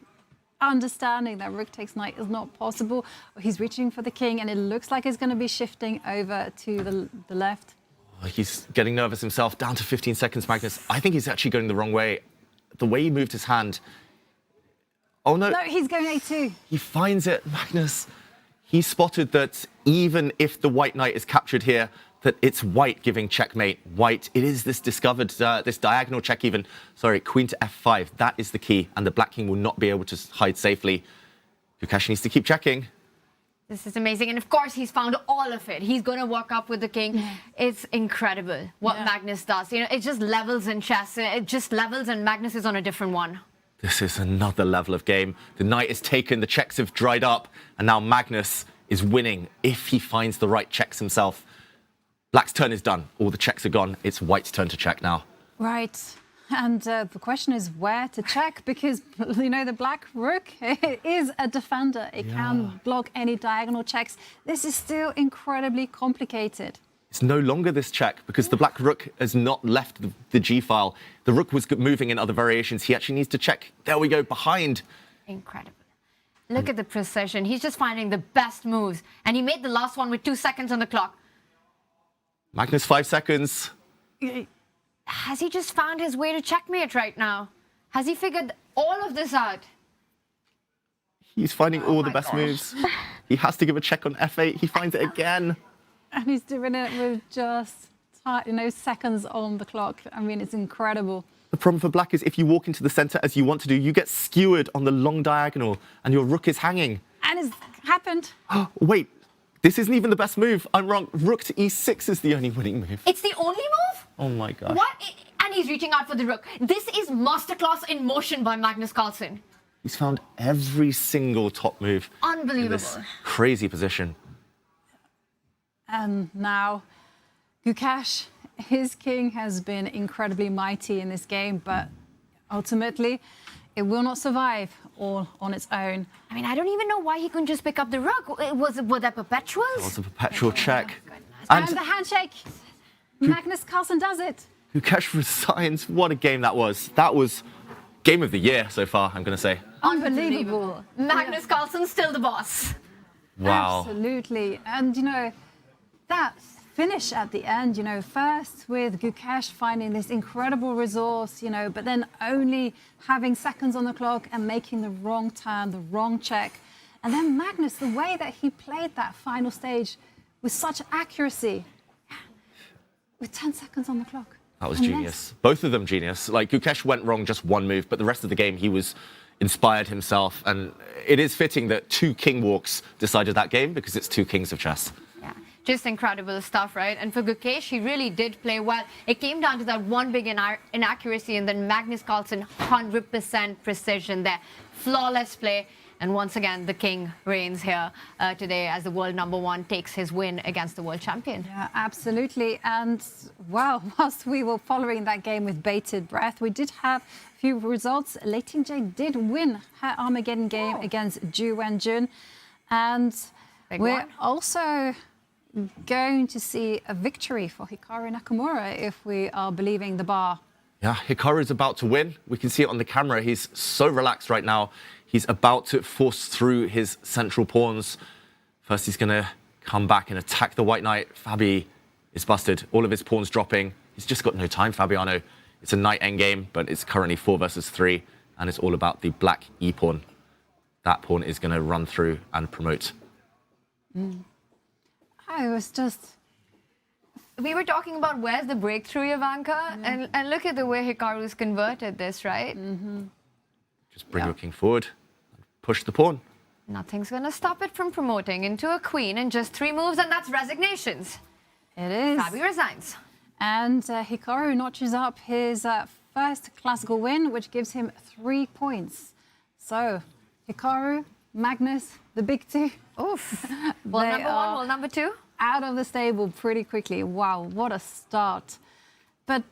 Understanding that rook takes knight is not possible. He's reaching for the king, and it looks like he's going to be shifting over to the left. He's getting nervous himself. Down to 15 seconds, Magnus. I think he's actually going the wrong way. The way he moved his hand. Oh, no. No, he's going a2. He finds it, Magnus. He spotted that even if the white knight is captured here, that it's white giving checkmate. White, it is this discovered, this diagonal check even. Sorry, queen to f5. That is the key, and the black king will not be able to hide safely. Gukesh needs to keep checking. This is amazing. And of course, he's found all of it. He's going to walk up with the king. It's incredible what Magnus does. You know, it just levels in chess. It just levels, and Magnus is on a different one. This is another level of game. The knight is taken, the checks have dried up, and now Magnus is winning if he finds the right checks himself. Black's turn is done. All the checks are gone. It's white's turn to check now. Right. And the question is where to check, because, you know, the black rook is a defender. It can block any diagonal checks. This is still incredibly complicated. It's no longer this check because the black rook has not left the G file. The rook was moving in other variations. He actually needs to check. There we go, behind. Incredible. Look at the precision. He's just finding the best moves. And he made the last one with 2 seconds on the clock. Magnus, 5 seconds. Has he just found his way to checkmate right now? Has he figured all of this out? He's finding all the best moves. He has to give a check on f8. He finds it again. And he's doing it with just, you know, seconds on the clock. I mean, it's incredible. The problem for black is if you walk into the center as you want to do, you get skewered on the long diagonal and your rook is hanging. And it's happened. Wait, This isn't even the best move. I'm wrong. Rook to e6 is the only winning move. It's the only move? Oh my gosh. What? And he's reaching out for the rook. This is masterclass in motion by Magnus Carlsen. He's found every single top move. Unbelievable. In this crazy position. And now, Gukesh, his king has been incredibly mighty in this game, but ultimately, it will not survive all on its own. I mean, I don't even know why he couldn't just pick up the rook. Were there perpetuals? It was a perpetual check. And the handshake. Magnus Carlsen does it. Gukesh resigns. What a game that was. That was game of the year so far, I'm going to say. Unbelievable. Magnus Carlsen still the boss. Wow. Absolutely. And, you know, that finish at the end, you know, first with Gukesh finding this incredible resource, you know, but then only having seconds on the clock and making the wrong turn, the wrong check. And then Magnus, the way that he played that final stage with such accuracy, with 10 seconds on the clock. That was genius. Both of them genius. Like, Gukesh went wrong just one move, but the rest of the game he was inspired himself. And it is fitting that 2 king walks decided that game because it's 2 kings of chess. Yeah, just incredible stuff, right? And for Gukesh, he really did play well. It came down to that one big inaccuracy, and then Magnus Carlsen, 100% precision there. Flawless play. And once again, the king reigns here today as the world #1 takes his win against the world champion. Yeah, absolutely. And, well, whilst we were following that game with bated breath, we did have a few results. Lei Ting-Jie did win her Armageddon game against Ju Wen-jun. And we're also going to see a victory for Hikaru Nakamura if we are believing the bar. Yeah, Hikaru's about to win. We can see it on the camera. He's so relaxed right now. He's about to force through his central pawns. First, he's going to come back and attack the white knight. Fabi is busted. All of his pawns dropping. He's just got no time, Fabiano. It's a knight endgame, but it's currently 4 versus 3, and it's all about the black e-pawn. That pawn is going to run through and promote. I was just... We were talking about where's the breakthrough, Ivanka, and look at the way Hikaru's converted this, right? Just bring your king forward. Push the pawn. Nothing's going to stop it from promoting into a queen in just 3 moves, and that's resignations. It is. Fabi resigns. And Hikaru notches up his first classical win, which gives him 3 points. So, Hikaru, Magnus, the big 2. Oof. Well, #1, well, #2. Out of the stable pretty quickly. Wow, what a start. But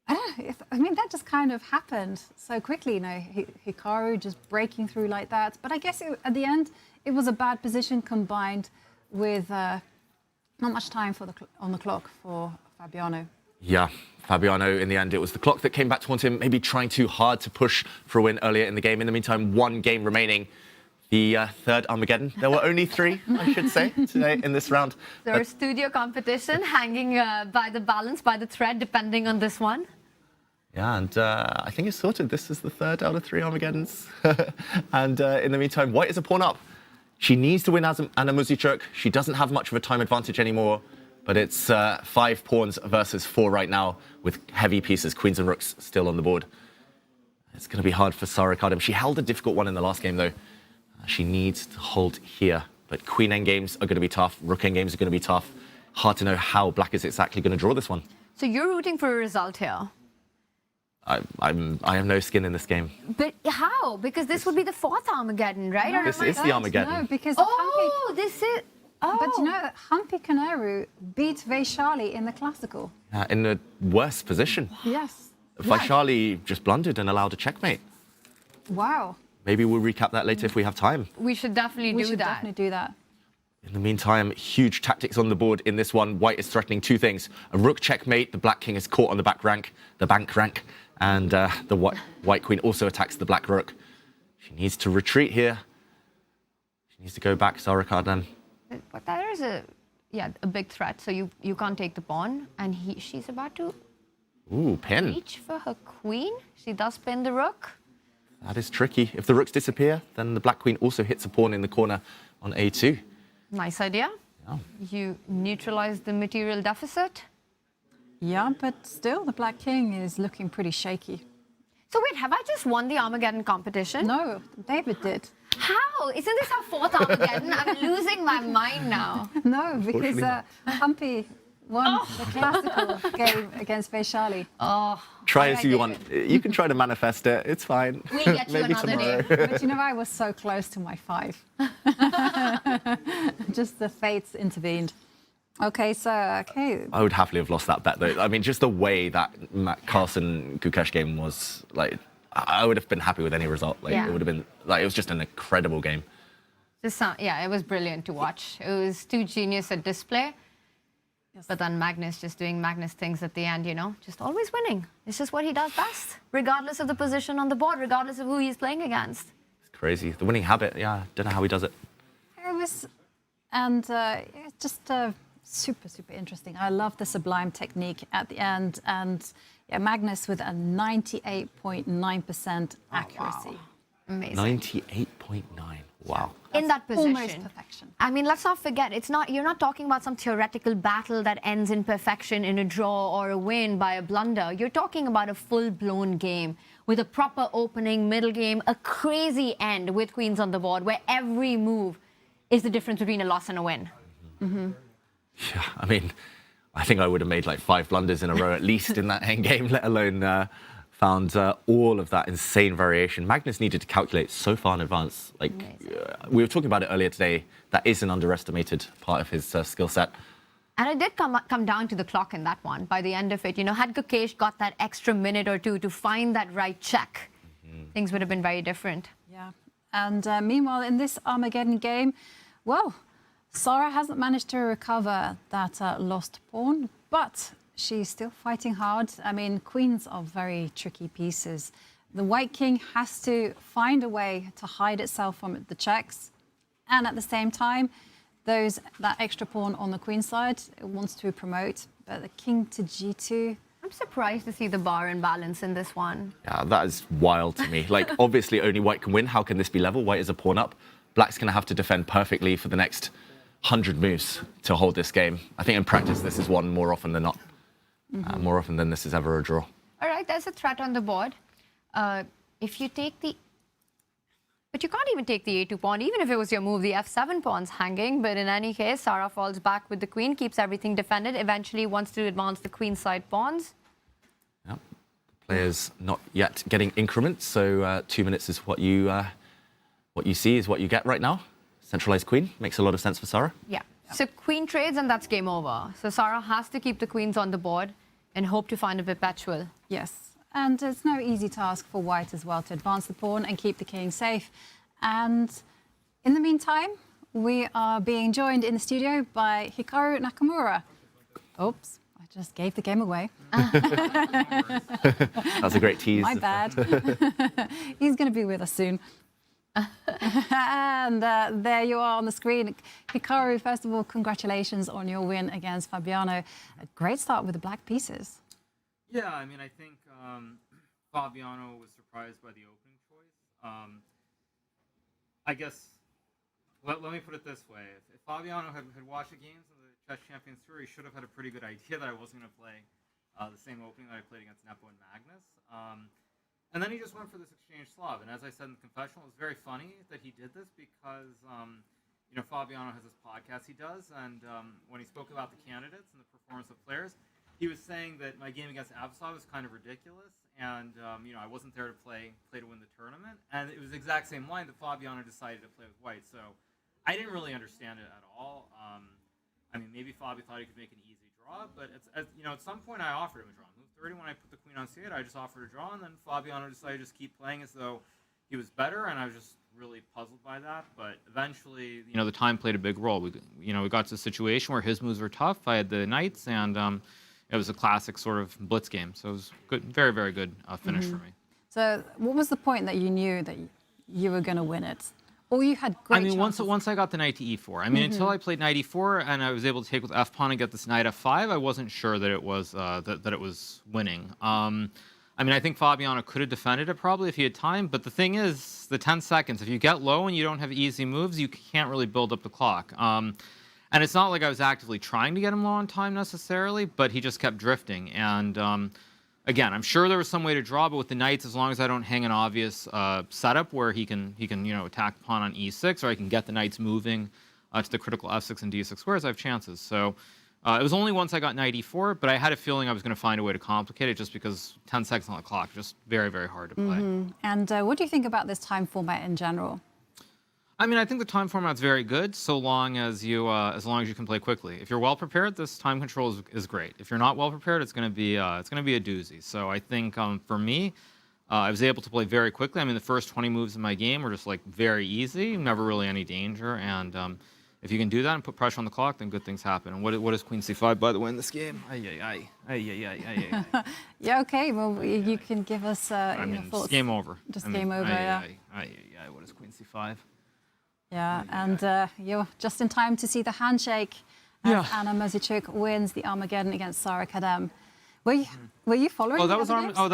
I don't know, I mean, that just kind of happened so quickly, you know, Hikaru just breaking through like that. But I guess at the end, it was a bad position combined with not much time on the clock for Fabiano. Yeah, Fabiano, in the end, it was the clock that came back to haunt him, maybe trying too hard to push for a win earlier in the game. In the meantime, 1 game remaining. The 3rd Armageddon. There were only 3, I should say, today in this round. There's studio competition hanging by the balance, by the thread, depending on this one. Yeah, and I think it's sorted. This is the 3rd out of 3 Armageddons. And in the meantime, white is a pawn up. She needs to win Anna Muzychuk. She doesn't have much of a time advantage anymore, but it's 5 pawns versus 4 right now with heavy pieces, queens and rooks still on the board. It's going to be hard for Sara Kadam. She held a difficult one in the last game, though. She needs to hold here, but queen endgames are going to be tough. Rook endgames are going to be tough. Hard to know how black is exactly going to draw this one. So you're rooting for a result here? I have no skin in this game. But how? Because this would be the 4th Armageddon, right? No, this is the Armageddon. No, because this is... Oh. But you know, Humpy Kanaru beat Vachier-Lagrave in the classical. In a worse position. Yes. Vachier-Lagrave just blundered and allowed a checkmate. Wow. Maybe we'll recap that later if we have time. We should definitely do that. In the meantime, huge tactics on the board in this one. White is threatening 2 things. A rook checkmate, the black king is caught on the bank rank, and the white queen also attacks the black rook. She needs to retreat here. She needs to go back, Sara Kadam. But there is a big threat, so you can't take the pawn, and she's about to pin. reach for her queen. She does pin the rook. That is tricky. If the rooks disappear, then the black queen also hits a pawn in the corner on a2. Nice idea. Yeah. You neutralize the material deficit. Yeah, but still the black king is looking pretty shaky. So wait, have I just won the Armageddon competition? No, David did. How? Isn't this our fourth Armageddon? I'm losing my mind now. No, because Humpy won the classical game against Vachier-Lagrave. Oh, Try as you want. You can try to manifest it. It's fine. we'll get you Maybe another tomorrow. day. But you know, I was so close to my 5. Just the fates intervened. Okay, so, I would happily have lost that bet, though. I mean, just the way that Carlsen Gukesh game was, like, I would have been happy with any result. Like, Yeah. it would have been, like, it was just an incredible game. Yeah, it was brilliant to watch. It was too genius at display. Yes. But then Magnus just doing Magnus things at the end, you know, just always winning. It's just what he does best, regardless of the position on the board, regardless of who he's playing against. It's crazy. The winning habit, yeah, don't know how he does it. it was, and just super, super interesting. I love the sublime technique at the end, and yeah, Magnus with a 98.9% accuracy. Wow. Amazing. 98.9. Wow. In that position. Almost perfection. I mean, let's not forget, you're not talking about some theoretical battle that ends in perfection in a draw or a win by a blunder. You're talking about a full-blown game with a proper opening, middle game, a crazy end with queens on the board where every move is the difference between a loss and a win. Mm-hmm. Yeah, I mean, I think I would have made like 5 blunders in a row at least in that endgame, let alone found all of that insane variation. Magnus needed to calculate so far in advance. Like we were talking about it earlier today. That is an underestimated part of his skill set. And it did come down to the clock in that one. By the end of it, you know, had Gukesh got that extra minute or two to find that right check, things would have been very different. Yeah. And meanwhile, in this Armageddon game, well, Sarah hasn't managed to recover that lost pawn, but she's still fighting hard. I mean, queens are very tricky pieces. The white king has to find a way to hide itself from the checks. And at the same time, that extra pawn on the queen side, it wants to promote. But the king to g2. I'm surprised to see the bar in balance in this one. Yeah, that is wild to me. Like, obviously, only white can win. How can this be level? White is a pawn up. Black's going to have to defend perfectly for the next 100 moves to hold this game. I think in practice, this is won more often than not. More often than this is ever a draw. All right, there's a threat on the board. If you take the... But you can't even take the a2 pawn, even if it was your move. The f7 pawn's hanging, but in any case, Sarah falls back with the queen, keeps everything defended, eventually wants to advance the queen side pawns. Yep. The player's not yet getting increments, so 2 minutes is what you see is what you get right now. Centralized queen makes a lot of sense for Sarah. Yeah. So queen trades and that's game over. So Sarah has to keep the queens on the board and hope to find a perpetual. Yes. And it's no easy task for white as well to advance the pawn and keep the king safe. And in the meantime, we are being joined in the studio by Hikaru Nakamura. Oops, I just gave the game away. That's a great tease. My bad. He's going to be with us soon. And there you are on the screen. Hikaru, first of all, congratulations on your win against Fabiano. A great start with the black pieces. Yeah, I mean, I think Fabiano was surprised by the opening choice. I guess, let me put it this way. If Fabiano had watched the games of the Chess Champions Tour, he should have had a pretty good idea that I wasn't going to play the same opening that I played against Nepo and Magnus. And then he just went for this exchange Slav. And as I said in the confessional, it was very funny that he did this because, you know, Fabiano has this podcast he does. And when he spoke about the candidates and the performance of players, he was saying that my game against Avsov was kind of ridiculous. And, you know, I wasn't there to play to win the tournament. And it was the exact same line that Fabiano decided to play with white. So I didn't really understand it at all. I mean, maybe Fabi thought he could make an easy draw. But, you know, at some point I offered him a draw. Move 30 when I put the queen on c8, I just offered a draw. And then Fabiano decided to just keep playing as though he was better. And I was just really puzzled by that. But eventually, you know, the time played a big role. We got to a situation where his moves were tough. I had the knights and... it was a classic sort of blitz game, so it was good, very, very good finish for me. So, what was the point that you knew that you were going to win it, or you had great? I mean, chances? once I got the knight to e4. I mean, until I played knight e4 and I was able to take with f pawn and get this knight f5, I wasn't sure that it was that it was winning. I mean, I think Fabiano could have defended it probably if he had time, but the thing is, the 10 seconds. If you get low and you don't have easy moves, you can't really build up the clock. And it's not like I was actively trying to get him low on time necessarily, but he just kept drifting. And again, I'm sure there was some way to draw, but with the knights, as long as I don't hang an obvious setup where he can attack the pawn on e6, or I can get the knights moving to the critical f6 and d6 squares, I have chances. So it was only once I got knight e4, but I had a feeling I was going to find a way to complicate it just because 10 seconds on the clock, just very, very hard to play. And what do you think about this time format in general? I mean, I think the time format's very good, so long as you can play quickly. If you're well prepared, this time control is great. If you're not well prepared, it's going to be a doozy. So I think for me, I was able to play very quickly. I mean, the first 20 moves in my game were just like very easy, never really any danger. And if you can do that and put pressure on the clock, then good things happen. And what is Queen C5, by the way, in this game? Yeah, okay. Well, you can give us your thoughts. It's game over. Just game over, yeah. What is Queen C5? Yeah, and you're just in time to see the handshake as Anna Mezicuk wins the Armageddon against Sarah Kadem. Were you following? Oh, that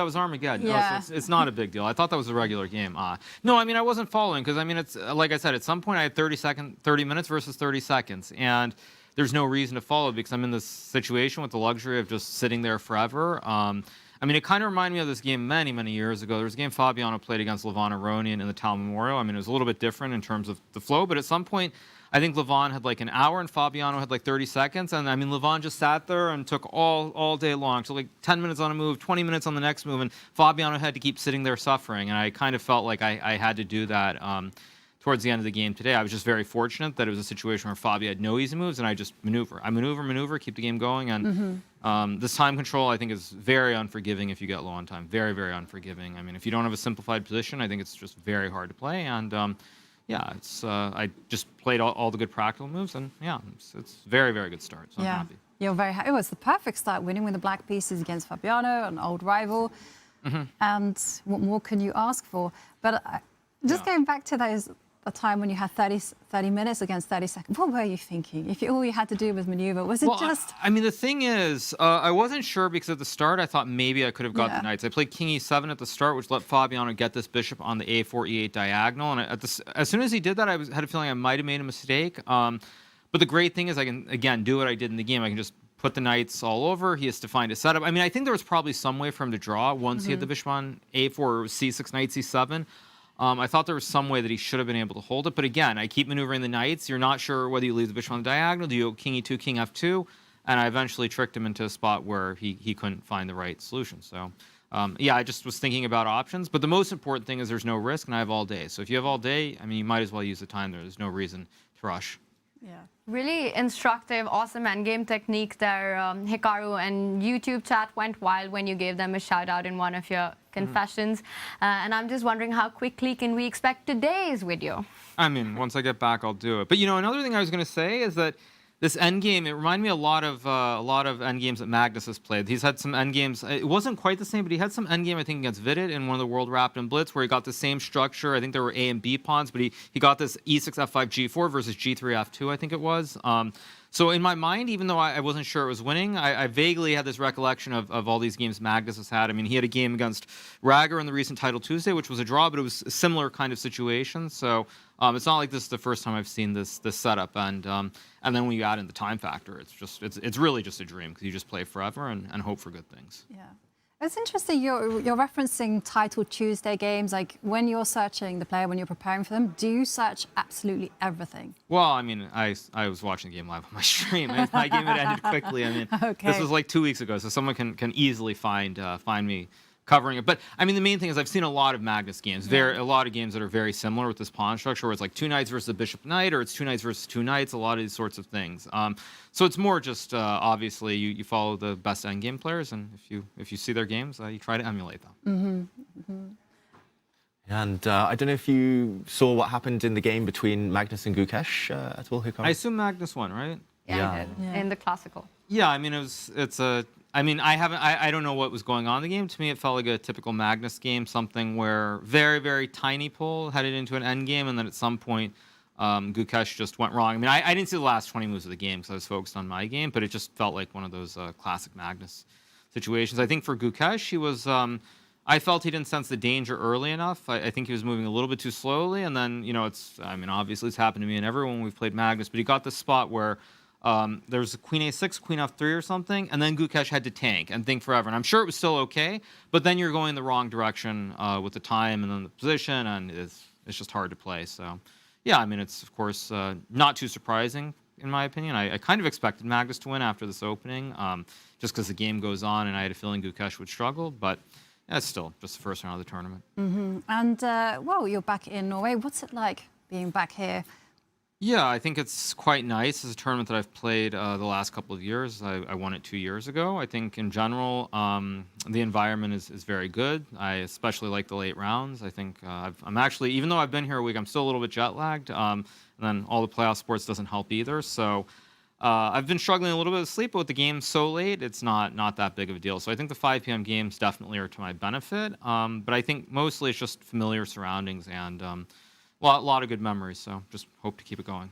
was Armageddon. Yeah. No, so it's not a big deal. I thought that was a regular game. No, I mean I wasn't following because I mean it's like I said, at some point I had 30 minutes versus 30 seconds, and there's no reason to follow because I'm in this situation with the luxury of just sitting there forever. I mean, it kind of reminded me of this game many, many years ago. There was a game Fabiano played against Levon Aronian in the Tal Memorial. I mean, it was a little bit different in terms of the flow, but at some point, I think Levon had like an hour and Fabiano had like 30 seconds. And I mean, Levon just sat there and took all day long. So like 10 minutes on a move, 20 minutes on the next move, and Fabiano had to keep sitting there suffering. And I kind of felt like I had to do that towards the end of the game today. I was just very fortunate that it was a situation where Fabi had no easy moves, and I just maneuver, keep the game going. And this time control, I think, is very unforgiving if you get low on time. Very, very unforgiving. I mean, if you don't have a simplified position, I think it's just very hard to play. And I just played all the good practical moves, and it's very, very good start. So I'm happy. You're very happy. It was the perfect start, winning with the black pieces against Fabiano, an old rival. And what more can you ask for? But going back to a time when you had 30 minutes against 30 seconds. What were you thinking? If all you had to do was maneuver, was it just... I mean, the thing is, I wasn't sure because at the start I thought maybe I could have got the knights. I played king e7 at the start, which let Fabiano get this bishop on the a4, e8 diagonal. And as soon as he did that, had a feeling I might have made a mistake. But the great thing is I can, again, do what I did in the game. I can just put the knights all over. He has to find a setup. I mean, I think there was probably some way for him to draw once he had the bishop on a4 or c6, knight c7. I thought there was some way that he should have been able to hold it. But again, I keep maneuvering the knights. You're not sure whether you leave the bishop on the diagonal. Do you go king e2, king f2? And I eventually tricked him into a spot where he couldn't find the right solution. So, I just was thinking about options. But the most important thing is there's no risk, and I have all day. So if you have all day, I mean, you might as well use the time there. There's no reason to rush. Yeah. Really instructive, awesome endgame technique there, Hikaru, and YouTube chat went wild when you gave them a shout out in one of your confessions. And I'm just wondering, how quickly can we expect today's video? I mean, once I get back, I'll do it. But another thing I was going to say is that this endgame, it reminded me a lot of endgames that Magnus has played. He's had some endgames. It wasn't quite the same, but he had some endgame, I think, against Vidit in one of the World Rapid and Blitz, where he got the same structure. I think there were A and B pawns, but he got this e6, f5, g4 versus g3, f2, I think it was. So in my mind, even though I wasn't sure it was winning, I vaguely had this recollection of all these games Magnus has had. I mean, he had a game against Rager in the recent Title Tuesday, which was a draw, but it was a similar kind of situation. So it's not like this is the first time I've seen this setup. And then when you add in the time factor, it's really just a dream because you just play forever and hope for good things. Yeah. It's interesting you're referencing Title Tuesday games. Like when you're searching the player, when you're preparing for them, do you search absolutely everything? Well, I mean, I was watching the game live on my stream, and my game had ended quickly. I mean, this was like 2 weeks ago, so someone can easily find me covering it. But I mean, the main thing is I've seen a lot of Magnus games. A lot of games that are very similar with this pawn structure, where it's like 2 knights versus a bishop knight, or it's 2 knights versus 2 knights. A lot of these sorts of things. So it's more just obviously you follow the best endgame players, and if you see their games, you try to emulate them. And I don't know if you saw what happened in the game between Magnus and Gukesh at all, Hikaru? I assume Magnus won, right? Yeah, I did. In the classical. Yeah, I mean I don't know what was going on in the game. To me, it felt like a typical Magnus game, something where very, very tiny pull headed into an end game, and then at some point, Gukesh just went wrong. I mean, I didn't see the last 20 moves of the game because I was focused on my game, but it just felt like one of those classic Magnus situations. I think for Gukesh, he was... I felt he didn't sense the danger early enough. I think he was moving a little bit too slowly, and then, obviously it's happened to me and everyone we've played Magnus, but he got this spot where there was a queen a6, queen f3 or something, and then Gukesh had to tank and think forever. And I'm sure it was still okay, but then you're going the wrong direction with the time and then the position, and it's just hard to play. So, yeah, I mean, it's, of course, not too surprising, in my opinion. I kind of expected Magnus to win after this opening, just because the game goes on, and I had a feeling Gukesh would struggle, but it's still just the first round of the tournament. And, well, you're back in Norway. What's it like being back here? Yeah, I think it's quite nice. It's a tournament that I've played the last couple of years. I won it 2 years ago. I think in general, the environment is very good. I especially like the late rounds. I think I'm actually, even though I've been here a week, I'm still a little bit jet lagged. And then all the playoff sports doesn't help either. So I've been struggling a little bit with sleep, but with the game so late, it's not that big of a deal. So I think the 5 p.m. games definitely are to my benefit. But I think mostly it's just familiar surroundings and a lot of good memories, so just hope to keep it going.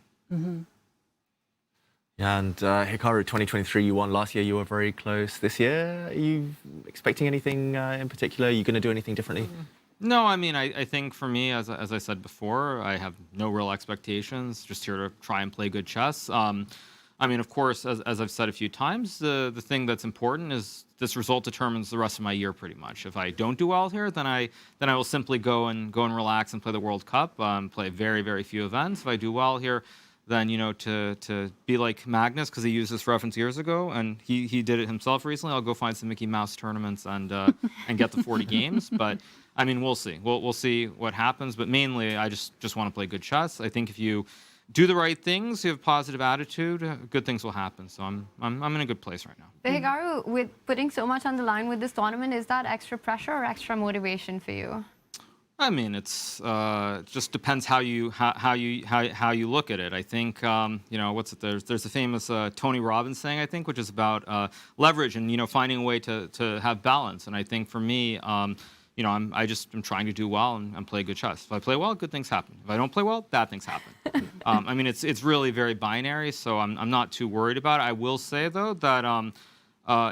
Yeah, and Hikaru, 2023, you won last year. You were very close. This year, are you expecting anything in particular? Are you going to do anything differently? No, I mean, I think for me, as I said before, I have no real expectations. Just here to try and play good chess. I mean, of course, as I've said a few times, the thing that's important is this result determines the rest of my year pretty much. If I don't do well here, then I will simply go and relax and play the World Cup, play very, very few events. If I do well here, then, you know, to be like Magnus, because he used this reference years ago, and he did it himself recently, I'll go find some Mickey Mouse tournaments and get the 40 games. But, I mean, we'll see. We'll see what happens. But mainly, I just want to play good chess. I think if you do the right things, you have a positive attitude, good things will happen. So I'm in a good place right now. Hikaru, with putting so much on the line with this tournament, is that extra pressure or extra motivation for you? I mean, it's just depends how you look at it. I think you know, there's a famous Tony Robbins saying, I think, which is about leverage and, you know, finding a way to have balance. And I think for me, you know, I'm trying to do well and play good chess. If I play well, good things happen. If I don't play well, bad things happen. I mean, it's really very binary, so I'm not too worried about it. I will say though that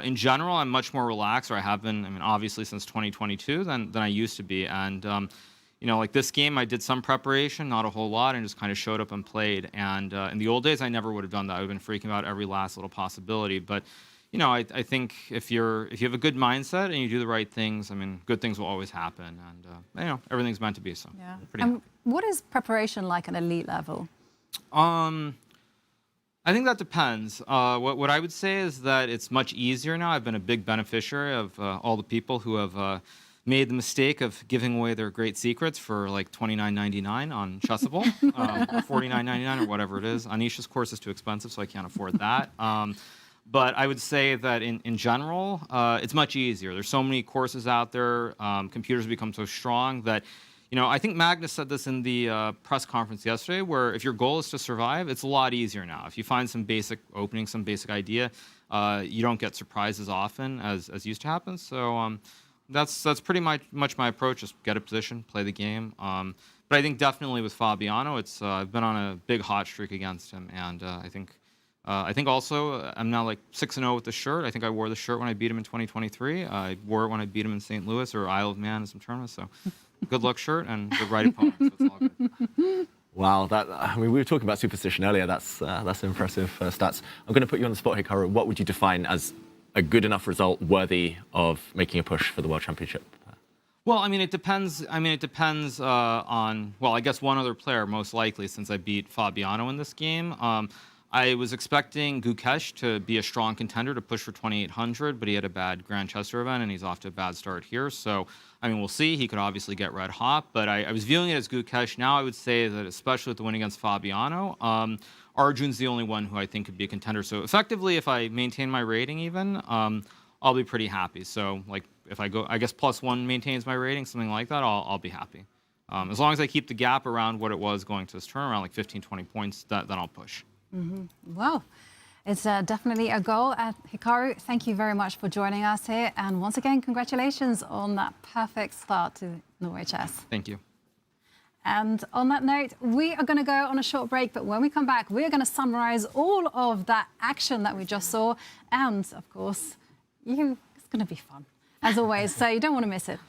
in general, I'm much more relaxed, or I have been. I mean, obviously since 2022 than I used to be. And you know, like this game, I did some preparation, not a whole lot, and just kind of showed up and played. And in the old days, I never would have done that. I would have been freaking out every last little possibility. But you know, I think if you have a good mindset and you do the right things, I mean, good things will always happen, and you know, everything's meant to be. So, yeah. Pretty What is preparation like at elite level? I think that depends. What I would say is that it's much easier now. I've been a big beneficiary of all the people who have made the mistake of giving away their great secrets for like $29.99 on Chessable, or $49.99 or whatever it is. Anisha's course is too expensive, so I can't afford that. But I would say that in general, it's much easier. There's so many courses out there. Computers become so strong that, you know, I think Magnus said this in the press conference yesterday, where if your goal is to survive, it's a lot easier now. If you find some basic opening, some basic idea, you don't get surprised as often as used to happen. So that's pretty much my approach. Just get a position, play the game. But I think definitely with Fabiano, I've been on a big hot streak against him, and I think also I'm now like 6-0 with the shirt. I think I wore the shirt when I beat him in 2023. I wore it when I beat him in St. Louis or Isle of Man in some tournaments. So good luck shirt and the right opponent. So it's all good. Wow, I mean, we were talking about superstition earlier. That's impressive stats. I'm going to put you on the spot, Hikaru. What would you define as a good enough result worthy of making a push for the World Championship? Well, I mean, it depends. On, well, I guess one other player most likely, since I beat Fabiano in this game. I was expecting Gukesh to be a strong contender to push for 2,800, but he had a bad Grand Chester event, and he's off to a bad start here. So, I mean, we'll see. He could obviously get red hot, but I was viewing it as Gukesh. Now I would say that, especially with the win against Fabiano, Arjun's the only one who I think could be a contender. So, effectively, if I maintain my rating even, I'll be pretty happy. So, like, if I go, I guess +1 maintains my rating, something like that, I'll be happy. As long as I keep the gap around what it was going to this tournament, around like 15, 20 points, then I'll push. Well, it's definitely a goal. Hikaru, thank you very much for joining us here. And once again, congratulations on that perfect start to Norway Chess. Thank you. And on that note, we are going to go on a short break. But when we come back, we're going to summarize all of that action that we just saw. And, of course, it's going to be fun, as always. So you don't want to miss it.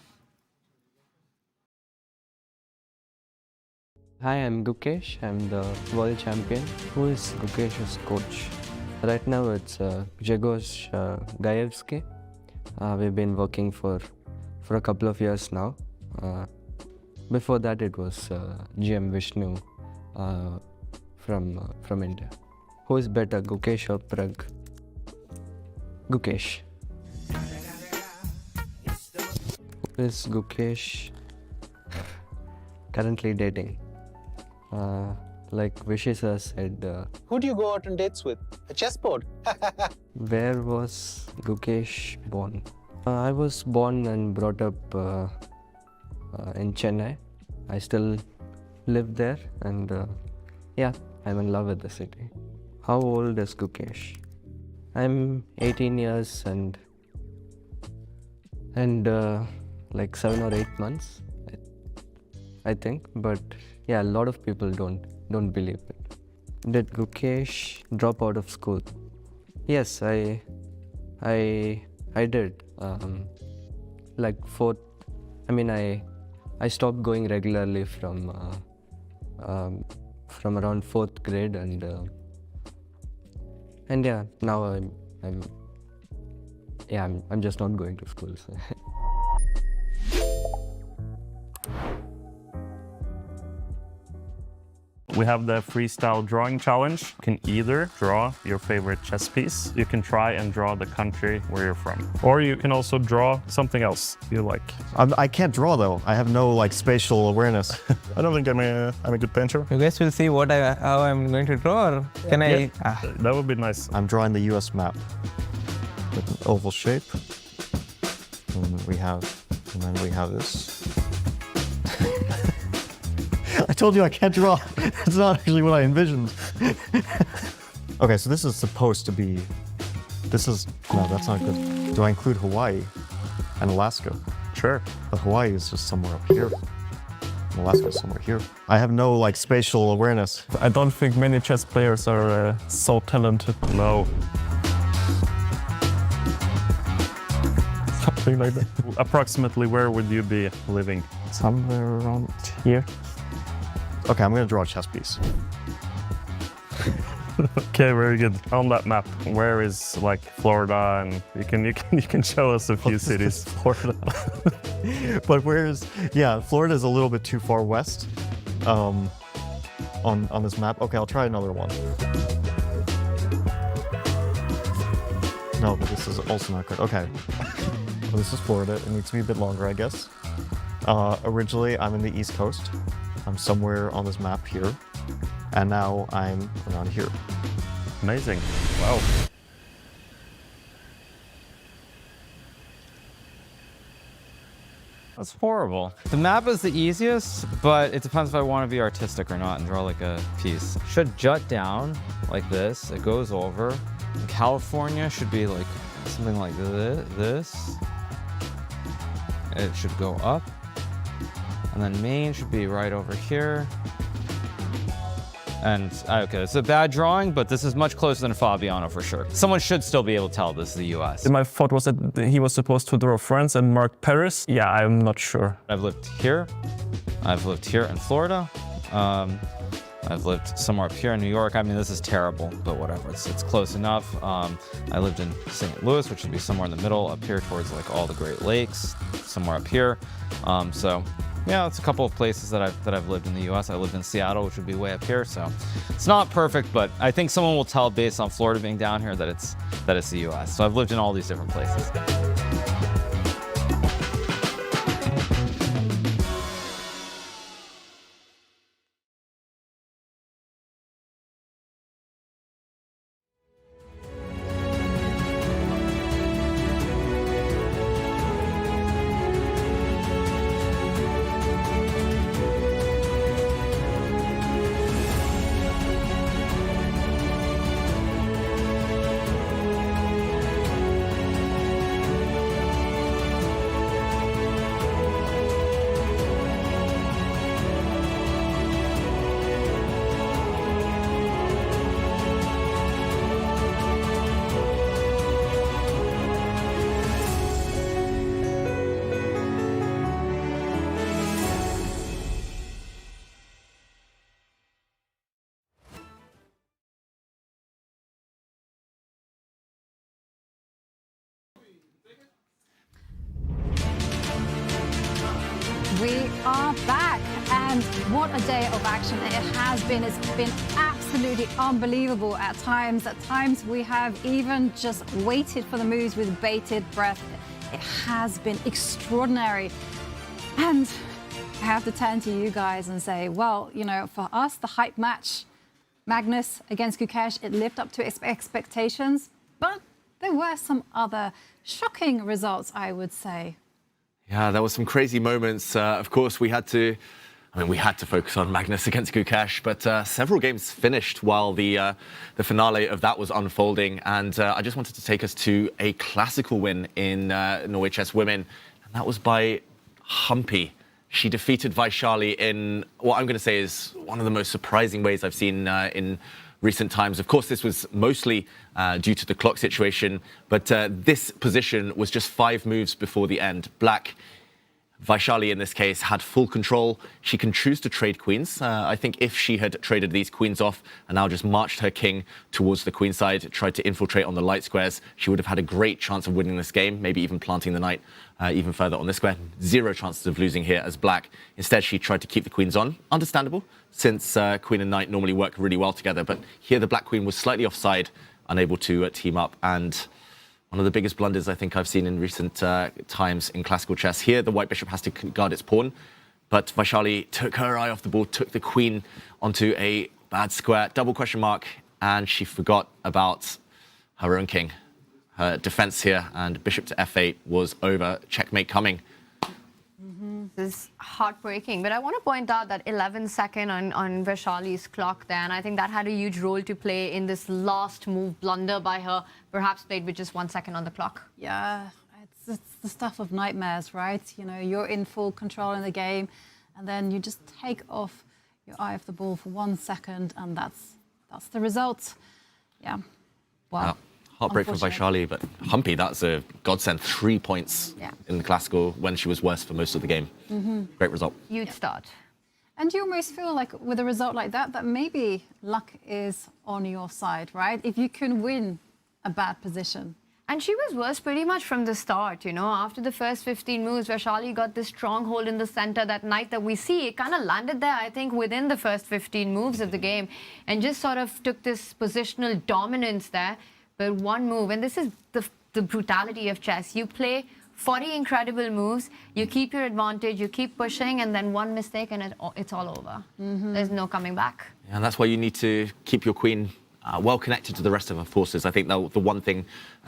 Hi, I'm Gukesh. I'm the world champion. Who is Gukesh's coach? Right now it's Grzegorz Gajewski. We've been working for a couple of years now. Before that it was GM Vishnu from India. Who is better, Gukesh or Prag? Gukesh. Who is Gukesh currently dating? Like Vishy sir said. Who do you go out on dates with? A chessboard? Where was Gukesh born? I was born and brought up in Chennai. I still live there, and yeah, I'm in love with the city. How old is Gukesh? I'm 18 years and like 7 or 8 months, I think. But yeah, a lot of people don't believe it. Did Gukesh drop out of school? Yes, I did. Like fourth. I mean, I stopped going regularly from around 4th grade, and yeah, now I'm just not going to school. So. We have the freestyle drawing challenge. You can either draw your favorite chess piece, you can try and draw the country where you're from, or you can also draw something else you like. I can't draw though. I have no like spatial awareness. I don't think I'm a good painter. You guys will see how I'm going to draw, or can I? That would be nice. I'm drawing the US map with an oval shape. And then we have this. I told you I can't draw. That's not actually what I envisioned. Okay, so this is supposed to be... No, that's not good. Do I include Hawaii and Alaska? Sure. But Hawaii is just somewhere up here. And Alaska is somewhere here. I have no like spatial awareness. I don't think many chess players are so talented. No. Something like that. Approximately where would you be living? Somewhere around here. Okay, I'm gonna draw a chess piece. Okay, very good. On that map, where is like Florida, and you can show us a few cities. Florida. But where is? Yeah, Florida is a little bit too far west. On this map. Okay, I'll try another one. No, but this is also not good. Okay. Well, this is Florida. It needs to be a bit longer, I guess. Originally, I'm in the East Coast. I'm somewhere on this map here, and now I'm around here. Amazing. Wow. That's horrible. The map is the easiest, but it depends if I want to be artistic or not and draw like a piece. Should jut down like this. It goes over. California should be like something like this. It should go up. And then Maine should be right over here. And, okay, it's a bad drawing, but this is much closer than Fabiano for sure. Someone should still be able to tell this is the US. My thought was that he was supposed to draw France and mark Paris. Yeah, I'm not sure. I've lived here. I've lived here in Florida. I've lived somewhere up here in New York. I mean, this is terrible, but whatever. It's close enough. I lived in St. Louis, which would be somewhere in the middle, up here towards like all the Great Lakes, somewhere up here. So yeah, it's a couple of places that I've lived in the U.S. I lived in Seattle, which would be way up here. So it's not perfect, but I think someone will tell based on Florida being down here that it's the U.S. So I've lived in all these different places. we are back, and what a day of action it has been. It's been absolutely unbelievable at times. At times we have even just waited for the moves with bated breath. It has been extraordinary. And I have to turn to you guys and say, well, you know, for us, the hype match, Magnus against Gukesh, it lived up to expectations, but there were some other shocking results, I would say. Yeah, there were some crazy moments. Of course, we had to focus on Magnus against Gukesh, but several games finished while the finale of that was unfolding. And I just wanted to take us to a classical win in Norway Chess Women, and that was by Humpy. She defeated Vachier-Lagrave in what I'm going to say is one of the most surprising ways I've seen in recent times. Of course, this was mostly due to the clock situation, but this position was just 5 moves before the end. Black, Vachier-Lagrave in this case, had full control. She can choose to trade queens. I think if she had traded these queens off and now just marched her king towards the queen side, tried to infiltrate on the light squares, she would have had a great chance of winning this game, maybe even planting the knight even further on this square. 0 chances of losing here as Black. Instead, she tried to keep the queens on. Understandable, since queen and knight normally work really well together. But here the black queen was slightly offside, unable to team up. And one of the biggest blunders I think I've seen in recent times in classical chess. Here, the white bishop has to guard its pawn, but Vachier-Lagrave took her eye off the ball, took the queen onto a bad square, double question mark, and she forgot about her own king. Her defense here, and bishop to f8 was over. Checkmate coming. This is heartbreaking, but I want to point out that 11 second on Vachier-Lagrave's clock there, and I think that had a huge role to play in this last move blunder by her, perhaps played with just 1 second on the clock. Yeah, it's the stuff of nightmares, right? You know, you're in full control in the game, and then you just take off your eye off the ball for 1 second, and that's the result. Yeah, wow. Heartbreak from Vachier-Lagrave, but Humpy, that's a godsend. 3 points in the classical when she was worse for most of the game. Great result. Huge start. And you almost feel like with a result like that, that maybe luck is on your side, right? If you can win a bad position. And she was worse pretty much from the start, you know. After the first 15 moves, Vachier-Lagrave got this stronghold in the center. That knight that we see, it kind of landed there, I think, within the first 15 moves of the game, and just sort of took this positional dominance there. But one move, and this is the brutality of chess. You play 40 incredible moves, you keep your advantage, you keep pushing, and then one mistake and it's all over. There's no coming back. Yeah, and that's why you need to keep your queen well connected to the rest of her forces. I think the one thing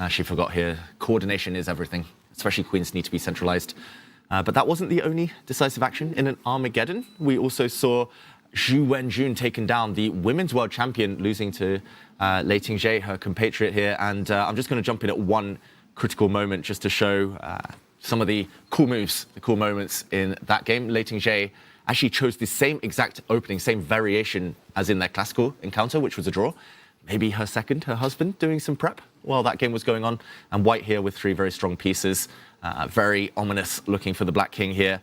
she forgot here, coordination is everything, especially queens need to be centralized. But that wasn't the only decisive action. In an Armageddon, we also saw Zhu Wenjun taken down, the women's world champion, losing to Lei Tingjie, her compatriot here. And I'm just going to jump in at one critical moment just to show some of the cool moves, the cool moments in that game. Lei Tingjie actually chose the same exact opening, same variation as in their classical encounter, which was a draw. Maybe her husband, doing some prep while that game was going on. And white here with 3 very strong pieces. Very ominous looking for the black king here.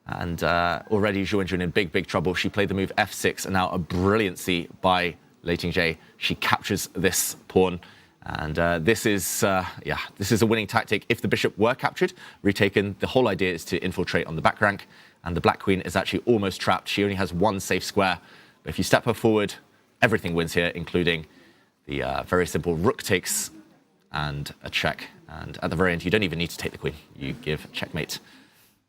And already Zhu Wenjun in big trouble. She played the move f6, and now a brilliancy by Lei Tingjie. She captures this pawn, and this is a winning tactic. If the bishop were captured, retaken, the whole idea is to infiltrate on the back rank, and the black queen is actually almost trapped. She only has 1 safe square, but if you step her forward, everything wins here, including the very simple rook takes and a check. And at the very end, you don't even need to take the queen. You give checkmate.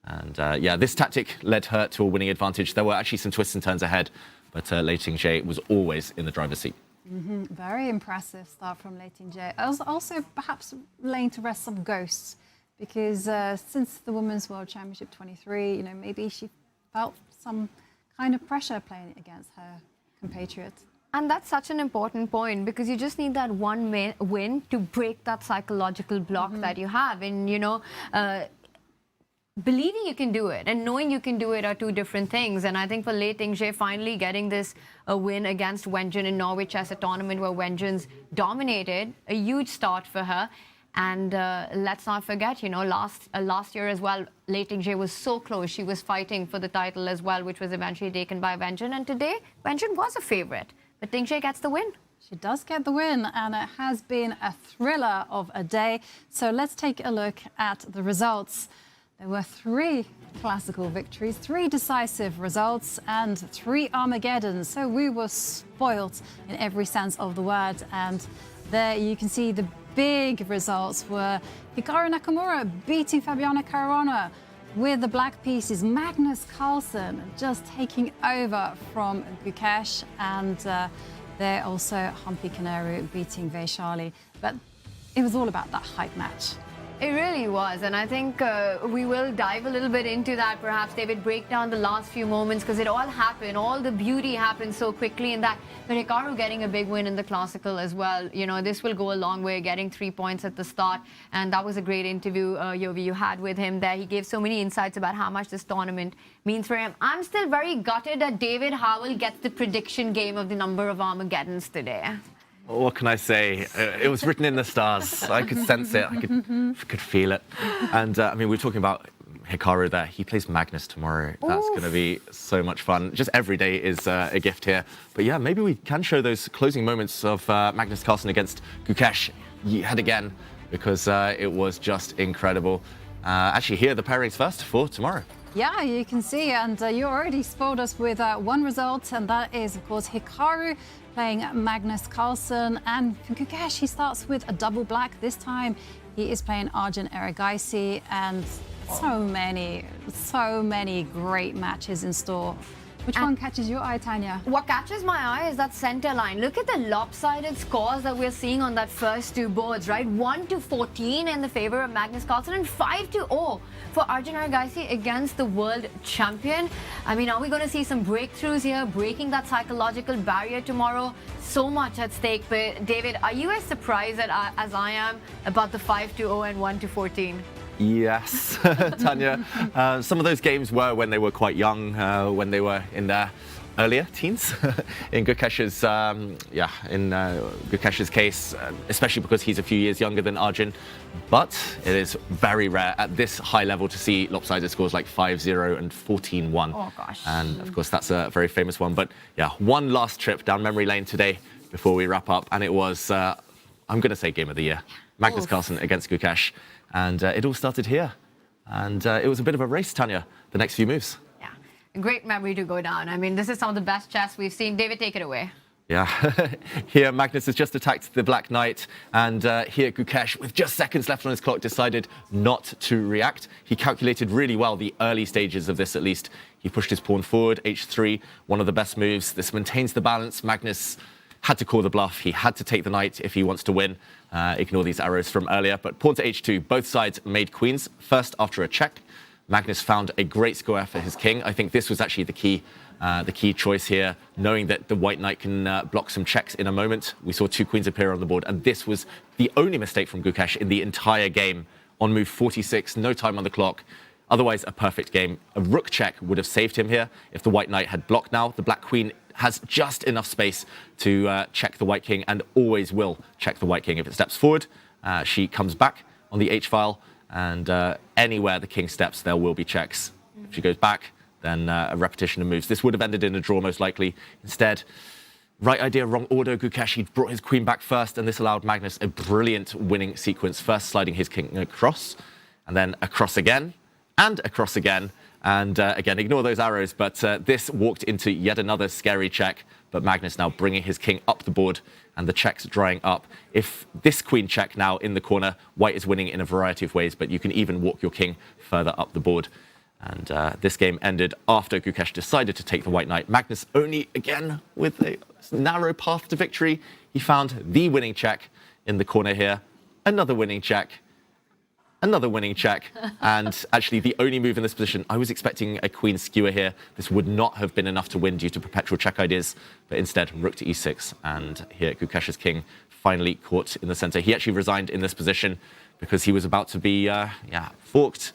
And yeah, this tactic led her to a winning advantage. There were actually some twists and turns ahead, but Lei Tingjie was always in the driver's seat. Very impressive start from Lei Tingjie. Also perhaps laying to rest some ghosts, because since the Women's World Championship 23, you know, maybe she felt some kind of pressure playing against her compatriot. And that's such an important point, because you just need that one win to break that psychological block that you have. And, you know, believing you can do it and knowing you can do it are 2 different things. And I think for Lei Tingjie finally getting this win against Wenjun in Norway Chess, a tournament where Wenjun's dominated, a huge start for her. And let's not forget, you know, last year as well, Lei Tingjie was so close. She was fighting for the title as well, which was eventually taken by Wenjun. And today, Wenjun was a favorite, but Tingjie gets the win. She does get the win, and it has been a thriller of a day. So let's take a look at the results. There were 3 classical victories, 3 decisive results, and 3 Armageddons. So we were spoilt in every sense of the word. And there you can see the big results were Hikaru Nakamura beating Caruana with the black pieces. Magnus Carlsen just taking over from Gukesh, and there also Humpy Canaru beating Vachier-Lagrave. But it was all about that hype match. It really was, and I think we will dive a little bit into that, perhaps, David, break down the last few moments, because it all happened, all the beauty happened so quickly in that. But Hikaru getting a big win in the classical as well, you know, this will go a long way, getting 3 points at the start, and that was a great interview, Yovi, you had with him there. He gave so many insights about how much this tournament means for him. I'm still very gutted that David Howell gets the prediction game of the number of Armageddons today. What can I say? It was written in the stars. I could sense it. I could feel it. And I mean, we were talking about Hikaru there. He plays Magnus tomorrow. That's going to be so much fun. Just every day is a gift here. But yeah, maybe we can show those closing moments of Magnus Carlsen against Gukesh yet again, because it was just incredible. Actually, here are the pairings first for tomorrow. Yeah, you can see, and you already spoiled us with 1 result, and that is, of course, Hikaru playing Magnus Carlsen. And for Gukesh, he starts with a double black this time. He is playing Arjun Erigaisi, and so many great matches in store. Which one catches your eye, Tanya? What catches my eye is that center line. Look at the lopsided scores that we're seeing on that first 2 boards, right? 1-14 in the favor of Magnus Carlsen and 5-0 for Arjun Erigaisi against the world champion. I mean, are we going to see some breakthroughs here, breaking that psychological barrier tomorrow? So much at stake. But David, are you as surprised as I am about the 5-0 and 1-14? Yes, Tanya. Some of those games were when they were quite young, when they were in their earlier teens. In Gukesh's, Gukesh's case, especially because he's a few years younger than Arjun. But it is very rare at this high level to see lopsided scores like 5-0 and 14-1. Oh gosh. And of course, that's a very famous one. But yeah, one last trip down memory lane today before we wrap up, and it was, I'm going to say, game of the year. Magnus Carlsen against Gukesh. And it all started here. And it was a bit of a race, Tanya, the next few moves. Yeah, great memory to go down. I mean, this is some of the best chess we've seen. David, take it away. Yeah, here Magnus has just attacked the Black Knight, and here Gukesh, with just seconds left on his clock, decided not to react. He calculated really well the early stages of this, at least. He pushed his pawn forward, h3, one of the best moves. This maintains the balance. Magnus had to call the bluff. He had to take the knight if he wants to win. Ignore these arrows from earlier, but pawn to h2. Both sides made queens, first after a check. Magnus found a great square for his king. I think this was actually the key choice here, knowing that the white knight can block some checks in a moment. We saw 2 queens appear on the board, and this was the only mistake from Gukesh in the entire game. On move 46, no time on the clock. Otherwise, a perfect game. A rook check would have saved him here if the white knight had blocked now. The black queen has just enough space to check the white king, and always will check the white king. If it steps forward, she comes back on the h-file, and anywhere the king steps, there will be checks. If she goes back, then a repetition of moves. This would have ended in a draw, most likely. Instead, right idea, wrong order. Gukesh, he brought his queen back first, and this allowed Magnus a brilliant winning sequence. First sliding his king across, and then across again, and across again. And again, ignore those arrows, but this walked into yet another scary check. But Magnus now bringing his king up the board, and the checks drying up. If this queen check now in the corner, white is winning in a variety of ways, but you can even walk your king further up the board. And this game ended after Gukesh decided to take the white knight. Magnus only, again, with a narrow path to victory. He found the winning check in the corner here. Another winning check. Another winning check, and actually the only move in this position. I was expecting a queen skewer here. This would not have been enough to win due to perpetual check ideas, but instead rook to e6, and here Gukesh's king finally caught in the center. He actually resigned in this position because he was about to be forked,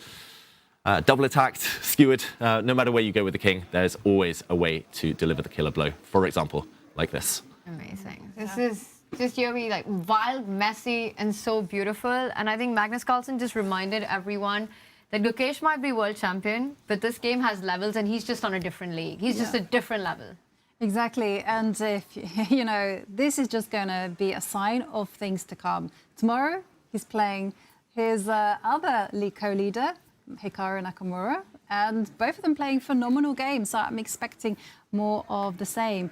double attacked, skewered. No matter where you go with the king, there's always a way to deliver the killer blow. For example, like this. Amazing. This is just Yogi, like wild, messy, and so beautiful. And I think Magnus Carlsen just reminded everyone that Gukesh might be world champion, but this game has levels, and he's just on a different league. He's just a different level. Exactly. And if you know, this is just going to be a sign of things to come. Tomorrow, he's playing his other league co-leader, Hikaru Nakamura, and both of them playing phenomenal games, so I'm expecting more of the same.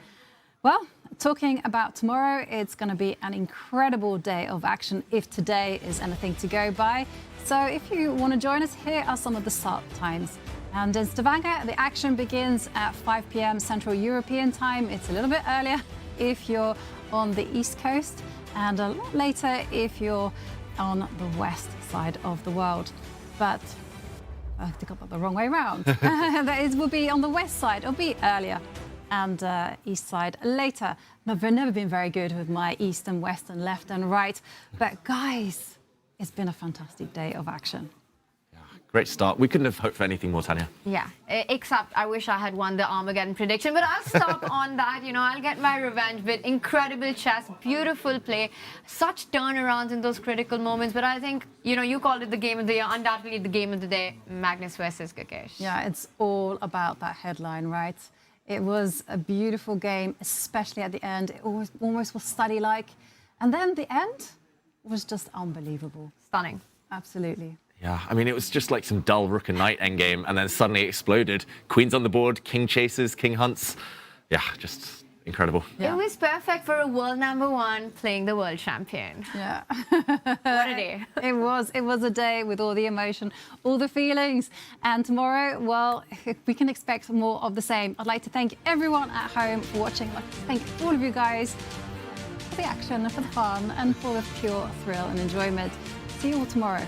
Well, talking about tomorrow, it's going to be an incredible day of action if today is anything to go by. So if you want to join us, here are some of the start times. And in Stavanger, the action begins at 5 p.m. Central European time. It's a little bit earlier if you're on the East Coast, and a lot later if you're on the west side of the world. But I think I got the wrong way around. It will be on the west side. It'll be earlier, and east side later. I've never been very good with my east and west and left and right. But guys, it's been a fantastic day of action. Great start. We couldn't have hoped for anything more, Tanya. Yeah, except I wish I had won the Armageddon prediction, but I'll stop on that. You know, I'll get my revenge with incredible chess, beautiful play, such turnarounds in those critical moments. But I think, you know, you called it the game of the year, undoubtedly the game of the day, Magnus versus Gukesh. Yeah, it's all about that headline, right? It was a beautiful game, especially at the end. It almost was study-like. And then the end was just unbelievable. Stunning. Absolutely. Yeah, I mean, it was just like some dull rook and knight endgame, and then suddenly it exploded. Queen's on the board, king chases, king hunts. Yeah, just incredible. Yeah. It was perfect for a world #1 playing the world champion. Yeah. What a day. It was a day with all the emotion, all the feelings. And tomorrow, well, we can expect more of the same. I'd like to thank everyone at home for watching. I'd like to thank all of you guys for the action, for the fun, and for the pure thrill and enjoyment. See you all tomorrow.